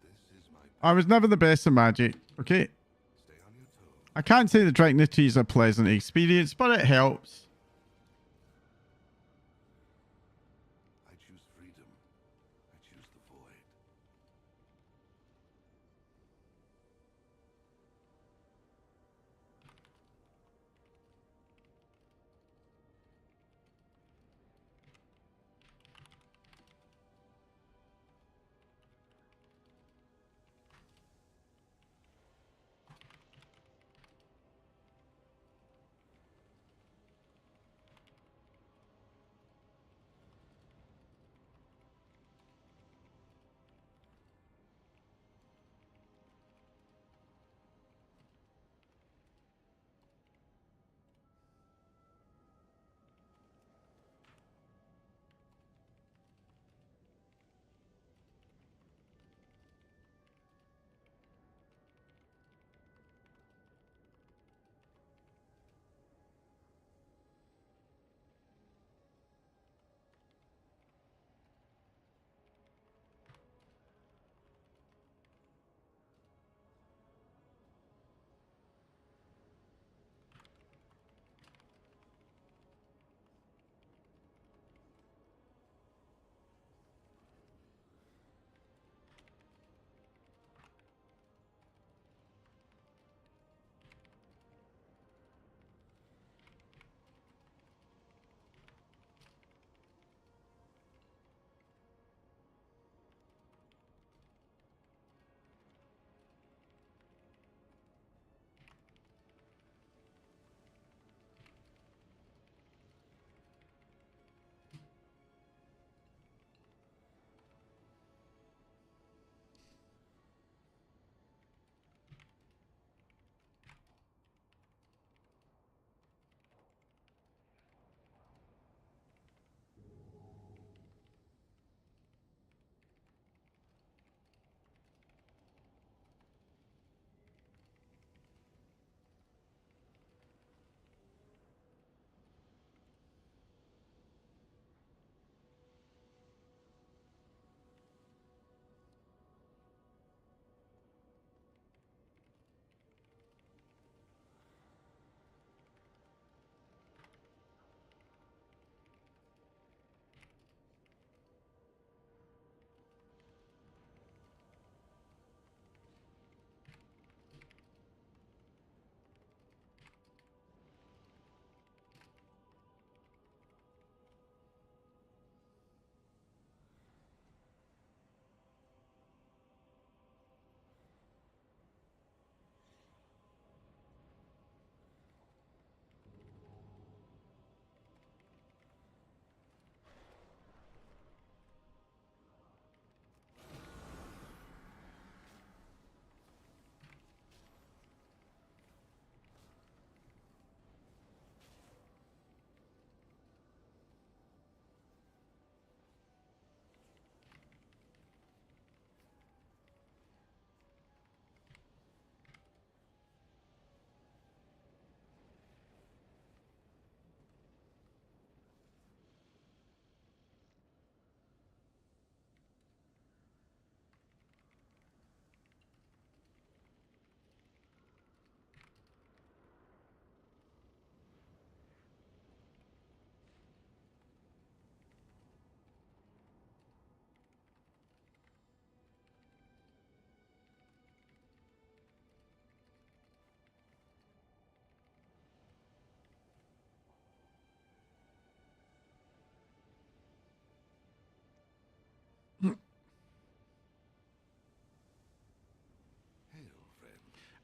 This is my I was never the best at magic, okay? Stay on your toes. I can't say the drinking the tea is a pleasant experience, but it helps. I choose freedom. I choose the void.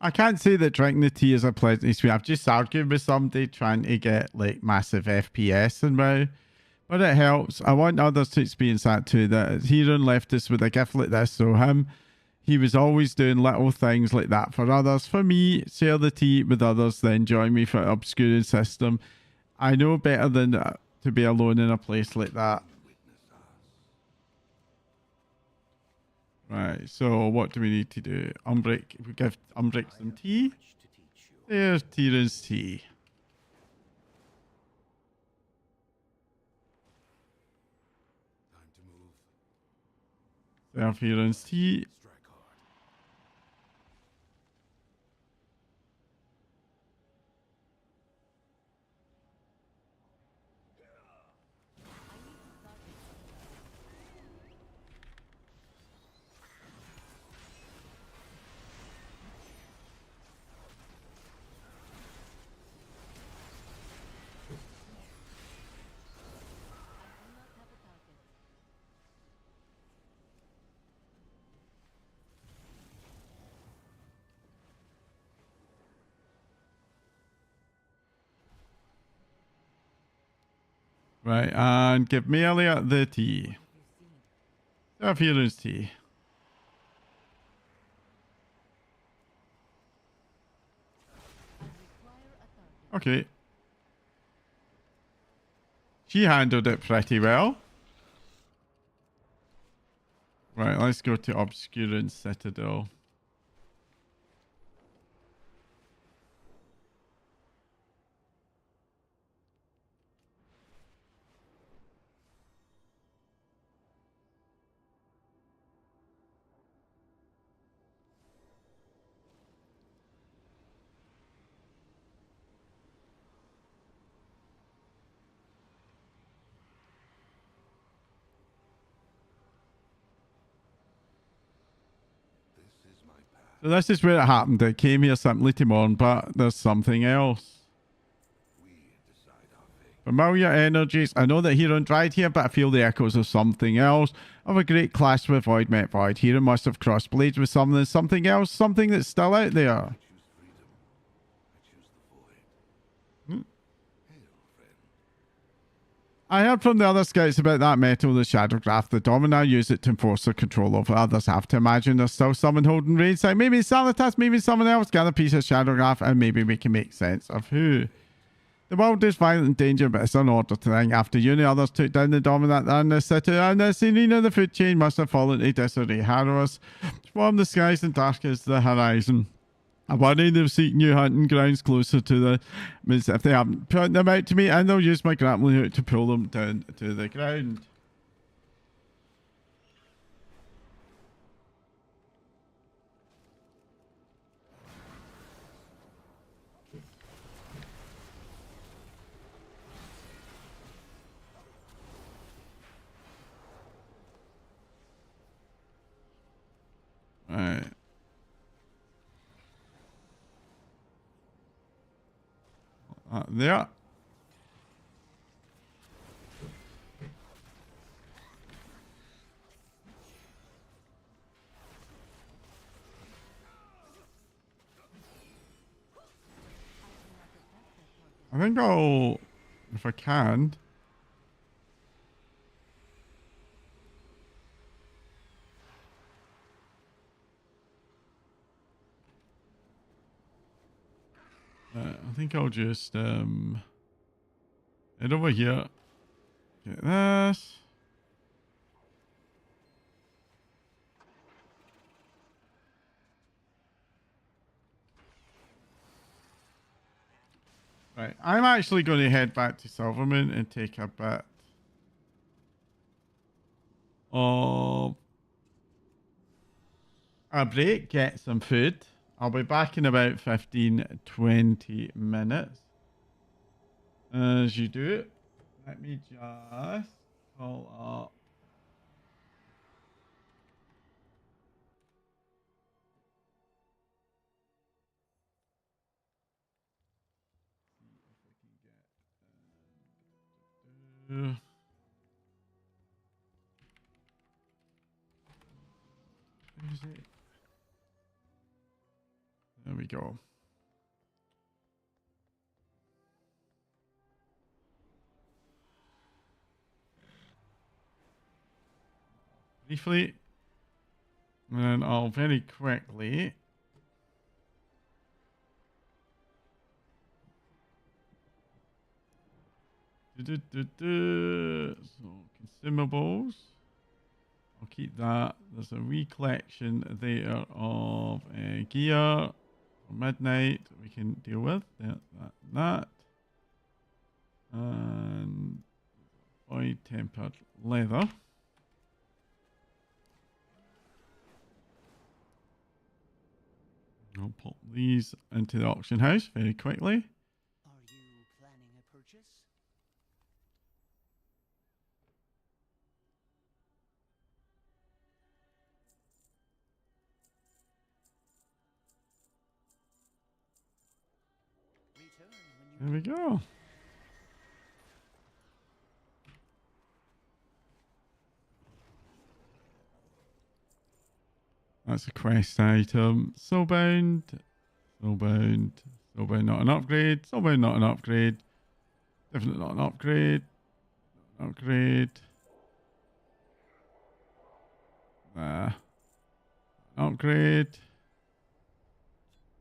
I can't say that drinking the tea is a pleasant experience. I've just argued with somebody trying to get like massive FPS in WoW. But it helps. I want others to experience that too. That Heron left us with a gift like this. So he was always doing little things like that for others. For me, share the tea with others, then join me for obscuring system. I know better than to be alone in a place like that. Right, so what do we need to do? Umbric, we give Umbric some tea. There's Tira's tea. Time to move. There's Heron's tea. Strike hard. I do not have a target. Right, and give Melia the tea. You seen? There's Heron's tea. I require a target. Okay. She handled it pretty well. Right, let's go to Obscurance Citadel. This is my path. So this is where it happened. I came here simply to mourn, but there's something else. We decide our fate. Familiar energies. I know that Huron died here, but I feel the echoes of something else. Of a great clash with Void met Void. Huron must have crossed blades with something else, something that's still out there. I choose freedom. I choose the void. Hmm. Hail, friend. I heard from the other scouts about that metal, the Shadowgraph. The Dominar use it to enforce their control over others. I have to imagine there's still someone holding raids. Like maybe Salitas, maybe someone else. Gather a piece of Shadowgraph and maybe we can make sense of who. The world is violent and danger, but it's an order thing. After you and the others took down the Dominant and the city and the Serena, the food chain must have fallen to disarray. Harrows swarm the skies and dark as the horizon. I worry they've seek new hunting grounds closer to the... means if they haven't put them out to me, and they'll use my grappling hook to pull them down to the ground. Alright. There. I think I'll, if I can. I think I'll just head over here. Get this. Right, I'm actually going to head back to Silvermoon and take a bit of a break, get some food. I'll be back in about 15-20 minutes. As you do it, let me just pull up. Where is it? There we go. Briefly, and then I'll very quickly so consumables. I'll keep that. There's a wee collection there of gear for midnight we can deal with. That. And void tempered leather. I'll pop these into the auction house very quickly. Are you planning a purchase? Return when you There we go. That's a quest item. Soulbound. Soulbound. Soulbound not an upgrade. Soulbound not an upgrade. Definitely not an upgrade. Upgrade. Upgrade.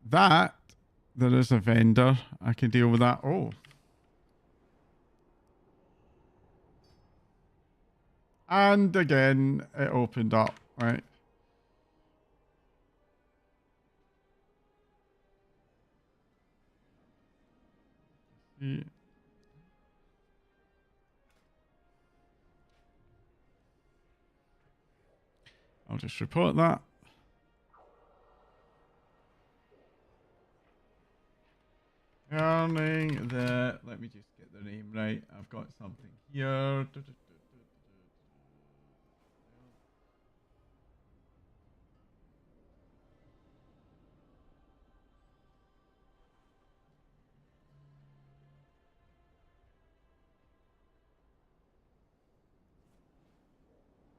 That. There is a vendor. I can deal with that. Oh. And again, it opened up. Right. See. I'll just report that. Earning the. Let me just get the name right. I've got something here.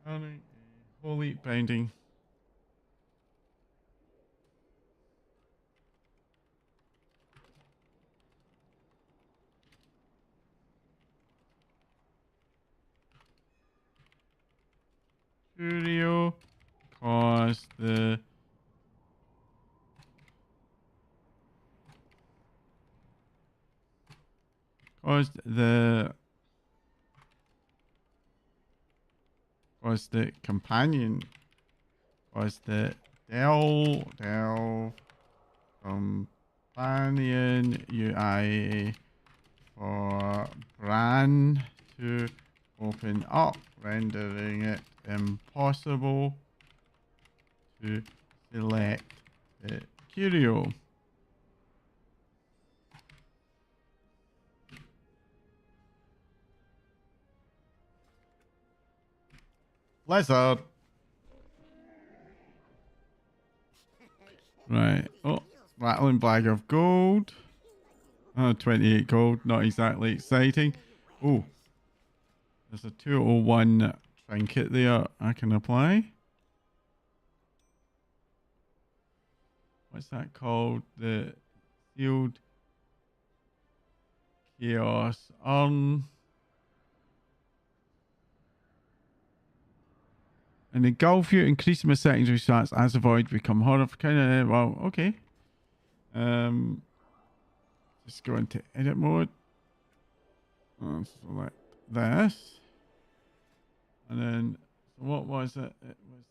Earning a holy binding. Curio caused the companion was the Dell companion UI for Bran to open up, rendering it impossible to select the curio. Blizzard. Right. Oh, rattling bag of gold. 28 gold. Not exactly exciting. Oh, there's a 201 trinket there I can apply. What's that called? The sealed chaos urn. And engulf you, increasing my secondary stats as a void become horror. Kind of well, okay. Just go into edit mode. Select this, and then so what was it? It was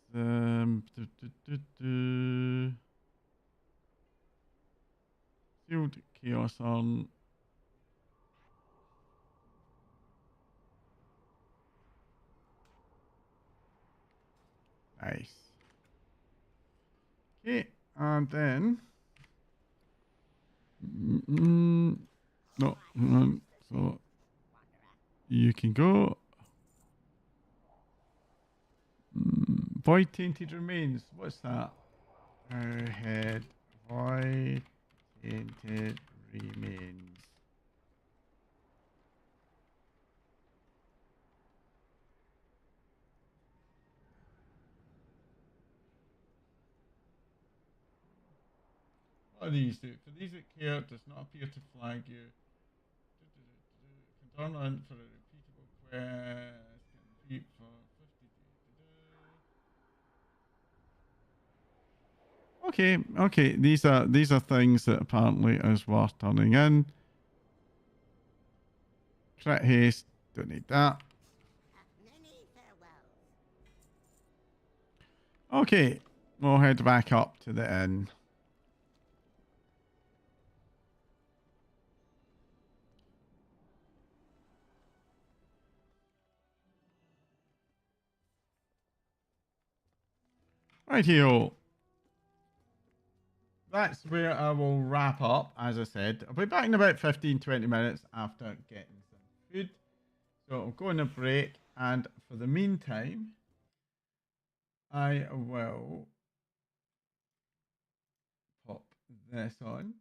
sealed chaos on. Nice. Okay, and then no, hang on. So you can go. Void tainted remains. What's that? Head void tainted remains. What do these do? For these that care, does not appear to flag you. Can turn on for a repeatable quest. Can repeat for 50. Okay, okay. These are things that apparently is worth turning in. Crit haste. Don't need that. Many farewells. Okay, we'll head back up to the inn. Right here. That's where I will wrap up, as I said. I'll be back in about 15-20 minutes after getting some food. So I'll go on a break, and for the meantime, I will pop this on.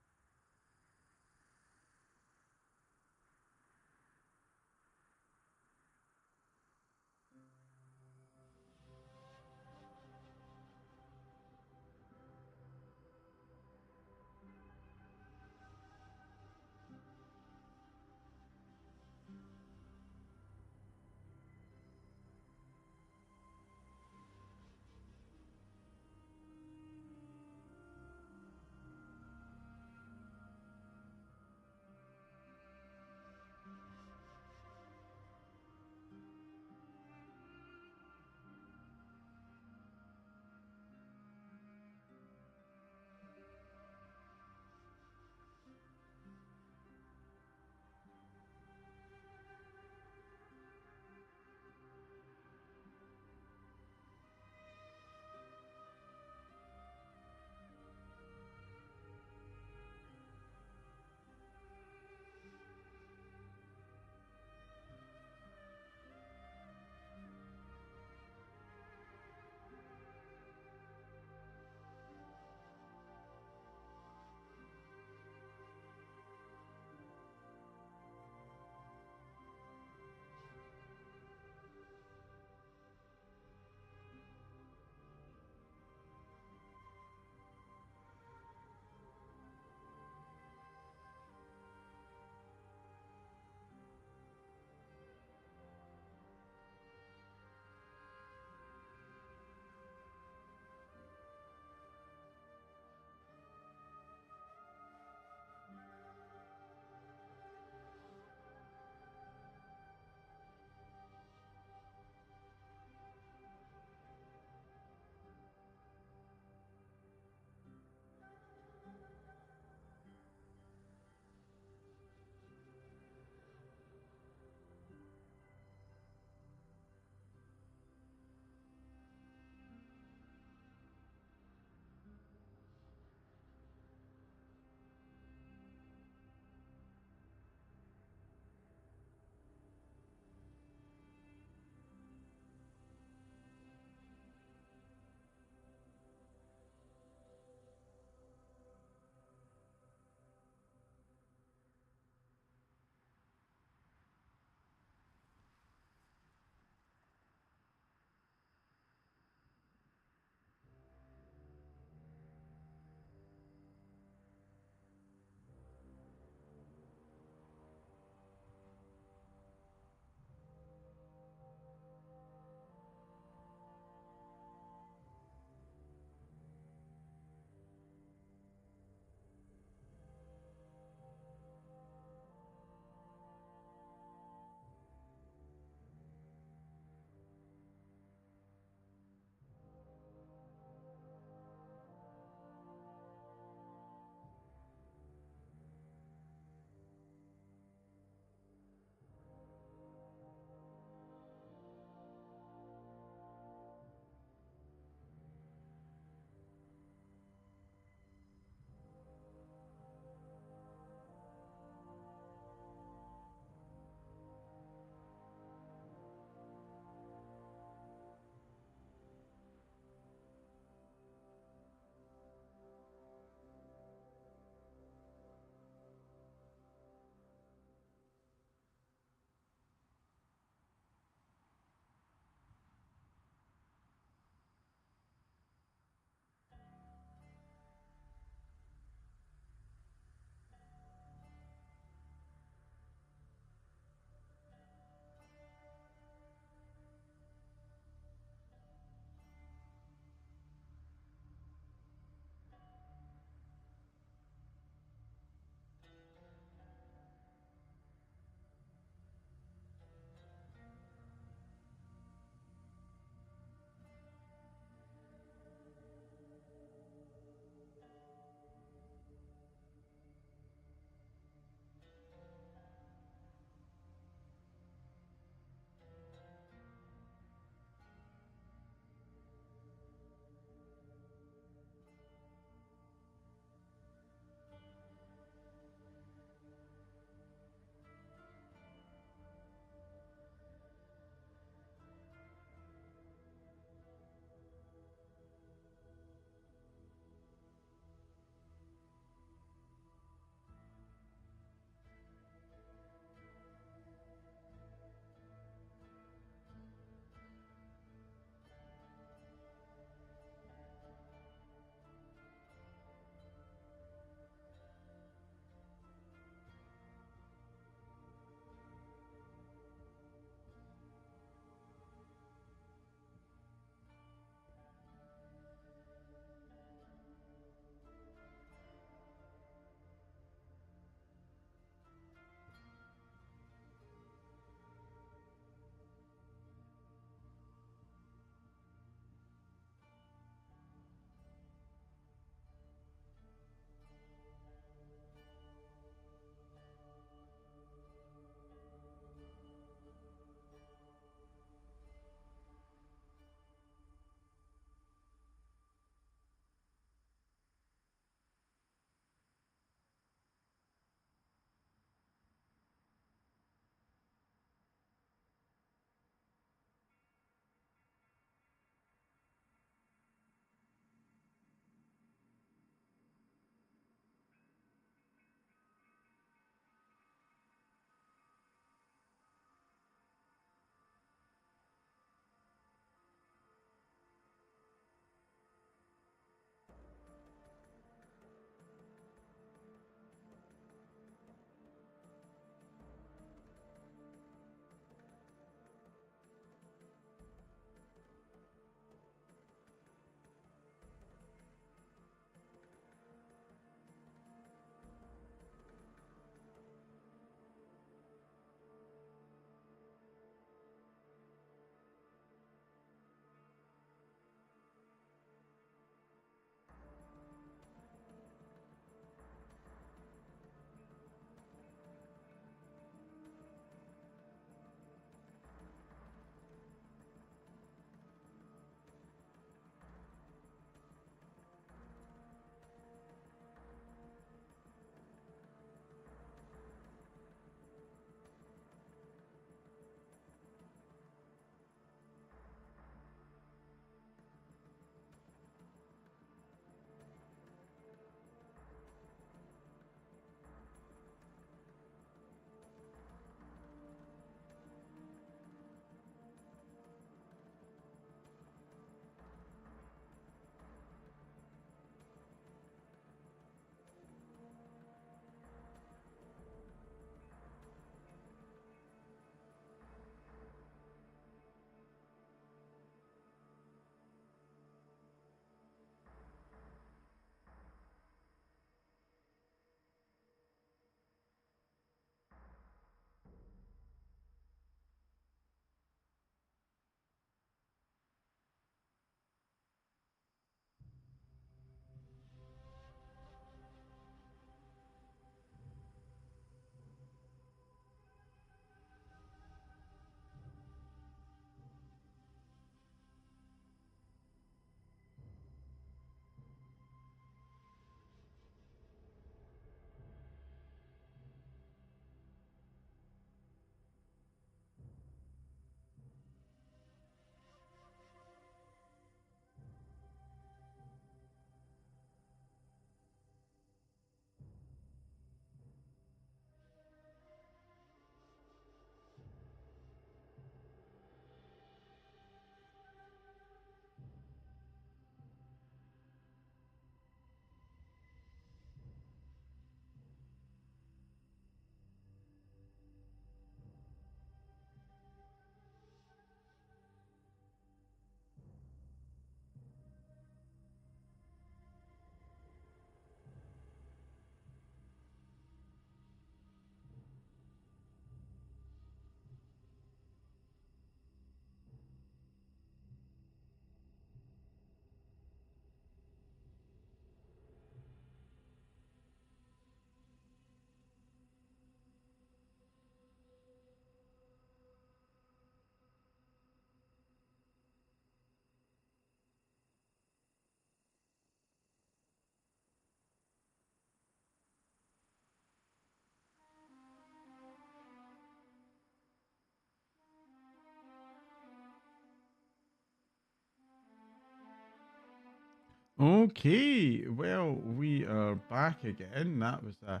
Okay, well, we are back again. That was a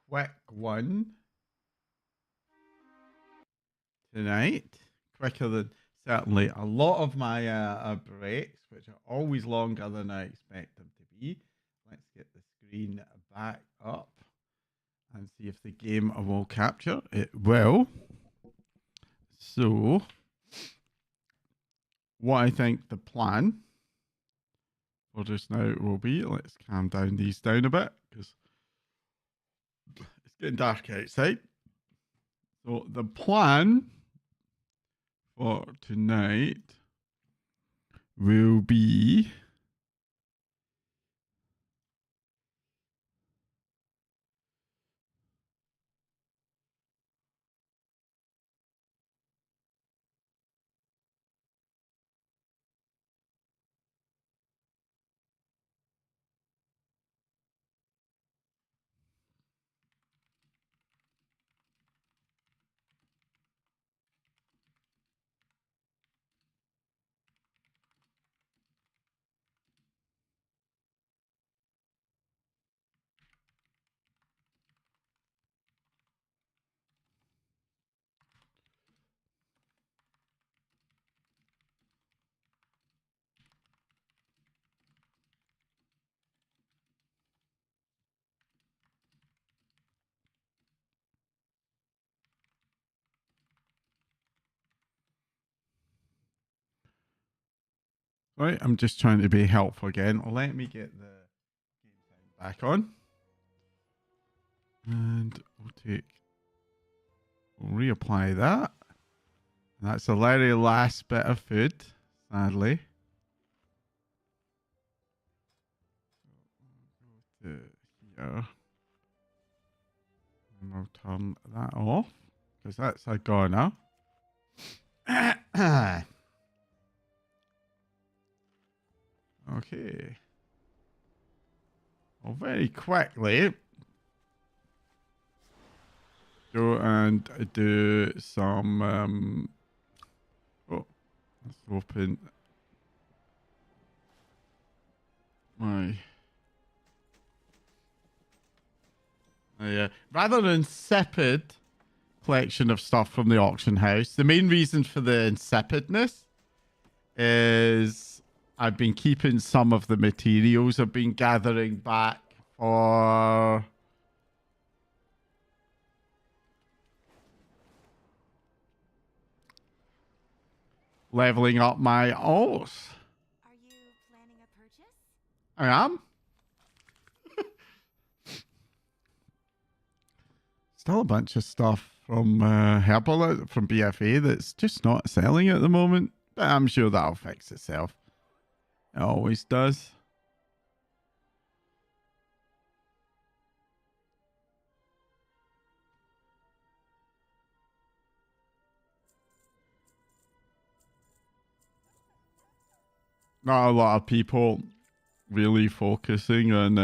quick one tonight. Quicker than certainly a lot of my breaks, which are always longer than I expect them to be. Let's get the screen back up and see if the game will capture. It will. So, what I think the plan for just now will be, let's calm down these down a bit because it's getting dark outside. So, the plan for tonight will be right. I'm just trying to be helpful again. Let me get the game sound back on, and we'll reapply that. That's the very last bit of food, sadly. Go to here. And we'll turn that off because that's a goner. Okay. Well, very quickly go and do some. Oh, let's open my. Rather insipid collection of stuff from the auction house. The main reason for the insipidness is I've been keeping some of the materials I've been gathering back for leveling up my alts. Are you planning a purchase? I am. Still a bunch of stuff from Herbal from BFA that's just not selling at the moment. But I'm sure that'll fix itself. It always does. Not a lot of people really focusing on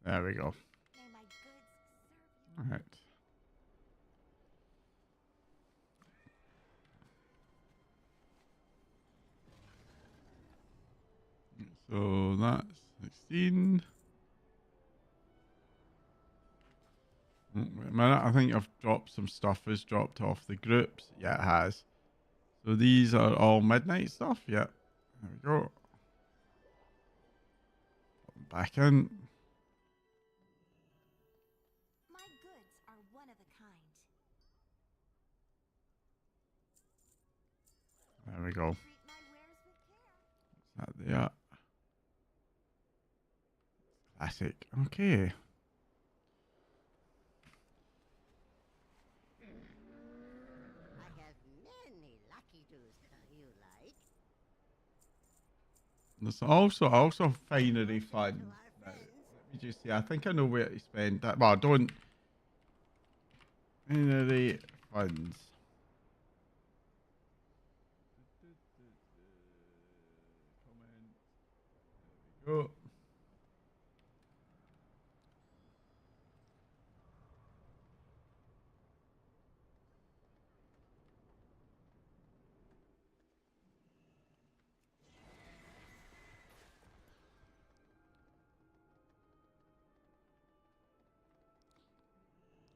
there we go. May my goods serve you. All right. So that's 16. Wait a minute. I think I've dropped some stuff. Has dropped off the groups. Yeah, it has. So these are all midnight stuff. Yeah. There we go. Put them back in. My goods are one of a kind. There we go. Treat my wares with care. That there. Classic. Okay. I have many lucky doos you like. There's also finery To fun. our Now, friends. let me just see. I think I know where to spend that. Well, don't. Finery funds. Go.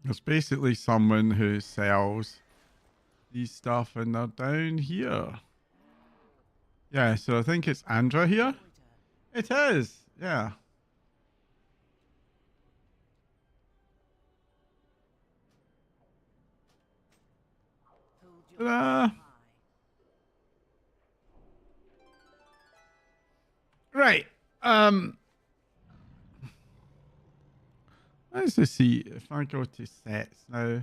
There's basically someone who sells these stuff and they're down here. Yeah, so I think it's Andra here. It is, yeah. Ta-da! Right. Let's just see if I go to sets now.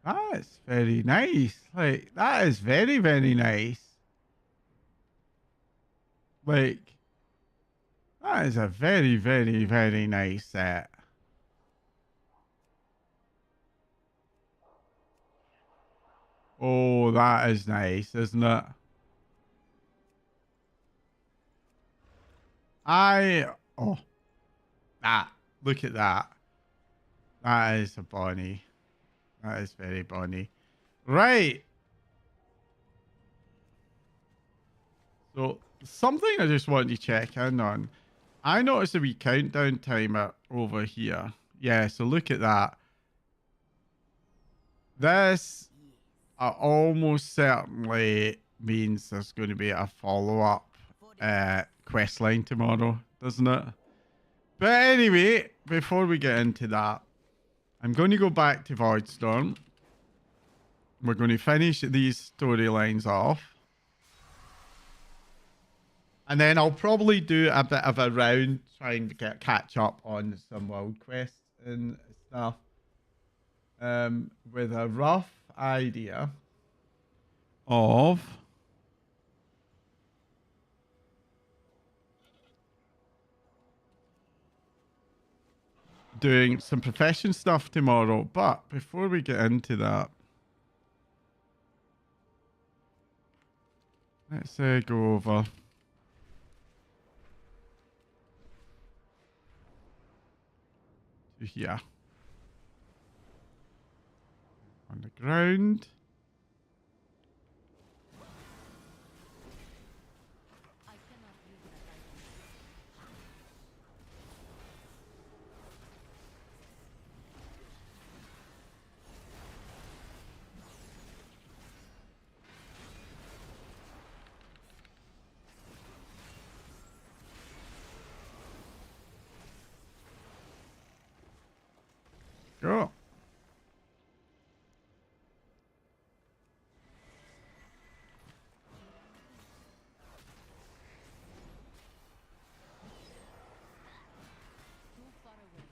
That's very nice. Like, that is very, very nice. Like, that is a very, very, very nice set. Oh, that is nice, isn't it? Oh, that. Look at that. That is a bonny. That is very bonny. Right. So, something I just wanted to check in on. I noticed a wee countdown timer over here. Yeah, so look at that. This almost certainly means there's going to be a follow-up quest line tomorrow, doesn't it? But anyway, before we get into that, I'm going to go back to Voidstorm. We're going to finish these storylines off. And then I'll probably do a bit of a round, try and catch up on some world quests and stuff. With a rough idea of doing some profession stuff tomorrow. But before we get into that, let's go over to here. On the ground. I cannot use that item. Go. Too far away.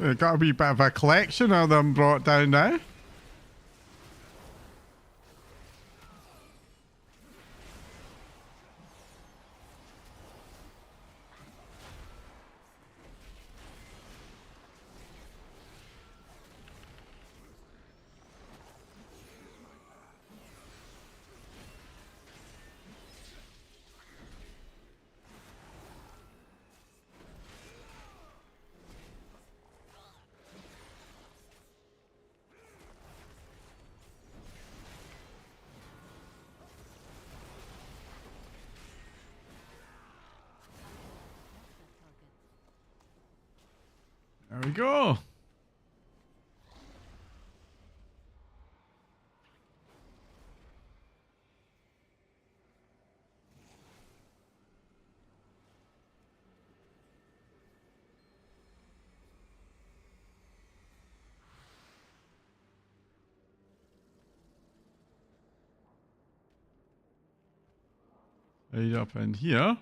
We've got a wee bit of a collection of them brought down now. There we go. Right up in here.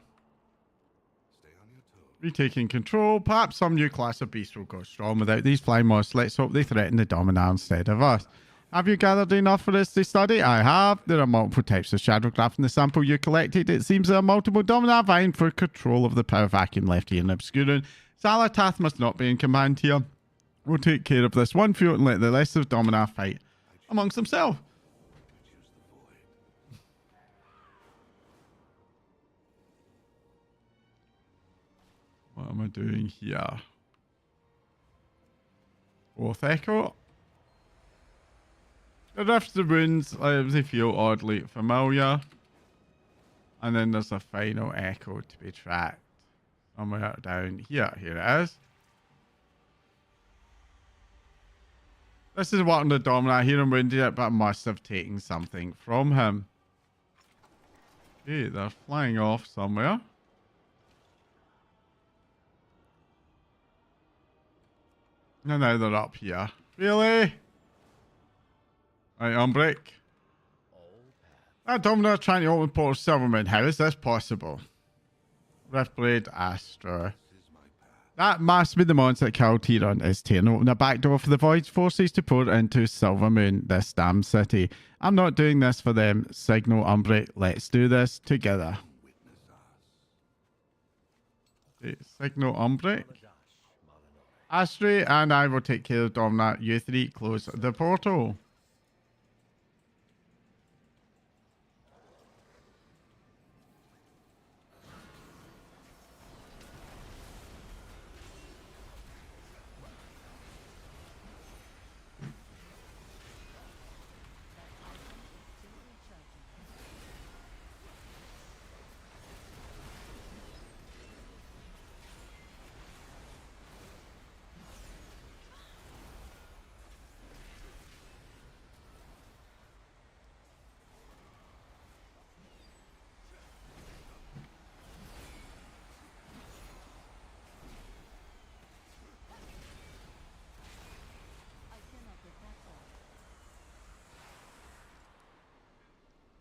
Stay on your toes. Retaking control. Perhaps some new class of beast will go strong without these flying monsters. Let's hope they threaten the Dominar instead of us. Have you gathered enough for us to study? I have. There are multiple types of shadowgraph in the sample you collected. It seems there are multiple Dominar vying for control of the power vacuum left here in Obscurin. Zalatath must not be in command here. We'll take care of this one feud and let the rest of Dominar fight amongst themselves. What am I doing here? Fourth Echo. The rifts, the runes, they feel oddly familiar. And then there's a final echo to be tracked. Somewhere down here. Here it is. This is what on the Dominar. I hear him wounded it, but I must have taken something from him. Okay, they're flying off somewhere. And now they're up here. Really? Right, Umbrick. That Dominar trying to open portal Silverman. How is this possible? Riftblade Astra. That must be the monster that killed Tyron. Is tearing open a back door for the Void forces to pour into Silvermoon, this damn city. I'm not doing this for them. Signal Umbrick. Let's do this together. Okay, Signal Umbrick. Astray and I will take care of Dominar. You three close the portal.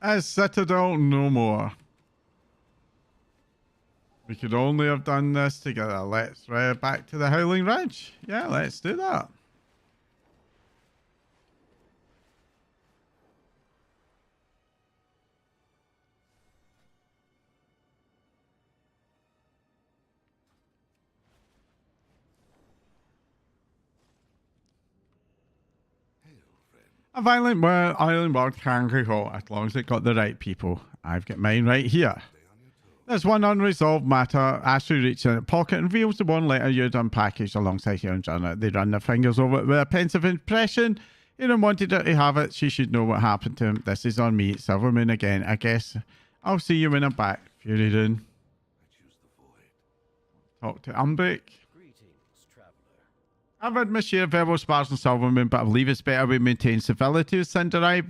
As Citadel, no more. We could only have done this together. Let's ride back to the Howling Ridge. Yeah, let's do that. A violent island world can go hot as long as it got the right people. I've got mine right here. There's one unresolved matter. Astray reaches in a pocket and reveals the one letter you'd unpackaged alongside here on Journal. They run their fingers over it with a pensive impression. Aaron wanted her to have it. She should know what happened to him. This is on me. Silvermoon again. I guess I'll see you when I'm back. Fury Rune. Talk to Umbrick. I've had my share of verbal spars on Silvermoon, but I believe it's better we maintain civility with Cinderai.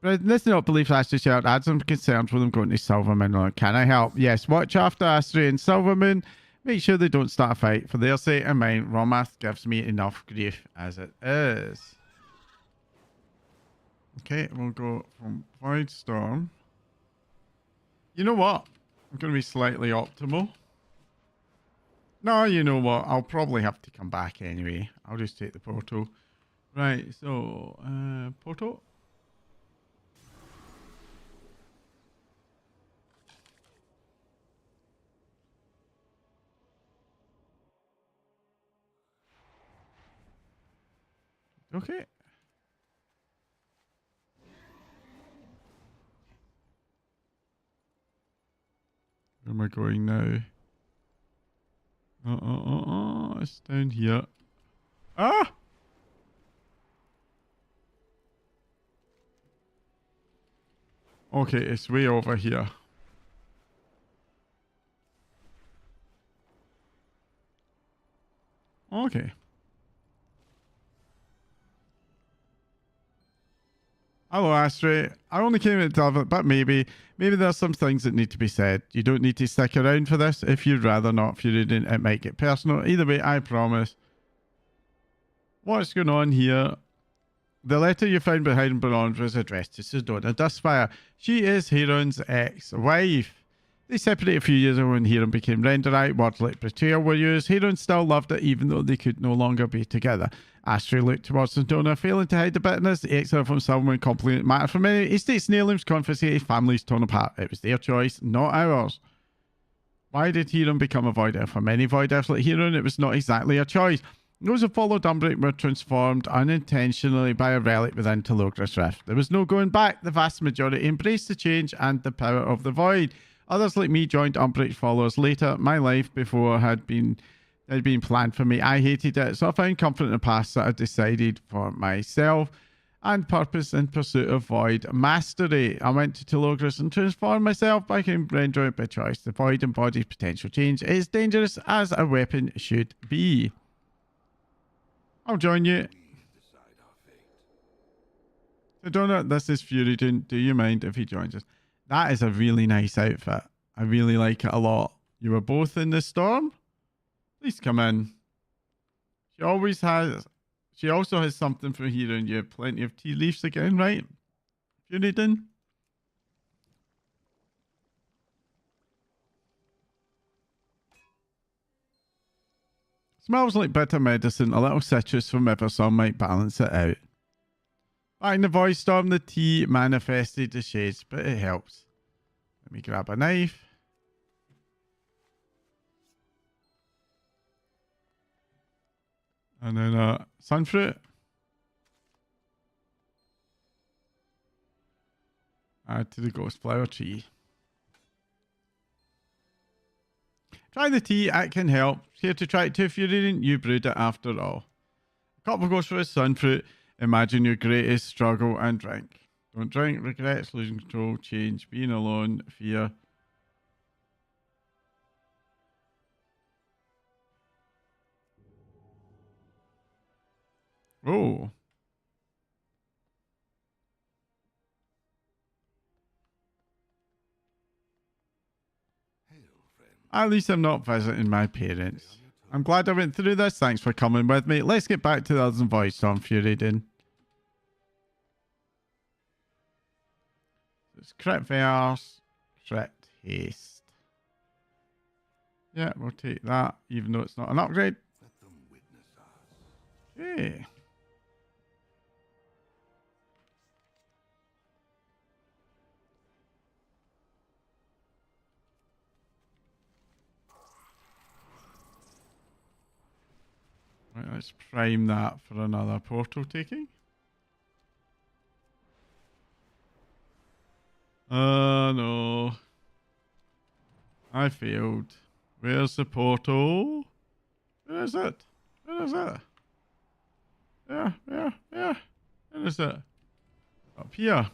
But this is not belief Astray shared. I had some concerns with them going to Silvermoon. Can I help? Yes, watch after Astray and Silvermoon. Make sure they don't start a fight. For their sake and mine, Romath gives me enough grief as it is. Okay, we'll go from Voidstorm. You know what? I'm going to be slightly optimal. No, you know what? I'll probably have to come back anyway. I'll just take the portal. Right, so, portal. Okay. Where am I going now? It's down here. Ah! Okay, it's way over here. Okay. Hello, Astrid. I only came in to have it, but maybe there's some things that need to be said. You don't need to stick around for this. If you'd rather not, if you didn't, it might get personal. Either way, I promise. What's going on here? The letter you found behind Bronze was addressed to Sedona Dustfire. She is Heron's ex-wife. They separated a few years ago when Heron became Renderite. Words like betrayal were used. Heron still loved it even though they could no longer be together. Astrid looked towards Sedona, failing to hide the bitterness. The exile from someone completely mattered for many. He states Neilham's confiscated, families torn apart. It was their choice, not ours. Why did Heron become a Void Elf? For many Void Elves like Heron, it was not exactly a choice. Those who followed Umbreak were transformed unintentionally by a relic within Telogris Rift. There was no going back. The vast majority embraced the change and the power of the Void. Others like me joined Umbreak's followers later. My life before had been planned for me. I hated it, so I found comfort in the past that I decided for myself and purpose in pursuit of Void mastery. I went to Telogris and transformed myself back in Rendroid by choice. The Void embodies potential change. It is dangerous as a weapon should be. I'll join you. Sedona, this is Furyden. Do you mind if he joins us? That is a really nice outfit. I really like it a lot. You were both in the storm? Please come in. She also has something for here, and you have plenty of tea leaves again, right? Furyden? Smells like bitter medicine. A little citrus from Eversong might balance it out. Back in the Voidstorm, the tea manifested the shades, but it helps. Let me grab a knife. And then a sunfruit. Add to the ghost flower tree. Try the tea, it can help. Here to try it too if you didn't, you brewed it after all. A couple goes for a sunfruit. Imagine your greatest struggle and drink. Don't drink, regrets, losing control, change, being alone, fear. Oh. At least I'm not visiting my parents. I'm glad I went through this. Thanks for coming with me. Let's get back to the others in Voidstorm, Furyden. It's crit verse, crit haste. Yeah, we'll take that, even though it's not an upgrade. Okay. Right, let's prime that for another portal taking. No. I failed. Where's the portal? Where is it? Where is it? Where is it? Up here.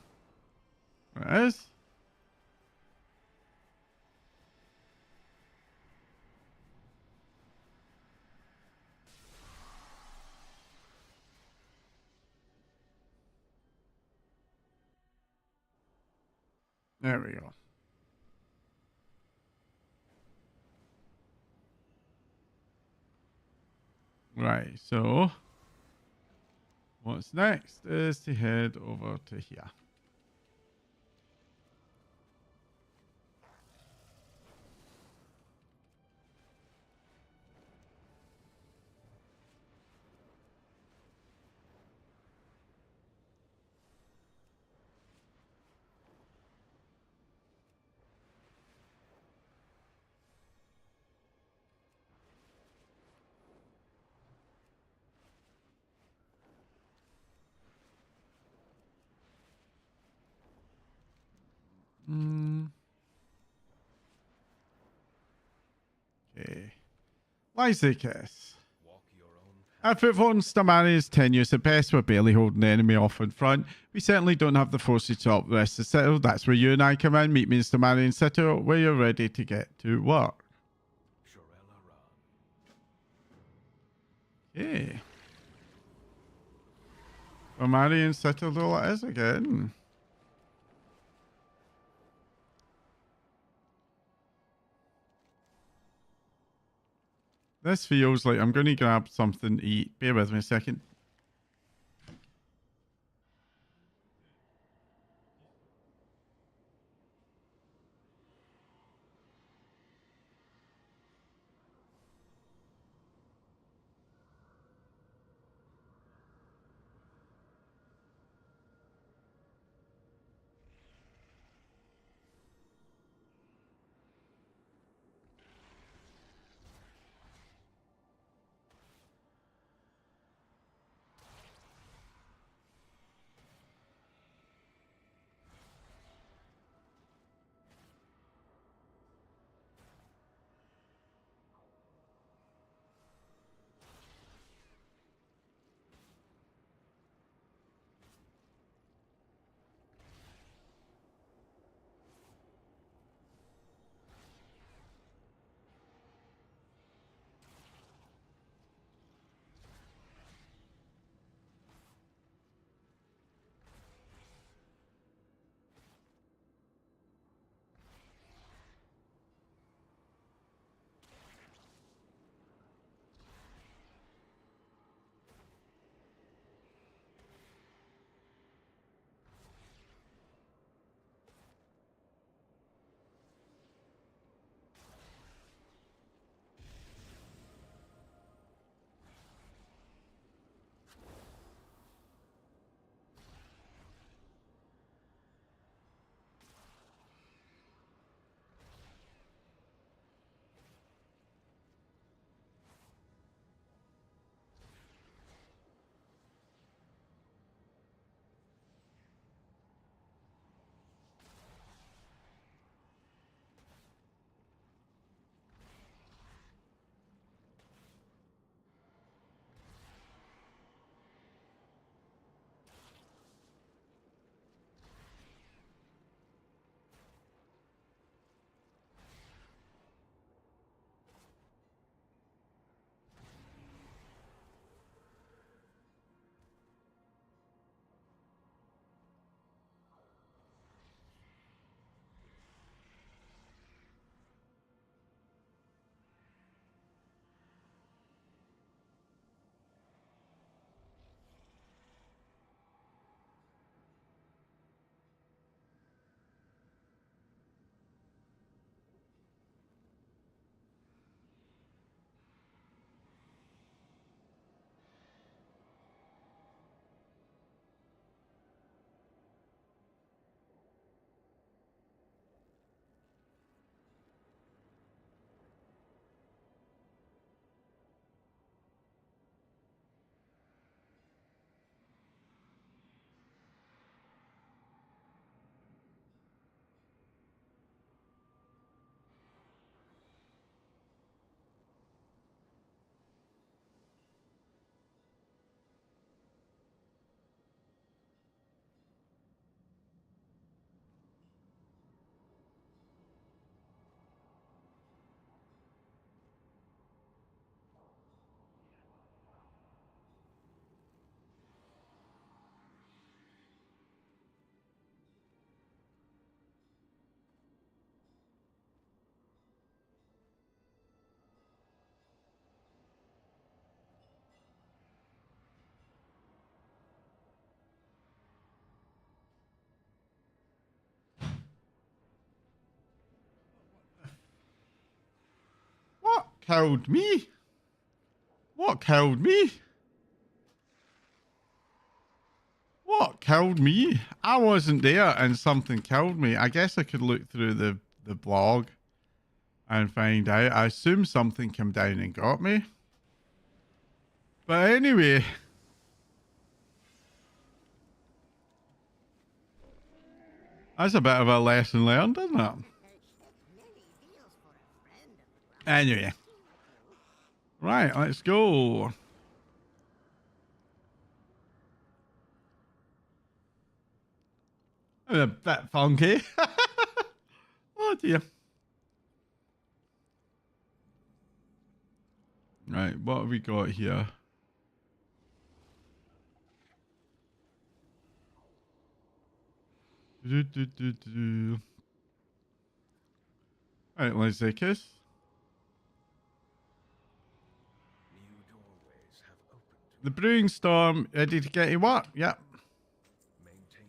There it is. There we go. Right, so what's next is to head over to here. Okay. Lysikus. If it wants Stamani is tenuous at best, we're barely holding the enemy off in front. We certainly don't have the forces to help the rest of the citadel. That's where you and I come in. Meet me in Stamani and Citadel where you're ready to get to work. Okay. Stamani and Citadel it is again. This feels like I'm going to grab something to eat. Bear with me a second. What killed me? What killed me? What killed me? I wasn't there and something killed me. I guess I could look through the blog and find out. I assume something came down and got me. But anyway. That's a bit of a lesson learned, isn't it? Many deals for a friend of the brother. Anyway. Right, let's go. A bit funky. Oh dear. Right, what have we got here? Right, let's take this. New doorways have opened. The brewing storm ready to get you what? Yep. Maintain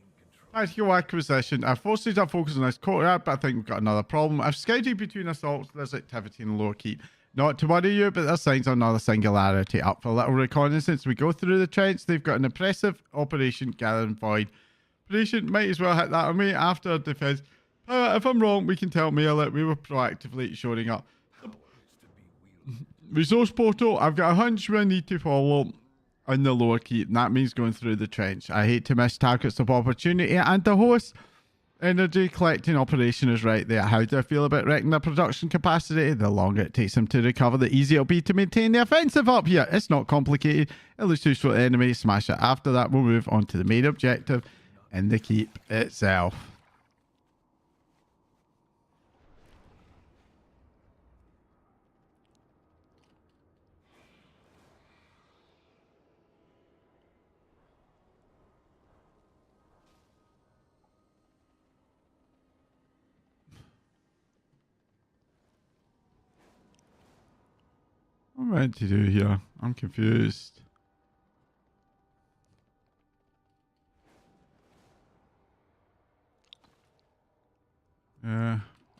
control. Tactical acquisition. Our forces are focused on this courtyard, but I think we've got another problem. I've scouted between assaults. There's activity in the lower keep. Not to worry you, but there's signs of another singularity. Up for a little reconnaissance. We go through the trench. They've got an impressive operation gathering void. Operation might as well hit that on me after defense. If I'm wrong, we can tell Mail that we were proactively showing up. Powers to be wielded. Resource portal. I've got a hunch we need to follow in the lower keep, and that means going through the trench. I hate to miss targets of opportunity, and the host energy collecting operation is right there. How do I feel about wrecking the production capacity? The longer it takes them to recover, the easier it'll be to maintain the offensive up here. It's not complicated. It looks too for the enemy. Smash it. After that, we'll move on to the main objective in the keep itself. What am I meant to do here? I'm confused.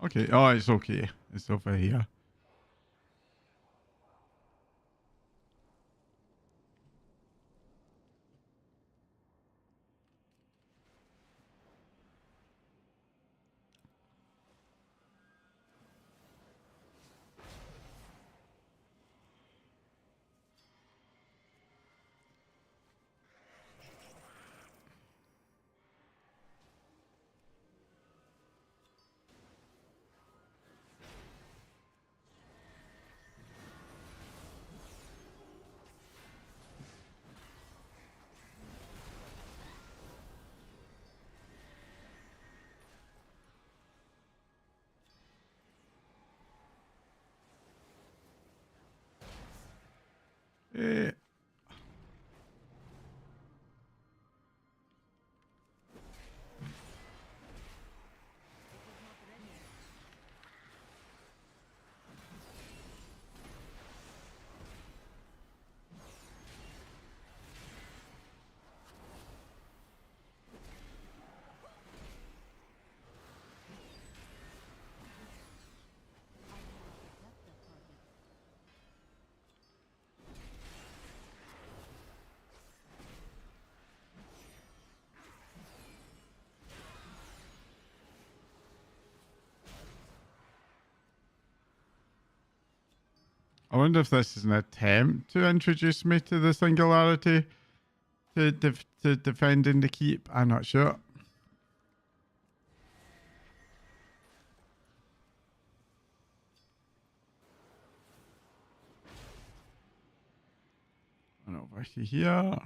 Okay. Oh, it's okay. It's over here. Eh. I wonder if this is an attempt to introduce me to the singularity to defending the keep. I'm not sure. And over here.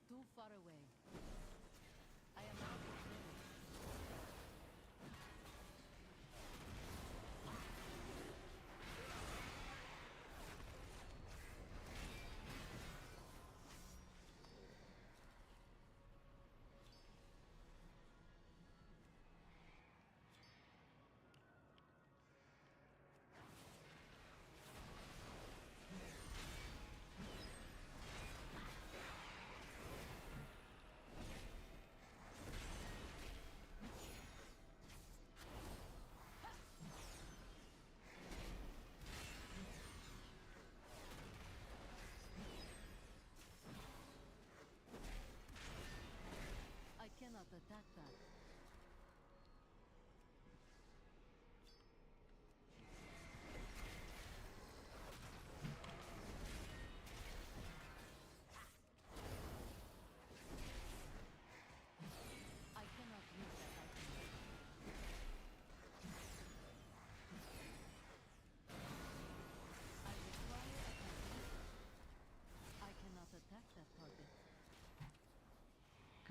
Too far away. I am not ready.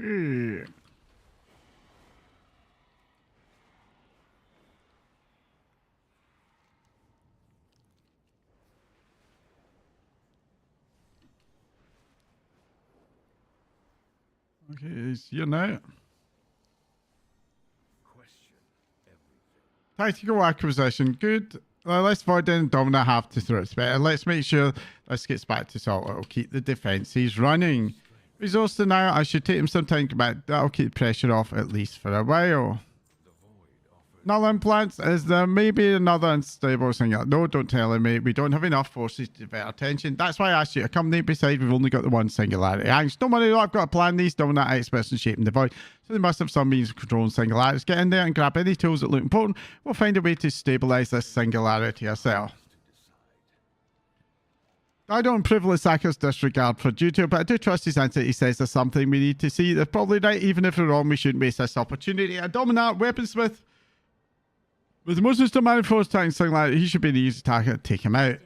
Okay. Okay, he's here now. Tactical acquisition, good. Let's avoid any dominant have to throw it better. Let's make sure this gets back to salt. It'll keep the defenses running. Resource denial, I should take him some time to come back. That'll keep pressure off at least for a while. Null implants, is there maybe another unstable singular? No, don't tell him, mate. We don't have enough forces to divert attention. That's why I asked you to accompany. Besides, we've only got the one singularity. Thanks. Don't worry, I've got a plan. These dominant experts in shaping the void, so they must have some means of controlling singularities. Get in there and grab any tools that look important. We'll find a way to stabilize this singularity ourselves. I don't privilege Saka's disregard for duty, but I do trust his answer. He says there's something we need to see. They're probably right. Even if we're wrong, we shouldn't waste this opportunity. A dominant weaponsmith with the most system manifold tank singularity, he should be the easy target. Take him out.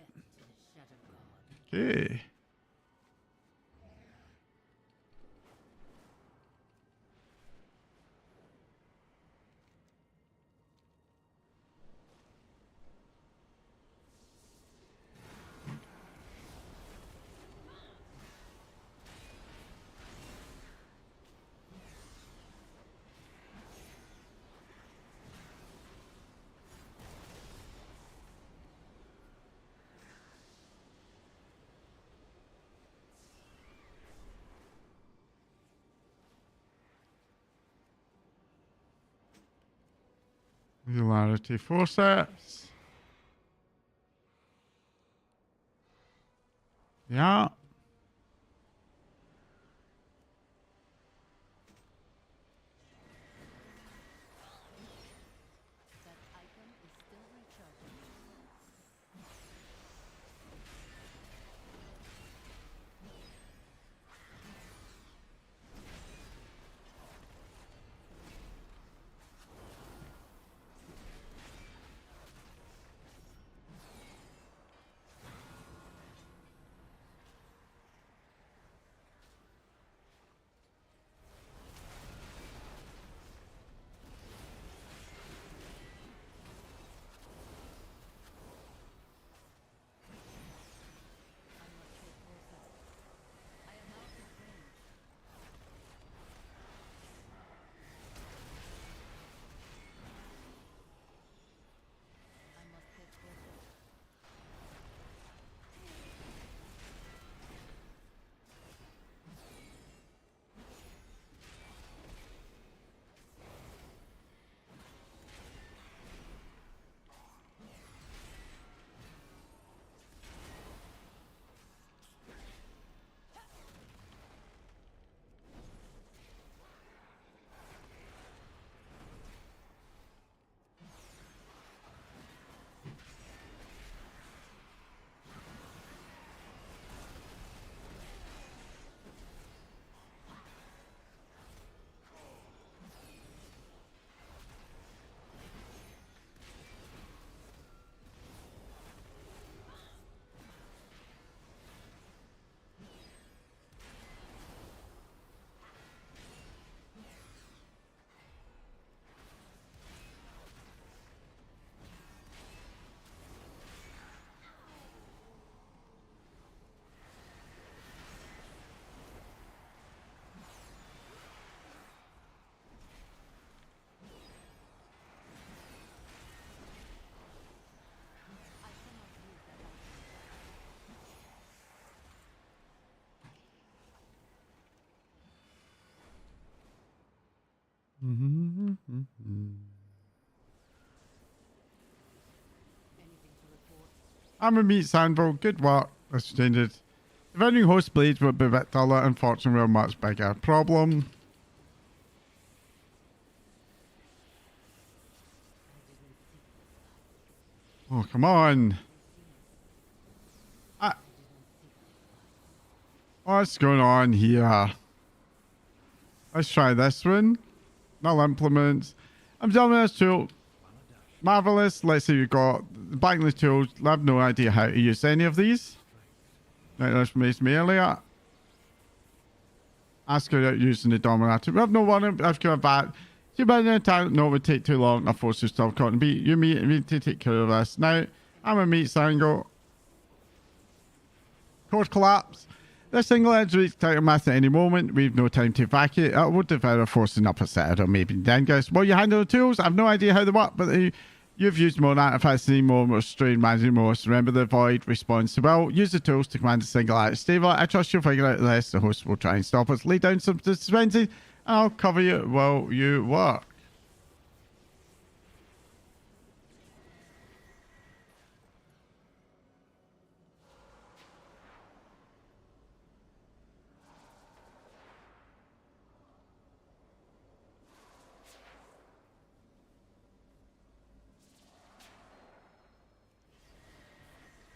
Okay. Singularity forceps. Yeah. That item is still recharging. Mm-hmm. I'm a meat sandal. Good work. Extended. Defending host blades would be a bit duller. Unfortunately, we're a much bigger problem. Oh, come on. What's going on here? Let's try this one. Null implements. I'm done with this tool. Marvelous. Let's see, you've got the backlist tools. I have no idea how to use any of these. That information me earlier. Ask her out using the Dominator. We have no one. I've come back. She been in town. No, it would take too long. I force you to stop cotton beat. You need to take care of this. Now, I'm a meat Sango. Core collapse. This single edge reach title mass at any moment. We've no time to evacuate. I would devour forcing up a set or maybe then guys. Well, you handle the tools. I've no idea how they work, but you've used more artifacts than more strain managing most. Remember the void responds well. Use the tools to command a single act stable. I trust you'll figure out this. The host will try and stop us. Lay down some dispensing. I'll cover you while you work.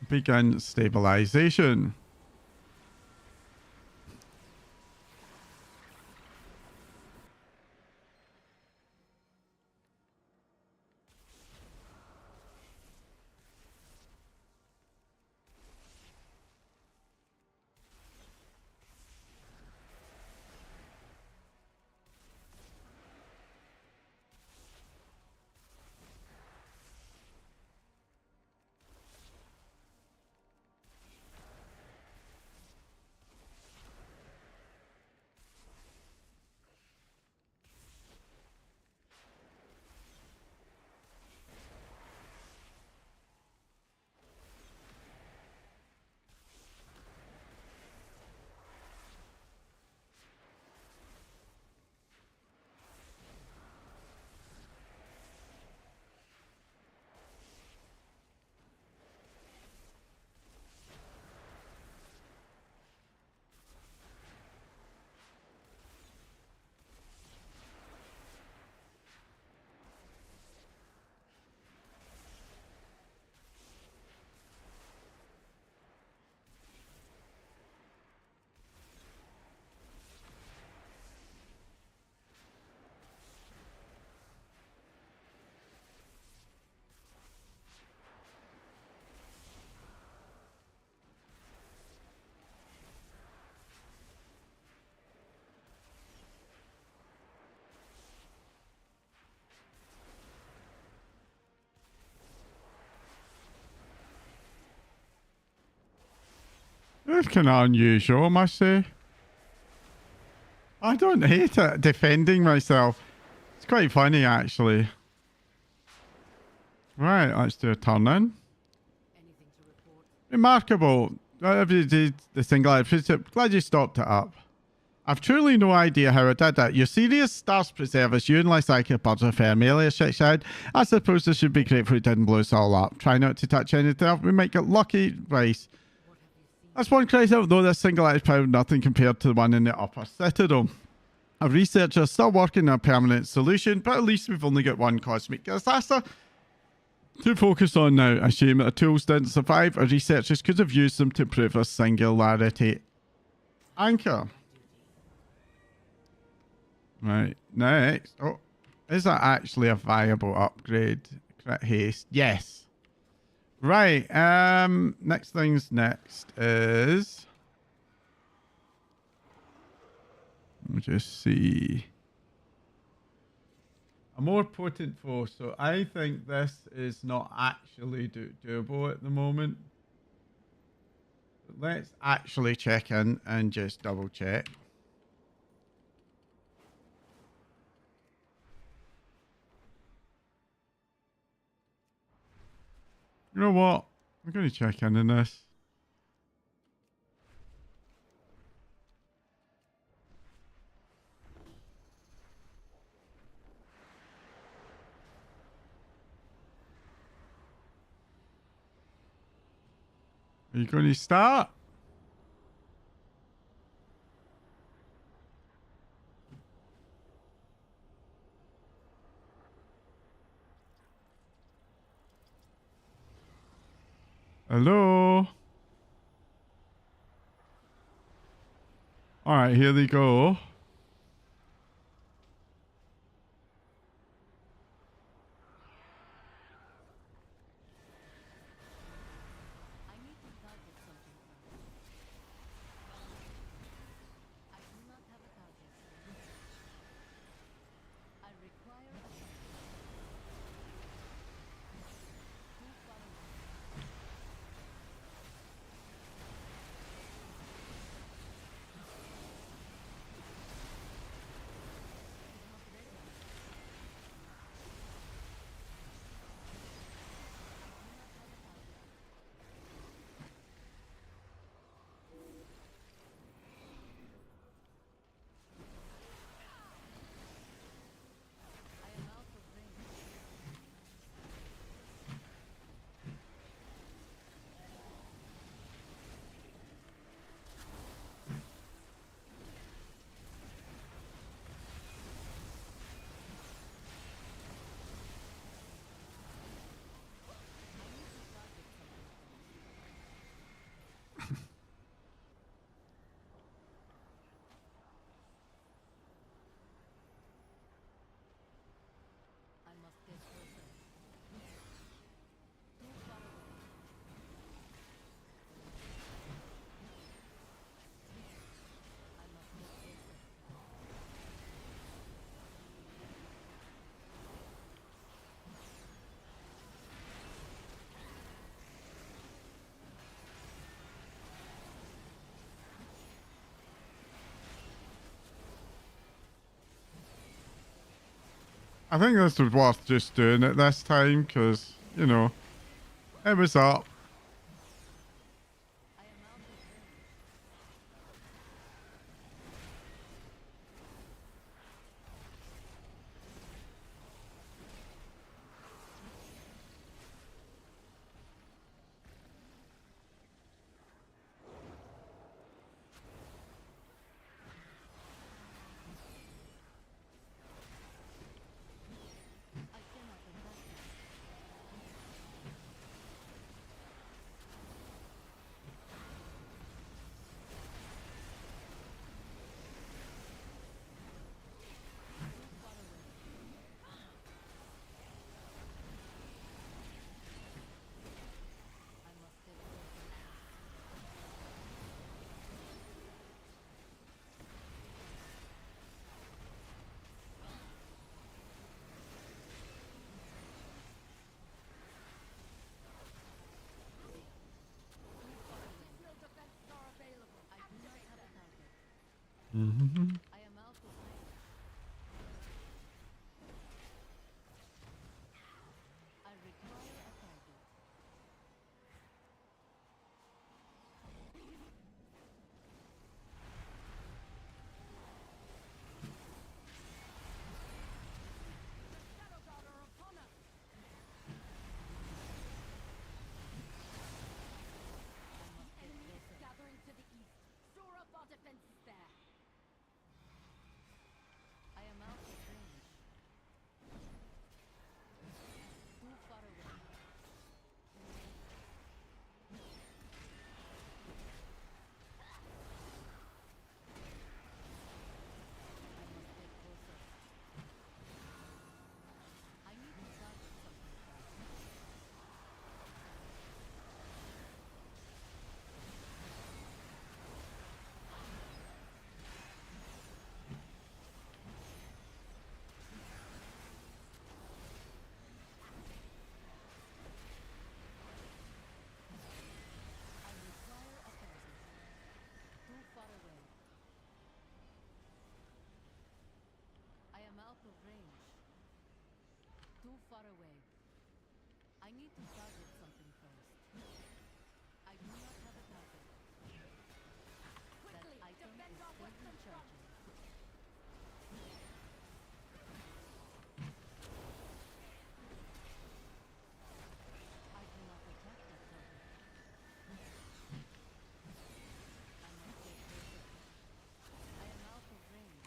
Begin stabilization. It's kind of unusual, I must say. I don't hate it, defending myself. It's quite funny, actually. Right, let's do a turn in. Anything to report? Remarkable. Whatever you did, the single outfit. Glad you stopped it up. I've truly no idea how I did that. You're serious? Stars preserve us. You and Lysaika birds of fair melee, shit shout. I suppose this should be grateful it didn't blow us all up. Try not to touch anything else. We might get lucky. Rice. That's one crazy out, though this single edge pound nothing compared to the one in the upper citadel. A researcher still working on a permanent solution, but at least we've only got one cosmic disaster to focus on now. A shame that the tools didn't survive. Our researchers could have used them to prove a singularity anchor. Right, next. Oh, is that actually a viable upgrade? Crit haste. Yes. Right, next things next is... Let me just see. A more potent foe. So I think this is not actually doable at the moment. But let's actually check in and just double check. You know what? I'm going to check in on this. Are you going to start? Hello? All right, here they go. I need to target something first. I do not have a target. I think this was worth just doing it this time because, you know, it was up. I am out of range. I cannot attack them. Too far away. I must stay closer. Field defenses are available. I do not have a target. I am out of range. I require a target. Shadow God are upon us. I must get closer. Gathering to the east. Shore up our defenses there. I am out of range. Too far away. I must get closer. I need to target something first. I require a target. Too far away. I am out of range. Too far away. I need to target something first. I do not have a target. Quickly, that item is still recharging. I cannot attack that target. I must get closer. I am out of range.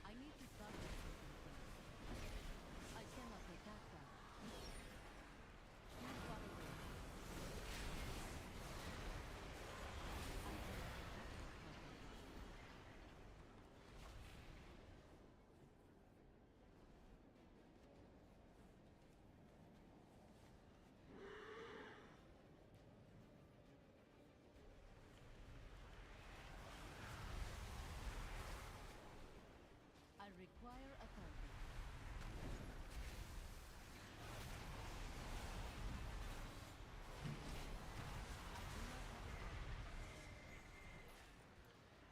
I need to target something first. I cannot attack that. Too far away. I cannot attack that target. I require a target.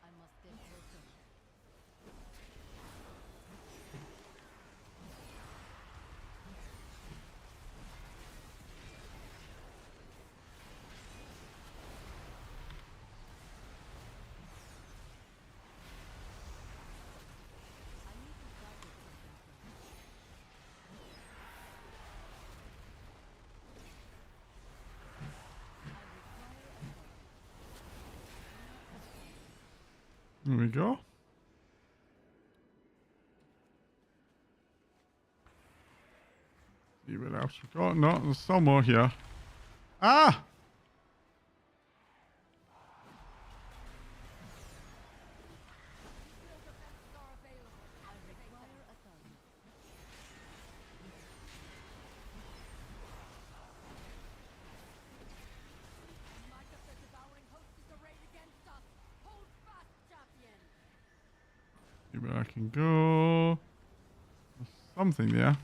I must get closer. I need to target something first. I require a target. There we go. See what else we got. No, there's still more here. Ah! Field defenses are available. I require a target. The might of the devouring host is arrayed against us. Hold fast, champion. See where I can go. There's something there.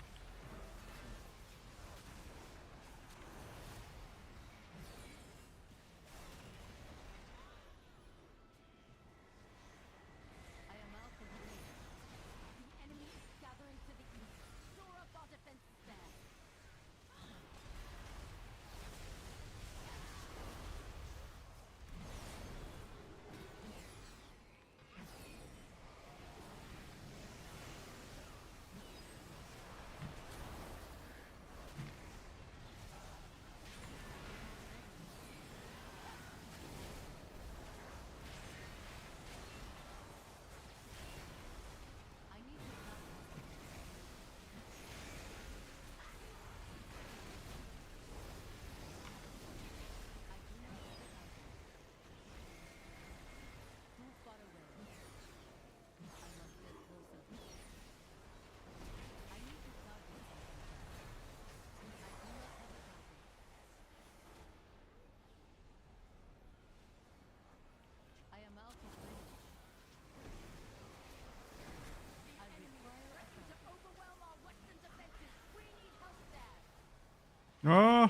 Oh.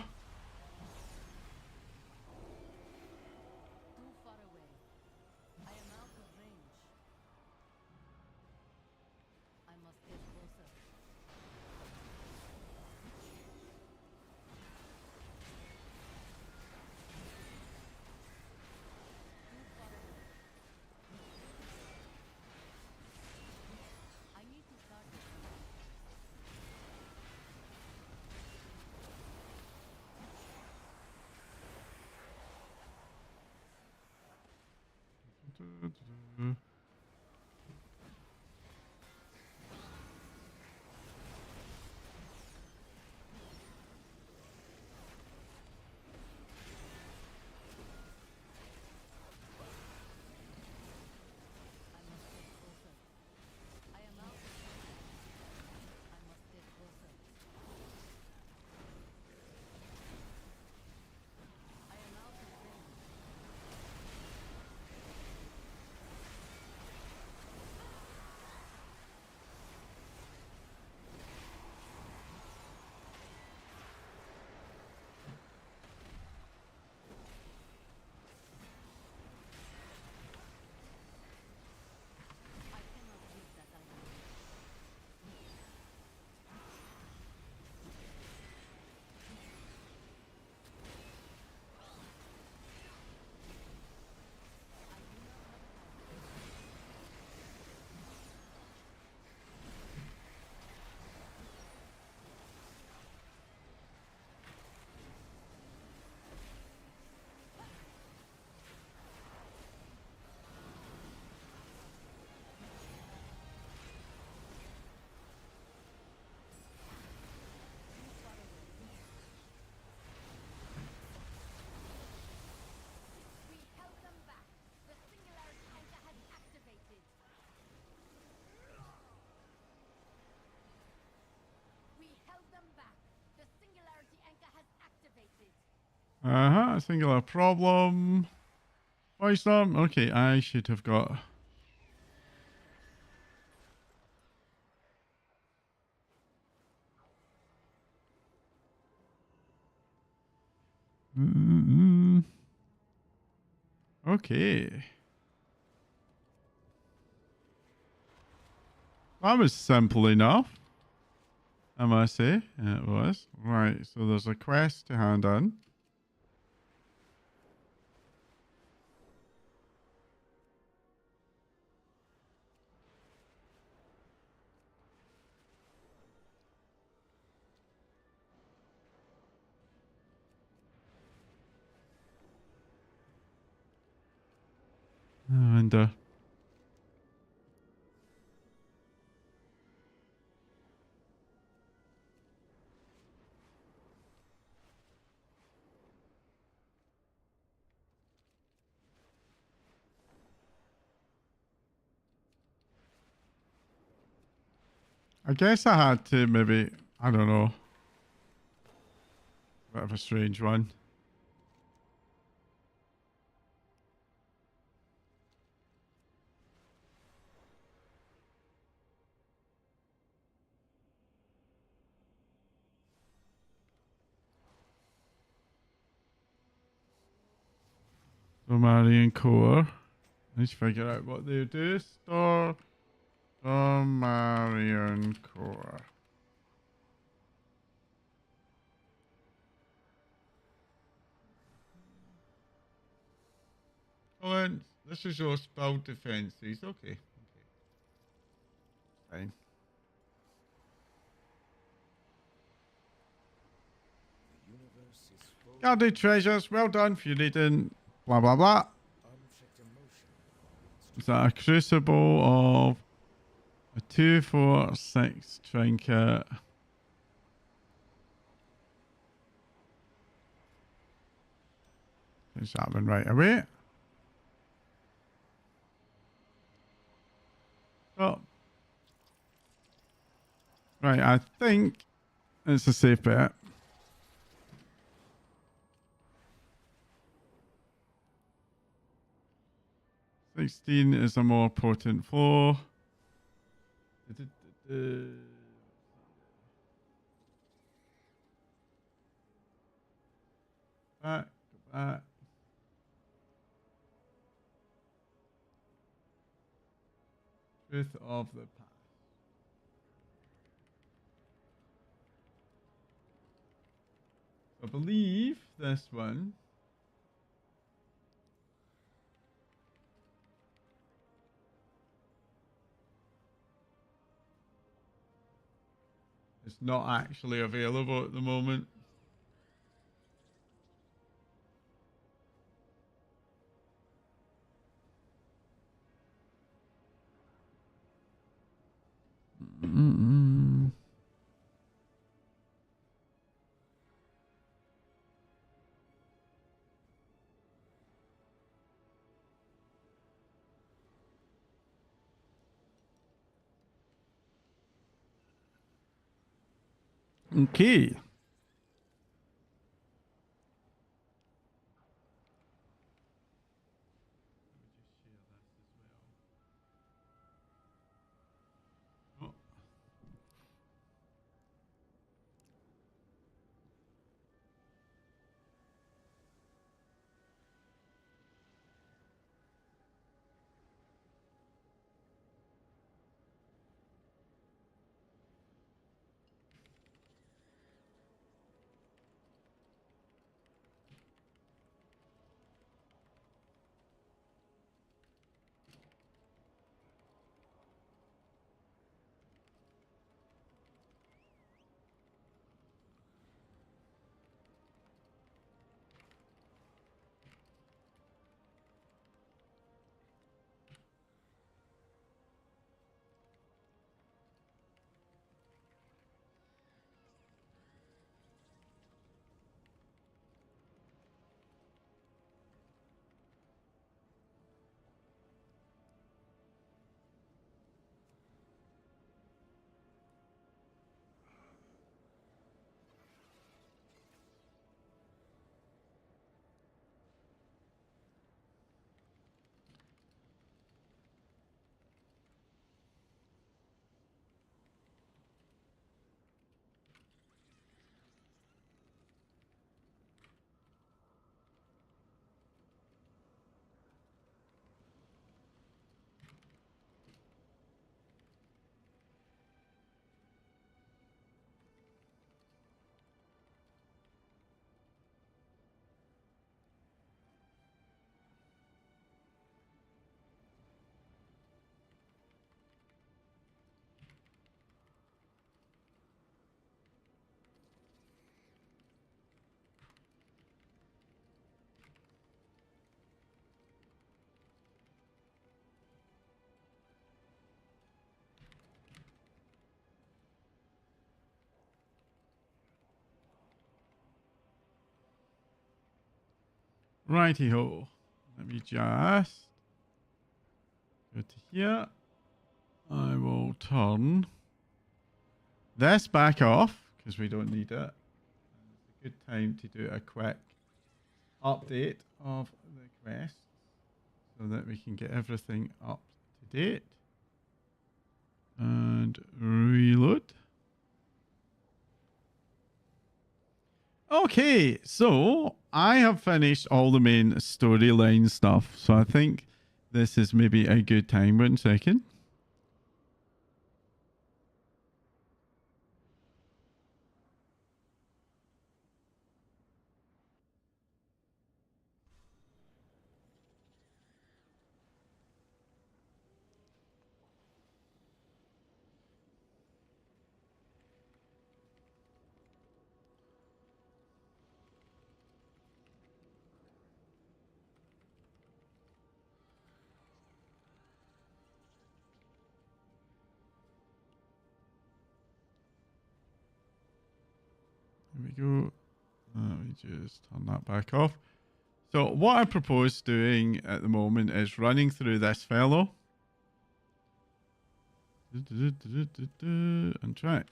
Too far away. I am out of range. I must get closer. Too far away. I need to target something first. I must get closer. I am out of range. I must get closer. I am out of range. I cannot leave that island. I do not have time. Too far away. We held them back. The singularity anchor has activated. We held them back. The singularity anchor has activated. Singular problem. Voidstorm. Okay, I should have got. Okay. That was simple enough, I must say. It was. Right, so there's a quest to hand in. And I guess I had to maybe, I don't know, bit of a strange one. Marian Core. Let's figure out what they do. Store Marian Core. Oh, and this is your spell defenses. Okay. Fine. The universe is full of Guarded treasures. Well done for you reading. Blah, blah, blah. object emotion. Is that a crucible of a 2, 4, 6 trinket? Finish that one right away. Oh. Right, I think it's a safe bet. "16 is a more potent flow." back, go back. Truth of the past. I believe this one is not actually available at the moment. Mm-mm. Okay. Oh, righty ho. Let me just go to here. I will turn this back off because we don't need it. It's a good time to do a quick update of the quest so that we can get everything up to date. And reload. Okay, so I have finished all the main storyline stuff. So I think this is maybe a good time. 1 second. There we go. Let me just turn that back off. So what I propose doing at the moment is running through this fellow. And track.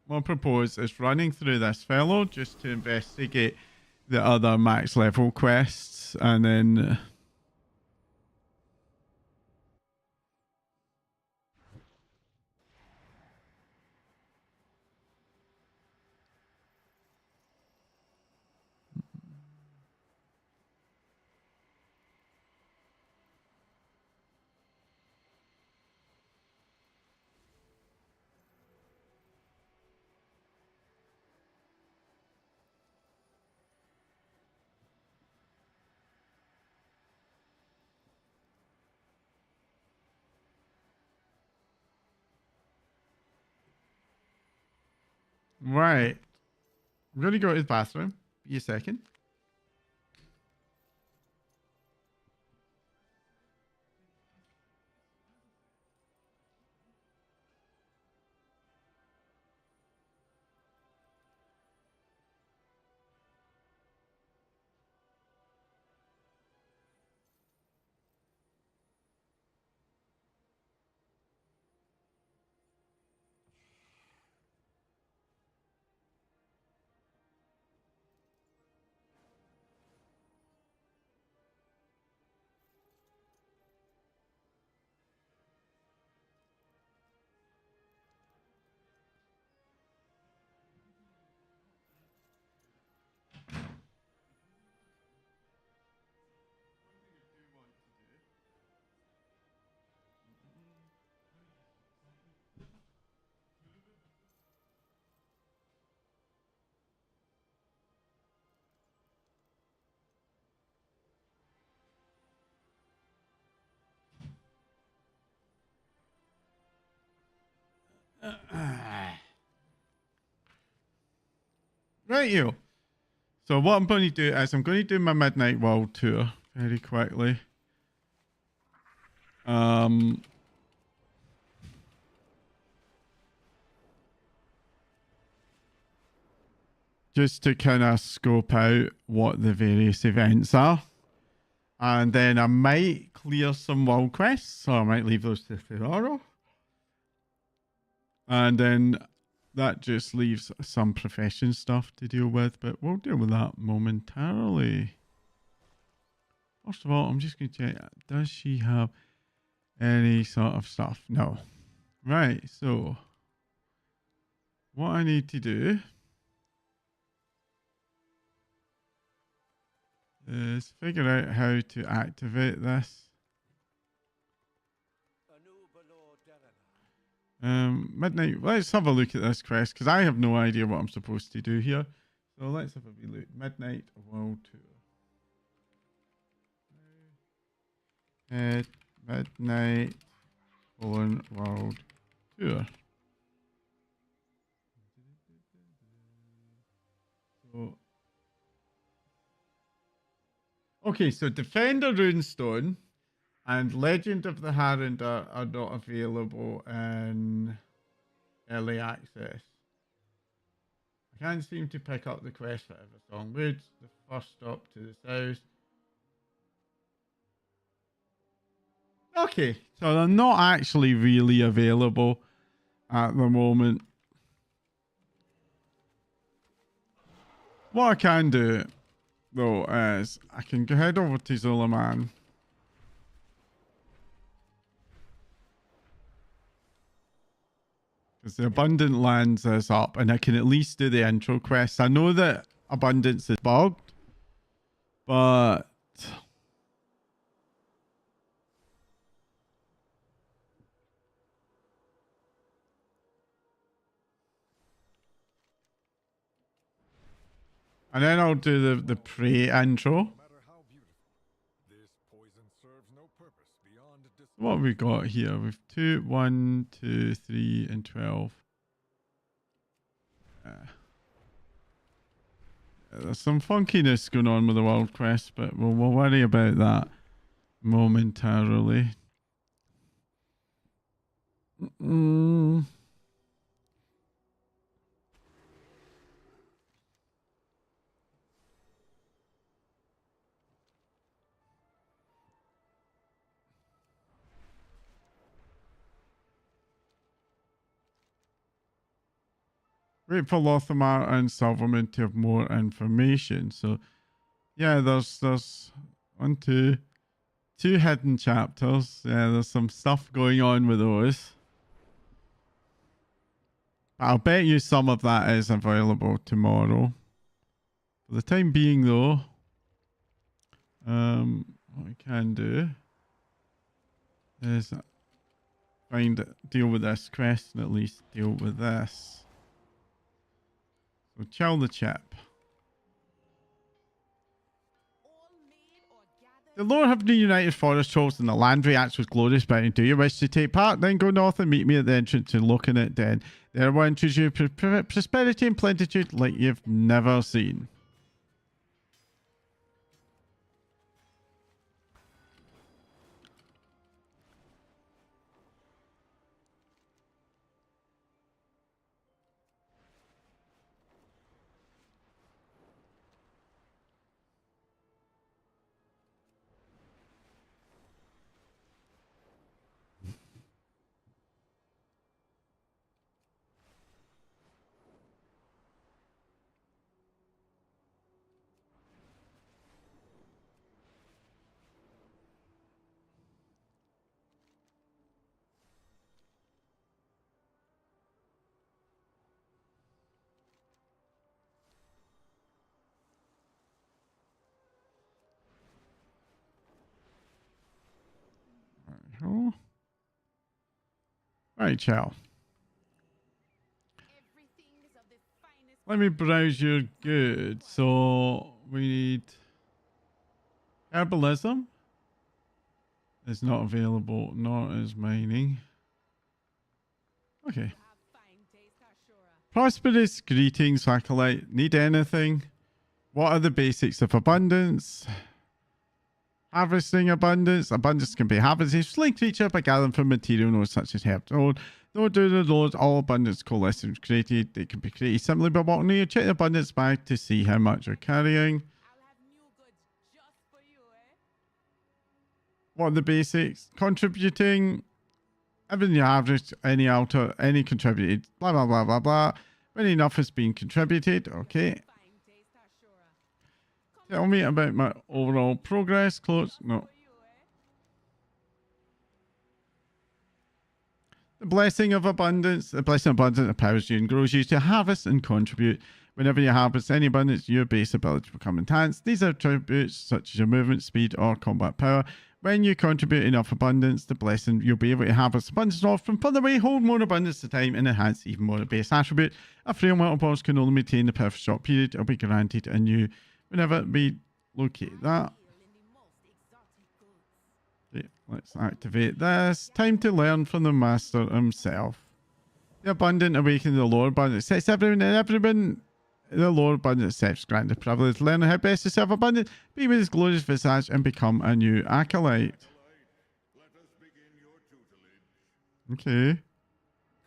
What I propose is running through this fellow just to investigate the other max level quests and then Right. I'm going to go to the bathroom. Be a second. Right, you. So what I'm going to do is I'm going to do my Midnight World tour very quickly. Just to kind of scope out what the various events are. And then I might clear some world quests, so I might leave those to tomorrow. And then that just leaves some profession stuff to deal with, but we'll deal with that momentarily. First of all, I'm just going to check, does she have any sort of stuff? No. Right, so what I need to do is figure out how to activate this. Midnight, let's have a look at this quest, because I have no idea what I'm supposed to do here. So let's have a wee look. Midnight World Tour. Midnight World Tour. So, okay, so Defender Runestone and Legend of the Harrender are not available in early access. I can't seem to pick up the quest for Eversong Woods, the first stop to the south. Okay, so they're not actually really available at the moment. What I can do, though, is I can go head over to Zulaman. Because the Abundant Lands is up, and I can at least do the intro quest. I know that Abundance is bugged, but and then I'll do the pre intro. What have we got here? We've 2, 1, 2, 3, and 12. There's some funkiness going on with the world quest, but we'll worry about that momentarily. Wait for Lothamar and Silverman to have more information. So, yeah, there's 1, 2 hidden chapters. Yeah, there's some stuff going on with those. I'll bet you some of that is available tomorrow. For the time being, though, what I can do is deal with this quest and at least deal with this. So chill the chip. All made or gathered The Lord have reunited forest trolls and the land reacts with glorious bounty. Do you wish to take part? Then go north and meet me at the entrance to Looking at Den. There I will introduce you to prosperity and plenitude like you've never seen. Right, Chow. Everything is of the finest. Let me browse your goods. So we need herbalism. Is not available, nor is mining. Okay. Have fine taste, Ashura. Prosperous greetings, Acolyte. Need anything? What are the basics of abundance? Harvesting abundance. Abundance can be harvested. Slink creature by gathering from material nodes such as herbs. Though do the Lord, all abundance coalescence created. They can be created simply by walking near. Check the abundance bag to see how much you're carrying. I'll have new goods just for you, eh? What are the basics? Contributing. Everything you average, any altar, any contributed. Blah, blah, blah, blah, blah. When enough has been contributed. Okay. Fine taste, Ashura. Tell me about my overall progress. Close. No. For you, eh? The blessing of abundance. The blessing of abundance empowers you and grows you to harvest and contribute. Whenever you harvest any abundance, your base ability become enhanced. These are attributes such as your movement, speed, or combat power. When you contribute enough abundance, the blessing, you'll be able to harvest abundance off from further away, hold more abundance to time, and enhance even more base attribute. A frail metal boss can only maintain the perfect short period. It'll be granted a new whenever we locate that. Deal in the most exotic goods. Okay, let's activate this. Time to learn from the master himself. The abundant awakening the Lord abundance sets everyone the Lord abundance sets granted privilege to learn how best to serve abundant, be with his glorious visage, and become a new acolyte. Let us begin your tutelage. Okay.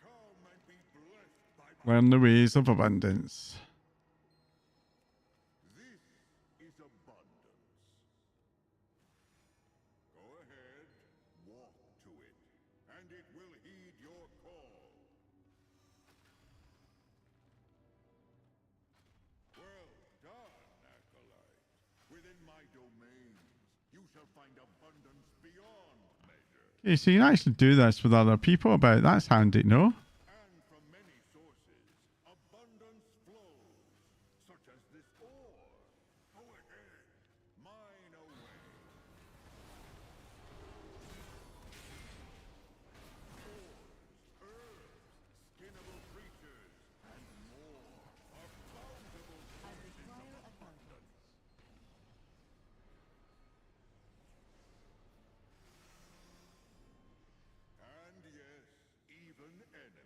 Come and be blessed by my... Learn the ways of abundance. This is abundance. Go ahead, walk to it, and it will heed your call. Well done, Acolyte. Within my domains, you shall find abundance beyond measure. Okay, so you can actually do this with other people about that's handy, no? And from many sources, abundance flows, such as this ore. Go ahead, mine away. Ores, herbs, skinnable creatures, and more are bountiful I sources of require a abundance. And yes, even enemies.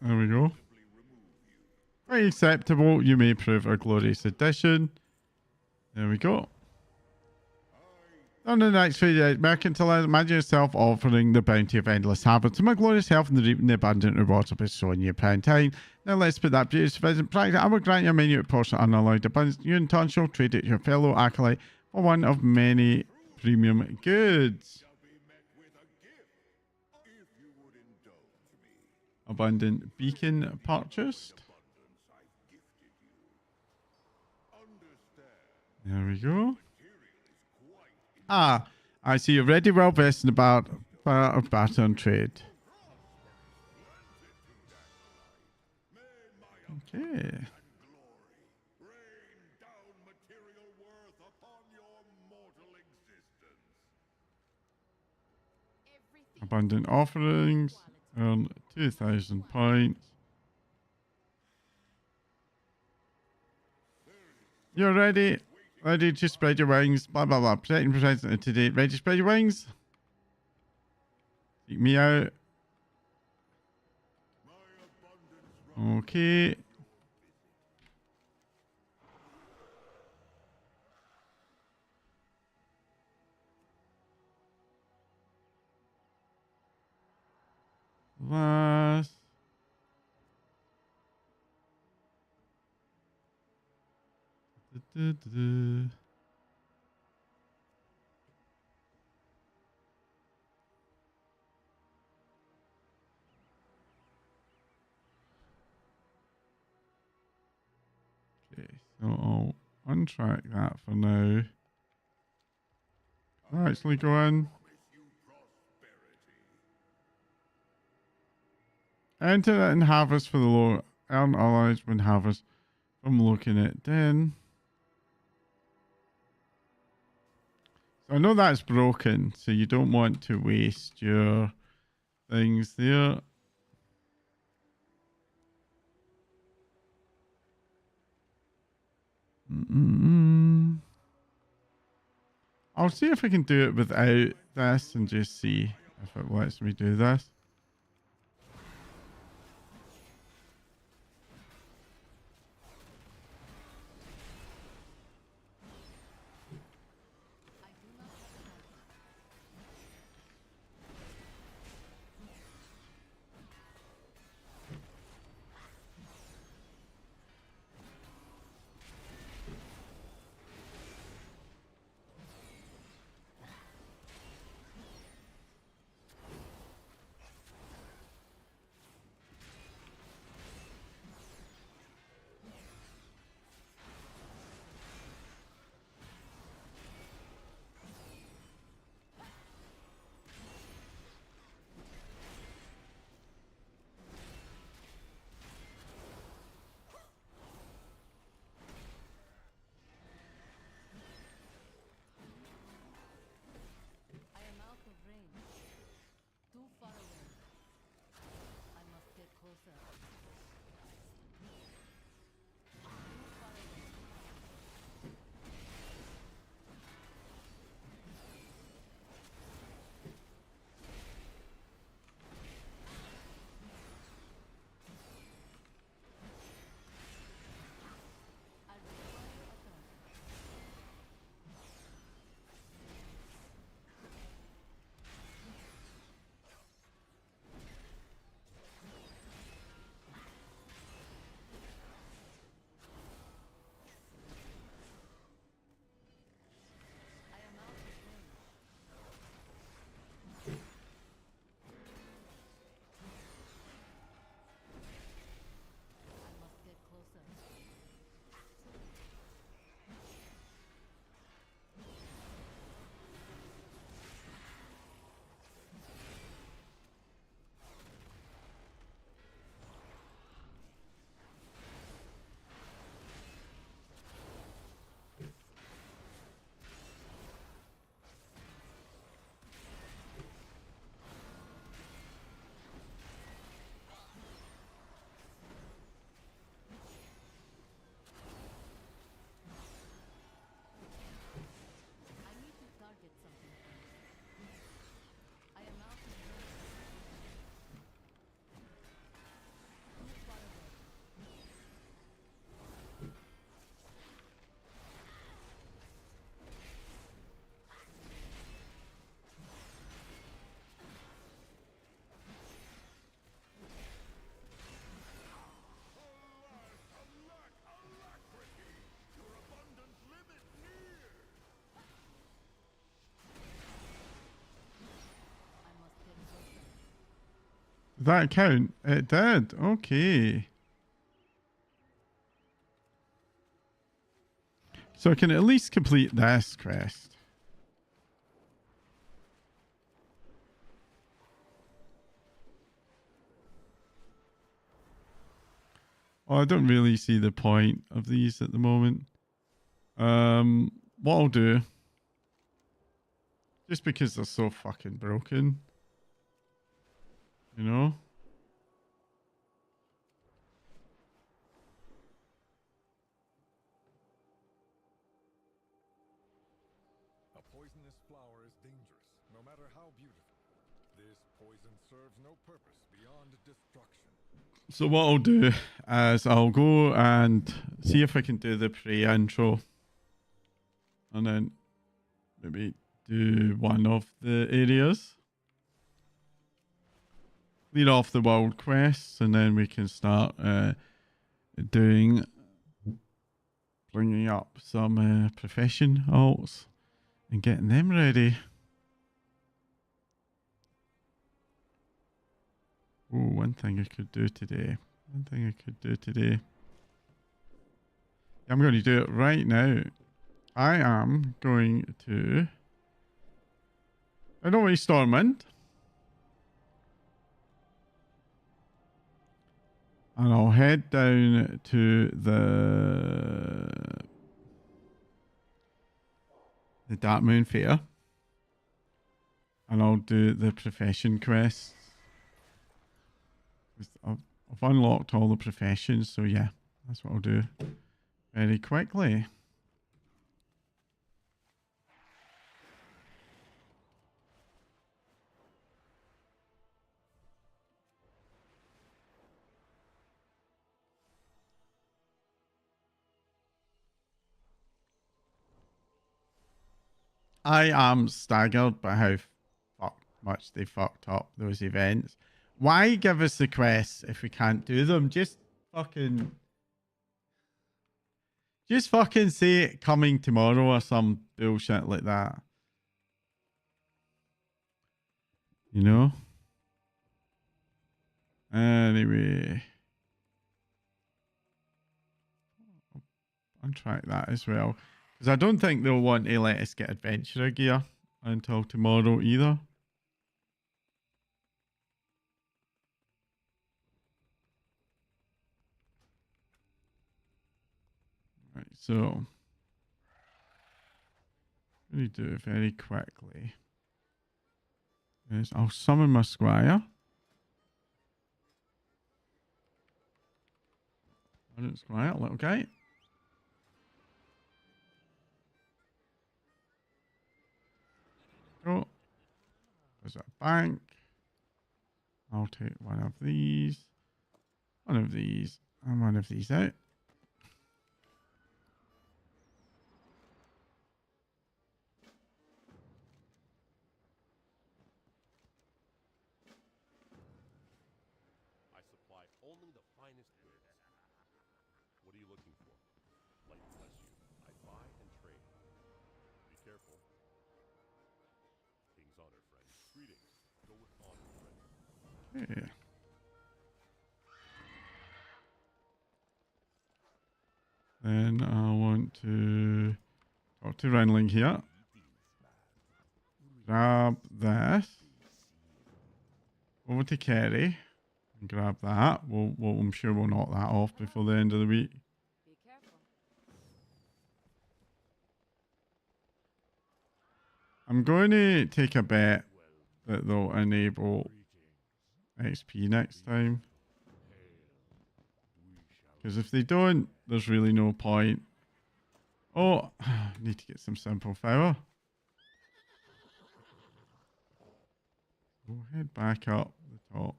There we go. Very acceptable. You may prove a glorious addition. There we go. On the next video, mercantile, imagine yourself offering the bounty of endless harvest to my glorious health and reaping the abundant rewards of bestowing you prime time. Now let's put that beauty to present practice. I will grant you a menu at portion unallowed abundance. You in turn shall trade it to your fellow acolyte for one of many premium goods. Abundant beacon purchased. There we go. Ah, I see you're ready, well vested about part of barter and trade. Okay. Abundant offerings. Earn 2,000 points. You're ready. Ready to spread your wings. Blah, blah, blah. Protecting present today. Ready to spread your wings? Seek me out. Okay. Last. Okay, so I'll untrack that for now. I'll actually go in. Enter it in harvest for the low. Earn allies when harvest from looking at den. So I know that's broken, so you don't want to waste your things there. I'll see if I can do it without this and just see if it lets me do this. that count? It did. Okay. So I can at least complete this quest. Oh, I don't really see the point of these at the moment. What I'll do, just because they're so fucking broken, you know? A poisonous flower is dangerous, no matter how beautiful. This poison serves no purpose beyond destruction. So what I'll do is I'll go and see if I can do the pre-intro. And then maybe do one of the areas. Clear off the world quests, and then we can start bringing up some profession alts and getting them ready. Oh, one thing I could do today. I'm going to do it right now. I am going to... I know Voidstorm. And I'll head down to the Dark Moon Fair. And I'll do the profession quests. I've unlocked all the professions, so yeah, that's what I'll do very quickly. I am staggered by how much they fucked up those events. Why give us the quests if we can't do them? Just fucking say it coming tomorrow or some bullshit like that. You know? Anyway. I'll try that as well. Because I don't think they'll want to let us get adventurer gear until tomorrow either. Right, so what we do very quickly is I'll summon my squire. Squire, little guy. Go. There's a bank. I'll take one of these, and one of these out. I supply only the finest goods. What are you looking for? Light bless you. I buy and trade. Be careful. King's honor, friend. Greetings. Go with honor, friend. Yeah. Then I want to talk to Renling here. Grab this. Over to Kerry. And grab that. I'm sure we'll knock that off before the end of the week. Be careful. I'm going to take a bet that they'll enable XP next time. Because if they don't, there's really no point. Oh, I need to get some simple power. We'll head back up the top.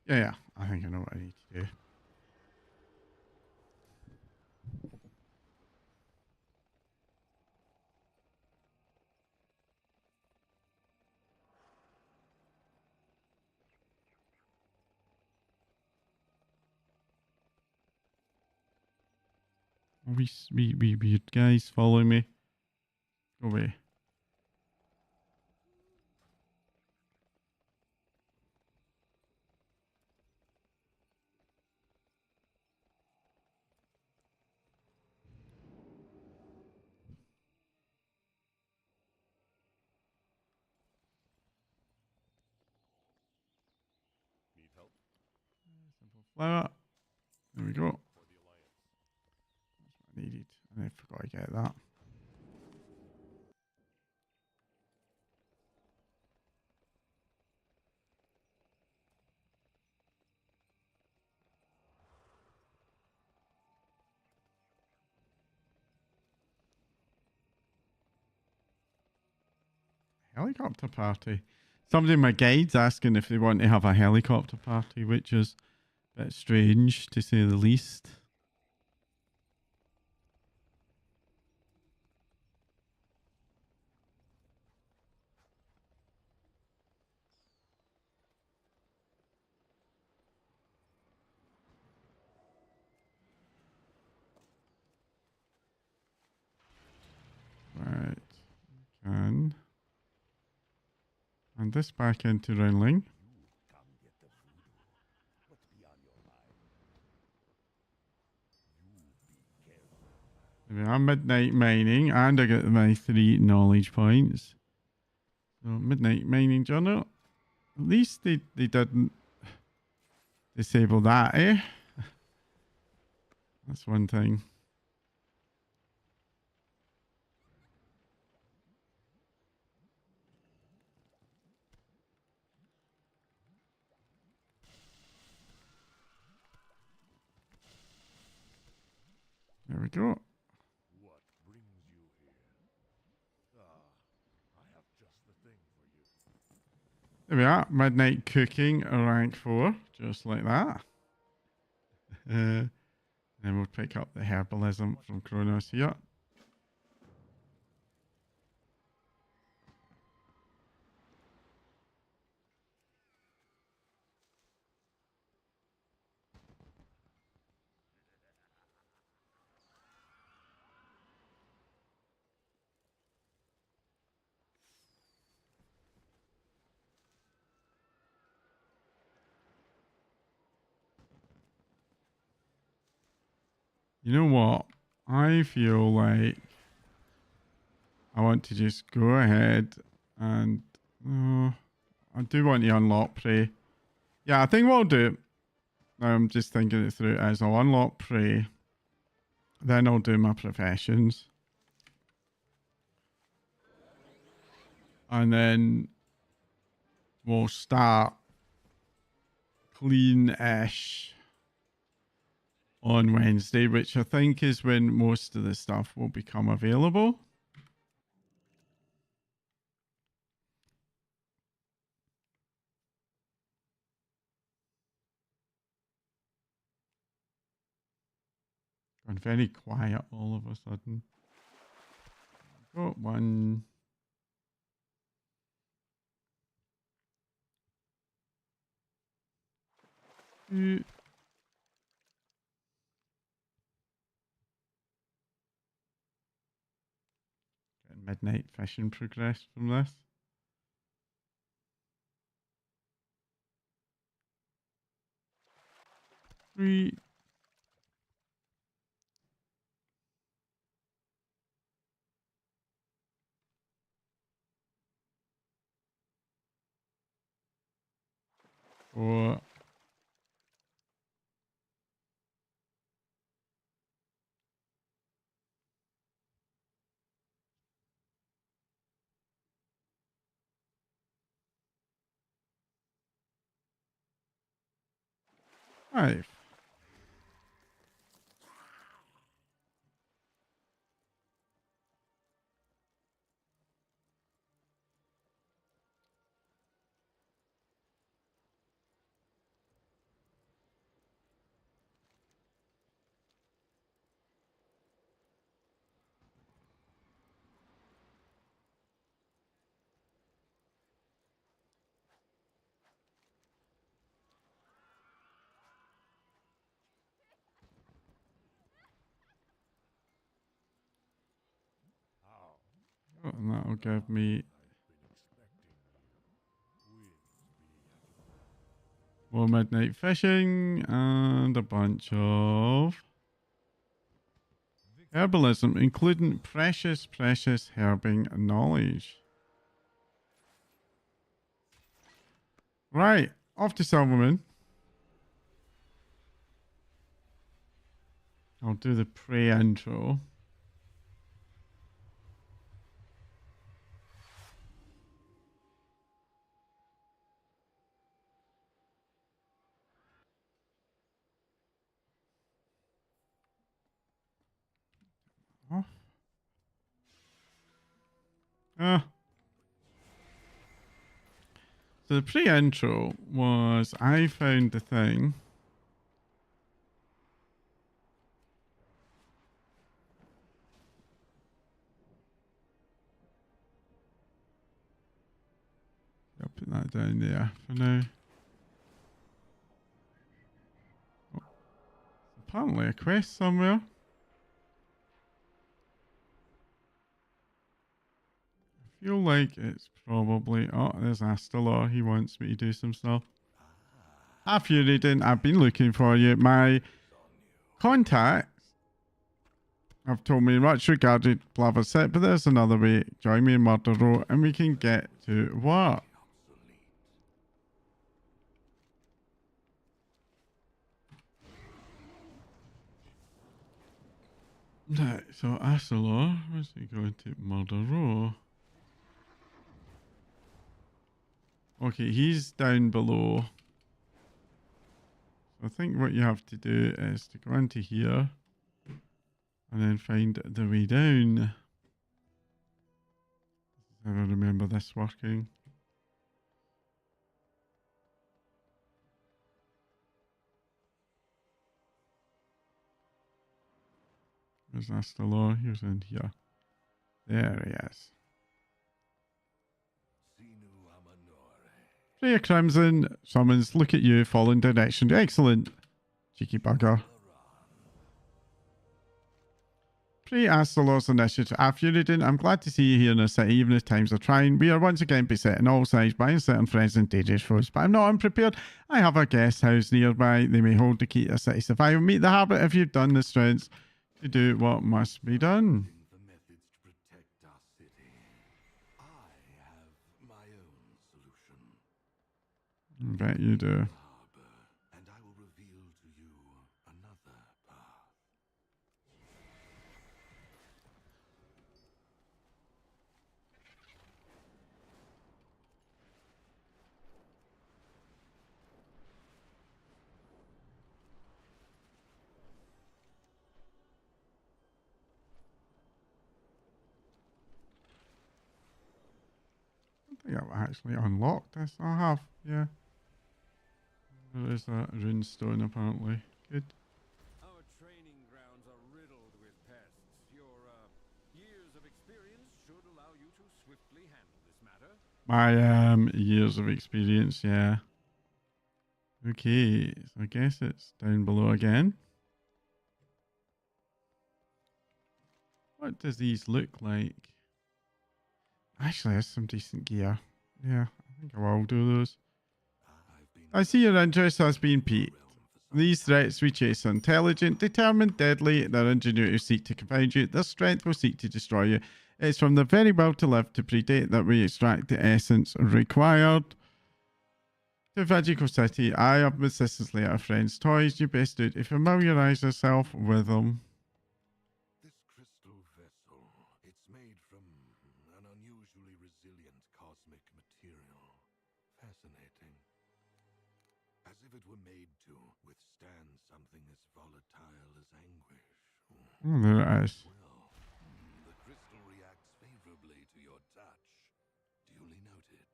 Yeah, I think I know what I need to do. We weird guys following me. Go away. Need help? Simple flower. There we go. For the Alliance. I needed. And I forgot to get that. Helicopter party. Somebody in my guide's asking if they want to have a helicopter party, which is a bit strange to say the least. Right. Can. And this back into Roundling. Come get the voodoo. What's beyond your mind? You be careful. There we are, midnight mining, and I get my 3 knowledge points. So, midnight mining journal. At least they didn't disable that, eh? That's one thing. There we go. What brings you here? I have just the thing for you. There we are. Midnight cooking, rank 4. Just like that. Then we'll pick up the herbalism from Kronos here. You know what? I feel like I want to just go ahead and I do want to unlock Prey. Yeah, I think what I'll do, I'm just thinking it through, as I'll unlock Prey, then I'll do my professions. And then we'll start clean-ish on Wednesday, which I think is when most of the stuff will become available. Gone very quiet all of a sudden. Got 1. 2. Getting midnight fishing progress from this. 3. 4. Five. Oh, and that'll give me more midnight fishing and a bunch of herbalism, including precious herbing knowledge. Right, off to Silvermoon. I'll do the pre-intro. Oh. So the pre-intro was I found the thing. I'll put that down there for now. Oh, apparently a quest somewhere. I feel like it's probably... Oh, there's Astalor. He wants me to do some stuff. Hi, Furyden. I've been looking for you. My contacts have told me much regarded Blava set, but there's another way. Join me in Murder Row and we can get to work. Right, so Astalor, where's he going to? Murder Row. Okay, he's down below. So I think what you have to do is to go into here and then find the way down. I don't remember this working. Where's Astalor? He was in here. There he is. Freya Crimson summons, look at you, fallen direction. Excellent. Cheeky bugger. Pre-Astalor's initiative. Furyden, I'm glad to see you here in the city, even if times are trying. We are once again beset on all sides by uncertain friends and dangerous foes, but I'm not unprepared. I have a guest house nearby. They may hold the key to city survival. Meet the habit if you've done the strengths to do what must be done. I bet you do. And I will reveal to you another path. I think I've actually unlocked this. I have, yeah. There is a rune stone apparently. Good. Our training grounds are riddled with pests. Your years of experience should allow you to swiftly handle this matter. My years of experience, yeah. Okay, so I guess it's down below again. What does these look like? Actually, there's some decent gear. Yeah, I think I will do those. I see your interest has been piqued. These threats we chase are intelligent, determined, deadly. Their ingenuity will seek to confound you. Their strength will seek to destroy you. It's from the very will to live to predate that we extract the essence required. To Vagico City, I have persistently out of friends' toys. You best do to familiarize yourself with them. This crystal vessel, it's made from an unusually resilient cosmic material. Fascinating. As if it were made to withstand something as volatile as anguish. Oh, there it is. Well, the crystal reacts favorably to your touch. Duly noted.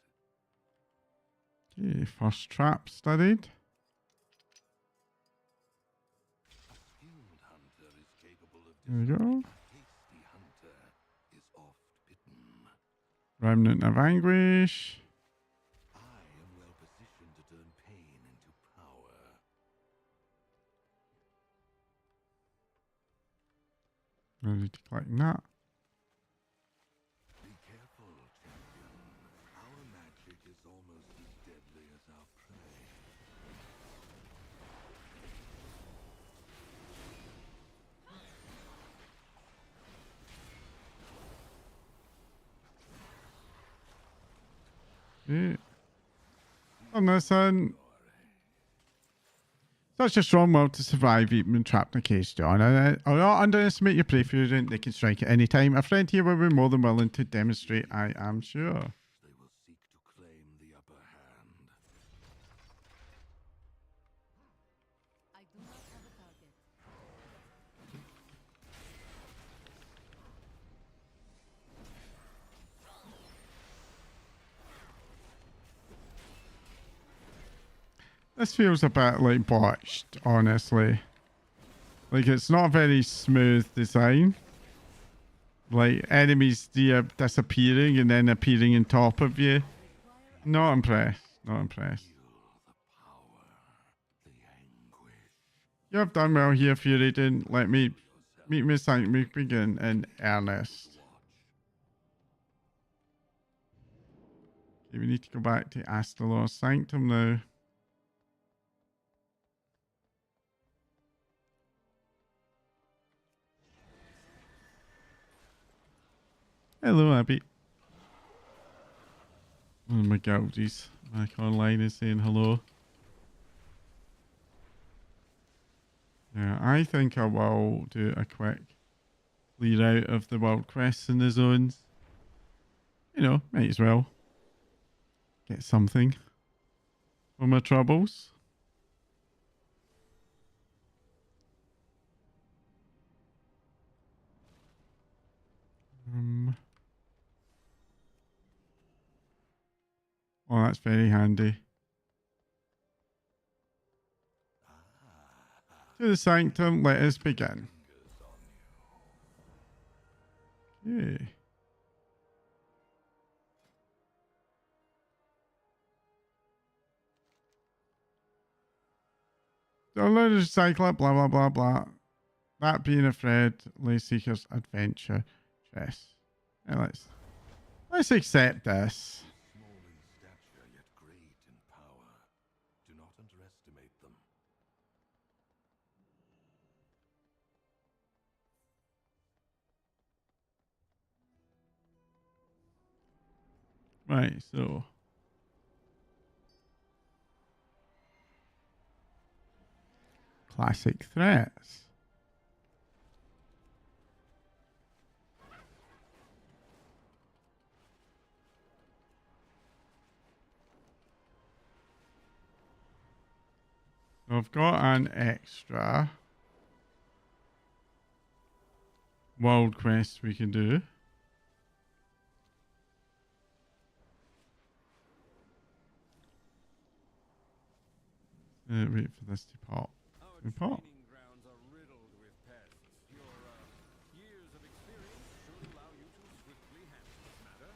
Okay, first trap studied. A skilled hunter is capable of There we go. defeating a hasty hunter is oft bitten. Remnant of Anguish. I am well positioned to turn pain into power. Ready to collect that. Be Yeah. Oh, listen. Such a strong will to survive even when trapped in a cage, John. I'll not underestimate your prey fury. They can strike at any time. A friend here will be more than willing to demonstrate, I am sure. They will seek to claim the upper hand. I do not have a target. This feels a bit like botched, honestly. Like, it's not a very smooth design. Like, enemies disappearing and then appearing on top of you. Not impressed. Not impressed. You have done well here, Fury. Didn't let me meet me thank me begin in earnest. Okay, we need to go back to Astalor's Sanctum now. Hello, Abby. One of my Goudies back online is saying hello. Yeah, I think I will do a quick clear out of the world quests and the zones. You know, might as well get something for my troubles. Oh, that's very handy. To the Sanctum, let us begin. Okay. Don't let us cycle it, blah, blah, blah, blah. That being afraid, Layseeker's adventure dress. Yeah, let's accept this. Small in stature, yet great in power. Do not underestimate them. Right, so classic threats. So I've got an extra world quest we can do. Wait for this to pop. Our Pop. training grounds are riddled with pests. Your years of experience should allow you to swiftly handle this matter.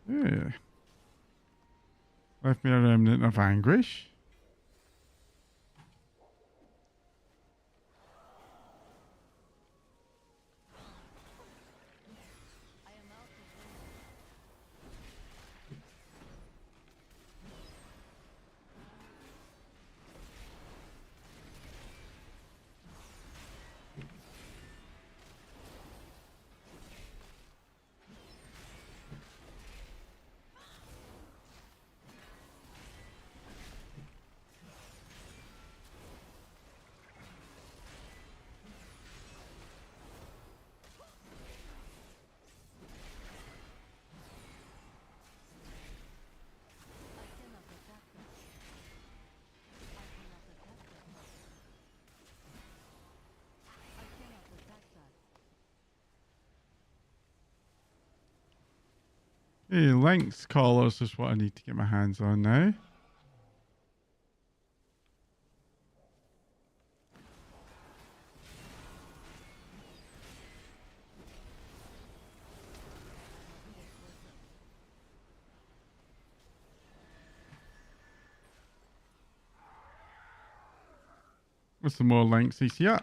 Yeah. Left me a remnant of anguish. I am out of range. Hey, Lynx collars is what I need to get my hands on now. With some more Lynxies here.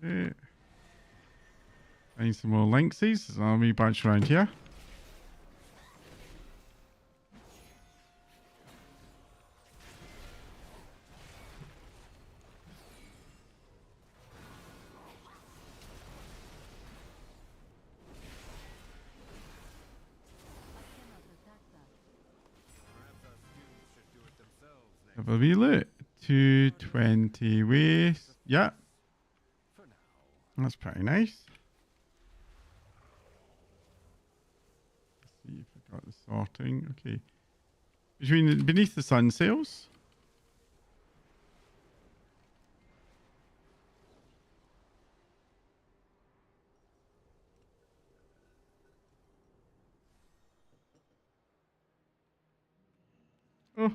Okay. Find some more Lynxies. There's an army bunch around here. Have a wee look. 220 waste. Yeah. That's pretty nice. Let's see if I got the sorting. Okay. Beneath the sun sails. Oh.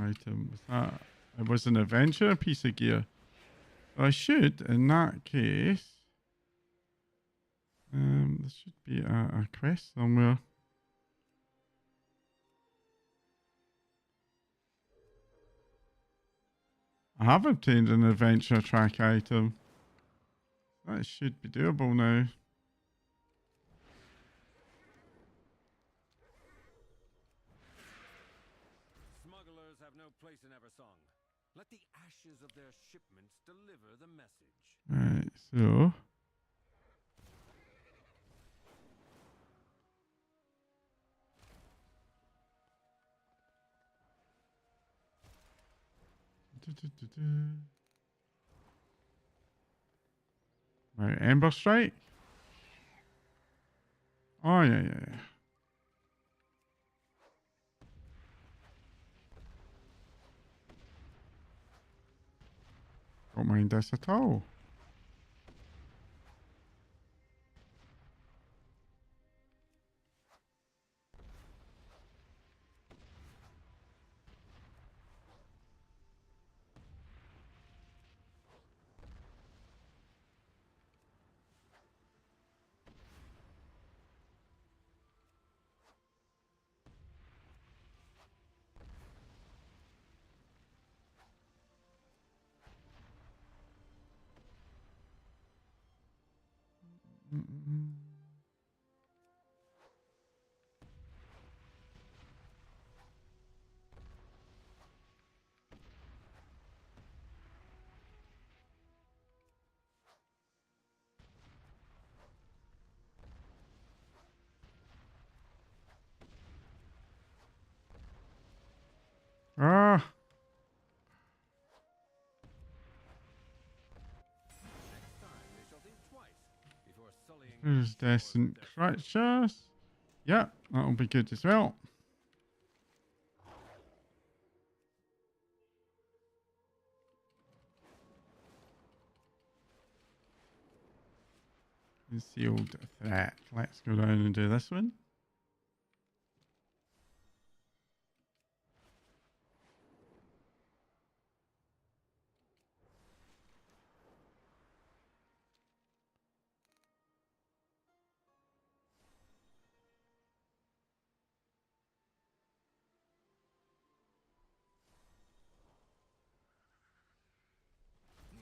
Item was that? It was an adventure piece of gear. I should, in that case. There should be a quest somewhere. I have obtained an adventure track item. That should be doable now. Smugglers have no place in Eversong. Let the ashes of their shipments deliver the message. Right, so. Right, Ember Strike. Oh, yeah. Don't mind this at all. Ah. There's decent crutches. Yeah, that'll be good as well. Concealed threat. Let's go down and do this one.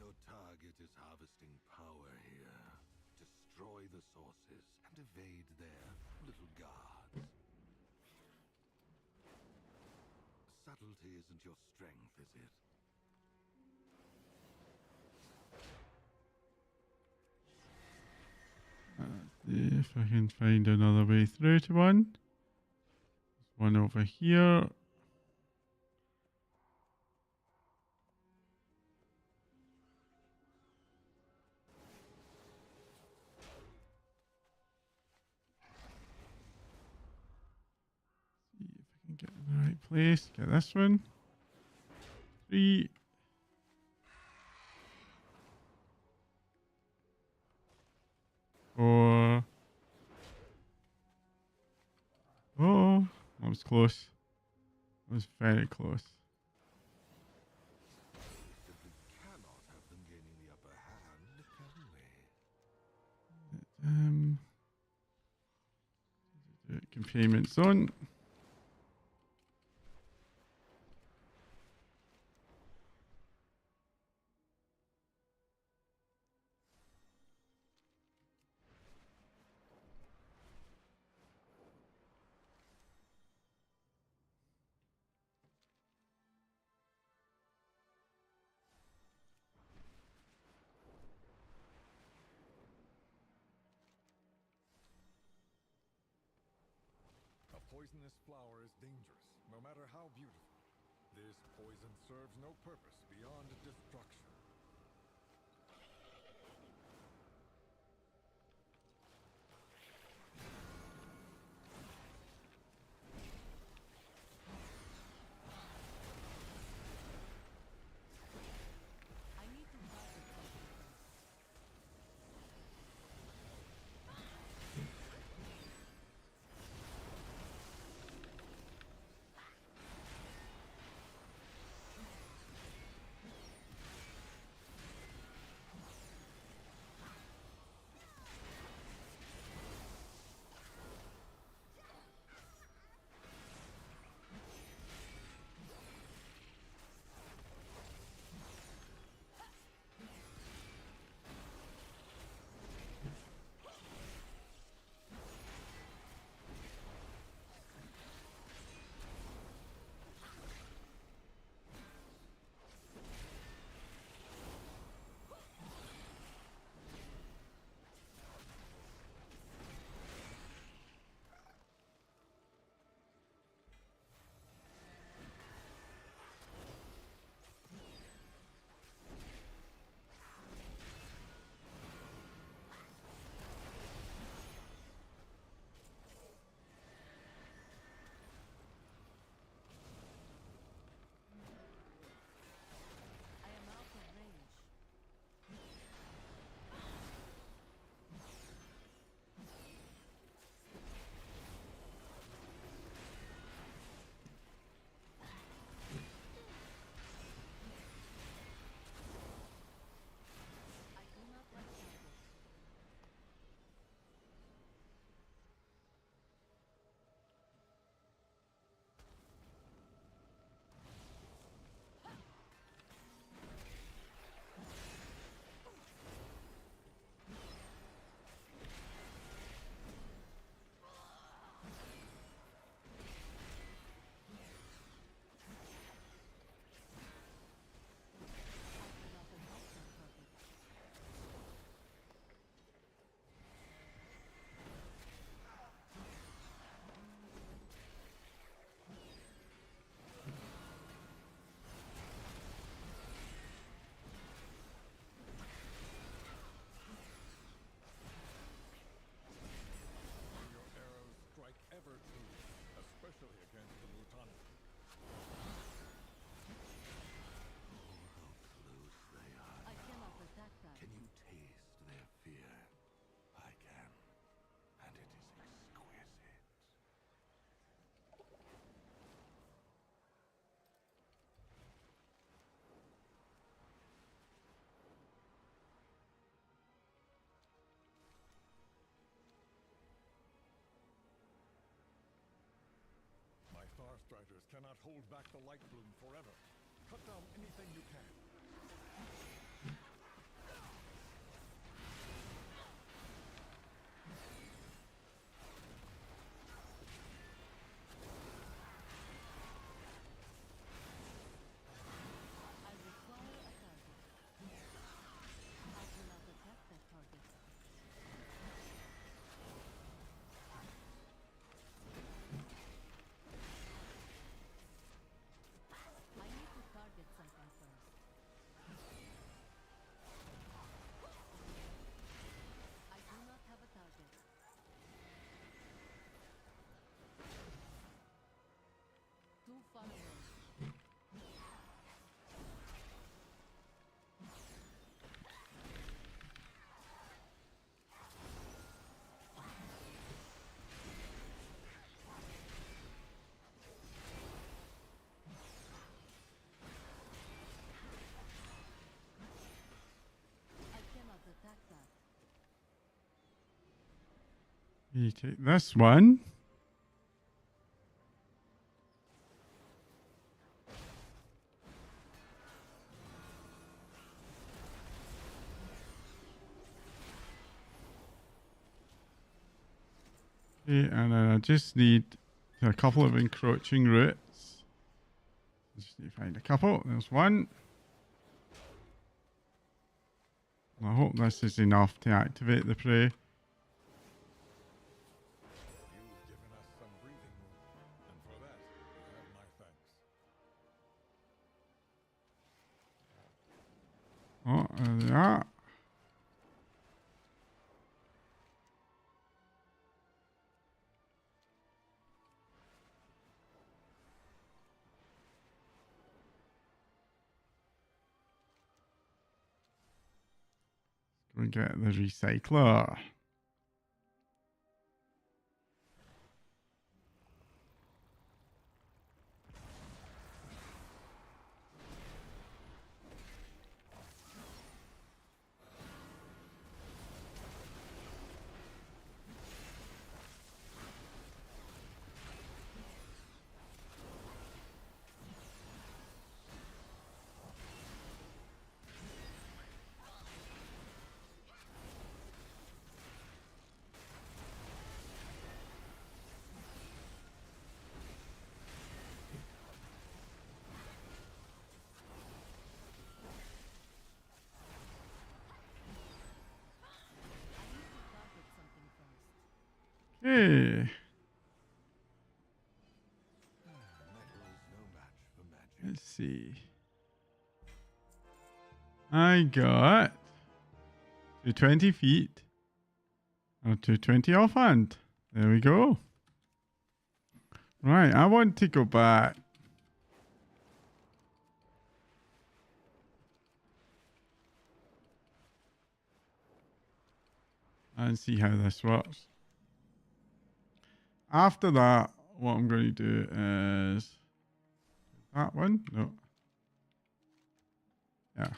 Your target is harvesting power here. Destroy the sources and evade their little guards. Subtlety isn't your strength, is it? Let's see if I can find another way through to one. There's one over here. See if I can get in the right place. Get this one. 3. 4. Oh, that was close. That was very close. We simply cannot have them gaining the upper hand, can we? Containment zone. A poisonous flower is dangerous, no matter how beautiful. This poison serves no purpose beyond destruction. I need to target something first. I am out of range. I do not like that. I cannot attack that target. Your arrows strike ever true, especially against the Mutanti. Oh, how close they are I now. cannot attack that. Can you taste their fear? I can. And it is exquisite. My Star Striders cannot hold back the light bloom forever. Cut down anything you can. You take this one. Okay, and then I just need a couple of encroaching roots. Just need to find a couple. There's one. I hope this is enough to activate the prey. You've given us some breathing room, and for that, you have my thanks. Oh, there they are. Go and get the recycler. Target something first. Okay. Metal is no match for magic. Let's see. I got 220 feet. Or 220 offhand. There we go. Right, I want to go back. And see how this works. After that, what I'm going to do is that one. No. Yeah.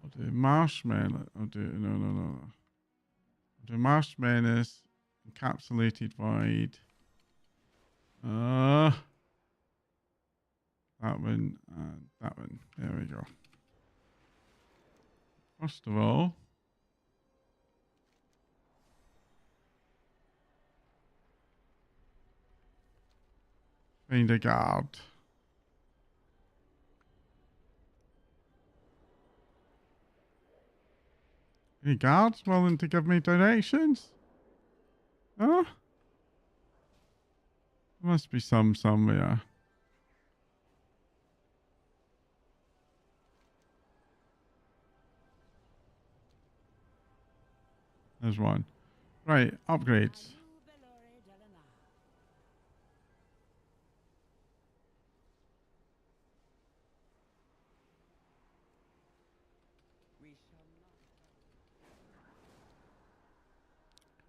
I'll do marshmallow. I'll do no. I'll do marsh menace, encapsulated void. That one and that one. There we go. First of all, find a guard. Any guards willing to give me directions? Huh? There must be some somewhere. There's one. Right, upgrades.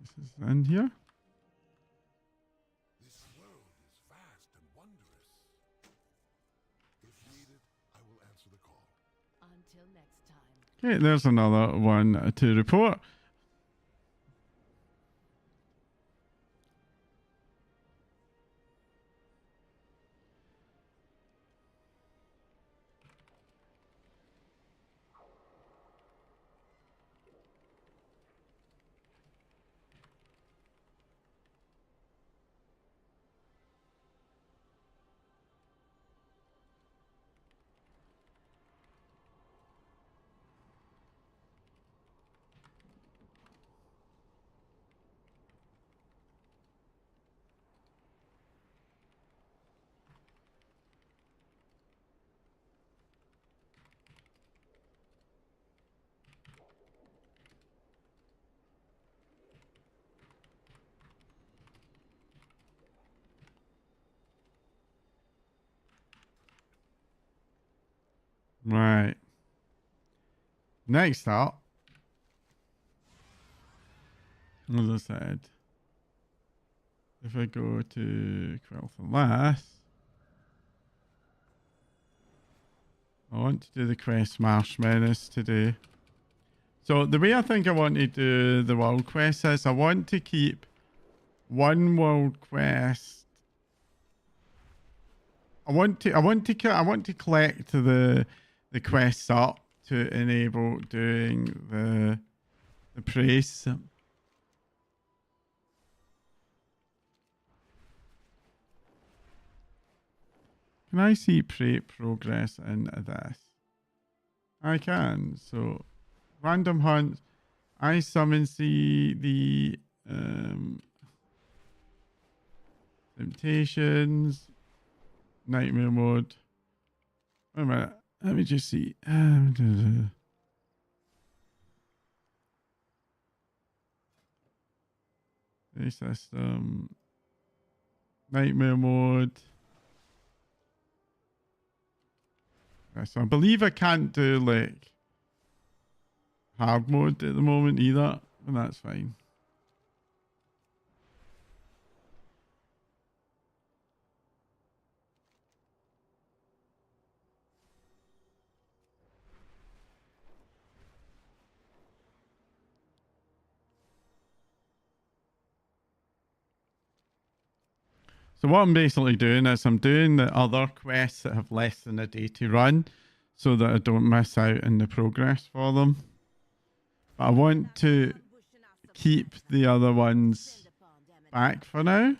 This is in here. This world is vast and wondrous. If needed, I will answer the call. Until next time. Okay, there's another one to report. Right. Next up, as I said, if I go to Quel'Tha Lass, I want to do the quest Marsh Menace today. So the way I think I want to do the world quest is I want to keep one world quest. I want to collect the quests up to enable doing the praise. Can I see progress in this? I can. So random hunts. I summon the temptations, nightmare mode. Wait a minute. Let me just see. System, nightmare mode. So I believe I can't do like hard mode at the moment either, and that's fine. So what I'm basically doing is I'm doing the other quests that have less than a day to run so that I don't miss out in the progress for them. But I want to keep the other ones back for now.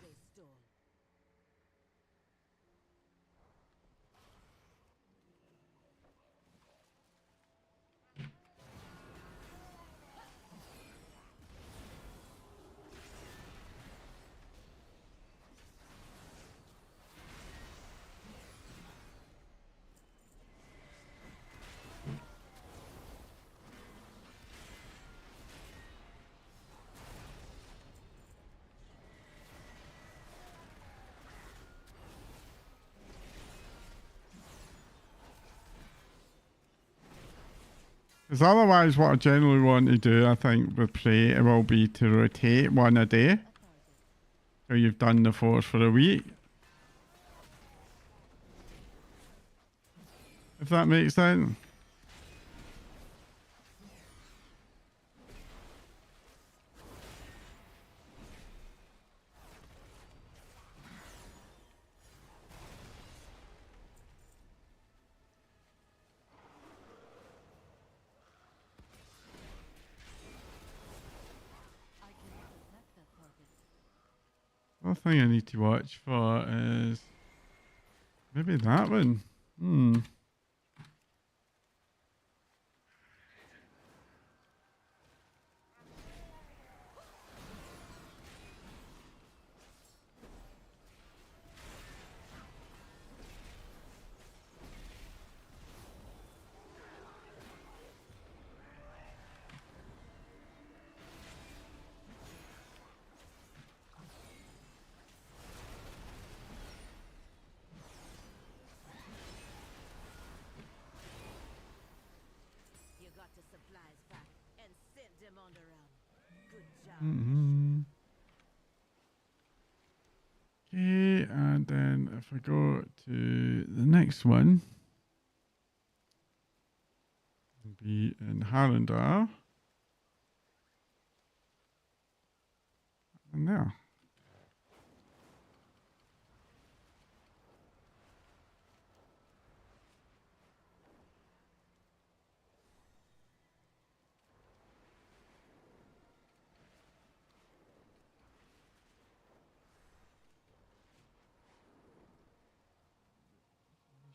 Because otherwise what I generally want to do, I think, with Prey, it will be to rotate one a day. So you've done the 4 for a week. If that makes sense. One thing I need to watch for is maybe that one. You got the supplies back and sent them on the run. Good job. Okay, and then if I go to the next one, it'll be in Harrendar. And there.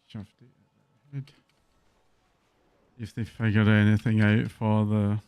Shoved it ahead. If they figure anything out for the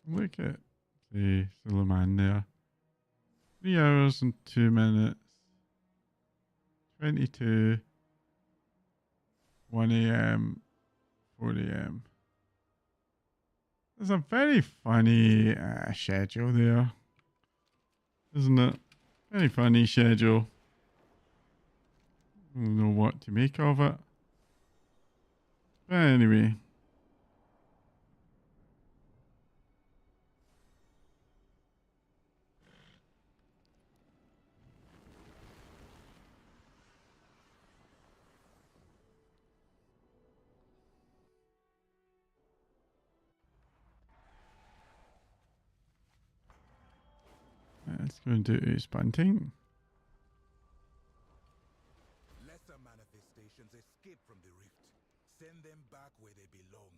Look at the Suleiman there. 3 hours and 2 minutes. 22. 1 a.m. 4 a.m. There's a very funny schedule there, isn't it? Very funny schedule. I don't know what to make of it. But anyway. Let's go and do bunting. Lesser manifestations escape from the rift. Send them back where they belong.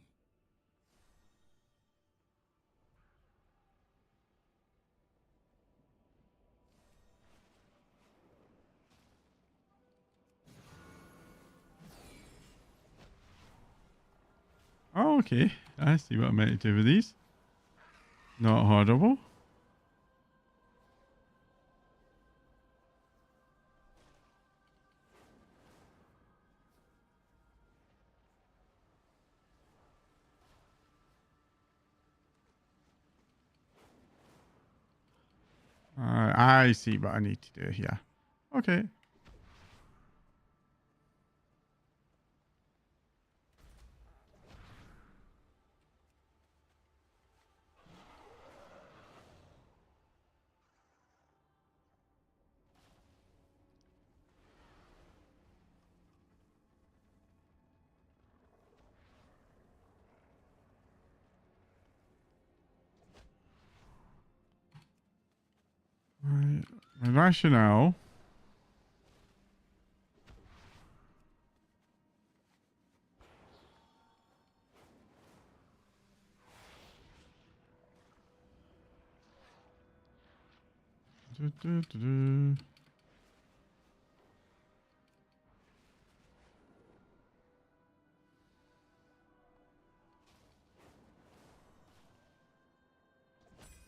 Oh, okay. I see what I'm meant to do with these. Not horrible. I see what I need to do here. Okay. Right. My rationale. Do.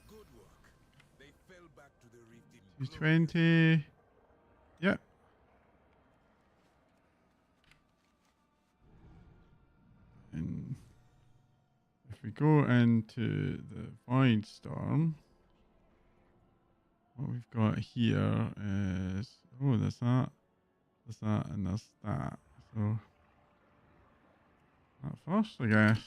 Good work. They fell back to the rift in 220. Yep. And if we go into the Voidstorm, what we've got here is, oh, there's that, and there's that. So, that first, I guess.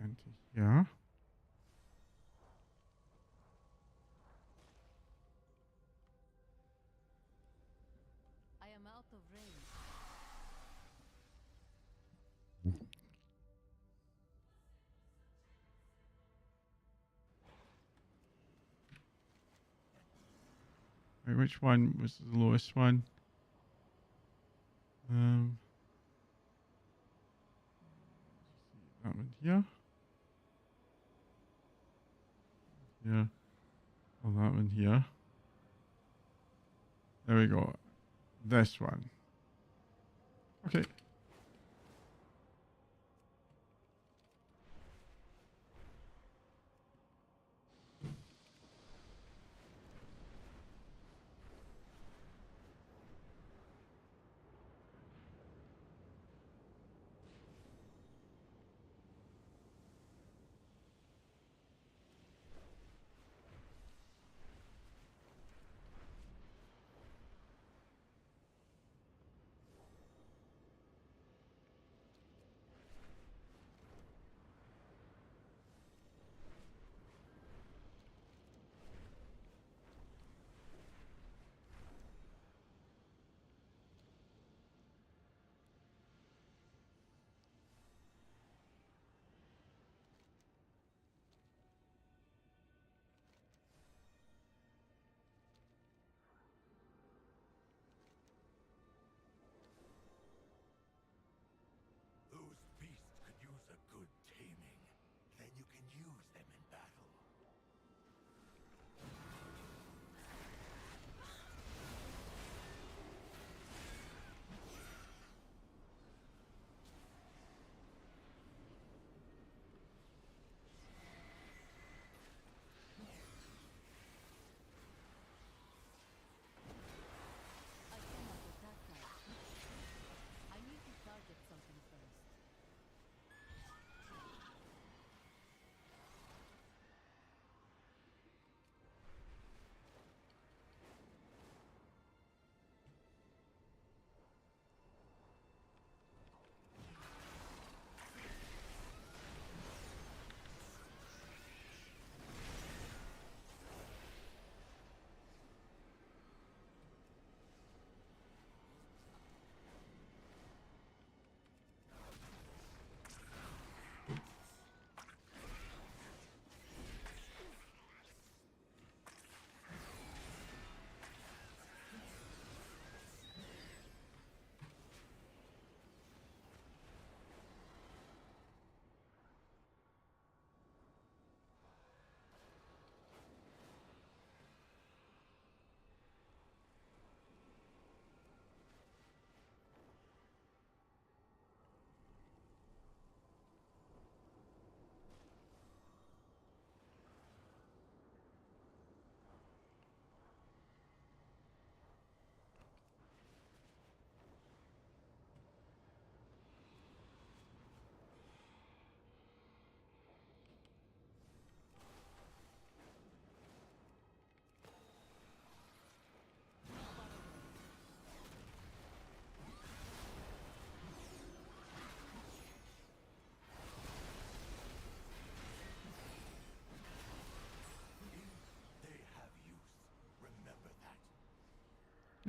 Into here. I am out of range. Wait, which one was the lowest one? That one here. Yeah. Oh, that one here. There we go. This one. Okay.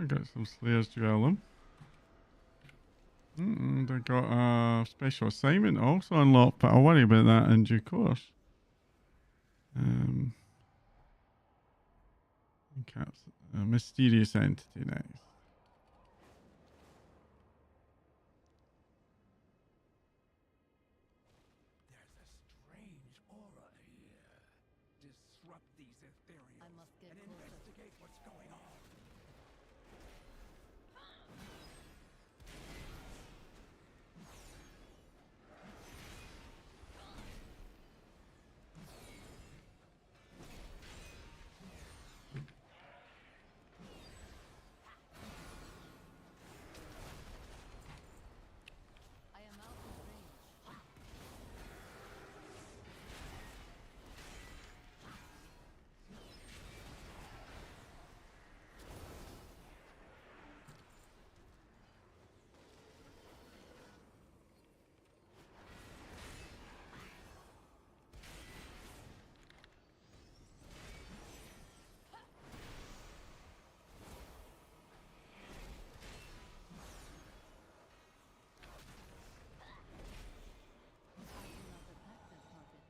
I got some Slayer's Duellum. And I got a special assignment also unlocked, but I'll worry about that in due course. A mysterious entity next. There's a strange aura here. Disrupt these ethereals I must get and closer. investigate what's going on. I am out of range. I cannot attack that target.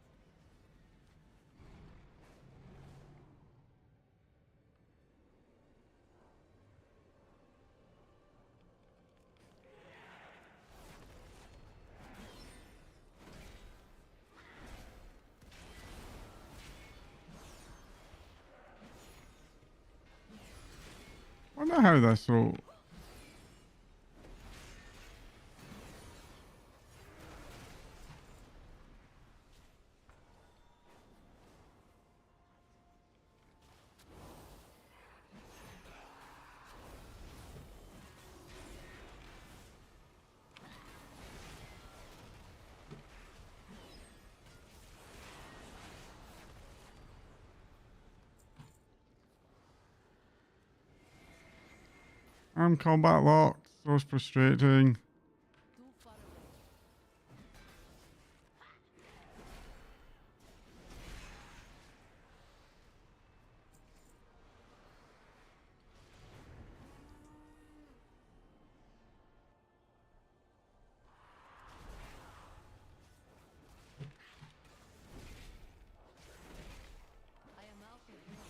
I wonder how this will. I'm combat locked. So frustrating. Too far away. I am out of range.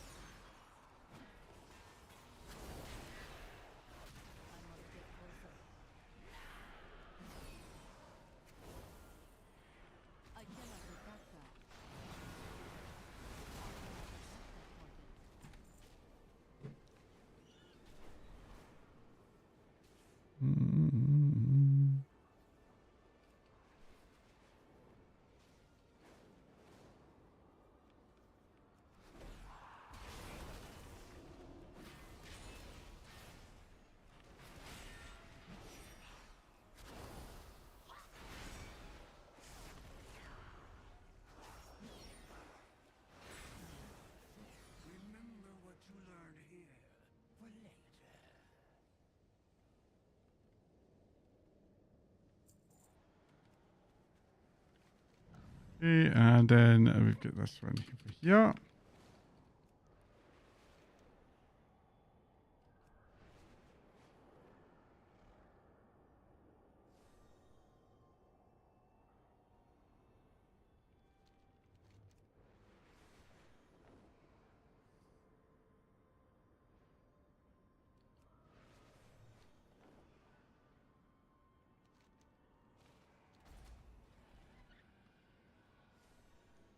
I must get closer. I cannot attack that. That target. Remember what you learned here for later. Okay, and then we've got this one over here.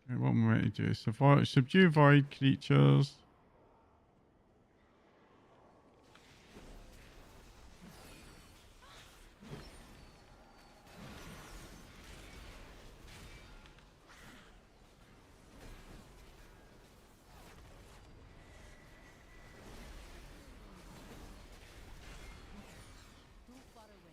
Okay, what am I going to do? Subdue void creatures. Too far away.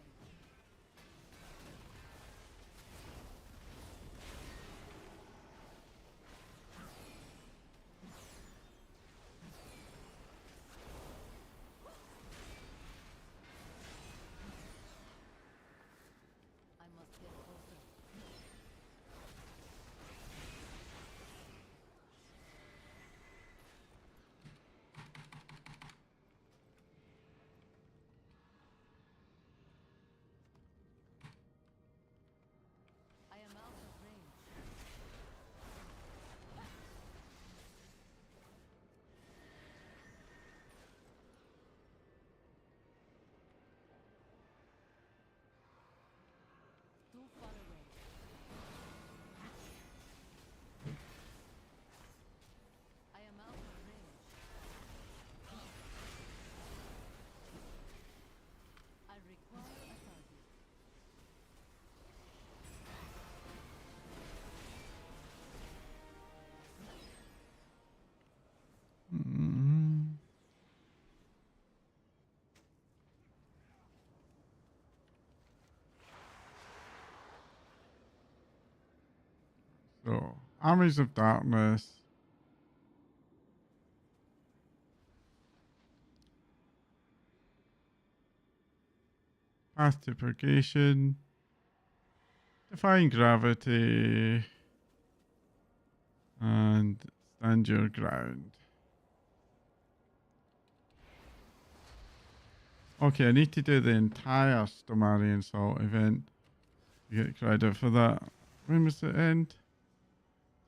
So, Armies of Darkness. Path to Purgation. Defying Gravity. And Stand Your Ground. Okay, I need to do the entire Stomarian Salt event to get credit for that. When was it end?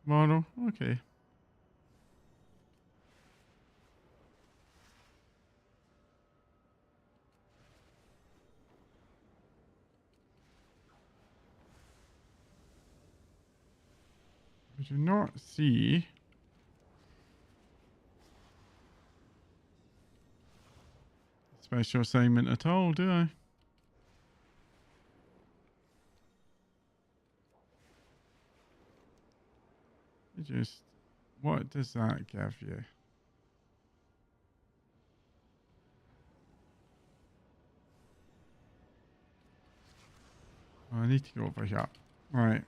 Tomorrow? Okay. I do not see special assignment at all, do I? Just, what does that give you? Oh, I need to go over here. Right.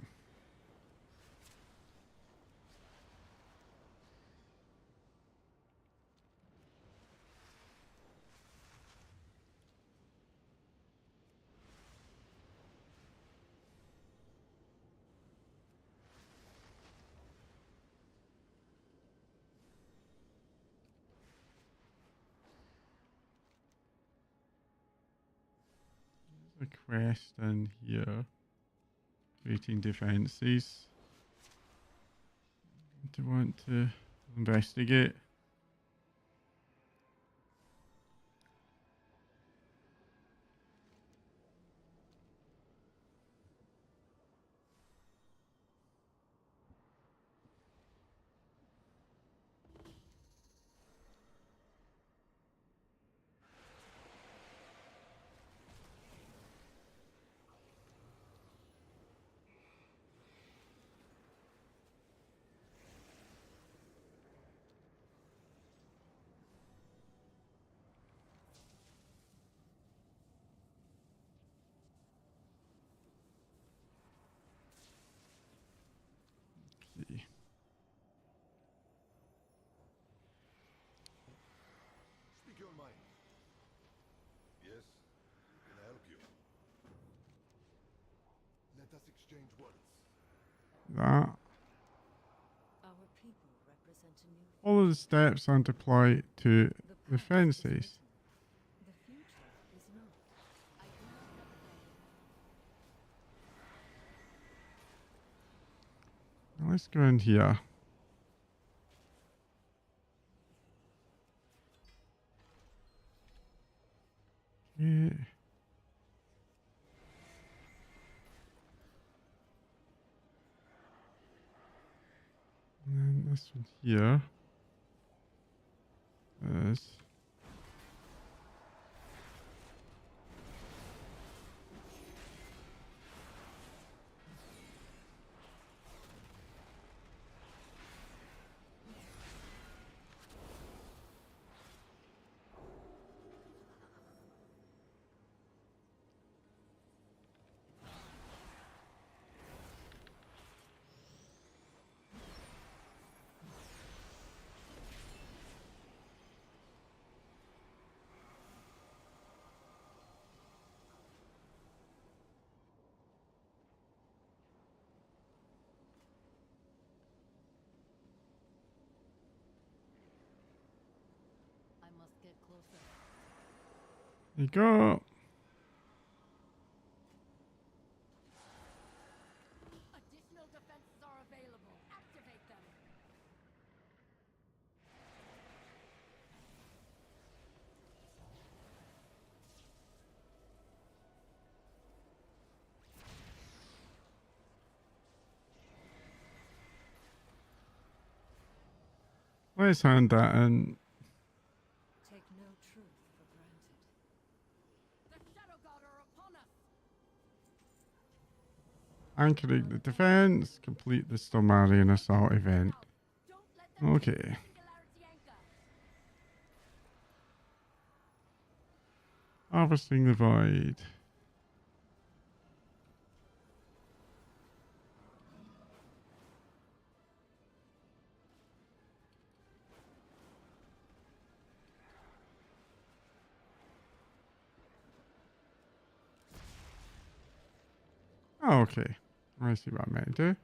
There's a quest in here. Creating defenses. Do you want to investigate? See. Speak your mind. Yes, can I help you? Let us exchange words. That. Our people represent a new Follow the steps and apply to the past is fences. written. The future is not. I do not recommend. Now let's go in here. Okay. And then this one here is I must get closer. there you go. Additional defenses are available. Activate them. Let's hand that in. Take no truth for granted. The Shadow God are upon us. Anchoring the defense. Complete the Stomarian Assault event. Don't let them Okay. take the singularity anchor. Harvesting the Void. Okay. I see what I meant to do.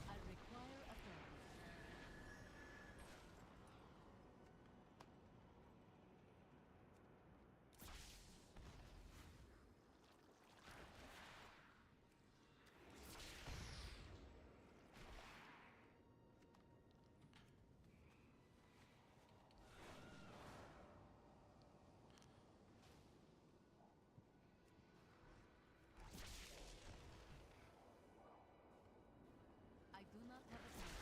I require authority. I do not have a target.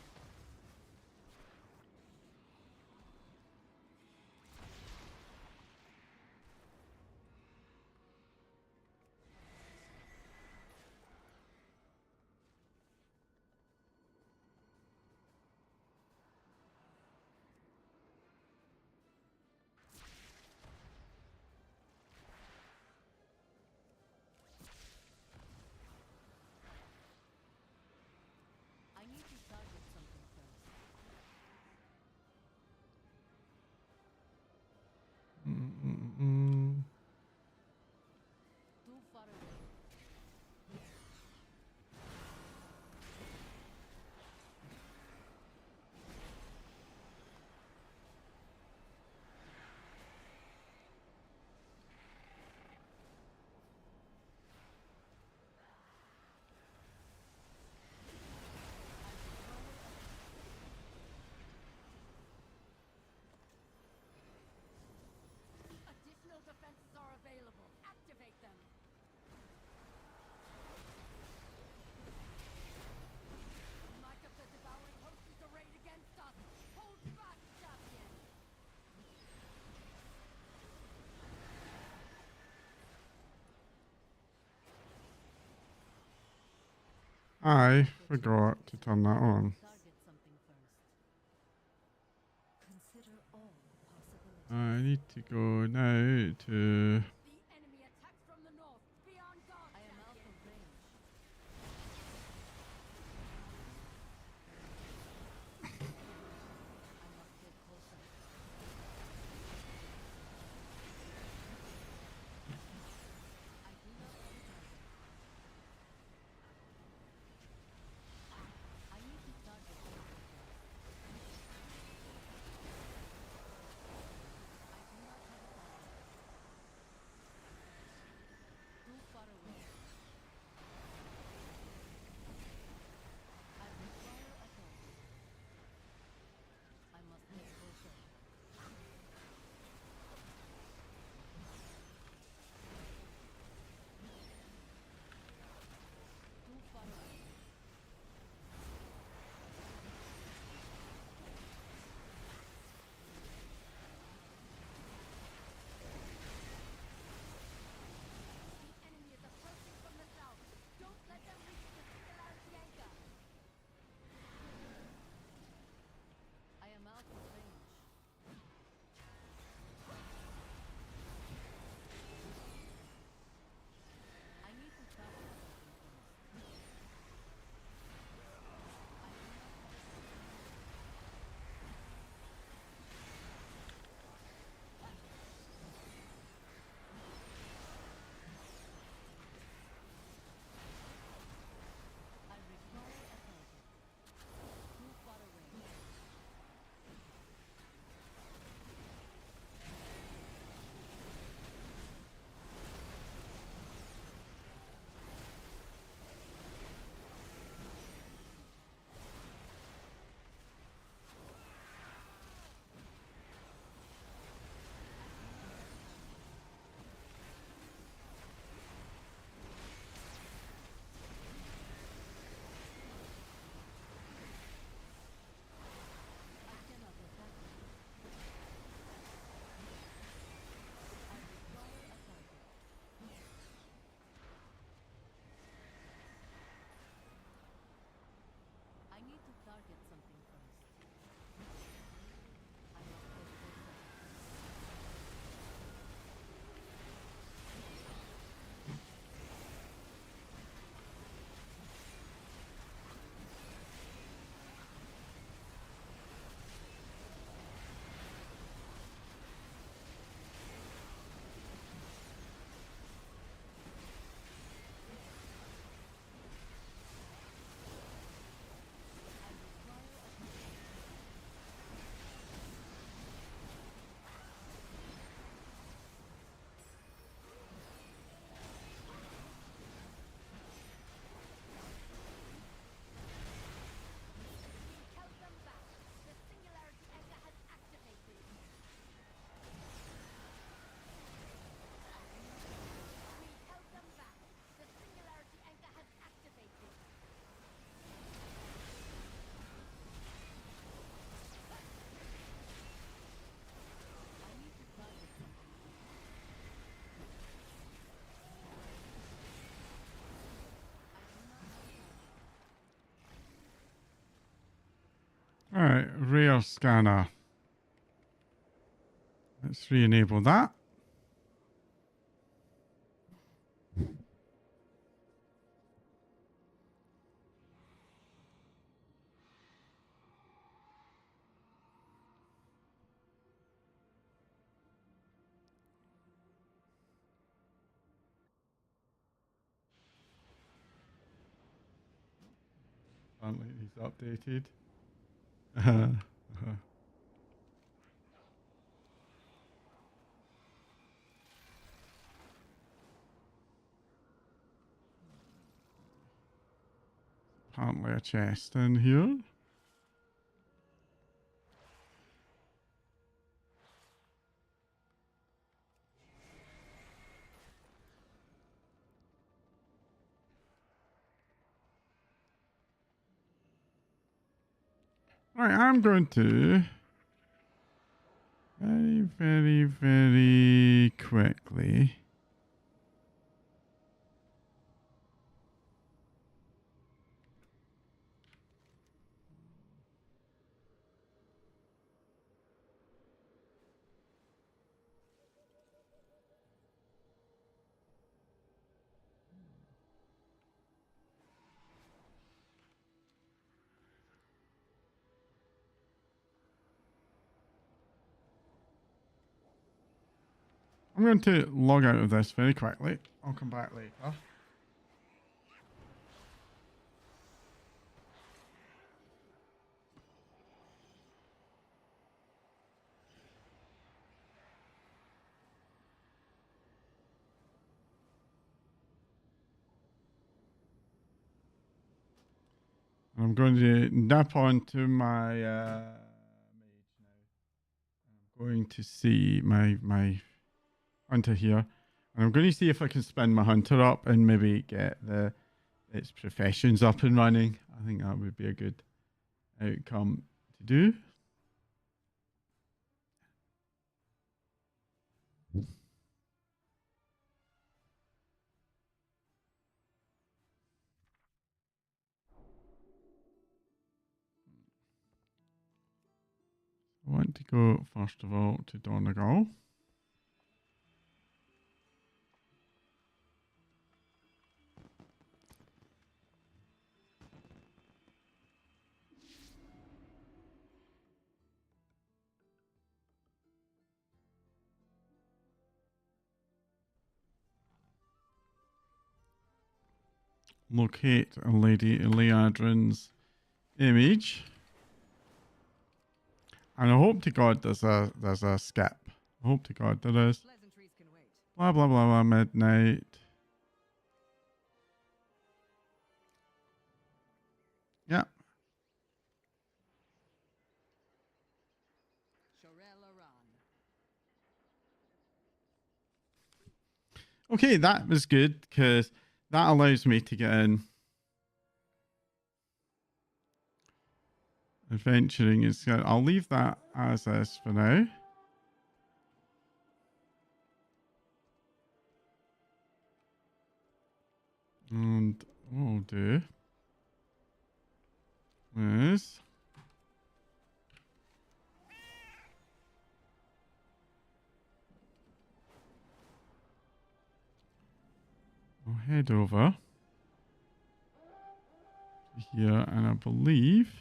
I need to target something first. Too far away. Additional defenses are available. Activate them. The might of the devouring host is arrayed against us. Hold fast, champion. I forgot to turn that on. Target something first. Consider all possibilities. I need to go now to... The enemy attacks from the north. Be on guard, I am out champion. of range. I must get closer. I do not have a target. I need to target something first. I do not have a target. target something first. I must get closer. Held them back. The singularity anchor has activated. We held them back. The singularity anchor has activated. I need to target something. I do not have target. Alright, rear scanner. Let's re-enable that. Apparently he's updated. Apparently a chest in here. Right, I'm going to very quickly I'm going to log out of this very quickly. I'll come back later. I'm going to nap onto my mage now. I'm going to see my hunter here. And I'm going to see if I can spin my hunter up and maybe get its professions up and running. I think that would be a good outcome to do. I want to go, first of all, to Donegal. Locate Lady Leadrin's image. And I hope to God there's a skip. I hope to God there is. Pleasantries can wait. Blah blah blah blah midnight. Yeah. Okay, that was good because that allows me to get in. Adventuring is good. I'll leave that as is for now. And what I'll do is I'll head over to here, and I believe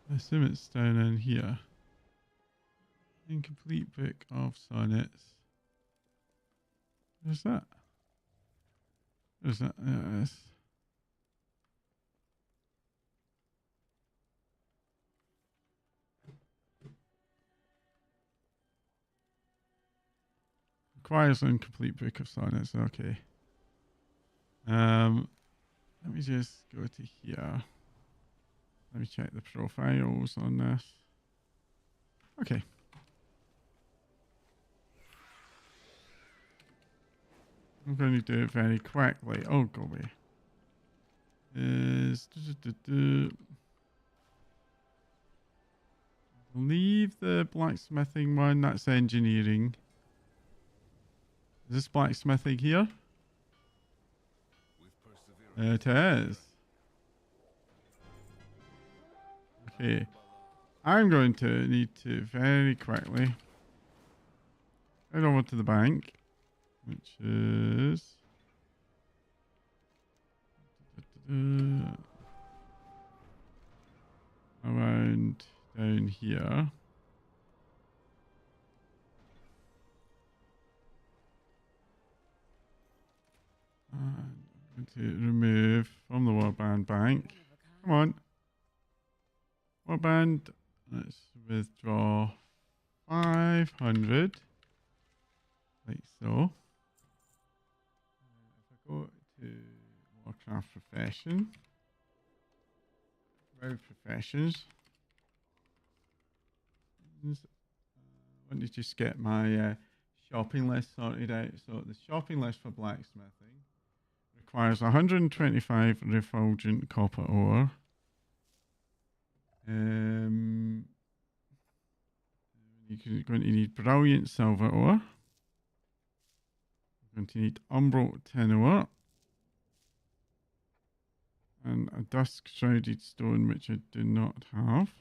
I assume it's down in here. Incomplete book of sonnets. Where's that? Where's that? There it is. Requires incomplete book of sonnets. Okay. Let me just go to here. Let me check the profiles on this. Okay. I'm going to do it very quickly. Oh, go away. Leave the blacksmithing one. That's engineering. Is this blacksmithing here? It is. Okay. I'm going to need to very quickly head over to the bank, which is around down here. And I'm going to remove from the warband bank. Come on. Warband. Let's withdraw 500. Like so. If I go to Warcraft Profession. Road Professions. I want to just get my shopping list sorted out. So the shopping list for blacksmithing requires 125 refulgent copper ore. You're going to need brilliant silver ore. You're going to need umbral tin ore. And a dusk shrouded stone, which I do not have.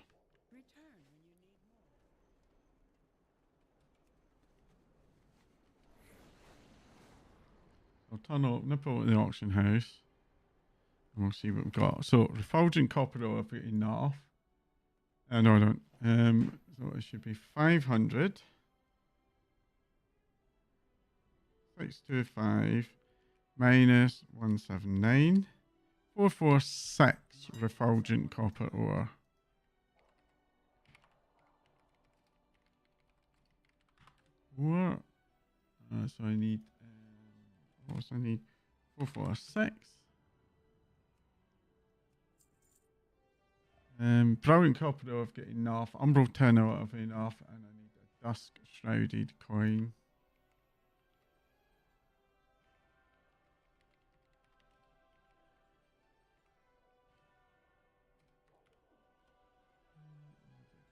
I'll turn up, nip out at the auction house. And we'll see what we've got. So, refulgent copper ore, I've got enough. No, I don't. So it should be 500. 625 minus 179. 446 refulgent copper ore. What? So I need. What else I need? 446. Brilliant copper ore, I've got enough. Umbral tin ore, I've enough. And I need a dusk shrouded coin.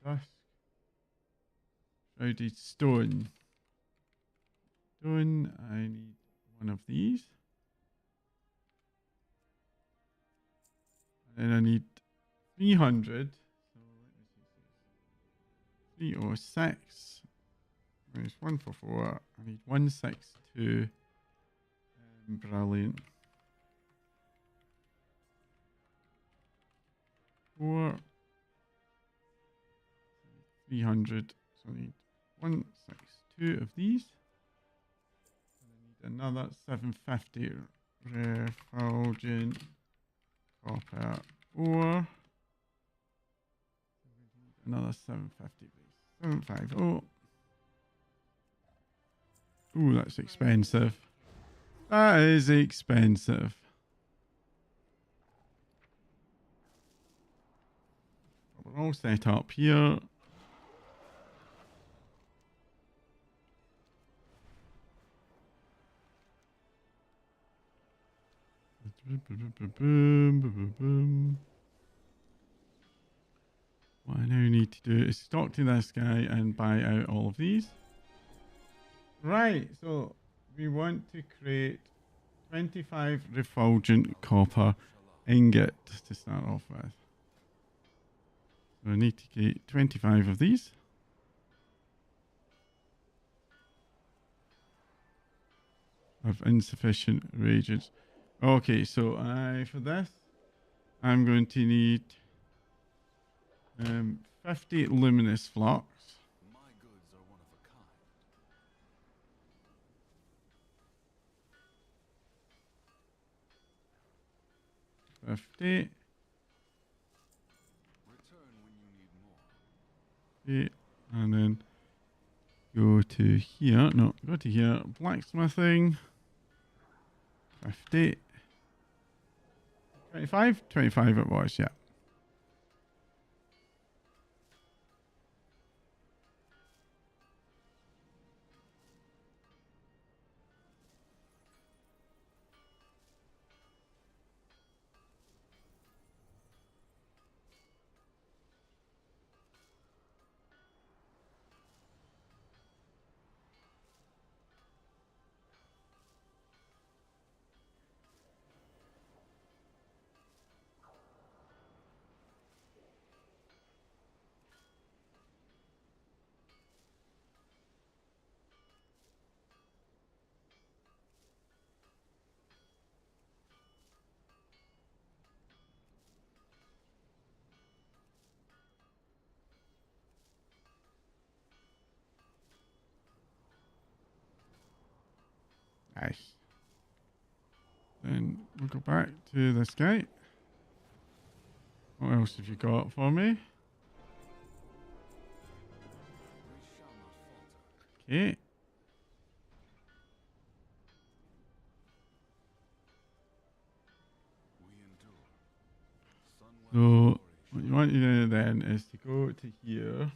Dusk shrouded stone. Stone, I need one of these. And then I need 300. So let me see. 306. Minus 144. I need 162. Brilliant. 4. 300. So I need 162 of these. And I need another 750 refulgent copper ore. Another 750, please. 750. Ooh, that's expensive. That is expensive. We're all set up here. need to do is talk to this guy and buy out all of these. Right, so we want to create 25 refulgent copper ingot to start off with. So I need to create 25 of these. Of insufficient reagents. Okay, so for this, I'm going to need 50 luminous flux. My goods are one of a kind. 50. Return when you need more. 50. And then go to here. No, go to here. Blacksmithing. 50. 25? 25 it was, yeah. Nice. Then we'll go back to this guy. What else have you got for me? We shall not falter. Okay. We endure. Sunwell's So glory what you want to do then is to go to here.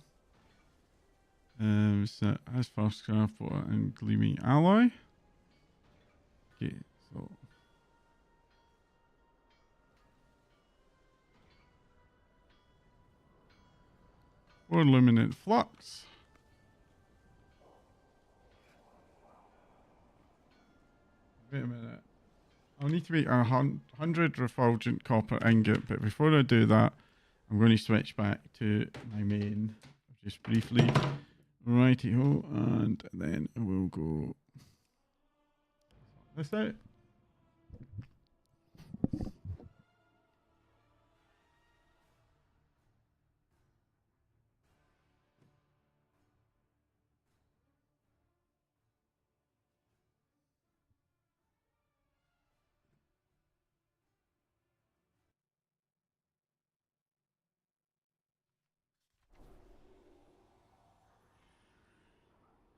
So as first craft water and gleaming alloy. Okay, so for luminant flux. Wait a minute. I'll need to make 100 refulgent copper ingot, but before I do that, I'm going to switch back to my main just briefly. Righty-ho, and then we'll go this out.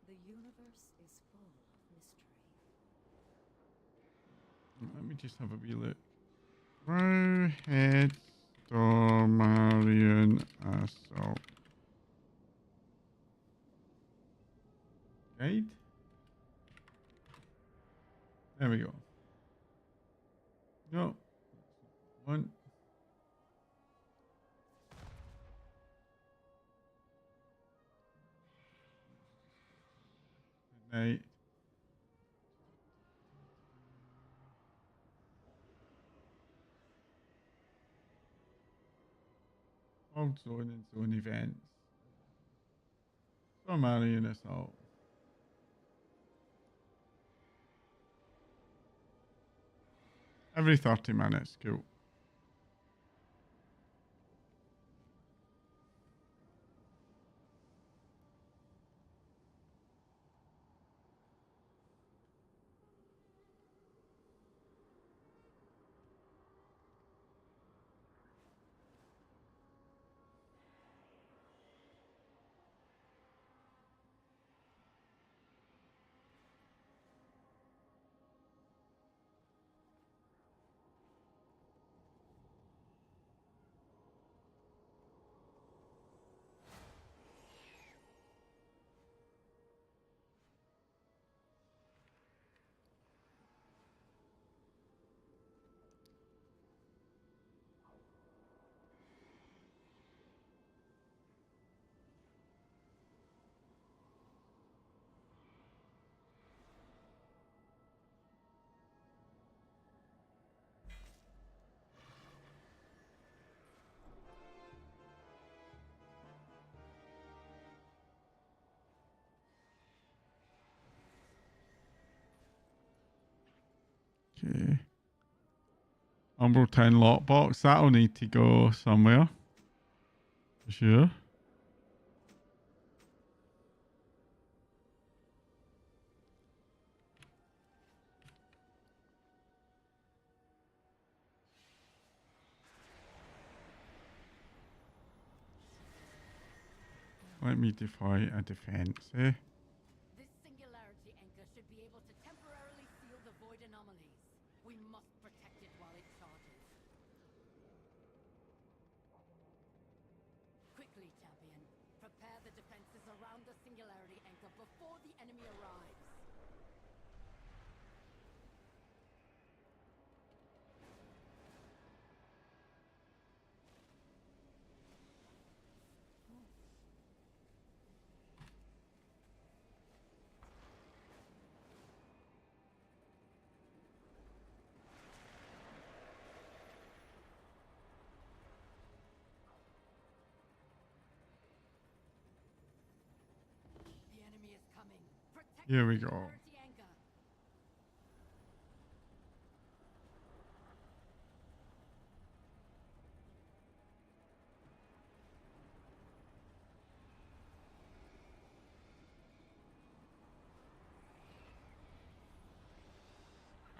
The universe is full of mystery. Let me just have a wee look. Rowhead Stormarian Assault. Guide. There we go. No. One. Night. Old zone and zone events. Stormarian Assault. Every 30 minutes, cool. Okay. Umbral 10 lockbox. That'll need to go somewhere. For sure. Let me defy a defense, eh? This singularity anchor should be able to temporarily seal the void anomalies. We must protect it while it charges. Quickly, champion. Prepare the defenses around the singularity anchor before the enemy arrives. The enemy is coming. Protect Here the we go. singularity anchor.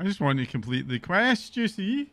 I just want to complete the quest, you see?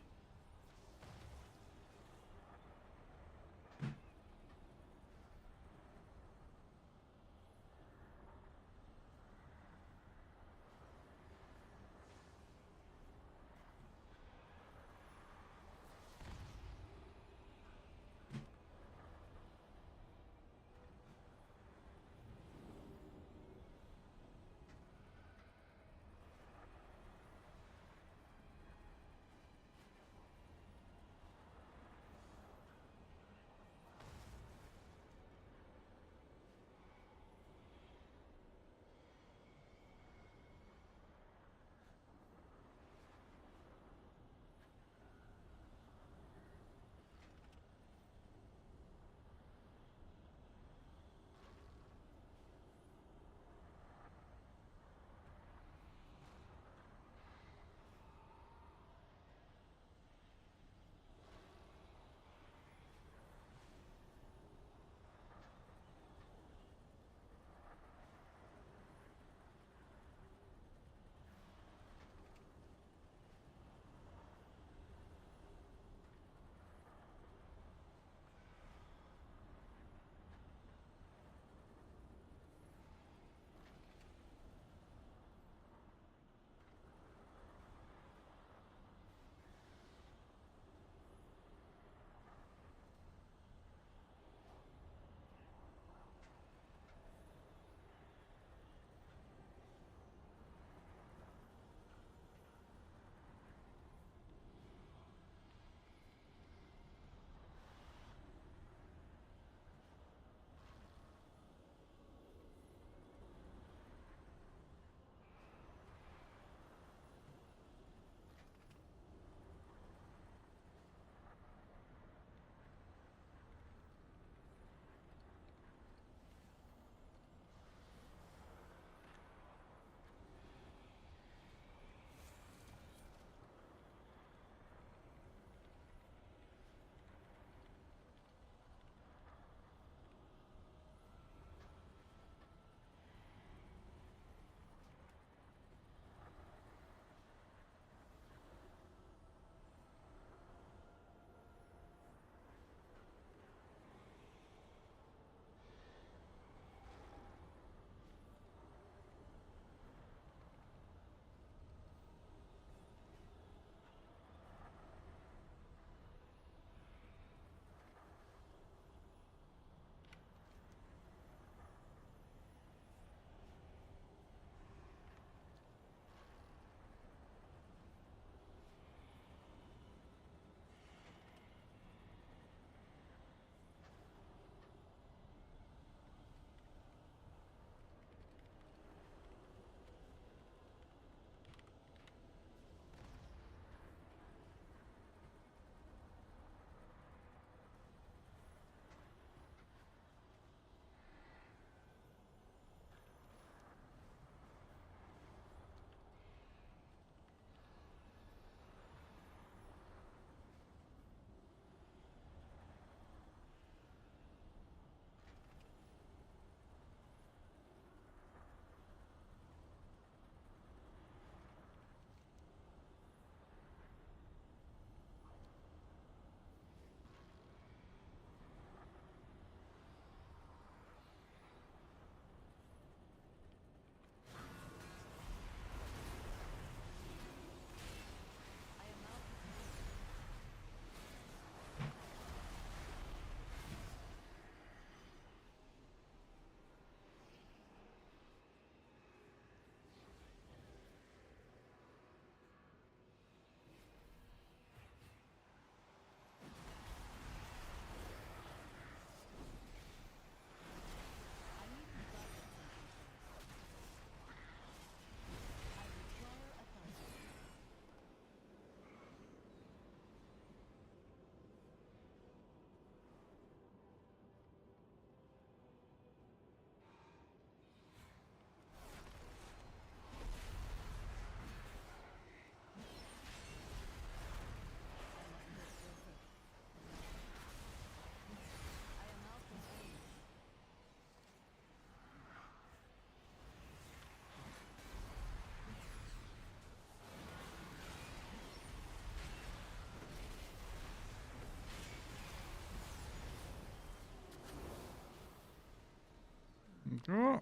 Go.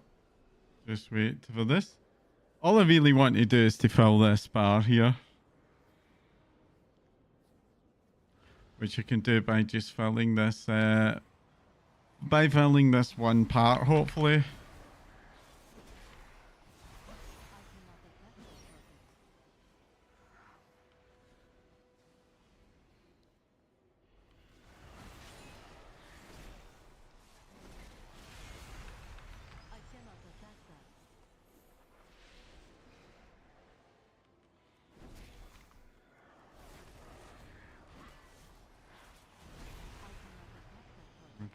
Just wait for this. All I really want to do is to fill this bar here. Which you can do by just filling this, one part, hopefully. I cannot attack that.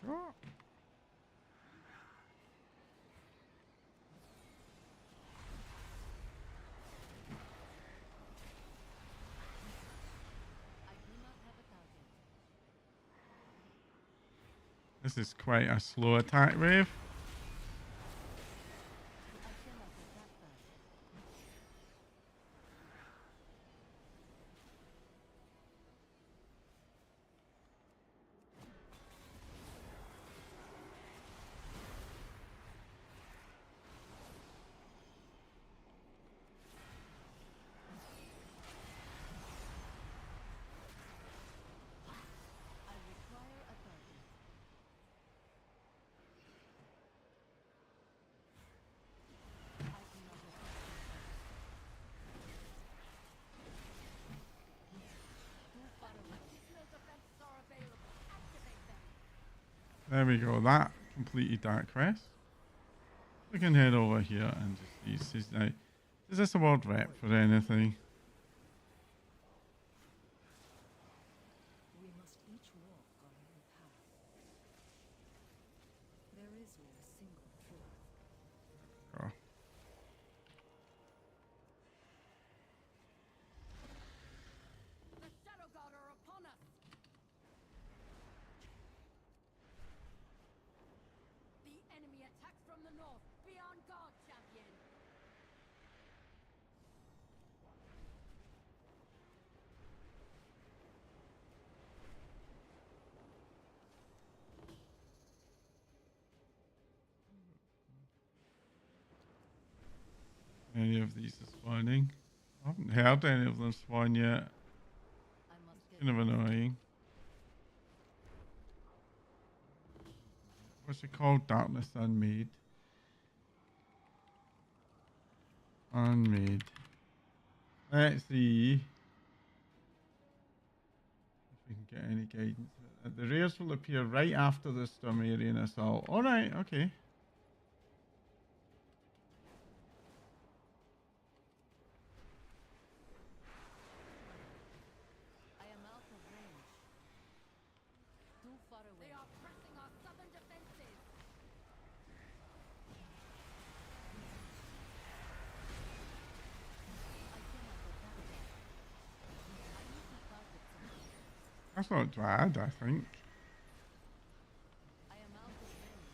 Go. I do not have a target. This is quite a slow attack wave. I cannot attack that. I require a target. I cannot attack that. Too far away. Additional defenses are available. Activate them. There we go. That completed that quest. We can head over here and just use this now. Is this a word rep for anything? We must each walk our own path. There is no single truth. Oh. The Shadow God are upon us. The enemy attacks from the north. Be on guard, champion. Any of these are spawning? I haven't heard any of them spawn yet. I must get Kind of annoying. What's it called? Darkness Unmade. Unmade. Let's see if we can get any guidance. The rares will appear right after the Stormarian assault. Alright, okay. I am out of range. Too far away. They are pressing our southern defenses. I cannot attack that. I need to target something. That's not bad, I think. I am out of range.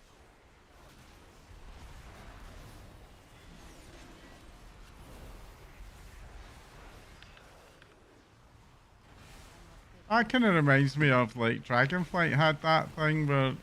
That kind of reminds me of like Dragonflight had that thing where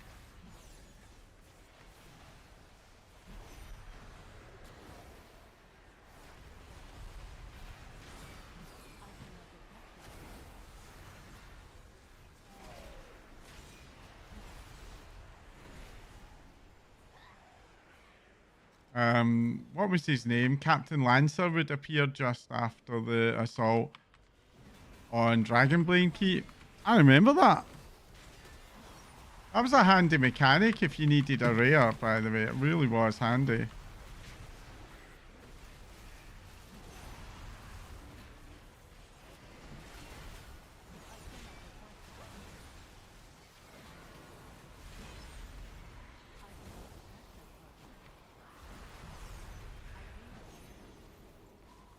what was his name? Captain Lancer would appear just after the assault on Dragonblade Keep. I remember that. That was a handy mechanic if you needed a rare, by the way. It really was handy.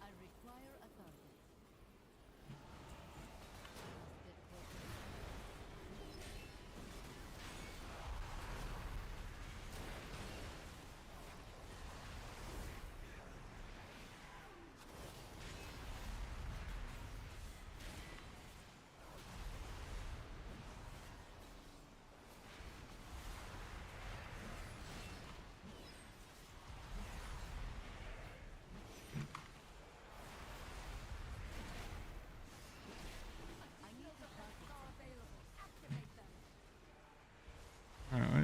I require a target. Get closer.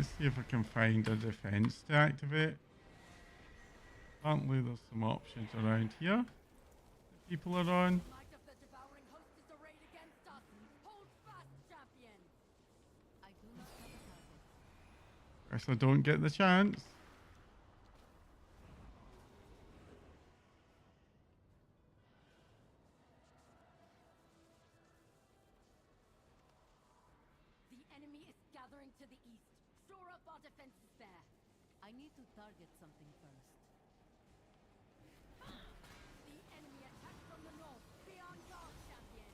Let's see if I can find a defense to activate. Apparently there's some options around here that people are on. Might of the devouring host is arrayed against us. Hold fast, champion. I do not have a target. Guess I don't get the chance. The enemy is gathering to the east. Shore up our defenses there. I need to target something first. The enemy attacks from the north. Be on guard, champion.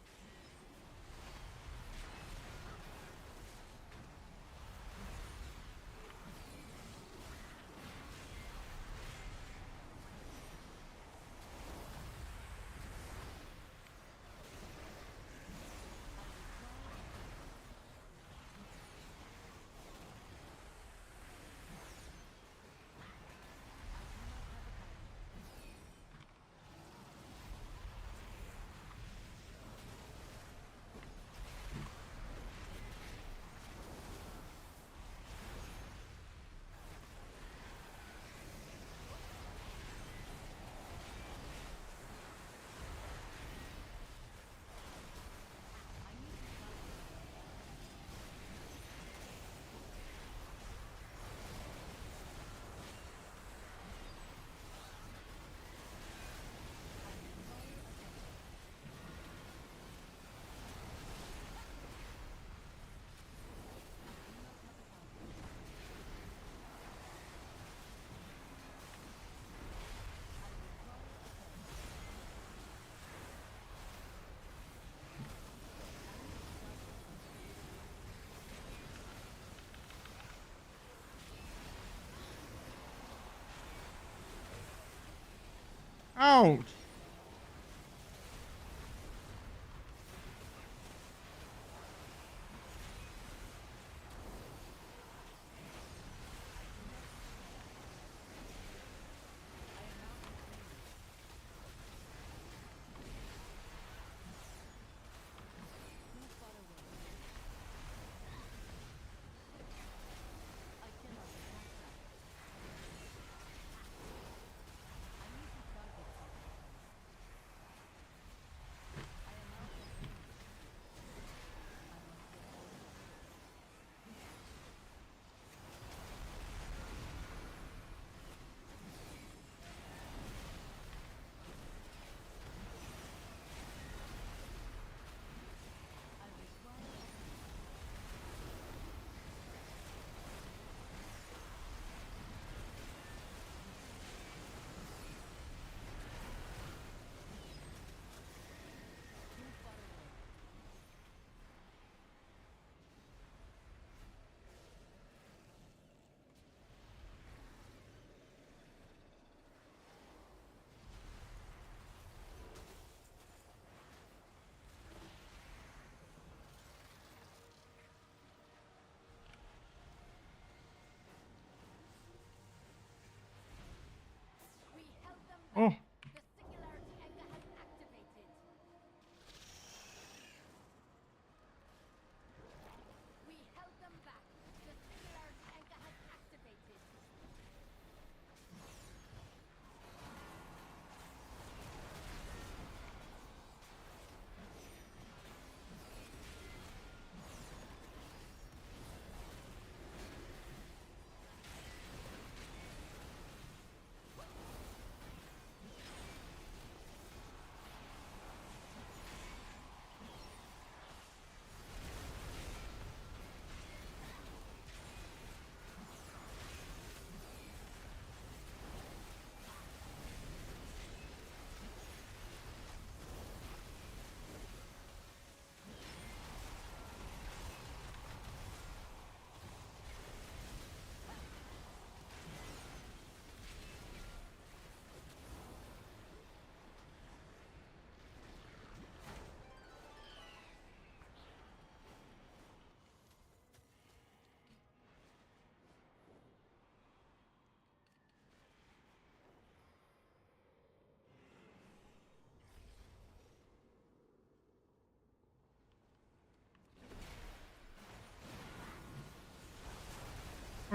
Ouch! Too far away. I cannot attack that. I need to target something first.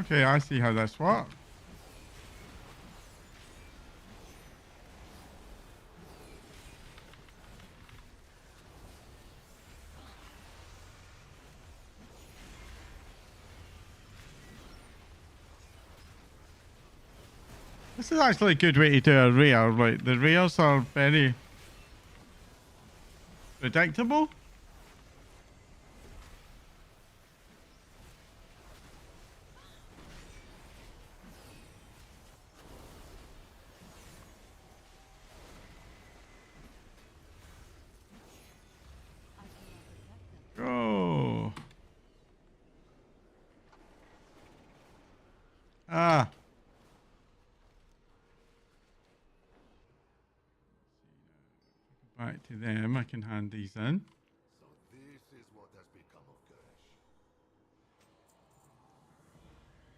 Okay, I see how this works. This is actually a good way to do a rear. Right, the rears are very predictable. Go. Ah. Back to them. I can hand these in. So this is what has become of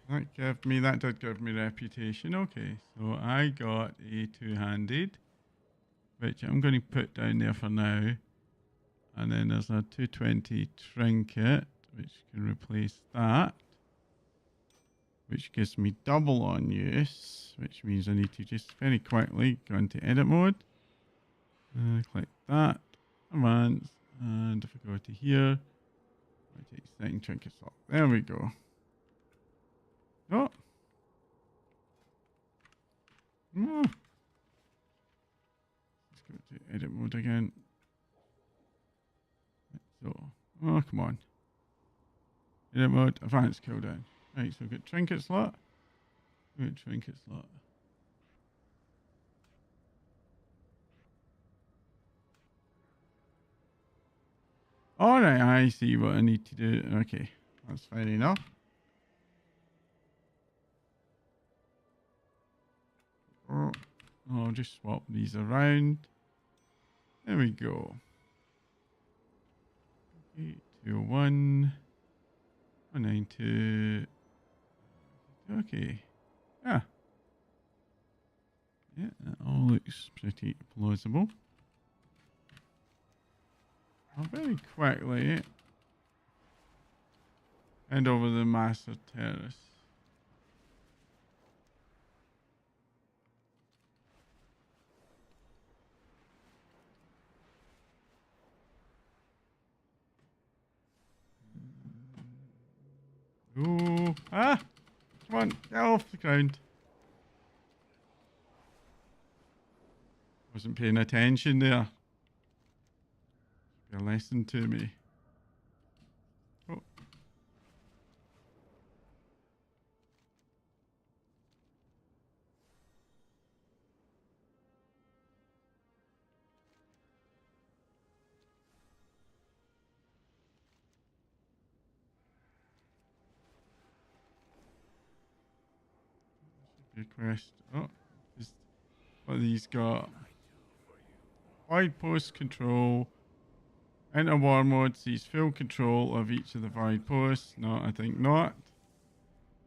Gersh. That did give me reputation. Okay, so I got a two-handed, which I'm going to put down there for now. And then there's a 220 trinket, which can replace that, which gives me double on use, which means I need to just very quickly go into edit mode. Click that, advance, and if I go to here, I take second trinket slot. There we go. Oh. Oh. Let's go to edit mode again. So, oh, come on. Edit mode, advanced cooldown. Right, so we've got trinket slot. We've got trinket slot. Alright, I see what I need to do. Okay, that's fair enough. I'll just swap these around. There we go. 821 192. Okay. Yeah. Yeah, that all looks pretty plausible. I'll very quickly hand over the master terrace. Ooh. Ah! Come on, get off the ground. Wasn't paying attention there. Be a lesson to me. Oh. Good quest. Oh, what these got? Void post control. Enter war mode sees full control of each of the void posts. No, I think not.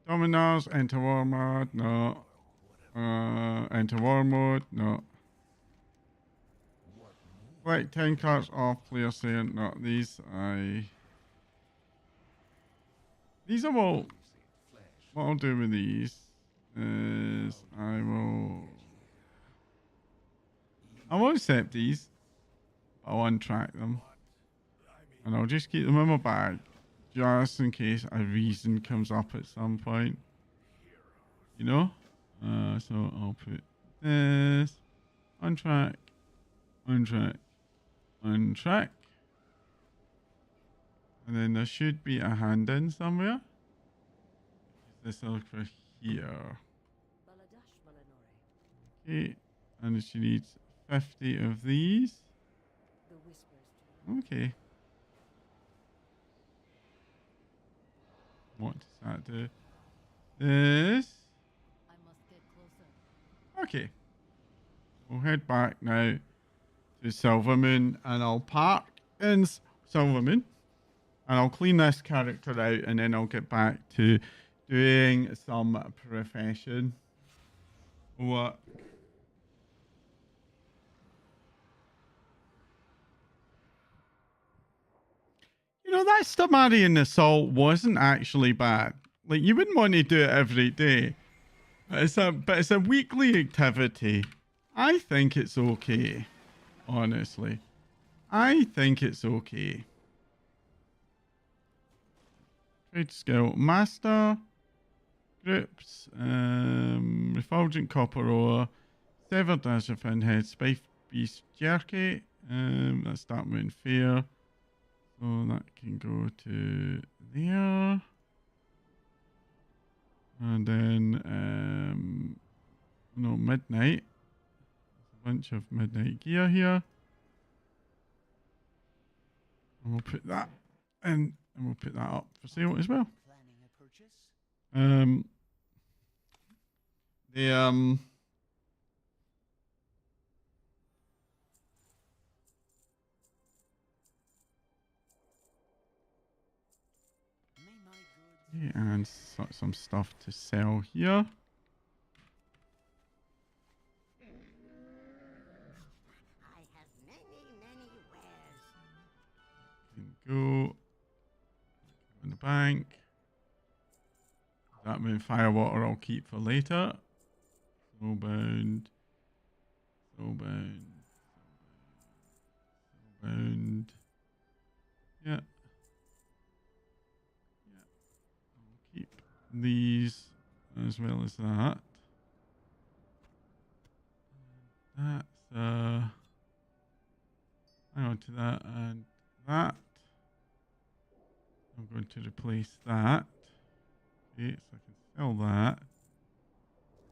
Dominars, enter war mode. No. Enter war mode. No. Select 10 cards off player saying not these. These are all. What I'll do with these is I will accept these. I'll untrack them. And I'll just keep them in my bag. Just in case a reason comes up at some point. You know? So I'll put this. Untrack. Untrack. Untrack. And then there should be a hand in somewhere. This will for here. Okay. And she needs 50 of these. Okay. What does that do? This. I must get closer. Okay. We'll head back now to Silvermoon and I'll park in Silvermoon and I'll clean this character out and then I'll get back to doing some profession work. You know, that Stamarian assault wasn't actually bad. Like, you wouldn't want to do it every day. But it's a weekly activity. I think it's okay. Honestly. I think it's okay. Trade skill. Master. Groups. Refulgent copper ore. Severed dash of head. Spife beast jerky. That's that one fair. So that can go to there. And then no, midnight. There's a bunch of midnight gear here. And we'll put that in, and we'll put that up for sale as well. Planning a purchase? Yeah, and some stuff to sell here. I have many wares. Can go in the bank. That moon firewater I'll keep for later. Snowbound. Snowbound. Snowbound. Yeah. I'll keep these as well as that. That's hang on to that and that. I'm going to replace that. Okay, so I can sell that.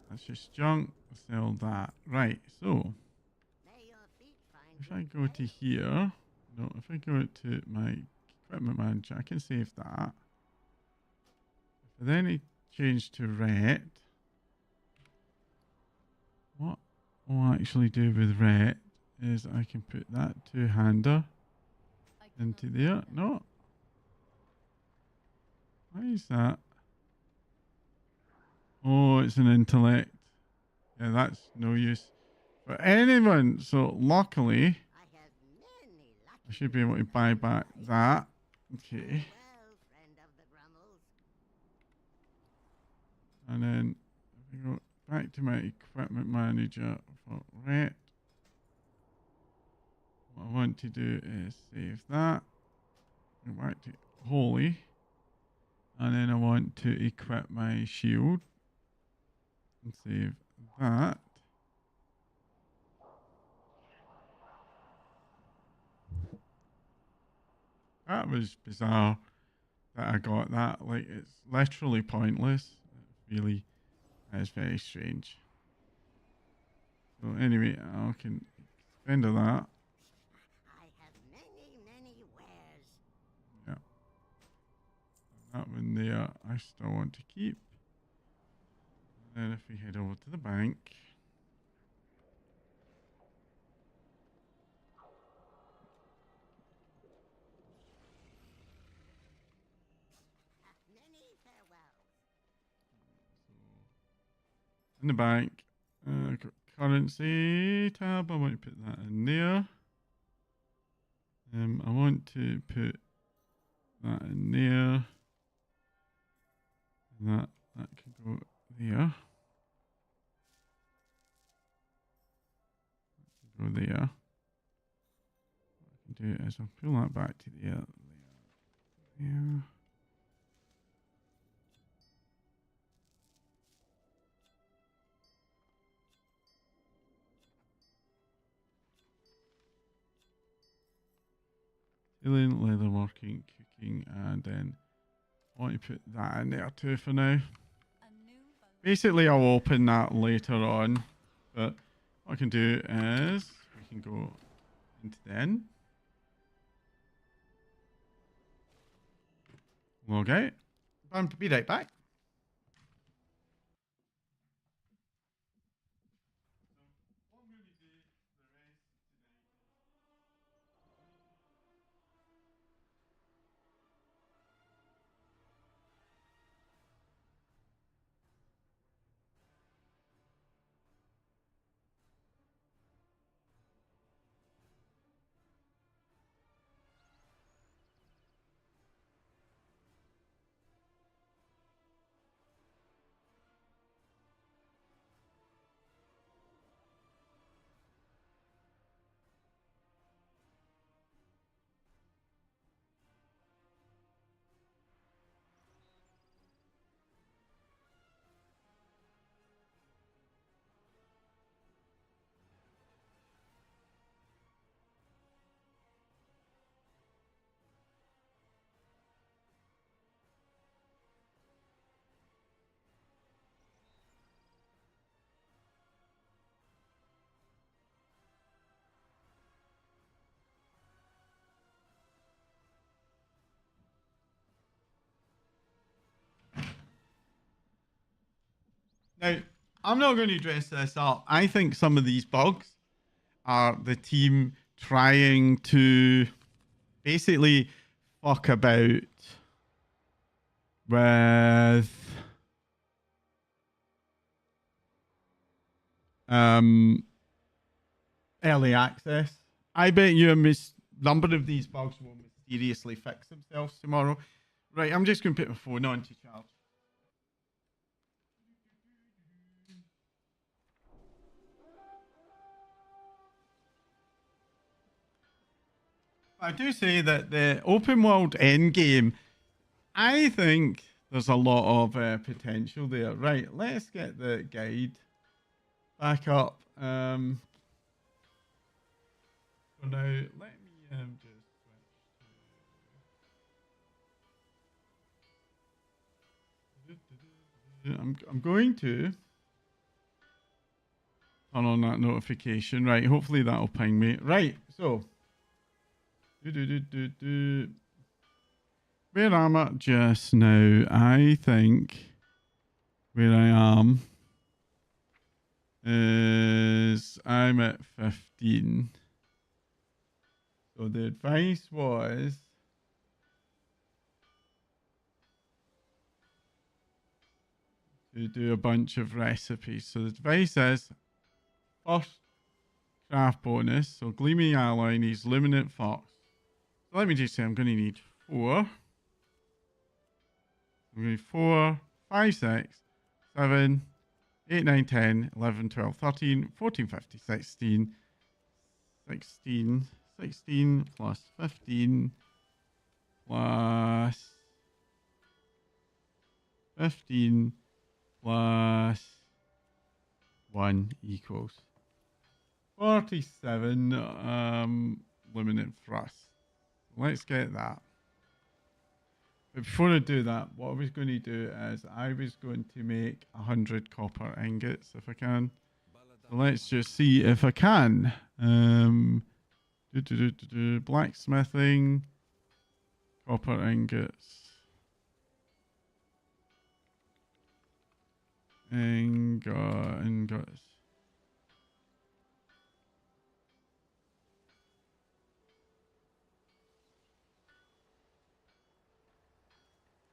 That's just junk. Sell that. Right, so if I go to here, no, if I go to my equipment manager, I can save that. If I then change to red, what I'll actually do with red is I can put that two-hander into there. No. Why is that? Oh, it's an intellect. Yeah, that's no use for anyone. So luckily, I should be able to buy back that. Okay. And then if I go back to my equipment manager for red, what I want to do is save that. Go back to holy. And then I want to equip my shield. And save that. That was bizarre that I got that. Like, it's literally pointless. It really is very strange. So anyway, I can spend all that. I have many wares. Yeah. That one there, I still want to keep. And then if we head over to the bank. Many farewells. In the bank, got currency tab. I want to put that in there. I want to put that in there. And that can go there. That can go there. What I can do is I'll pull that back to there. There. Tailoring, leatherworking, cooking, and then I want to put that in there too for now. Basically, I'll open that later on, but what I can do is we can go into then. Log out. I'll be right back. Now, I'm not going to dress this up. I think some of these bugs are the team trying to basically fuck about with early access. I bet you a number of these bugs will mysteriously fix themselves tomorrow. Right, I'm just going to put my phone on to charge. I do say that the open world end game, I think there's a lot of potential there. Right, let's get the guide back up. For now, let me just switch to... I'm going to turn on that notification. Right, hopefully that'll ping me. Right, so... Where am I just now? I think where I am is I'm at 15. So the advice was to do a bunch of recipes. So the advice is first craft bonus. So gleaming alloy needs luminant fox. So let me just say I'm going to need 4. I'm going to need 4, 5, 6, 7, 8, 9, 10, 11, 12, 13, 14, 15, 16, 16, 16 plus 15 plus 15 plus 1 equals 47 luminant thrust. Let's get that. But before I do that, what I was going to do is I was going to make 100 copper ingots if I can. So let's just see if I can. Blacksmithing, copper ingots. Ingots.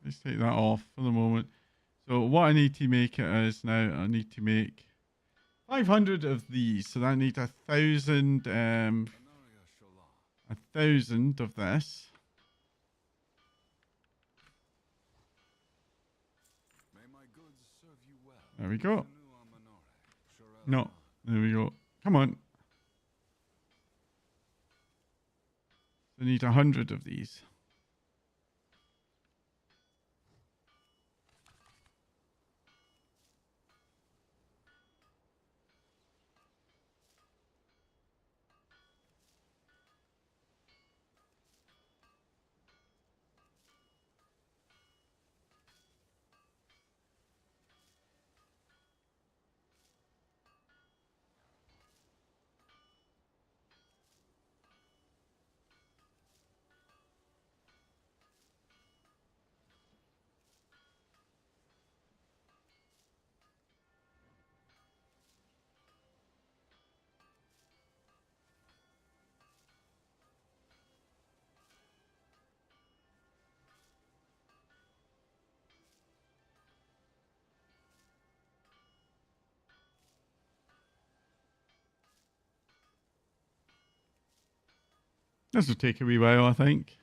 Let's take that off for the moment. So what I need to make it is now, I need to make 500 of these. So that needs 1,000, 1,000 of this. There we go. No, there we go. Come on. I need 100 of these. This will take a wee while, I think.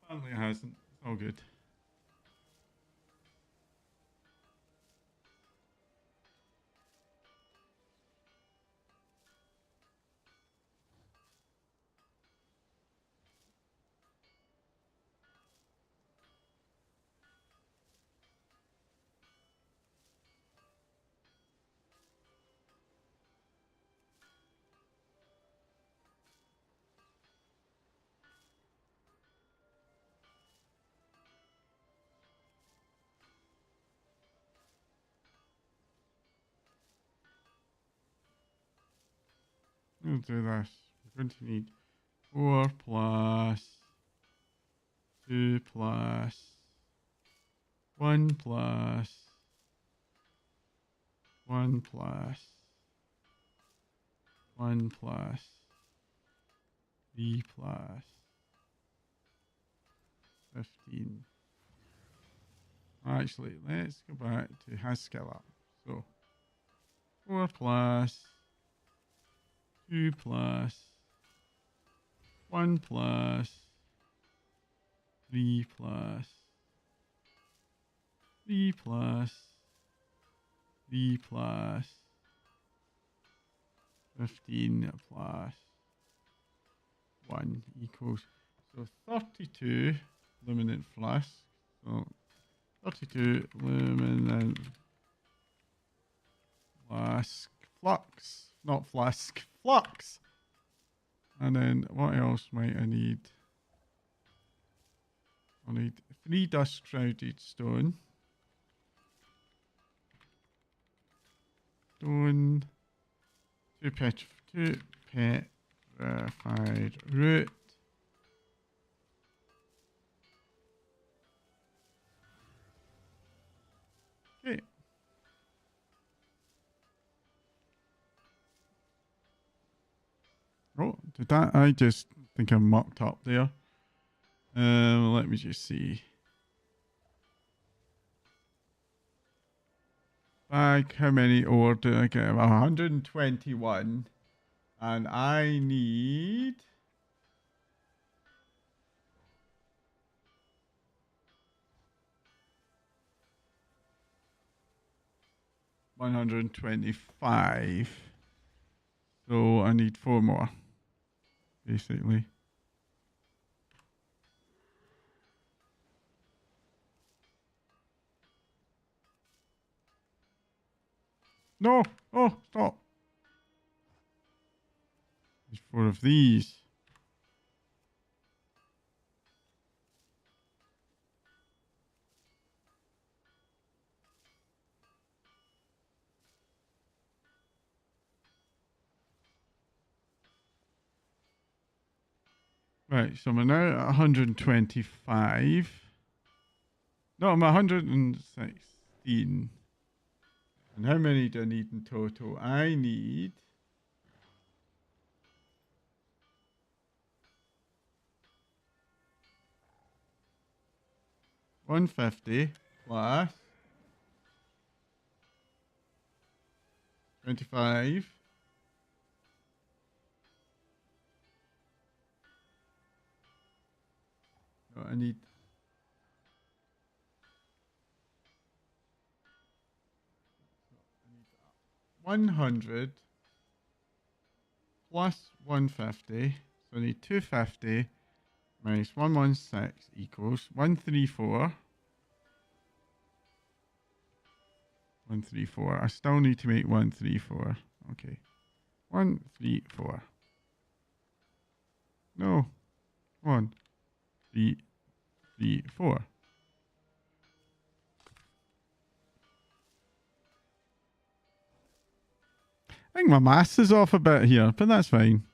Apparently it hasn't. It's all good. going to do this. We're going to need 4 plus 2 plus 1 plus 1 plus 1 plus 3 plus 15. Actually, let's go back to has skill up. So 4 plus 2 plus 1 plus 3 plus 3 plus 3 plus 15 plus 1 equals, so 32 luminant flask. So 32 luminant flask, flux, not flask, flux. And then what else might I need? I need 3 dust shrouded stone. Stone, 2 petrified root. Okay. Oh, did that? I just think I mucked up there. Let me just see. Bag, how many ore do I get? 121. And I need 125. So I need 4 more, basically. No! Oh, stop! There's 4 of these. Right, so I'm now at 125. No, I'm at 116. And how many do I need in total? I need 150 plus 25. No, I need 100 plus 150. So I need 250 minus 116 equals 134. 134. I still need to make 134. Okay. 134. No. 1, 3, 3, 4. I think my maths is off a bit here, but that's fine.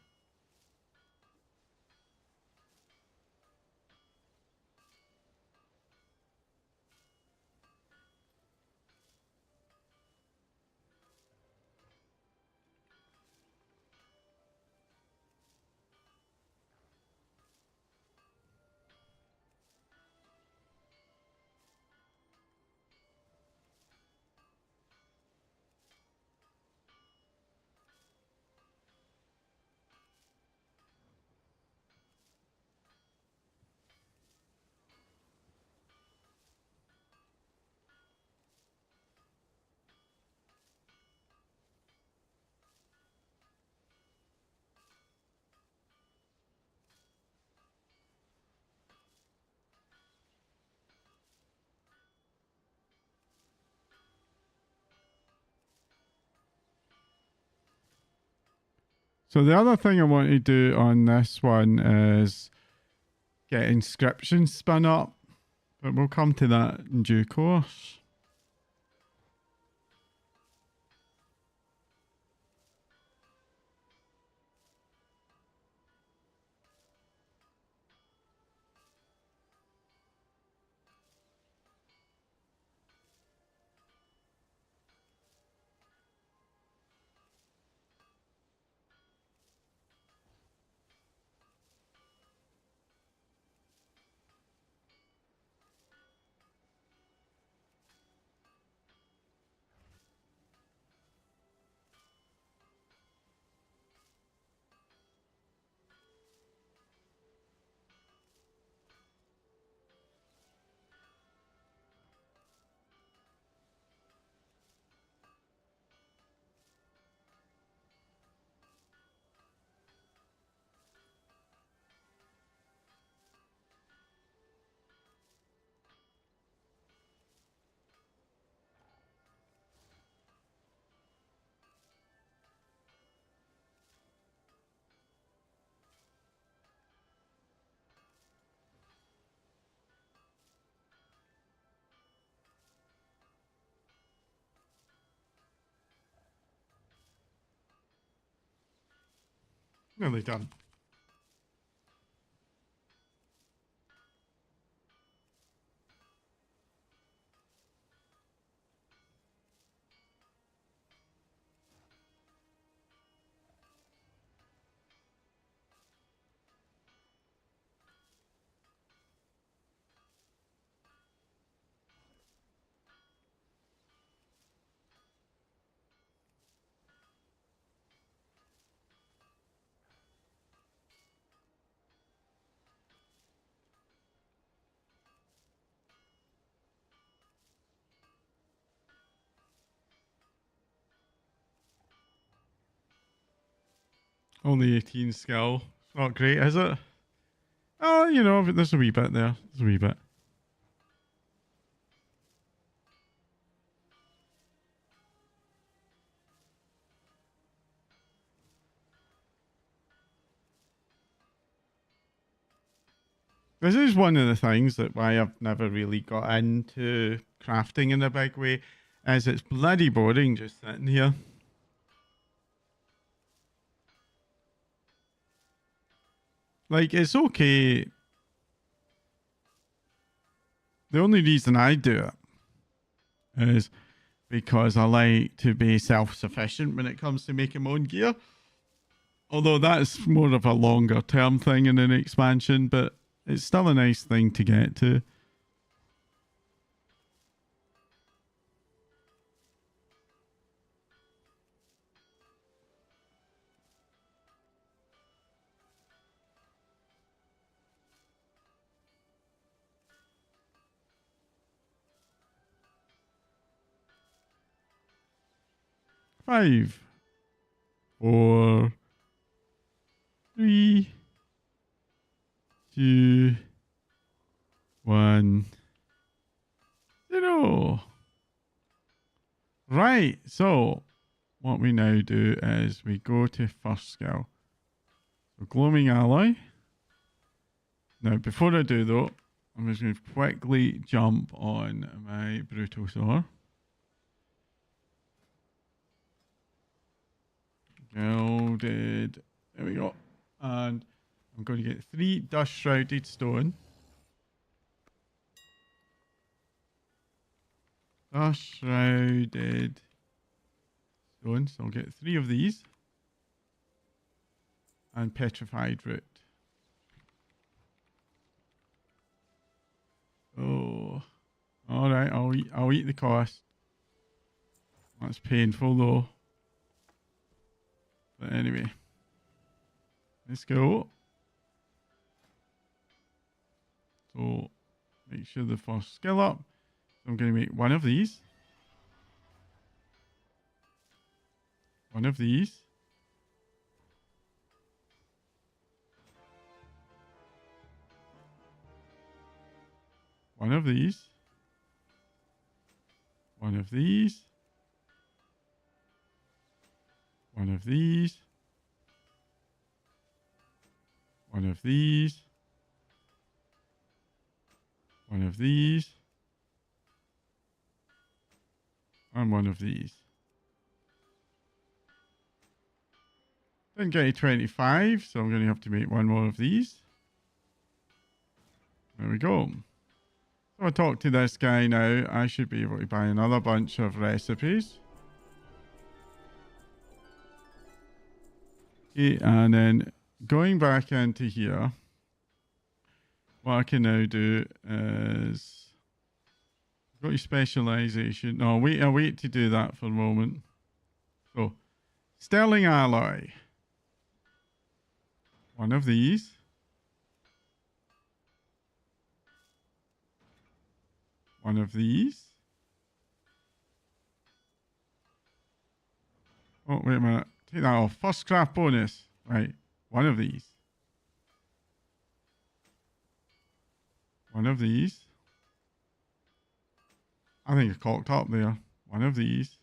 So the other thing I want to do on this one is get inscriptions spun up, but we'll come to that in due course. Nearly done. Only 18 skill. It's not great, is it? Oh, you know, but there's a wee bit there. There's a wee bit. This is one of the things that why I've never really got into crafting in a big way, is it's bloody boring just sitting here. Like, it's okay. The only reason I do it is because I like to be self-sufficient when it comes to making my own gear. Although that's more of a longer term thing in an expansion, but it's still a nice thing to get to. Five, 4, 3, 2, 1, 0. Right, so what we now do is we go to first skill. So gloaming alloy. Now, before I do though, I'm just going to quickly jump on my brutal saw. Gilded. There we go. And I'm going to get 3 dust shrouded stone. Dust shrouded stone. So I'll get 3 of these. And petrified root. Oh. Alright, I'll eat the cost. That's painful though. But anyway. Let's go. So make sure the first skill up. So I'm going to make 1 of these. 1 of these. 1 of these. 1 of these. 1 of these. 1 of these. 1 of these. And 1 of these. Didn't get a 25, so I'm going to have to make 1 more of these. There we go. So I talk to this guy now. I should be able to buy another bunch of recipes. Okay, and then going back into here, what I can now do is go to specialization. No, I'll wait to do that for a moment. So, sterling alloy. 1 of these. 1 of these. Oh, wait a minute. Take that off. First craft bonus. Right. 1 of these. 1 of these. I think it's cocked up there. 1 of these.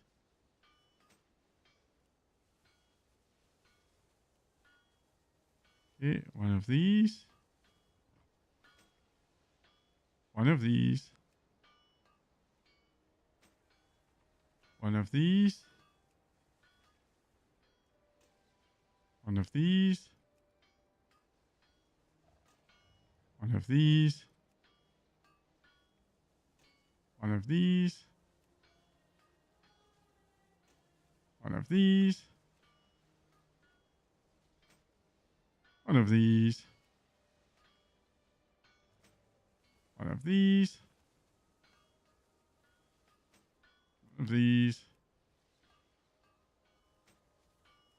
Okay, 1 of these. 1 of these. 1 of these. 1 of these. One of these. One of these. One of these. One of these. One of these. One of these.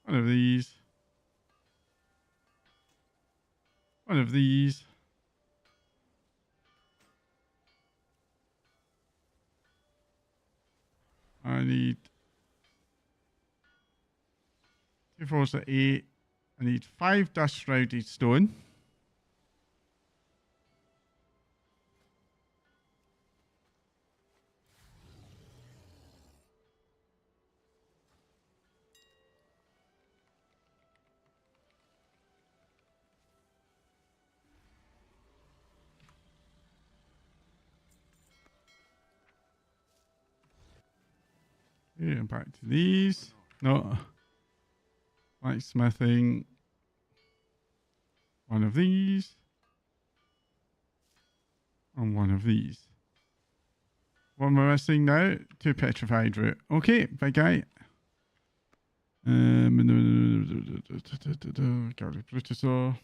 One of these. One of these. I need 2 4s at 8. I need 5 dust shrouded stone. Okay, and back to these. No. Blacksmithing. One of these. And one of these. What am I missing now? 2 petrified root. Okay, big guy. Garlic Brutosaur.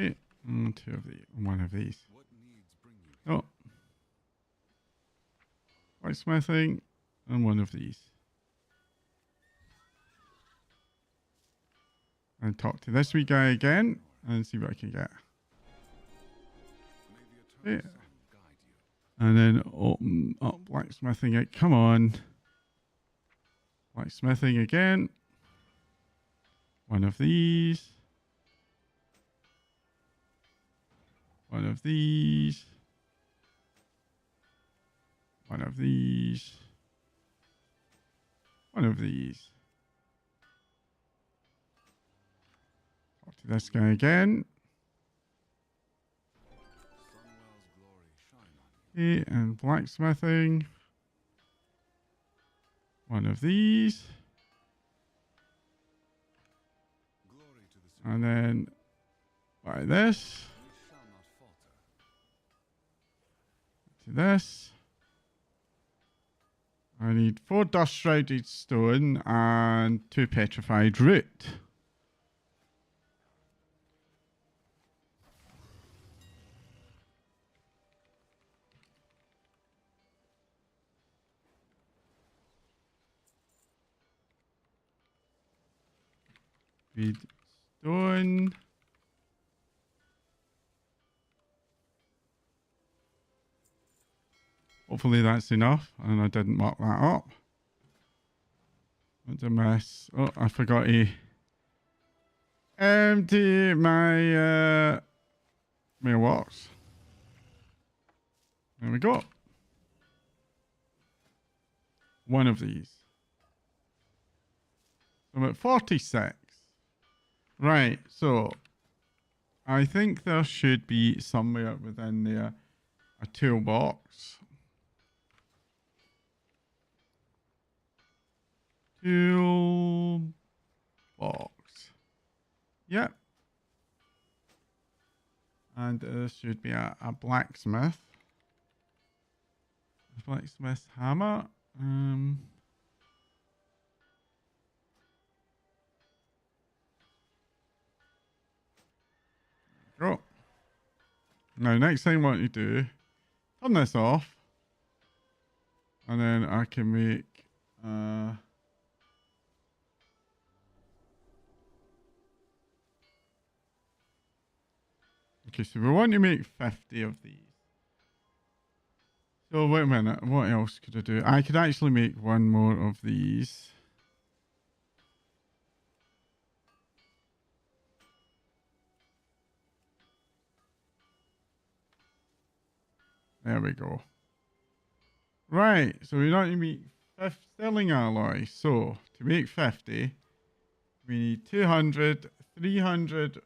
Okay, and 2 of these. One of these. Oh. Whitesmithing. And one of these. And talk to this wee guy again and see what I can get. Yeah. And then open up blacksmithing it. Come on. Blacksmithing again. One of these. One of these. One of these. One of these. Talk to this guy again. Okay, and blacksmithing. One of these. And then buy this. To this. I need 4 dust shrouded stone and 2 petrified root. Feed stone. Hopefully that's enough, and I didn't mark that up. What's a mess? Oh, I forgot to empty my mailbox. There we go. One of these. I'm at 46. Right, so I think there should be somewhere within there a toolbox. Toolbox. Yep. And there should be a blacksmith. A blacksmith hammer. Go. Now, next thing what you do, turn this off. And then I can make okay, so we want to make 50 of these. So wait a minute, what else could I do? I could actually make one more of these. There we go. Right, so we want to make 50 sterling alloy. So to make 50, we need 200, 300,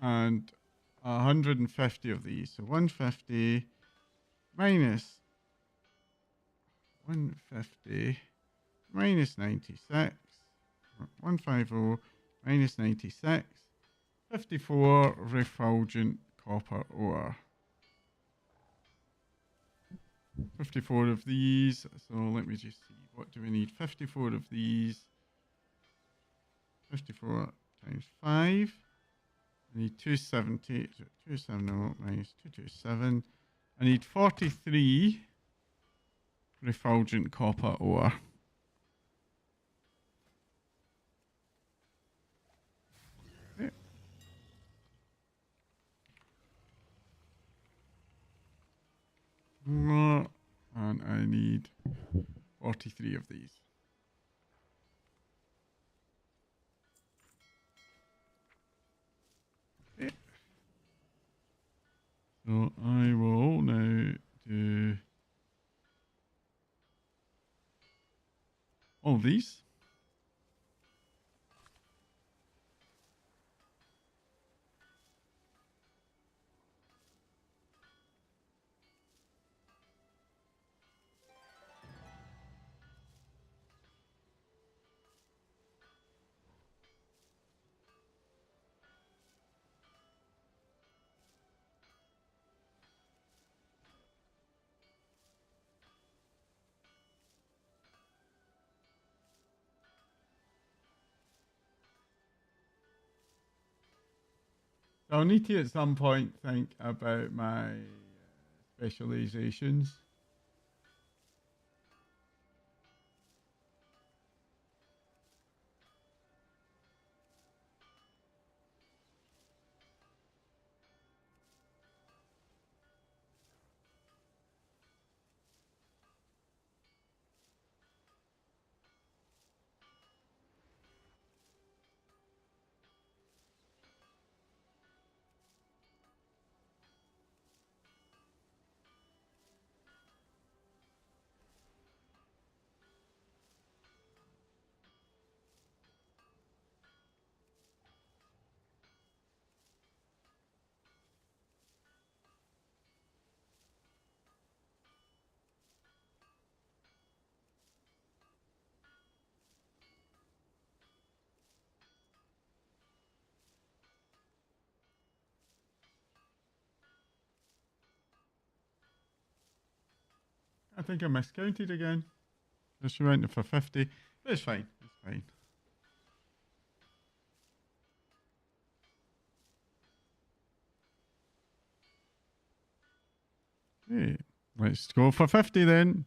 and 150 of these. So 150, minus 150 minus 96. 150 minus 96. 54 refulgent copper ore. 54 of these. So let me just see. What do we need? 54 of these. 54 times 5. I need 270. 270 minus 227. I need 43 refulgent copper ore. Okay. And I need 43 of these. Okay. So I will now do all these. So I'll need to at some point think about my specializations. I think I miscounted again. Just went for 50. But it's fine. It's fine. Okay. Let's go for 50 then.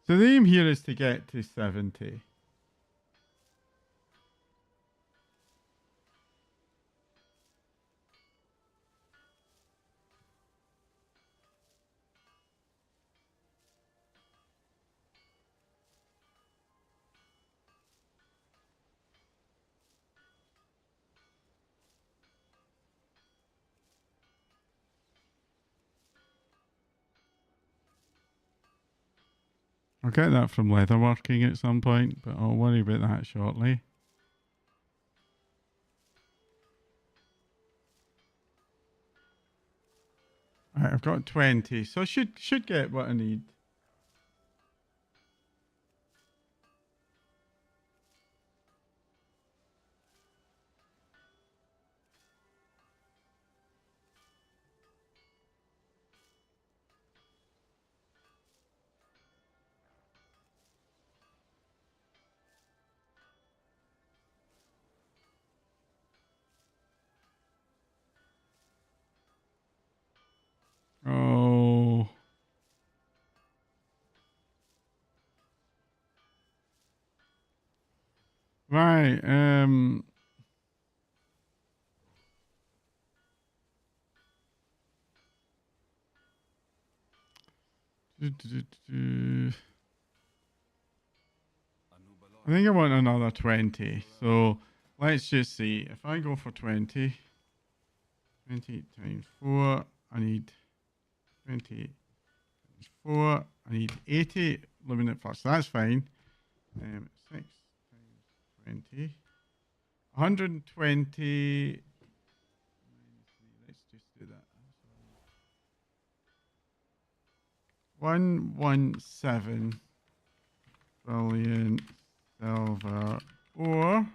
So the aim here is to get to 70. I'll get that from leatherworking at some point, but I'll worry about that shortly. Right, I've got 20, so I should get what I need. Oh. Right, I think I want another 20. So let's just see. If I go for 20, 20 times 4, I need 20 times 4, I need 80 luminate first. That's fine. 6 times 20. 120. Let's just do that. 117 brilliant silver ore. And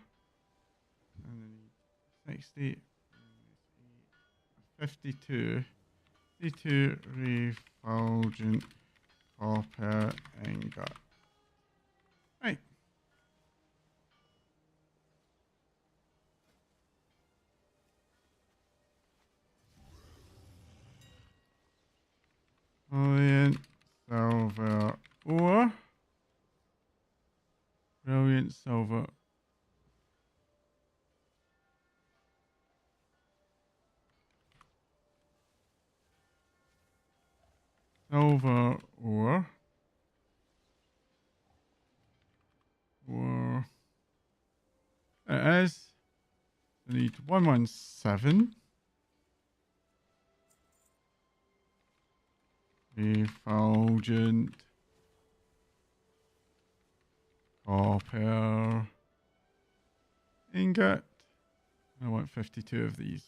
then 60, 52, 52 refulgent copper ingot. Right. Brilliant silver ore. Brilliant silver. Silver ore. Ore. It is. I need 117. Refulgent copper ingot. I want 52 of these.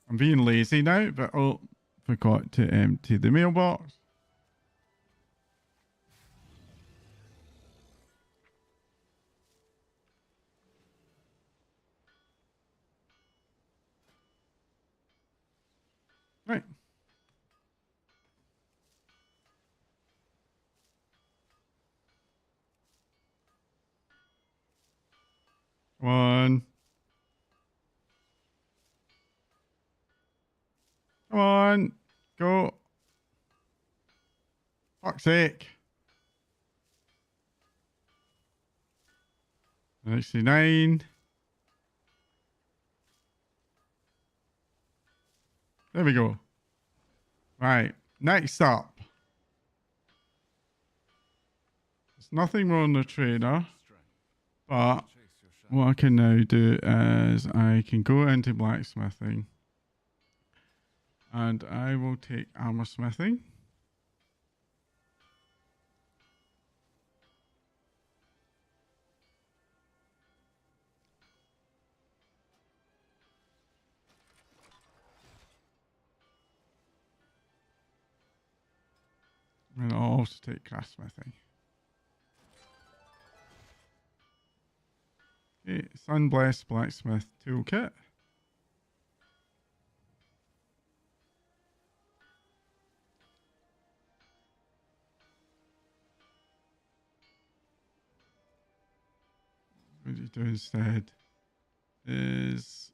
I'm being lazy now, but oh, forgot to empty the mailbox. Right. Come on. Come on. Go. Fuck's sake. 69. There we go. Right. Next up. There's nothing wrong with the trainer. But what I can now do is I can go into blacksmithing. And I will take armor smithing. And I'll also take craftsmithing. Okay, Sunblessed Blacksmith Toolkit. What you do instead is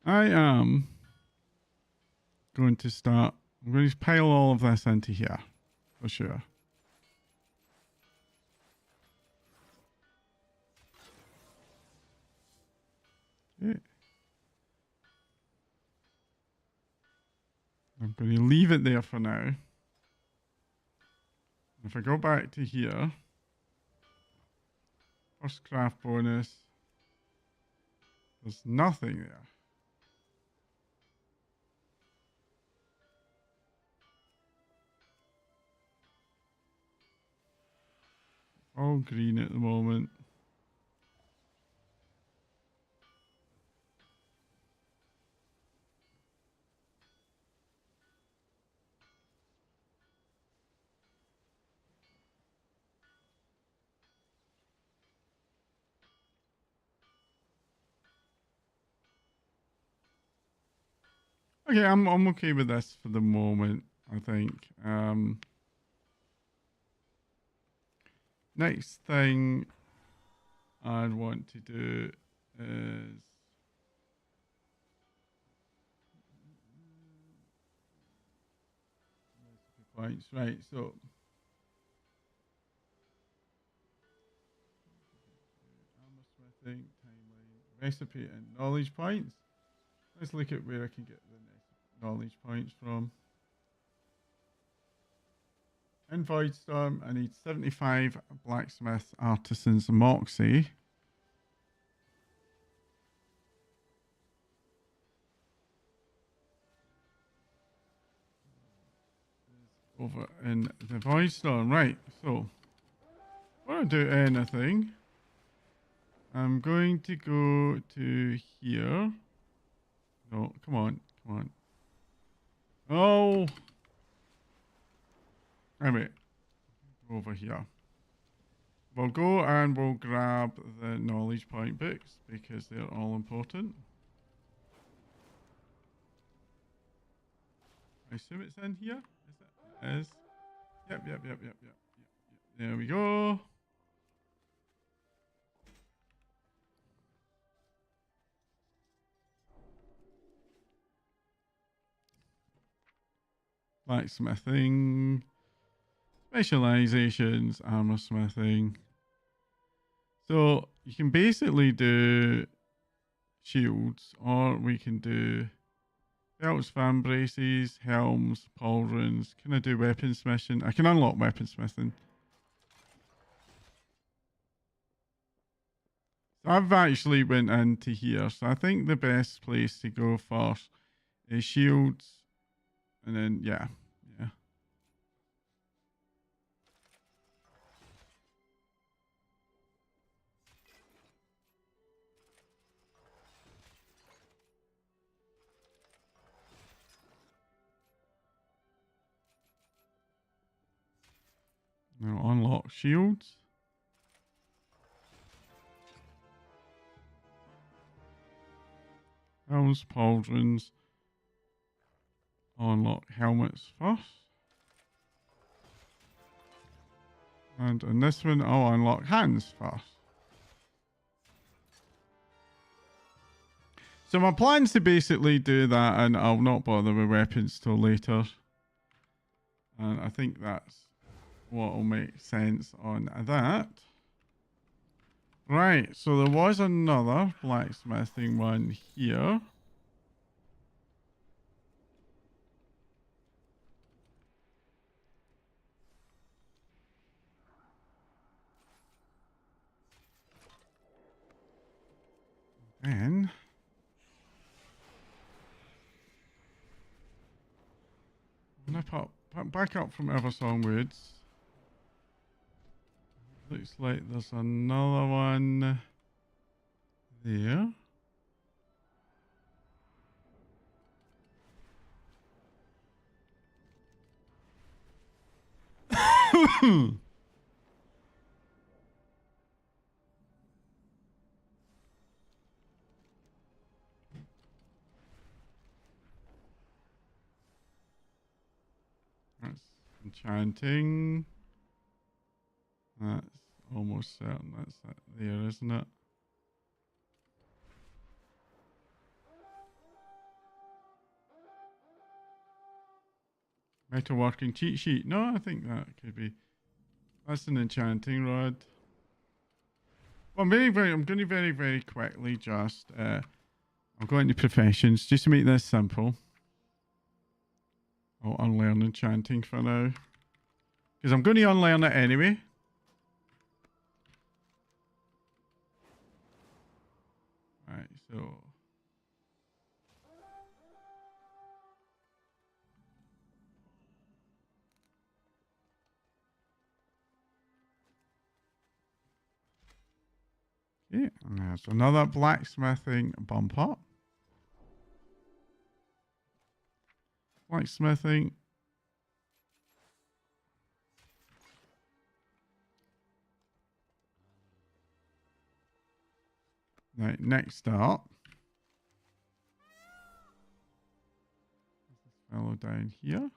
I am going to start. I'm going to pile all of this into here for sure. Okay. I'm going to leave it there for now. If I go back to here, first craft bonus, there's nothing there. All green at the moment. Okay, I'm okay with this for the moment, I think. Next thing I'd want to do is points, right? So armor smithing, timeline, recipe, and knowledge points. Let's look at where I can get the knowledge points from. in Voidstorm, I need 75 blacksmith artisans moxie. Over in the Voidstorm. Right, so before I do anything, I'm going to go to here. No, come on, come on. Oh! Anyway, over here. We'll go and we'll grab the knowledge point books because they're all important. I assume it's in here. Is it? It is. Yep. There we go. Blacksmithing. Specializations. Armor smithing. So you can basically do shields, or we can do belts, fan braces, helms, pauldrons. Can I do weaponsmithing? I can unlock weaponsmithing. So I've actually went into here, so I think the best place to go first is shields, and then yeah. Now unlock shields. Helms, pauldrons. Unlock helmets first. And in this one, I'll unlock hands first. So my plan's to basically do that, and I'll not bother with weapons till later. And I think that's what will make sense on that. Right, so there was another blacksmithing one here. Then when I pop back up from Eversong Woods, looks like there's another one there. That's enchanting. That's almost certain that's that there, isn't it? Metalworking cheat sheet. No, I think that could be. That's an enchanting rod. Well, I'm going to very quickly just. I'll go into professions just to make this simple. I'll unlearn enchanting for now. Because I'm going to unlearn it anyway. Right, so. Okay, and there's another blacksmithing bump up. Blacksmithing. Right, next up. This fellow down here.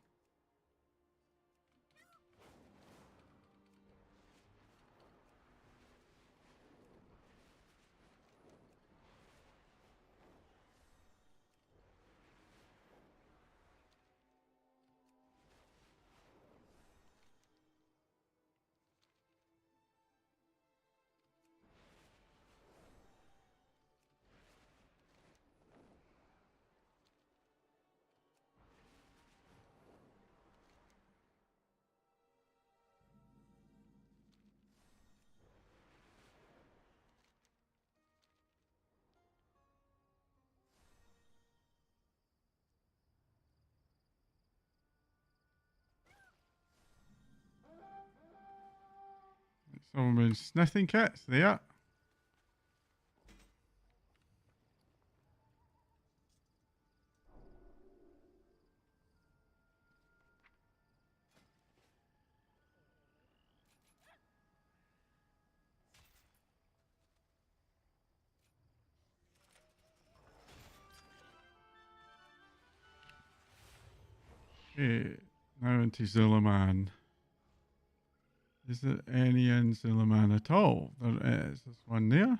Solomon's smithing kits there. Okay, now into Zulaman. Is there any in Zulaman at all? There is. There's one there.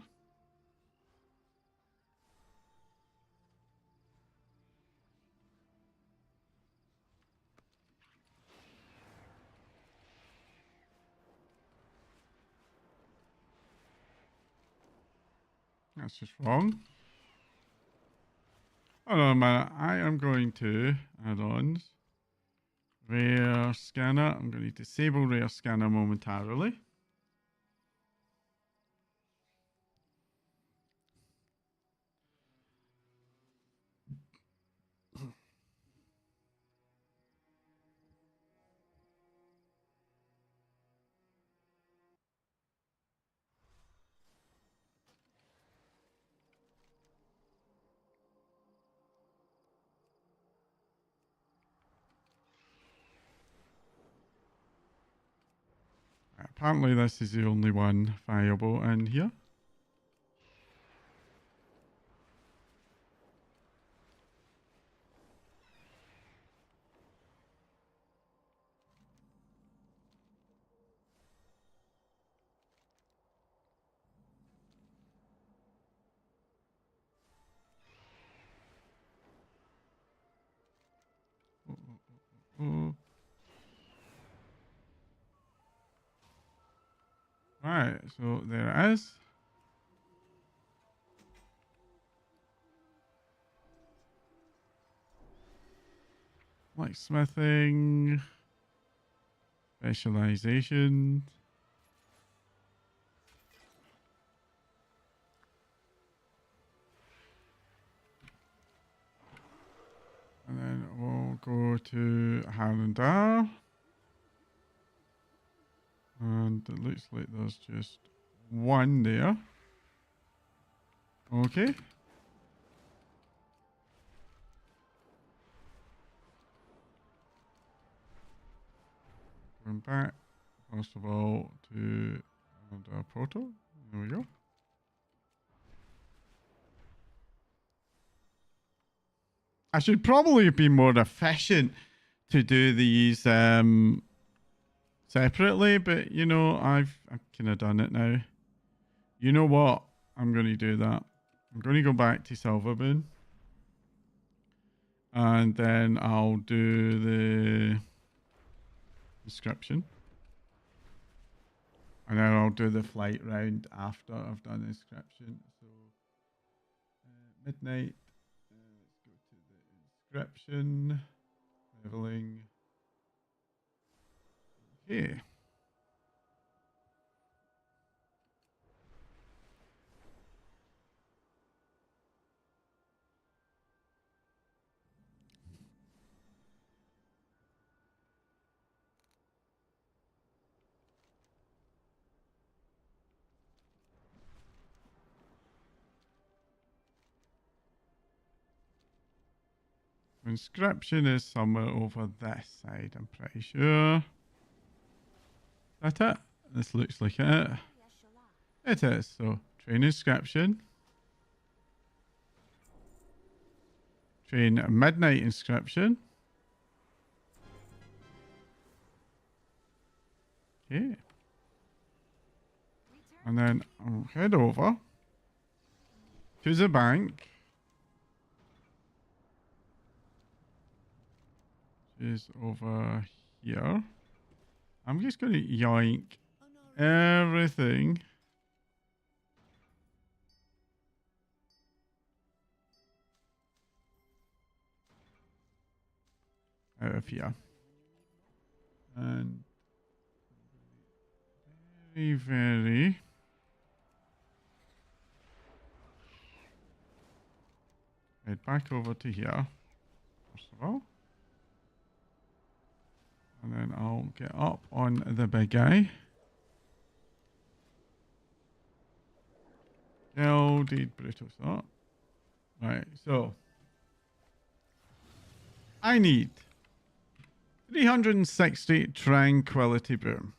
That's just wrong. Hold on a minute. I am going to add-ons. Rare scanner. I'm going to disable rare scanner momentarily. Apparently this is the only one viable in here. Oh. Right, so there it is. Blacksmithing. Specialization. And then we'll go to Harlandar. And it looks like there's just one there. Okay. Going back, first of all, to our portal. There we go. I should probably be more efficient to do these separately, but you know, I've kind of done it now. You know what? I'm going to do that. I'm going to go back to Silvermoon. And then I'll do the inscription. And then I'll do the flight round after I've done the inscription. So, midnight. Let's go to the inscription. Leveling. Okay. Inscription is somewhere over this side, I'm pretty sure. Is that it? This looks like it. It is. So, train inscription. Train midnight inscription. Okay. And then I'll head over to the bank. Is over here. I'm just going to yoink everything out of here. And very head back over to here, first of all. And then I'll get up on the big guy. Molded Brutal Thought. Right, so I need 360 Tranquility Boom.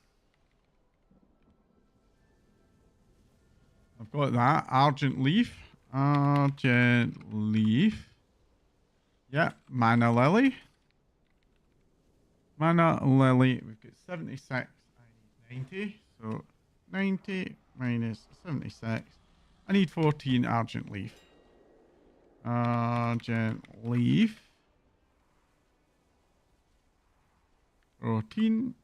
I've got that. Argent Leaf. Argent Leaf. Yeah, Mana Lily. Mana Lily. We've got 76. I need 90. So 90 minus 76. I need 14 Argent Leaf. Argent Leaf. 14.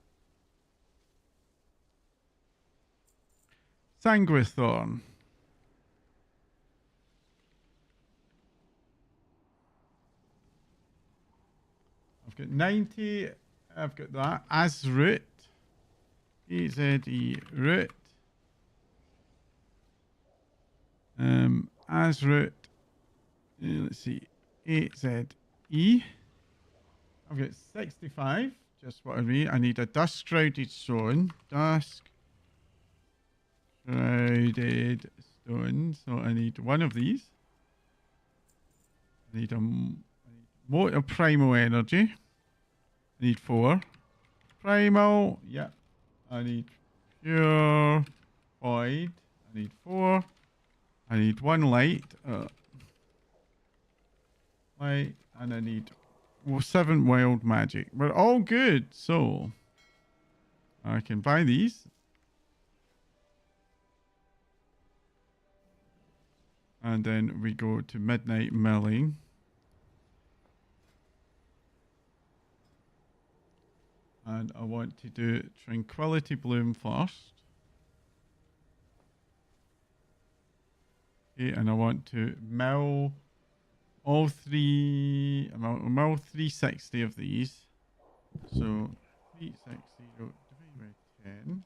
Sanguithorn. I've got 90. I've got that. Azroot. AZE root. Azroot. Let's see. AZE. I've got 65. Just what I need. I need a Dusk Shrouded Stone. Dusk Shrouded Stone. So I need one of these. I need a Motor Primal Energy. I need 4. Primal. Yep. I need Pure Void. I need 4. I need 1 light. Light. And I need 7 wild magic. We're all good. So I can buy these. And then we go to Midnight Milling. And I want to do Tranquility Bloom first. Okay, and I want to mill all 3. I'll mill 360 of these. So 360 divided by 10.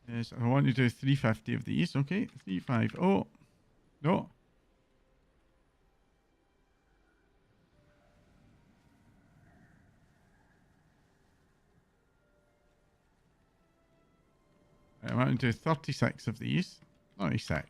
Yes, I want to do 350 of these. Okay, 350. Oh, no. I want to do 36 of these. 36.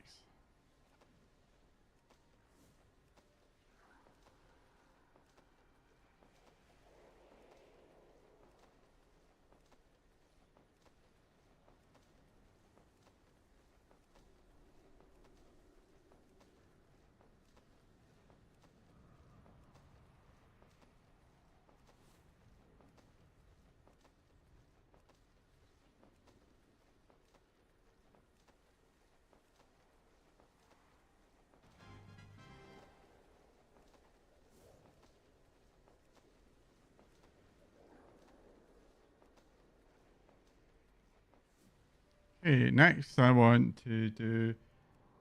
Okay, next I want to do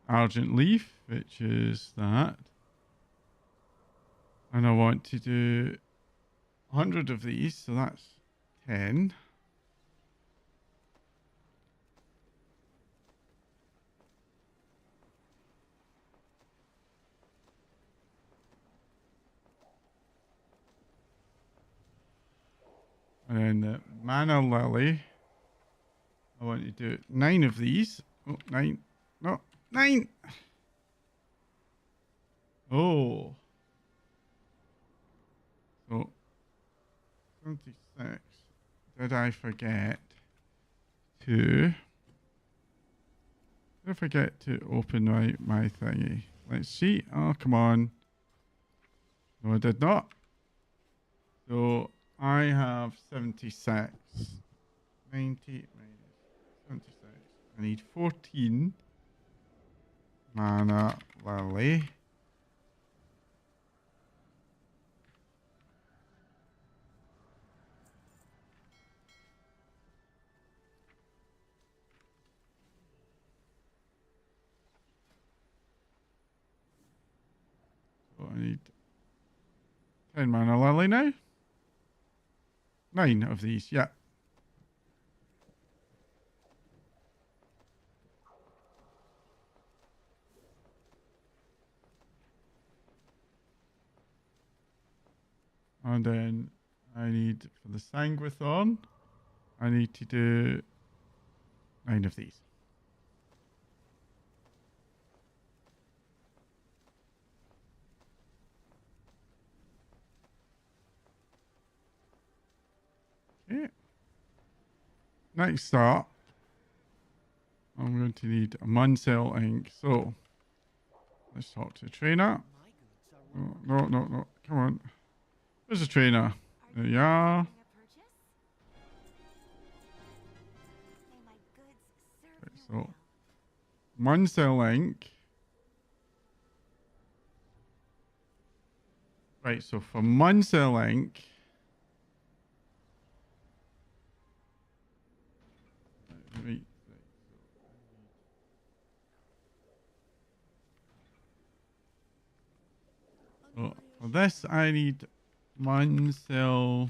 Argent Leaf, which is that. And I want to do 100 of these, so that's 10. And then the Mana Lily. I want to do 9 of these. Oh, 9. No, 9. Oh. So, 26. Did I forget to... Did I forget to open my thingy? Let's see. Oh, come on. No, I did not. So, I have 76. 90 minus 76. I need 14 Mana Lily. So I need 10 Mana Lily now. 9 of these, yeah. And then I need, for the Sanguithorn, I need to do 9 of these. Okay. Next up, I'm going to need a Muncell ink. So let's talk to the trainer. No, no, no, no. Come on. Where's the trainer? There you are. Right, so Muncell ink. Right, so for Muncell ink. Right. So for this, I need Muncell.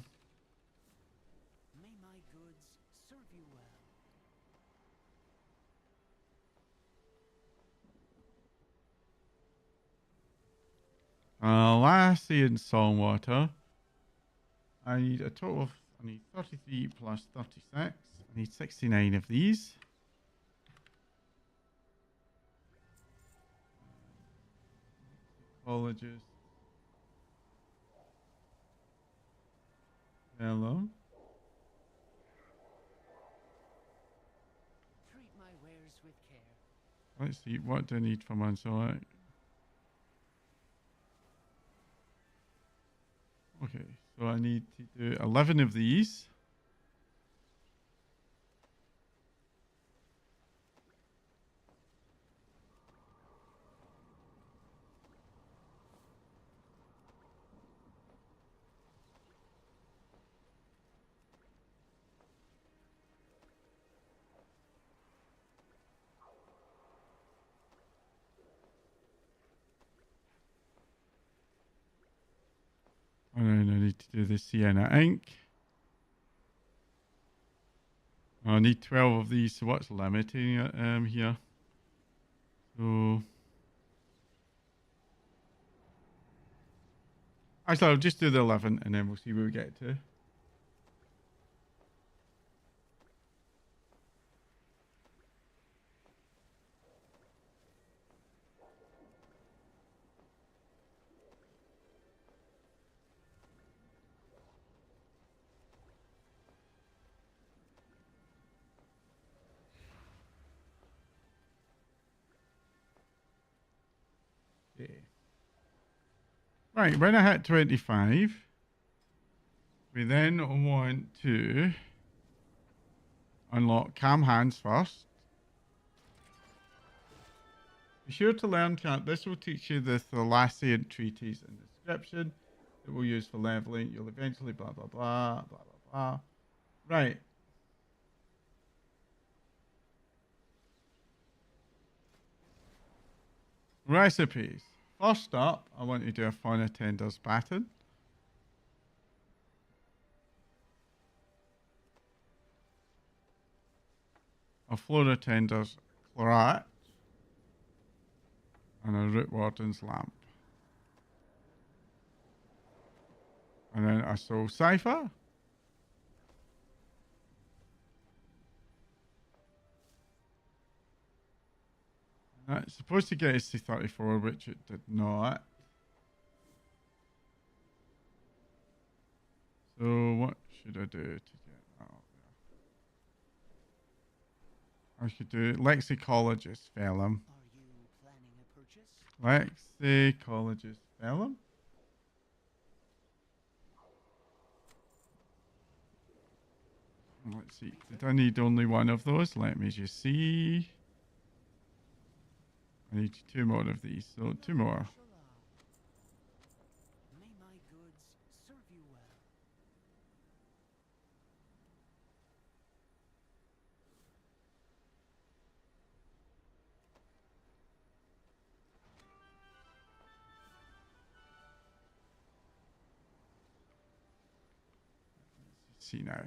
May my goods serve you well. Lassie and Songwater. I need a total of, I need 33 plus 36. I need 69 of these. Colleges. Hello. Treat my wares with care. Let's see, what do I need for Manselect? Okay, so I need to do 11 of these. And then I need to do the sienna ink. I need 12 of these, so what's limiting it here? So actually I'll just do the 11 and then we'll see where we get to. Okay. Right, when I hit 25, we then want to unlock Cam Hands first. Be sure to learn Cam. This will teach you the Thalassian treatise and description that we'll use for leveling. You'll eventually blah, blah, blah, blah, blah, blah. Right. Recipes. First up, I want to do a Fauna Tender's baton. A Flora Tender's claret. And a Root Warden's lamp. And then a Soul Cipher. It's supposed to get us to 34, which it did not. So what should I do to get that up there? I should do Lexicologist Vellum. Are you planning a purchase? Lexicologist Vellum. Let's see. Did I need only one of those? Let me just see. I need 2 more of these, so 2 more. May my goods serve you well. Let's see now.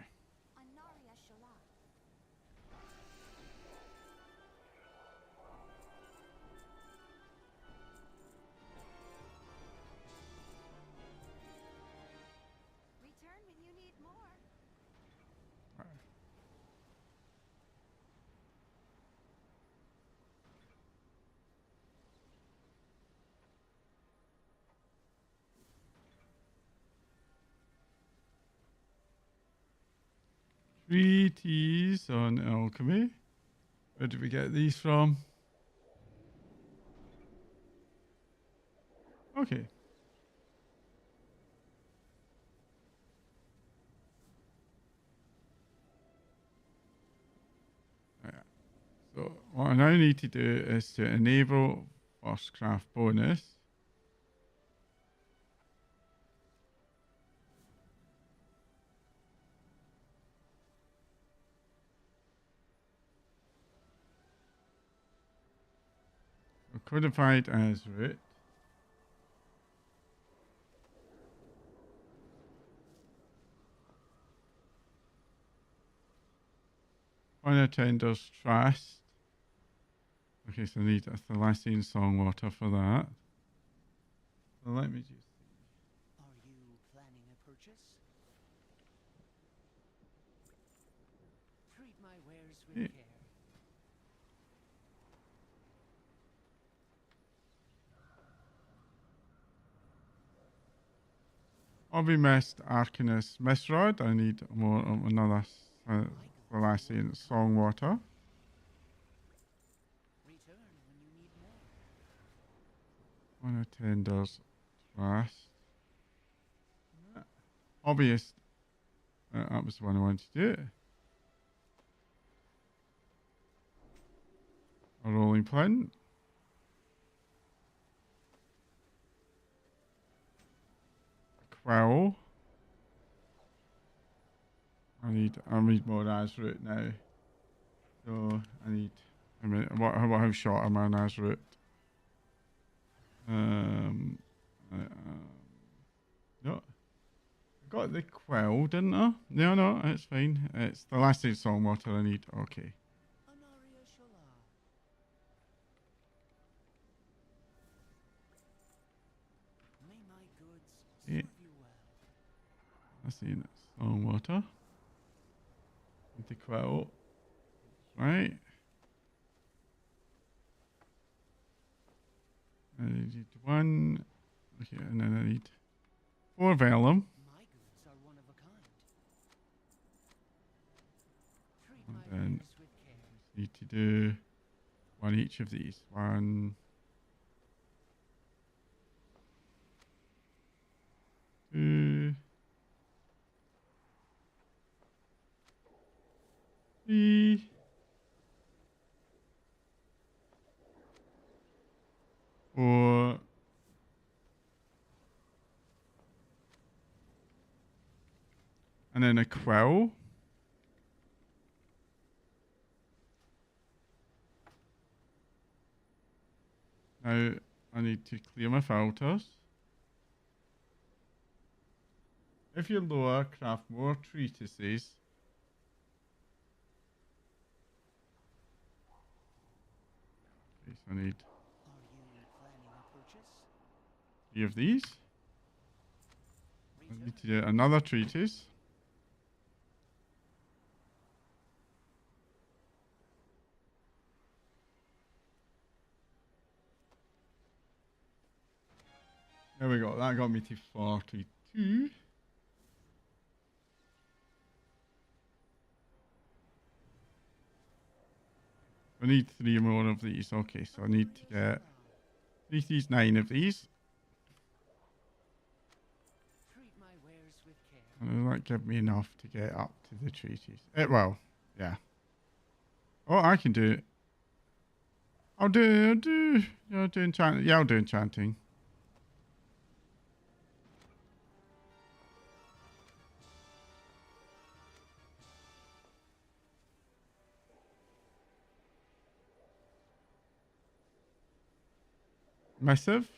Return when you need more. treaties on alchemy. Where did we get these from? Okay. So what I now need to do is to enable first craft bonus. So codified as root. Unattenders trust. Okay, so I need a Thalassian Songwater for that. So let me just see. Are you planning a purchase? Treat my wares with Yeah. care. Hobby Mist Arcanus Misrod. I need more of another Thalassian Songwater. Return when you need more. Unattenders trust. Hobbyist. That was the one I wanted to do. A rolling pin. Quill. I need more Azroot now. So I need a minute. How short am I on Azroot? No. I got the quill, didn't I? No, it's fine. It's the last Songwater I need. Okay. Anaria Shala. May my goods Yeah. serve you well. Let's see. Songwater. Need the quill. Right. I need one. Okay, and then I need 4 vellum. My goods are one of a kind. Treat And my then wares with care. need to do one each of these. 1, 2, 3, 4, and then a quill. Now I need to clear my filters. If you lower, craft more treatises. Okay, so I need Are you planning a purchase? 3 of these. I Return. need to do another treatise. There we go. That got me to 42. I need 3 more of these. Okay, so I need to get 9 of these. Treat my wares with care. And will that give me enough to get up to the treaties? It will. Yeah. Oh, I can do it. I'll do enchanting. Yeah, I'll do enchanting. Missive.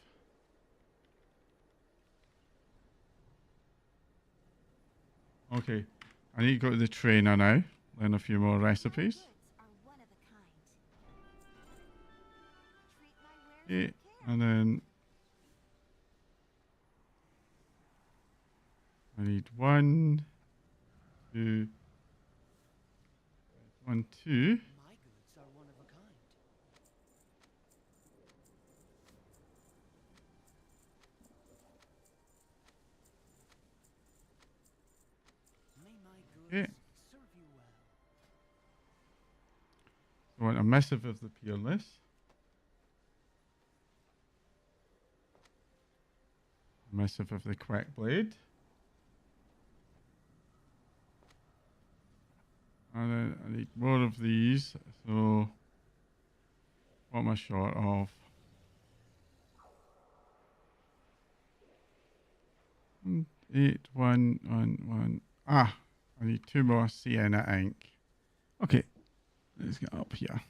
Okay. I need to go to the trainer now. Learn a few more recipes. Yeah. And then I need 1, 2, 1, 2. My goods are one of a kind. May my goods Yeah. serve you well. missive of the peerless. Missive of the quick blade. And then I need more of these. So what am I short of? 8, 1, 1, 1. Ah, I need 2 more sienna ink. Okay, let's get up here.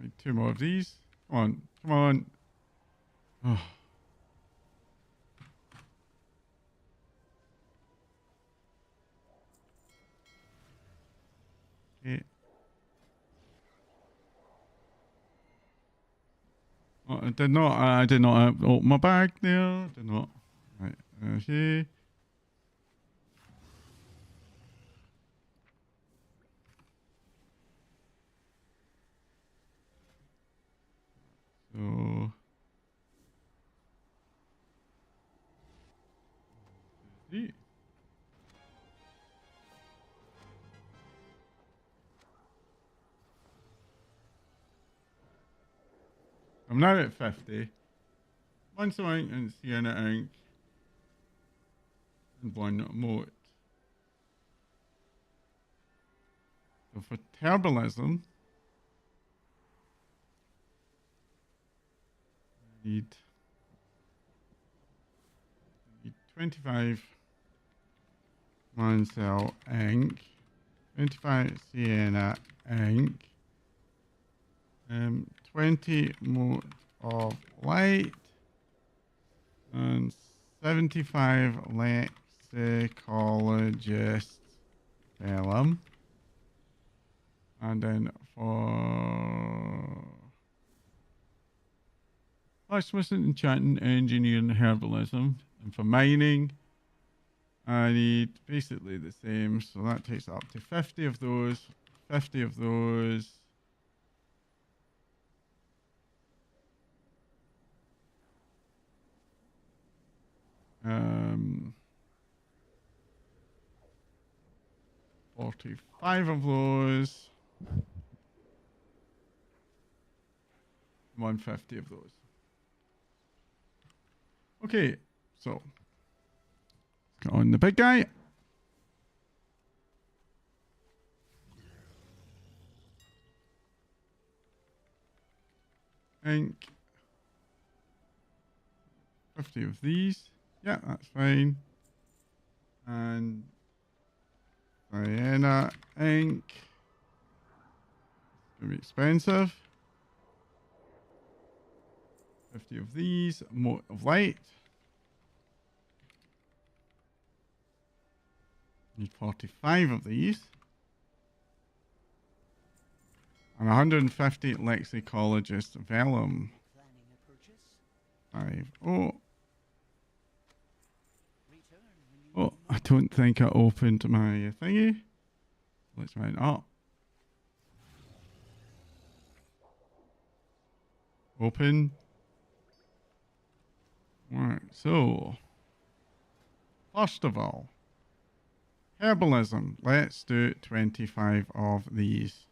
Need 2 more of these. Come on, come on. Oh. Okay. Oh, I did not open my bag there. Did not. Right, okay. So. See. I'm now at 50. 1 ink and sienna ink. And 1 moat. So for herbalism, I need 25 cell ink, 25 sienna ink, 20 moat of light, and 75 lexicologist vellum. And then for blacksmithing, enchanting, engineering, herbalism, and for mining, I need basically the same. So that takes up to 50 of those. 50 of those. Um, 45 of those. 150 of those. Okay, so get on the big guy. Ink. 50 of these. Yeah, that's fine. And sienna ink. It's gonna be expensive. 50 of these. Mote of light. Need 45 of these. And 150 lexicologist vellum. Planning a purchase? 5. Oh. Return when you Oh, I don't think I opened my thingy. Let's mount up. Open. Right, so first of all, herbalism. Let's do 25 of these.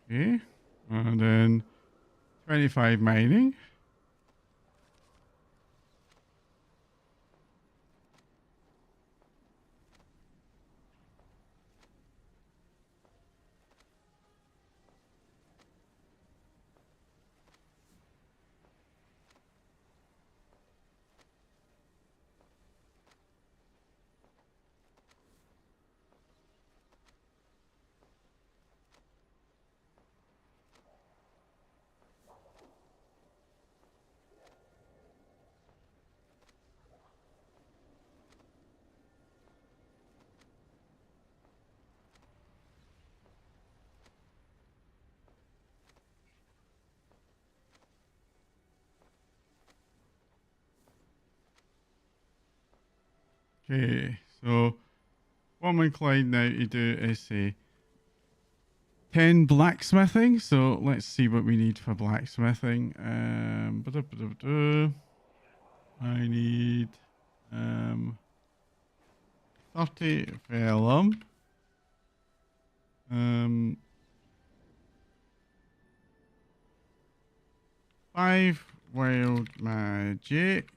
Okay, and then 25 mining. Okay, so what I'm inclined now to do is say 10 blacksmithing. So let's see what we need for blacksmithing. I need 30 vellum. 5 wild magic.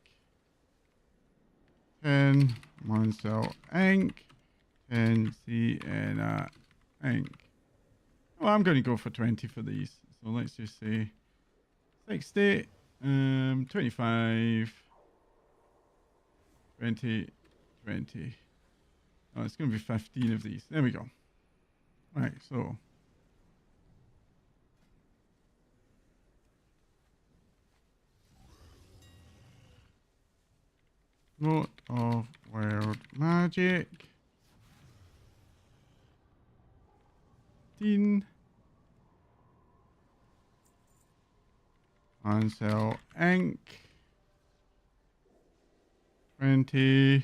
10 Monsell ink. 10 sienna ink. Well, I'm going to go for 20 for these. So let's just say 60, 25, 20, 20. Oh, it's going to be 15 of these. There we go. Right, so. Note of wild magic. 15. Ansel ink. 20.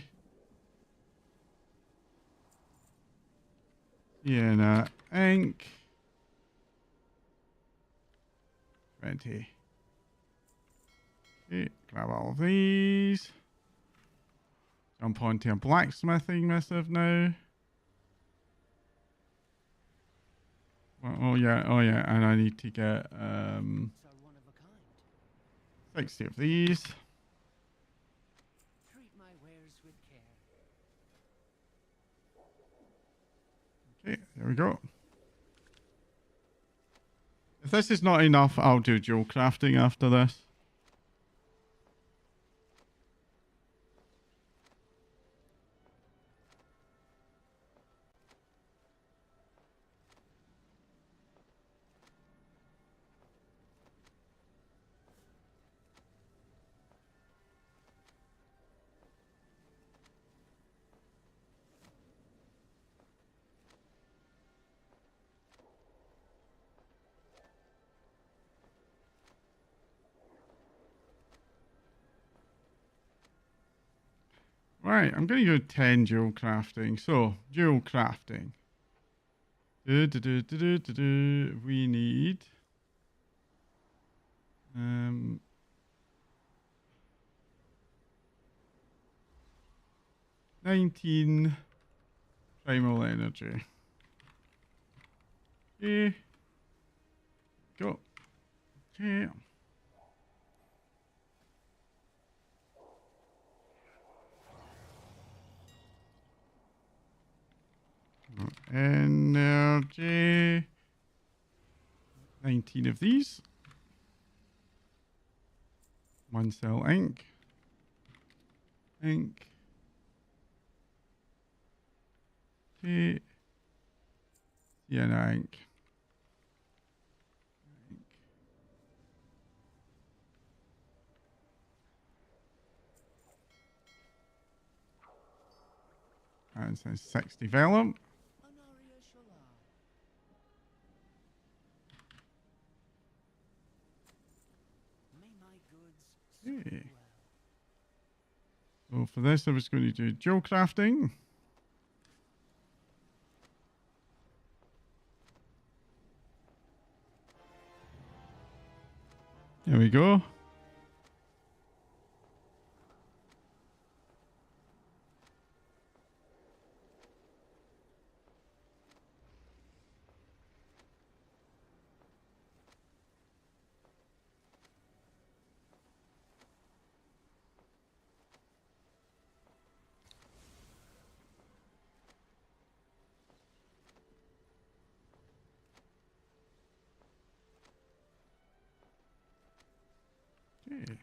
Sienna ink. 20. Okay, grab all of these. Jump onto a blacksmithing missive now. Well, oh yeah, and I need to get 60 of these. Treat my wares with care. Okay, there we go. If this is not enough, I'll do jewel crafting after this. Right, I'm going to do 10 jewel crafting. So, jewel crafting. We need 19 primal energy. Okay. Go. Okay. Energy. 19 of these. 1 cell ink. Ink. Okay. Sienna ink. And so 60 vellum. Okay. So for this, I was going to do jewel crafting. There we go. Okay.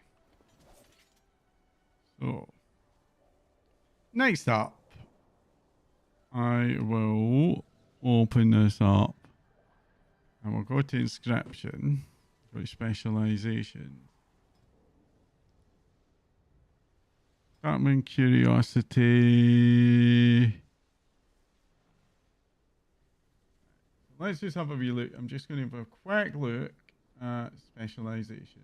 So, next up, I will open this up and we'll go to inscription, go to specialization. Batman curiosity. Let's just have a wee look. I'm just going to have a quick look at specialization.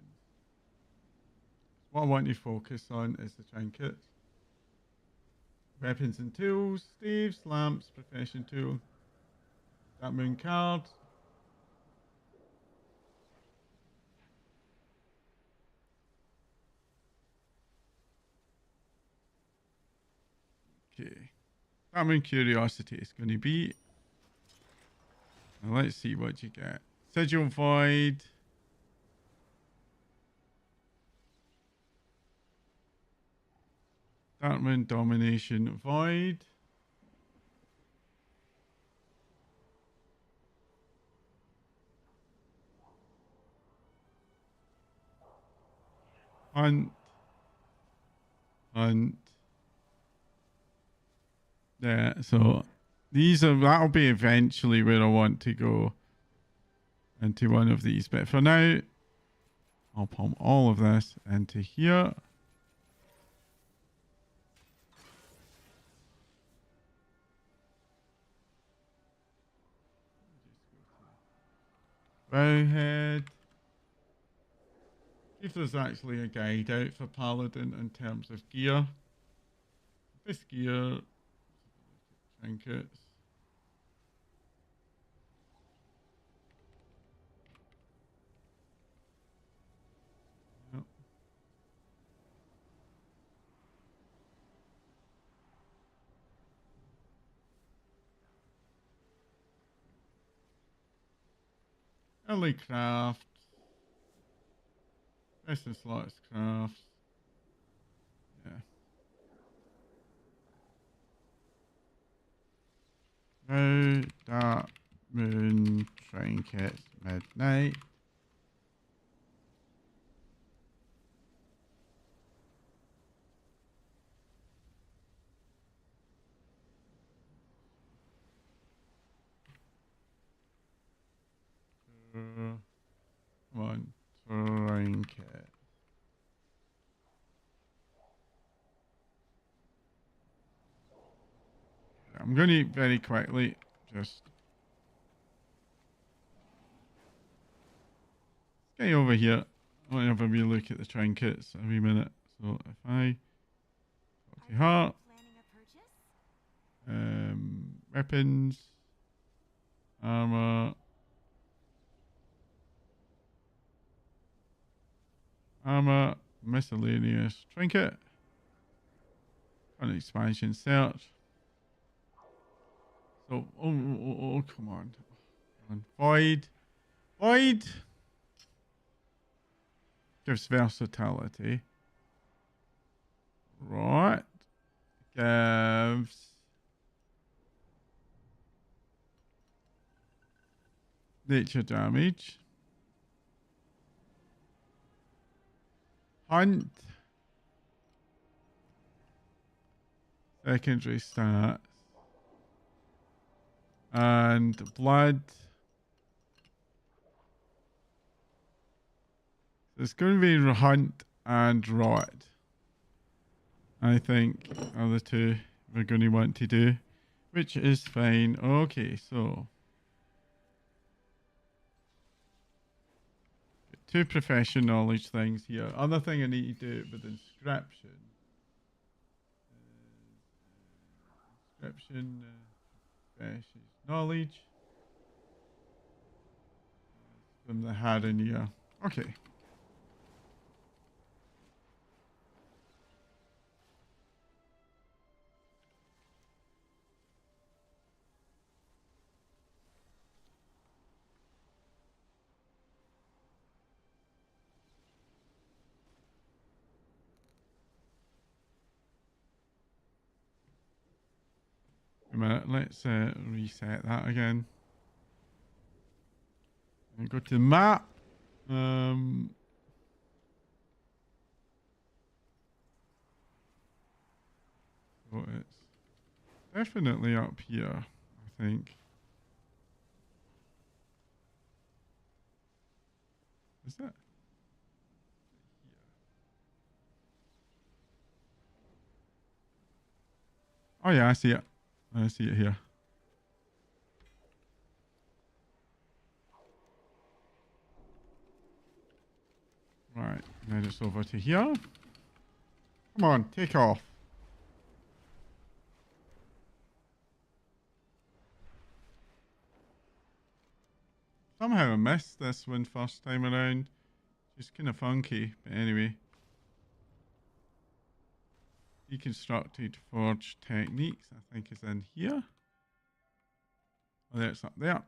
What I want to focus on is the trinkets. Weapons and tools, staves, lamps, profession tool. That moon card. Okay. That moon curiosity is going to be. Now let's see what you get. Sigil Void. Darkmoon Domination Void. Hunt. Yeah, so that'll be eventually where I want to go into one of these. But for now, I'll pump all of this into here. Bowhead. See if there's actually a guide out for Paladin in terms of gear. This gear, trinkets. Yep. Early crafts. Best in slots crafts. Yeah. Now that moon trinkets midnight. One trinket. I'm going to eat very quickly. Just get over here. I want to have a wee look at the trinkets every minute. So if I talk to her, weapons, armor, miscellaneous trinket, an expansion search. So oh come on. Void gives versatility. Right. Gives nature damage. Hunt. Secondary stats. And blood. So it's going to be hunt and rot. I think are the two we're going to want to do, which is fine. Okay, so two profession knowledge things here. Other thing I need to do with inscription. Inscription, profession knowledge. From the Harania. Okay. A minute, let's reset that again. And go to the map. So it's definitely up here, I think. Is that? Oh yeah, I see it. I see it here. Right, now it's over to here. Come on, take off. how I missed this one first time around. Just kind of funky, but anyway. Deconstructed forge techniques, I think, is in here. Oh, there it's up there.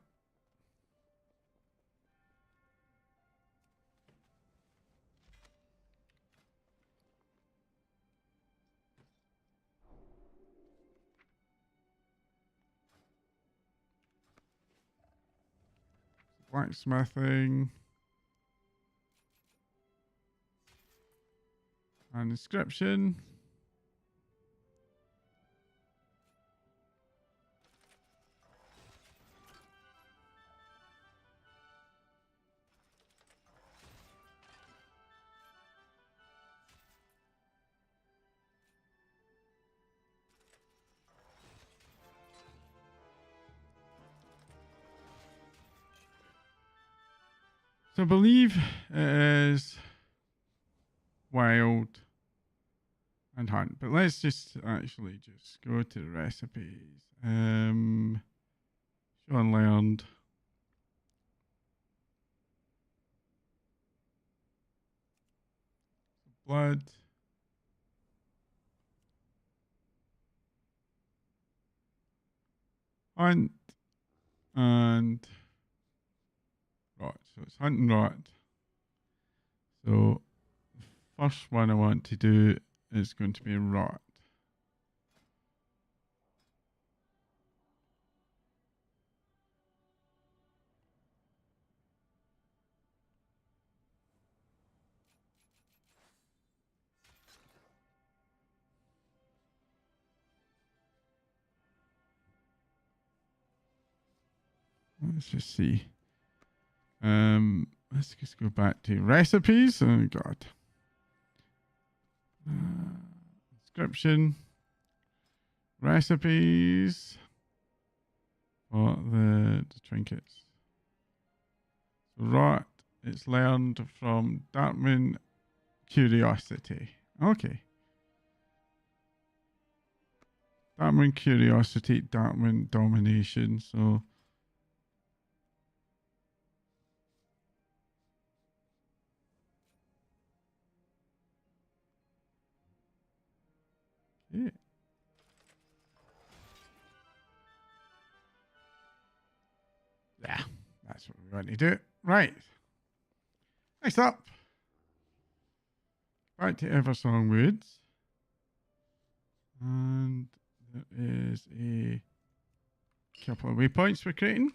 Blacksmithing. And inscription. So I believe it is wild and hunt. But let's just actually just go to the recipes. Show and learned. Blood. Hunt. And rot. So it's hunt and rot. So the first one I want to do is going to be rot. Let's just see. Let's just go back to recipes. Oh God. Description. Recipes. For the trinkets. So rot. It's learned from Darkmoon Curiosity. Okay. Darkmoon Curiosity, Darkmoon Domination. So yeah. Yeah, that's what we want to do. Right. Next up. Back to Eversong Woods. And there is a couple of waypoints we're creating.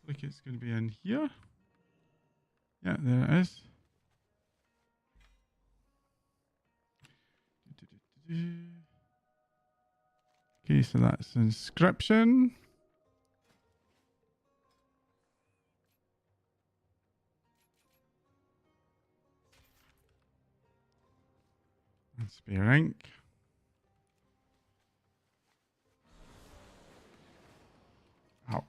Looks like it's going to be in here. Yeah, there it is. Okay, so that's inscription. And spare ink. Ouch.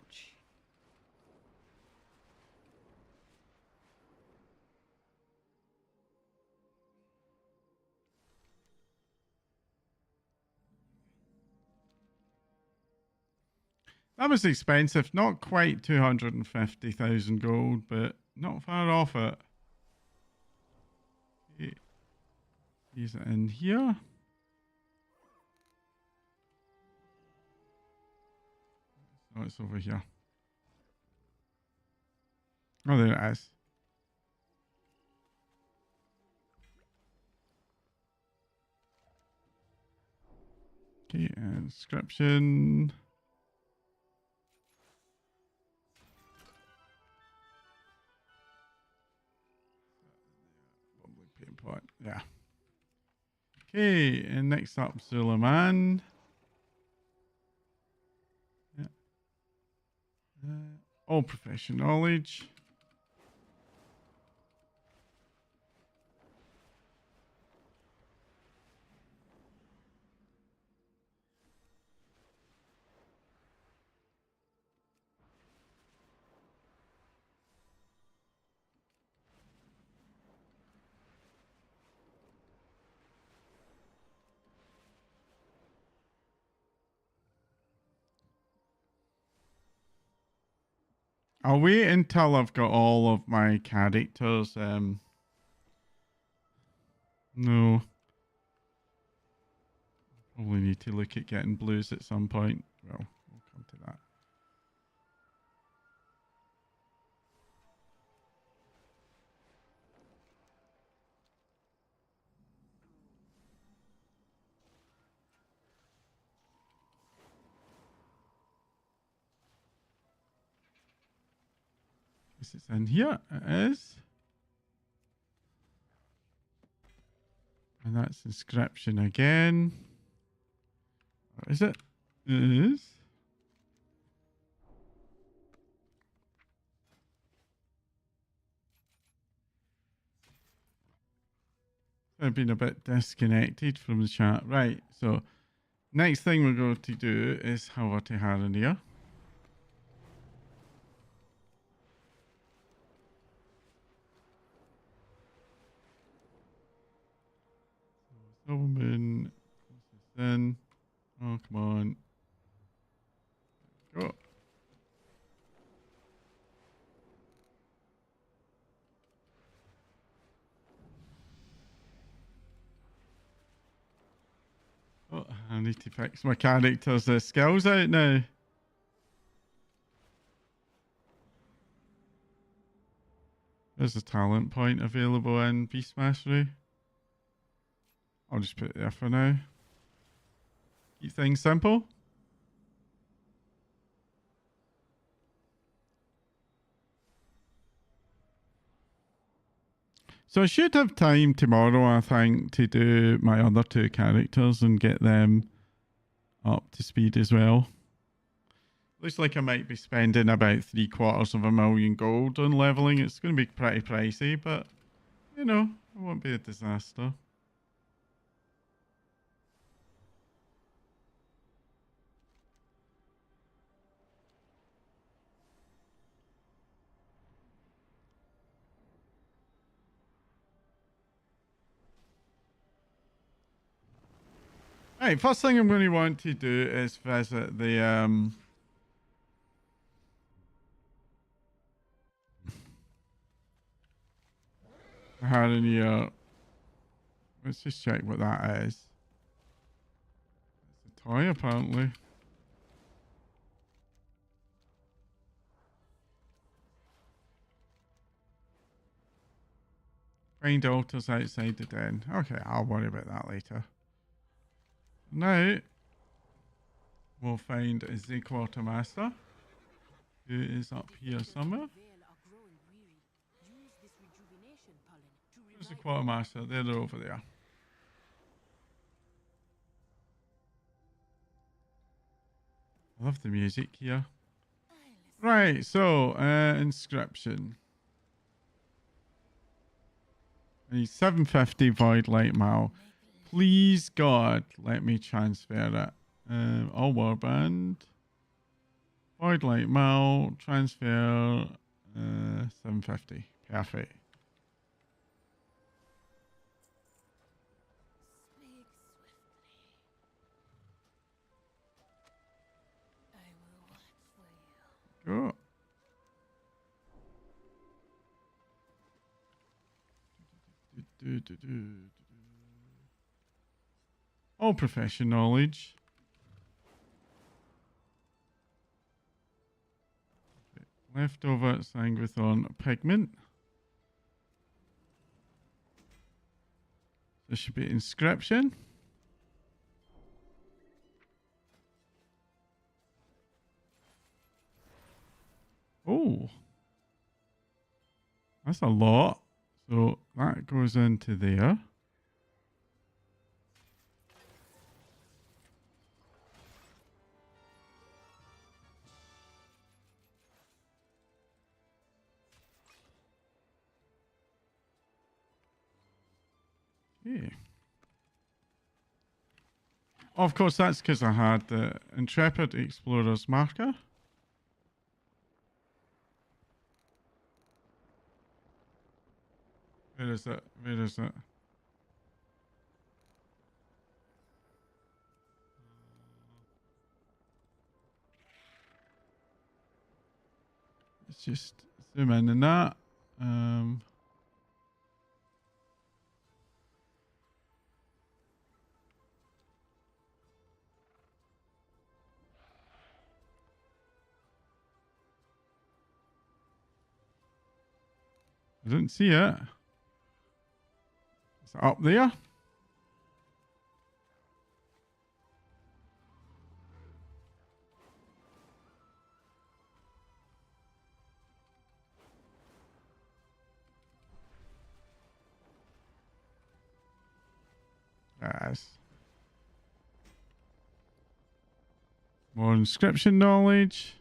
That was expensive. Not quite 250,000 gold, but not far off it. Okay. Use it in here. Oh, it's over here. Oh, there it is. Okay, inscription. Yeah. Okay, and next up, Suleiman. Yeah. All professional knowledge. I'll wait until I've got all of my characters. No. Probably need to look at getting blues at some point. Well, we'll come to that. Guess it's in here. It is. And that's inscription again. Or is it? It is. I've been a bit disconnected from the chat. Right, so next thing we're going to do is have a Tiharanir. Silvermoon. Then. Oh, come on. Go. Oh, I need to fix my character's skills out now. There's a talent point available in Beast Mastery. I'll just put it there for now. Keep things simple. So I should have time tomorrow, I think, to do my other two characters and get them up to speed as well. Looks like I might be spending about 750,000 gold on leveling. It's going to be pretty pricey, but, you know, it won't be a disaster. Right, first thing I'm going to want to do is visit the Harania. Let's just check what that is. It's a toy, apparently. Find altars outside the den. Okay, I'll worry about that later. Now, we'll find the quartermaster, who is up here somewhere. Where's the quartermaster? They're over there. I love the music here. Right, so, inscription. I need 750 Void Light Mal. Please, God, let me transfer it. All warband. Void Light Mal. Transfer. 750. Perfect. Go. All profession knowledge. Okay. Leftover Sanguithorn pigment. There should be inscription. Oh, that's a lot. So that goes into there. Yeah. Of course, that's because I had the Intrepid Explorer's marker. Where is it? Where is it? Let's just zoom in on that. I didn't see it. Is it up there? Yes. More inscription knowledge.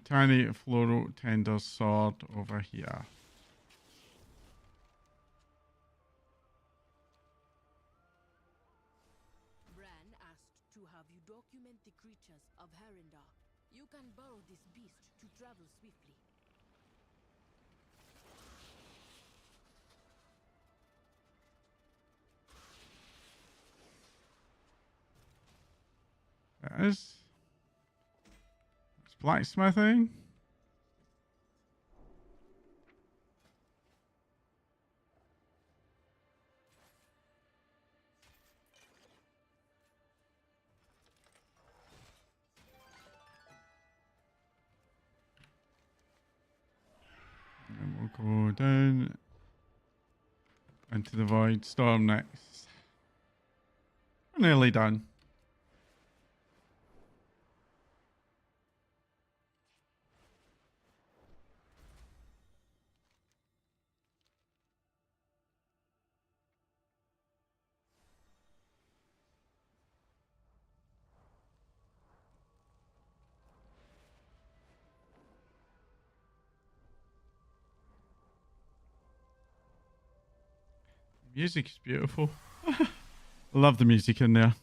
Tiny floral tender sword over here. Bran asked to have you document the creatures of Herendar. You can borrow this beast to travel swiftly. That is. It's blacksmithing. And we'll go down into the Voidstorm next. We're nearly done. Music is beautiful. Love the music in there.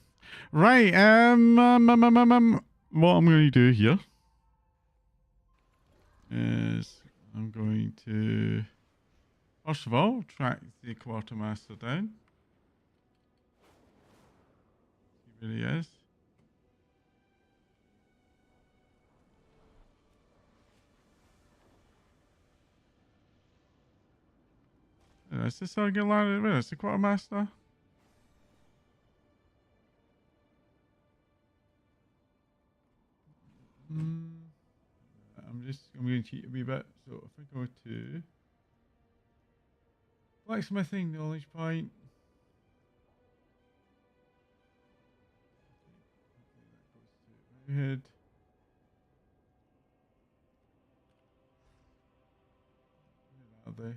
Right, what I'm going to do here is I'm going to, first of all, track the quartermaster down. See where he is. Is this how I get landed? Where is the quartermaster? I'm going to cheat a wee bit. So if I go to blacksmithing knowledge point. That goes to head. Where are they?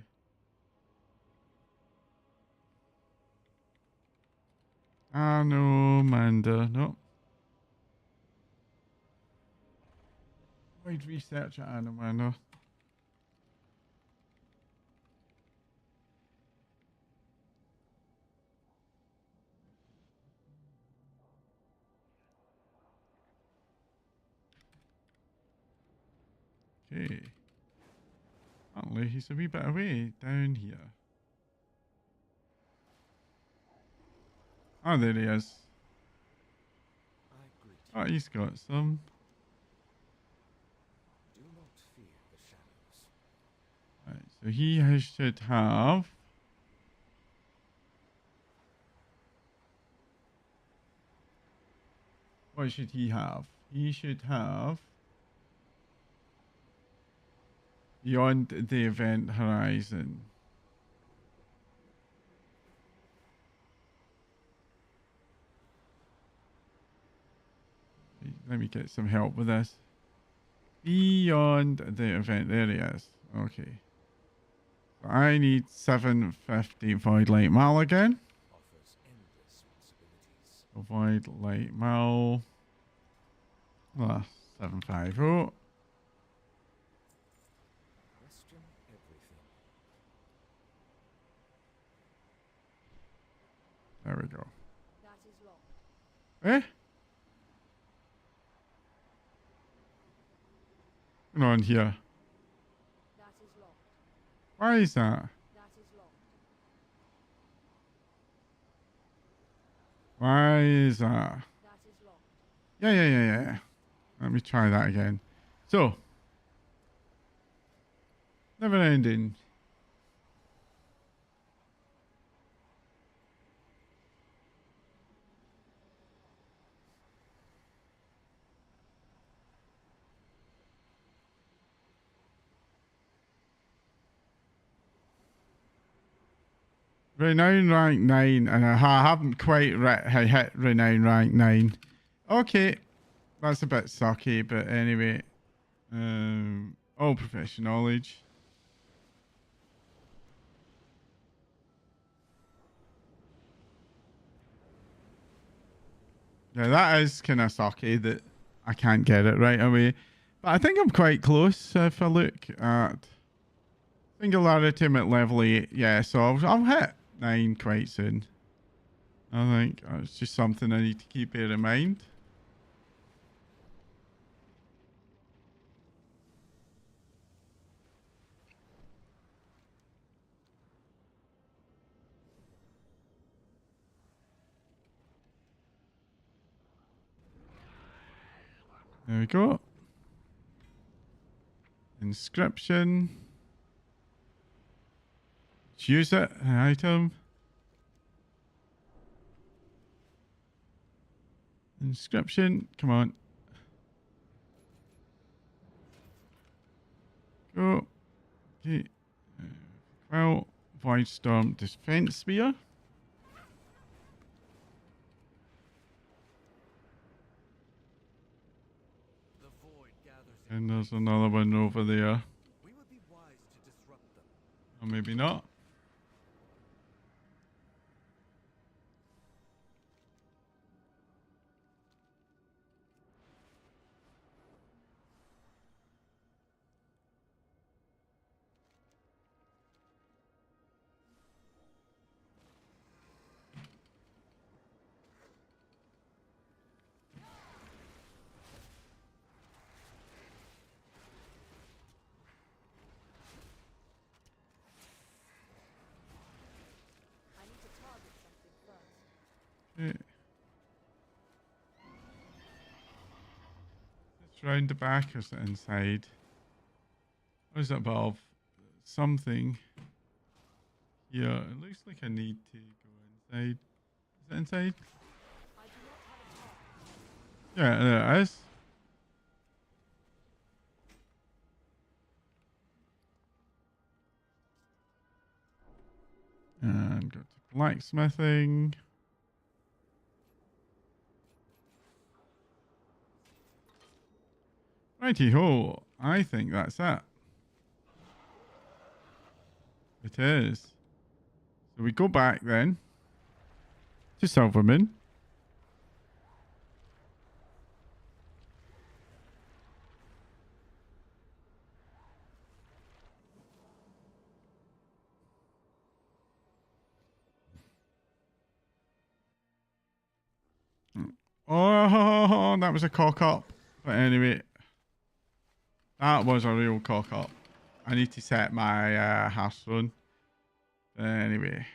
Ah, no, Manda. No. Wide research at Anamanda. Okay. Apparently, he's a wee bit away down here. Oh, there he is. Oh, he's got some. Do not fear the shadows. Right, so he should have. What should he have? He should have. Beyond the event horizon. Let me get some help with this. Beyond the event. There he is. Okay. So I need 750 Void Light Mal again. Offers endless possibilities. Avoid light mal. 750. Question everything. There we go. That is locked. Eh? What's going on here? That is locked. Why is that? That is locked. Why is that? That is locked. Yeah. Let me try that again. So, never ending. Renown rank 9, and I haven't quite hit Renown rank 9. Okay, that's a bit sucky, but anyway. All professional knowledge. Yeah, that is kind of sucky that I can't get it right away. But I think I'm quite close if I look at Singularity at level 8. Yeah, so I'll hit 9 quite soon. I think it's just something I need to keep bear in mind. There we go. Inscription. Let's use it. An item. Inscription. Come on. Go. Okay. Well, Voidstorm Defense Spear. The void gathers And there's another one over there. We would be wise to disrupt them. Or maybe not. I need to target something first. Okay. It's round the back or is it inside? Or is it above? Something. Yeah, it looks like I need to go inside. Is it inside? I do not have a target. Yeah, there it is. And go to blacksmithing. Righty ho, I think that's it. It is. So we go back then to Silverman. Oh, that was a cock up. But anyway, that was a real cock up. I need to set my Hearthstone. Anyway.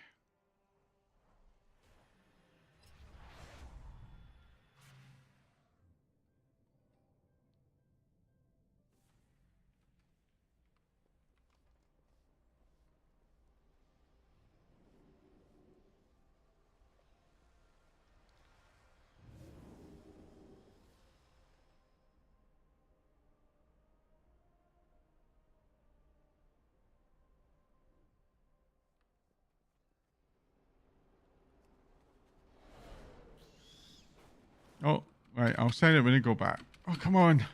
Oh, right. I'll send it when I go back. Oh, come on.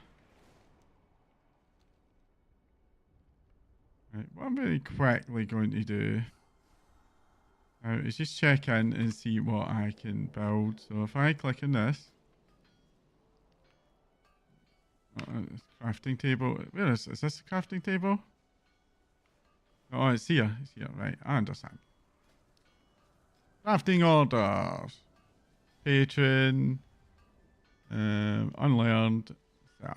Right. What I'm very quickly going to do Let's just check in and see what I can build. So if I click on this, crafting table. Where is this? Is this the crafting table? Oh, it's here. It's here. Right, I understand. Crafting orders. Patron. Unlearned. Search.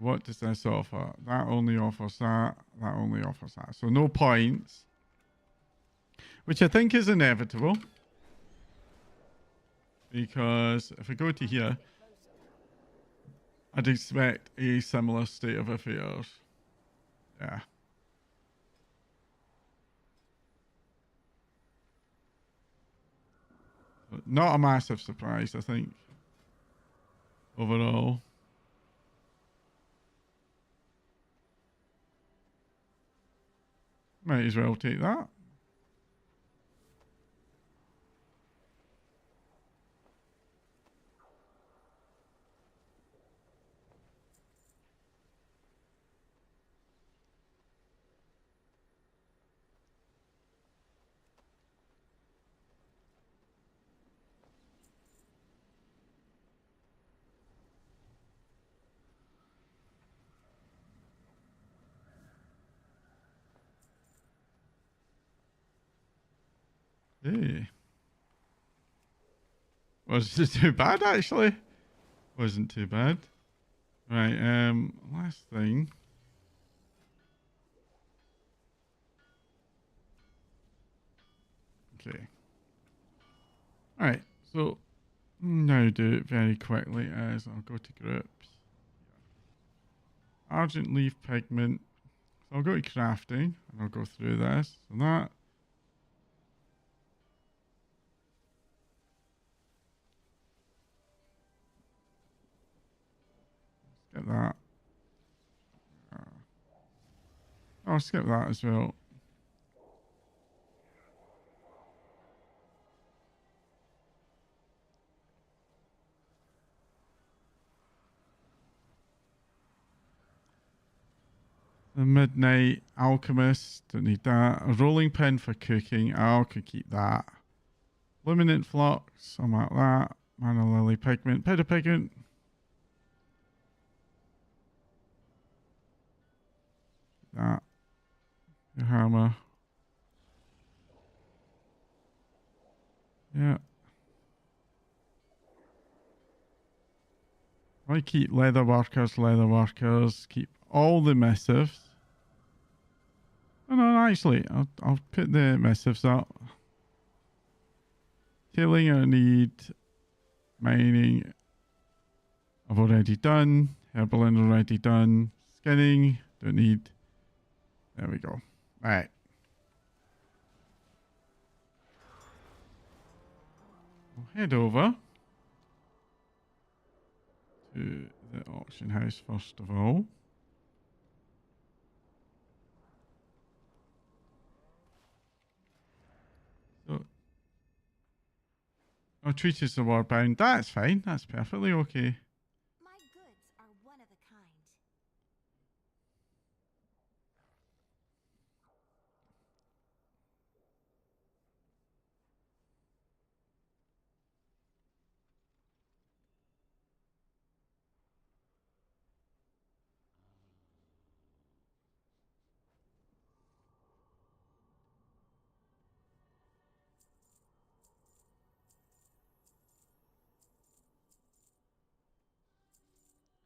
What does this offer? That only offers that. That only offers that. So no points. Which I think is inevitable. Because if I go to here, I'd expect a similar state of affairs. Yeah. Not a massive surprise, I think. Overall. Might as well take that. Hey. Wasn't too bad, actually. Wasn't too bad. Right, last thing. Okay. Alright, so now do it very quickly as I'll go to groups. Argent leaf pigment. So I'll go to crafting and I'll go through this. So that. Skip that. I'll skip that as well. The Midnight Alchemist, don't need that. A rolling pin for cooking, I could keep that. Luminant Flux, I'm at that. Mana Lily Pigment, Powder Pigment. That. Your hammer. Yeah. I keep leather workers, keep all the missives. Oh, no, actually, I'll put the missives up. Tailing I need. Mining I've already done. Herbaling already done. Skinning, don't need. There we go. Right. We'll head over to the auction house first of all. So, treaties are war bound. That's fine. That's perfectly okay. My goods are one of a kind.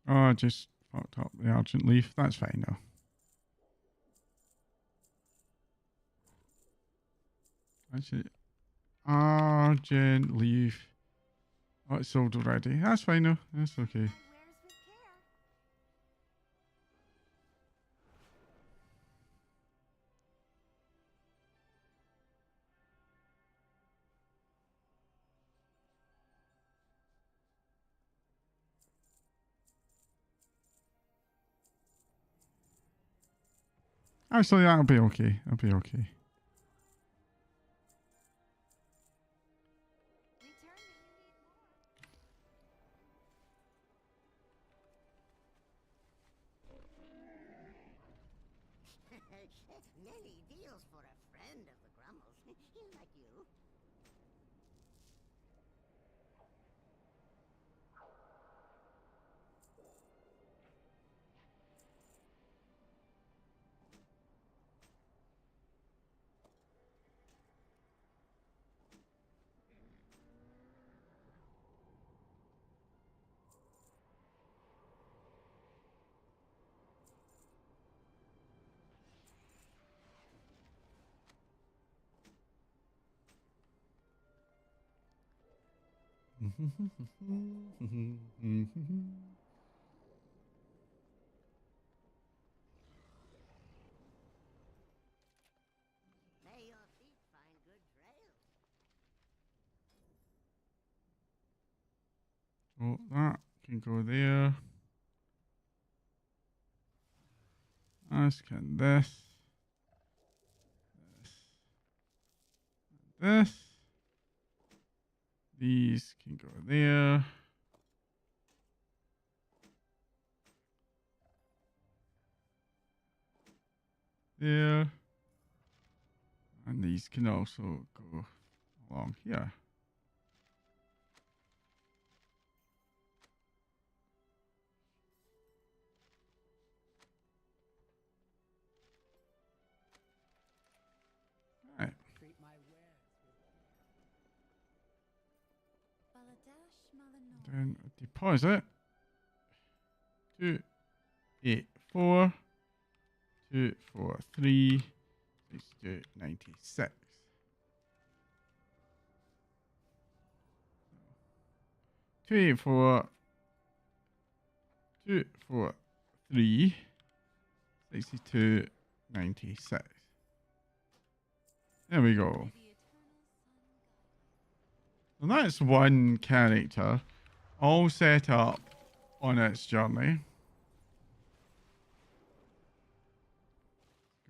Oh, I just fucked up the Argent Leaf. That's fine though. Actually, Argent Leaf. Oh, it's sold already. That's fine though. That's okay. Actually, that'll be okay. That'll be okay. Many deals for a friend of the May your feet find good trail. So that can go there. As can this. This. These can go there. There. And these can also go along here. Right. Treat my wares with Baladash Malanor. Then deposit. 2, 8, 4. 2, 4, 3. 62, 96. 2, 8, 4. 2, 4, 3. 62, 96. There we go. And that's one character all set up on its journey.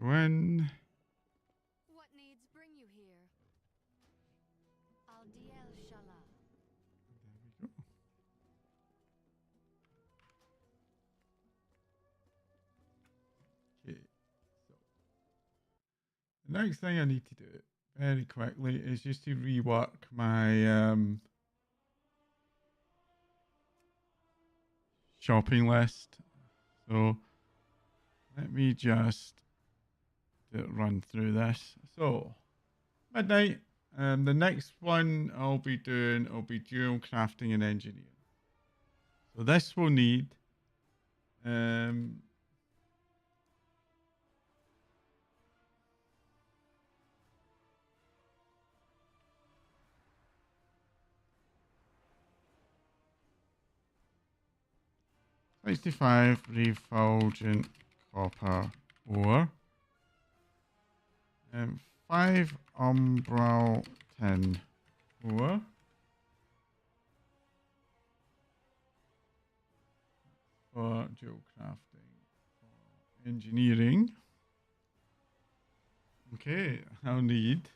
Go in. What needs bring you here? Aldiel Shala. There we go. Okay. So the next thing I need to do very quickly is just to rework my shopping list. So let me just run through this. So midnight. The next one I'll be doing will be dual crafting and engineering. So this will need 65 refulgent copper ore, 5 umbral tin ore, for dual crafting, for engineering. Okay, I'll need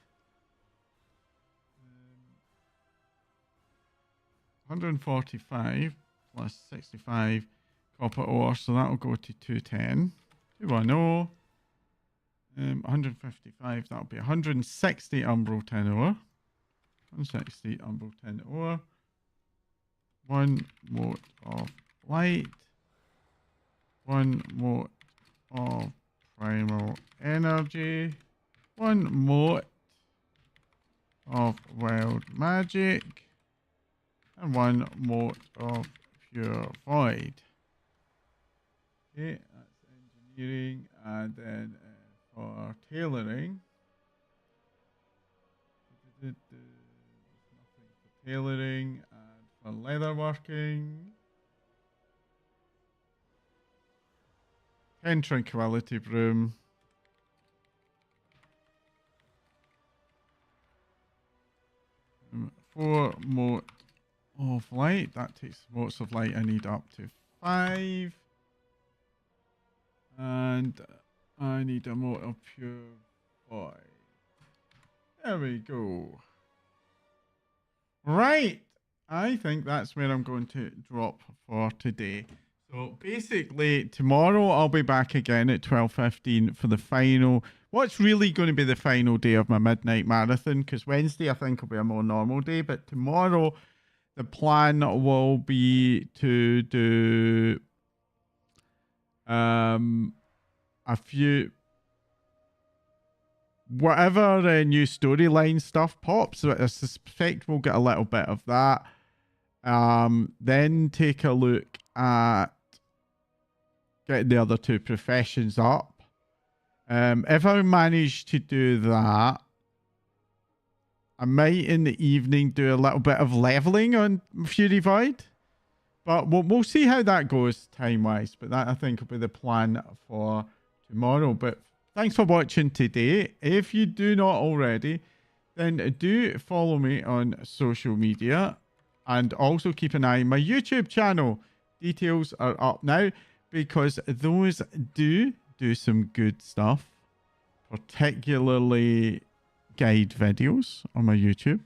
145 plus 65 copper ore, so that'll go to 210. 210. 155, that'll be 160 umbral tin ore. 160 umbral tin ore. 1 mote of light. 1 mote of primal energy. 1 mote of wild magic. And 1 mote of pure void. Okay, that's engineering. And then for tailoring, there's nothing for tailoring. And for leatherworking, 10 tranquility broom. 4 mote of light. That takes motes of light I need up to 5. And I need a mote of pure void. There we go. Right. I think that's where I'm going to drop for today. So basically, tomorrow I'll be back again at 12:15 for the final. What's really going to be the final day of my midnight marathon? Because Wednesday I think will be a more normal day. But tomorrow, the plan will be to do a few whatever new storyline stuff pops. So I suspect we'll get a little bit of that. Then take a look at getting the other 2 professions up. If I manage to do that, I might in the evening do a little bit of leveling on Fury Void. But we'll see how that goes time-wise. But that, I think, will be the plan for tomorrow. But thanks for watching today. If you do not already, then do follow me on social media. And also keep an eye on my YouTube channel. Details are up now because those do some good stuff. Particularly guide videos on my YouTube.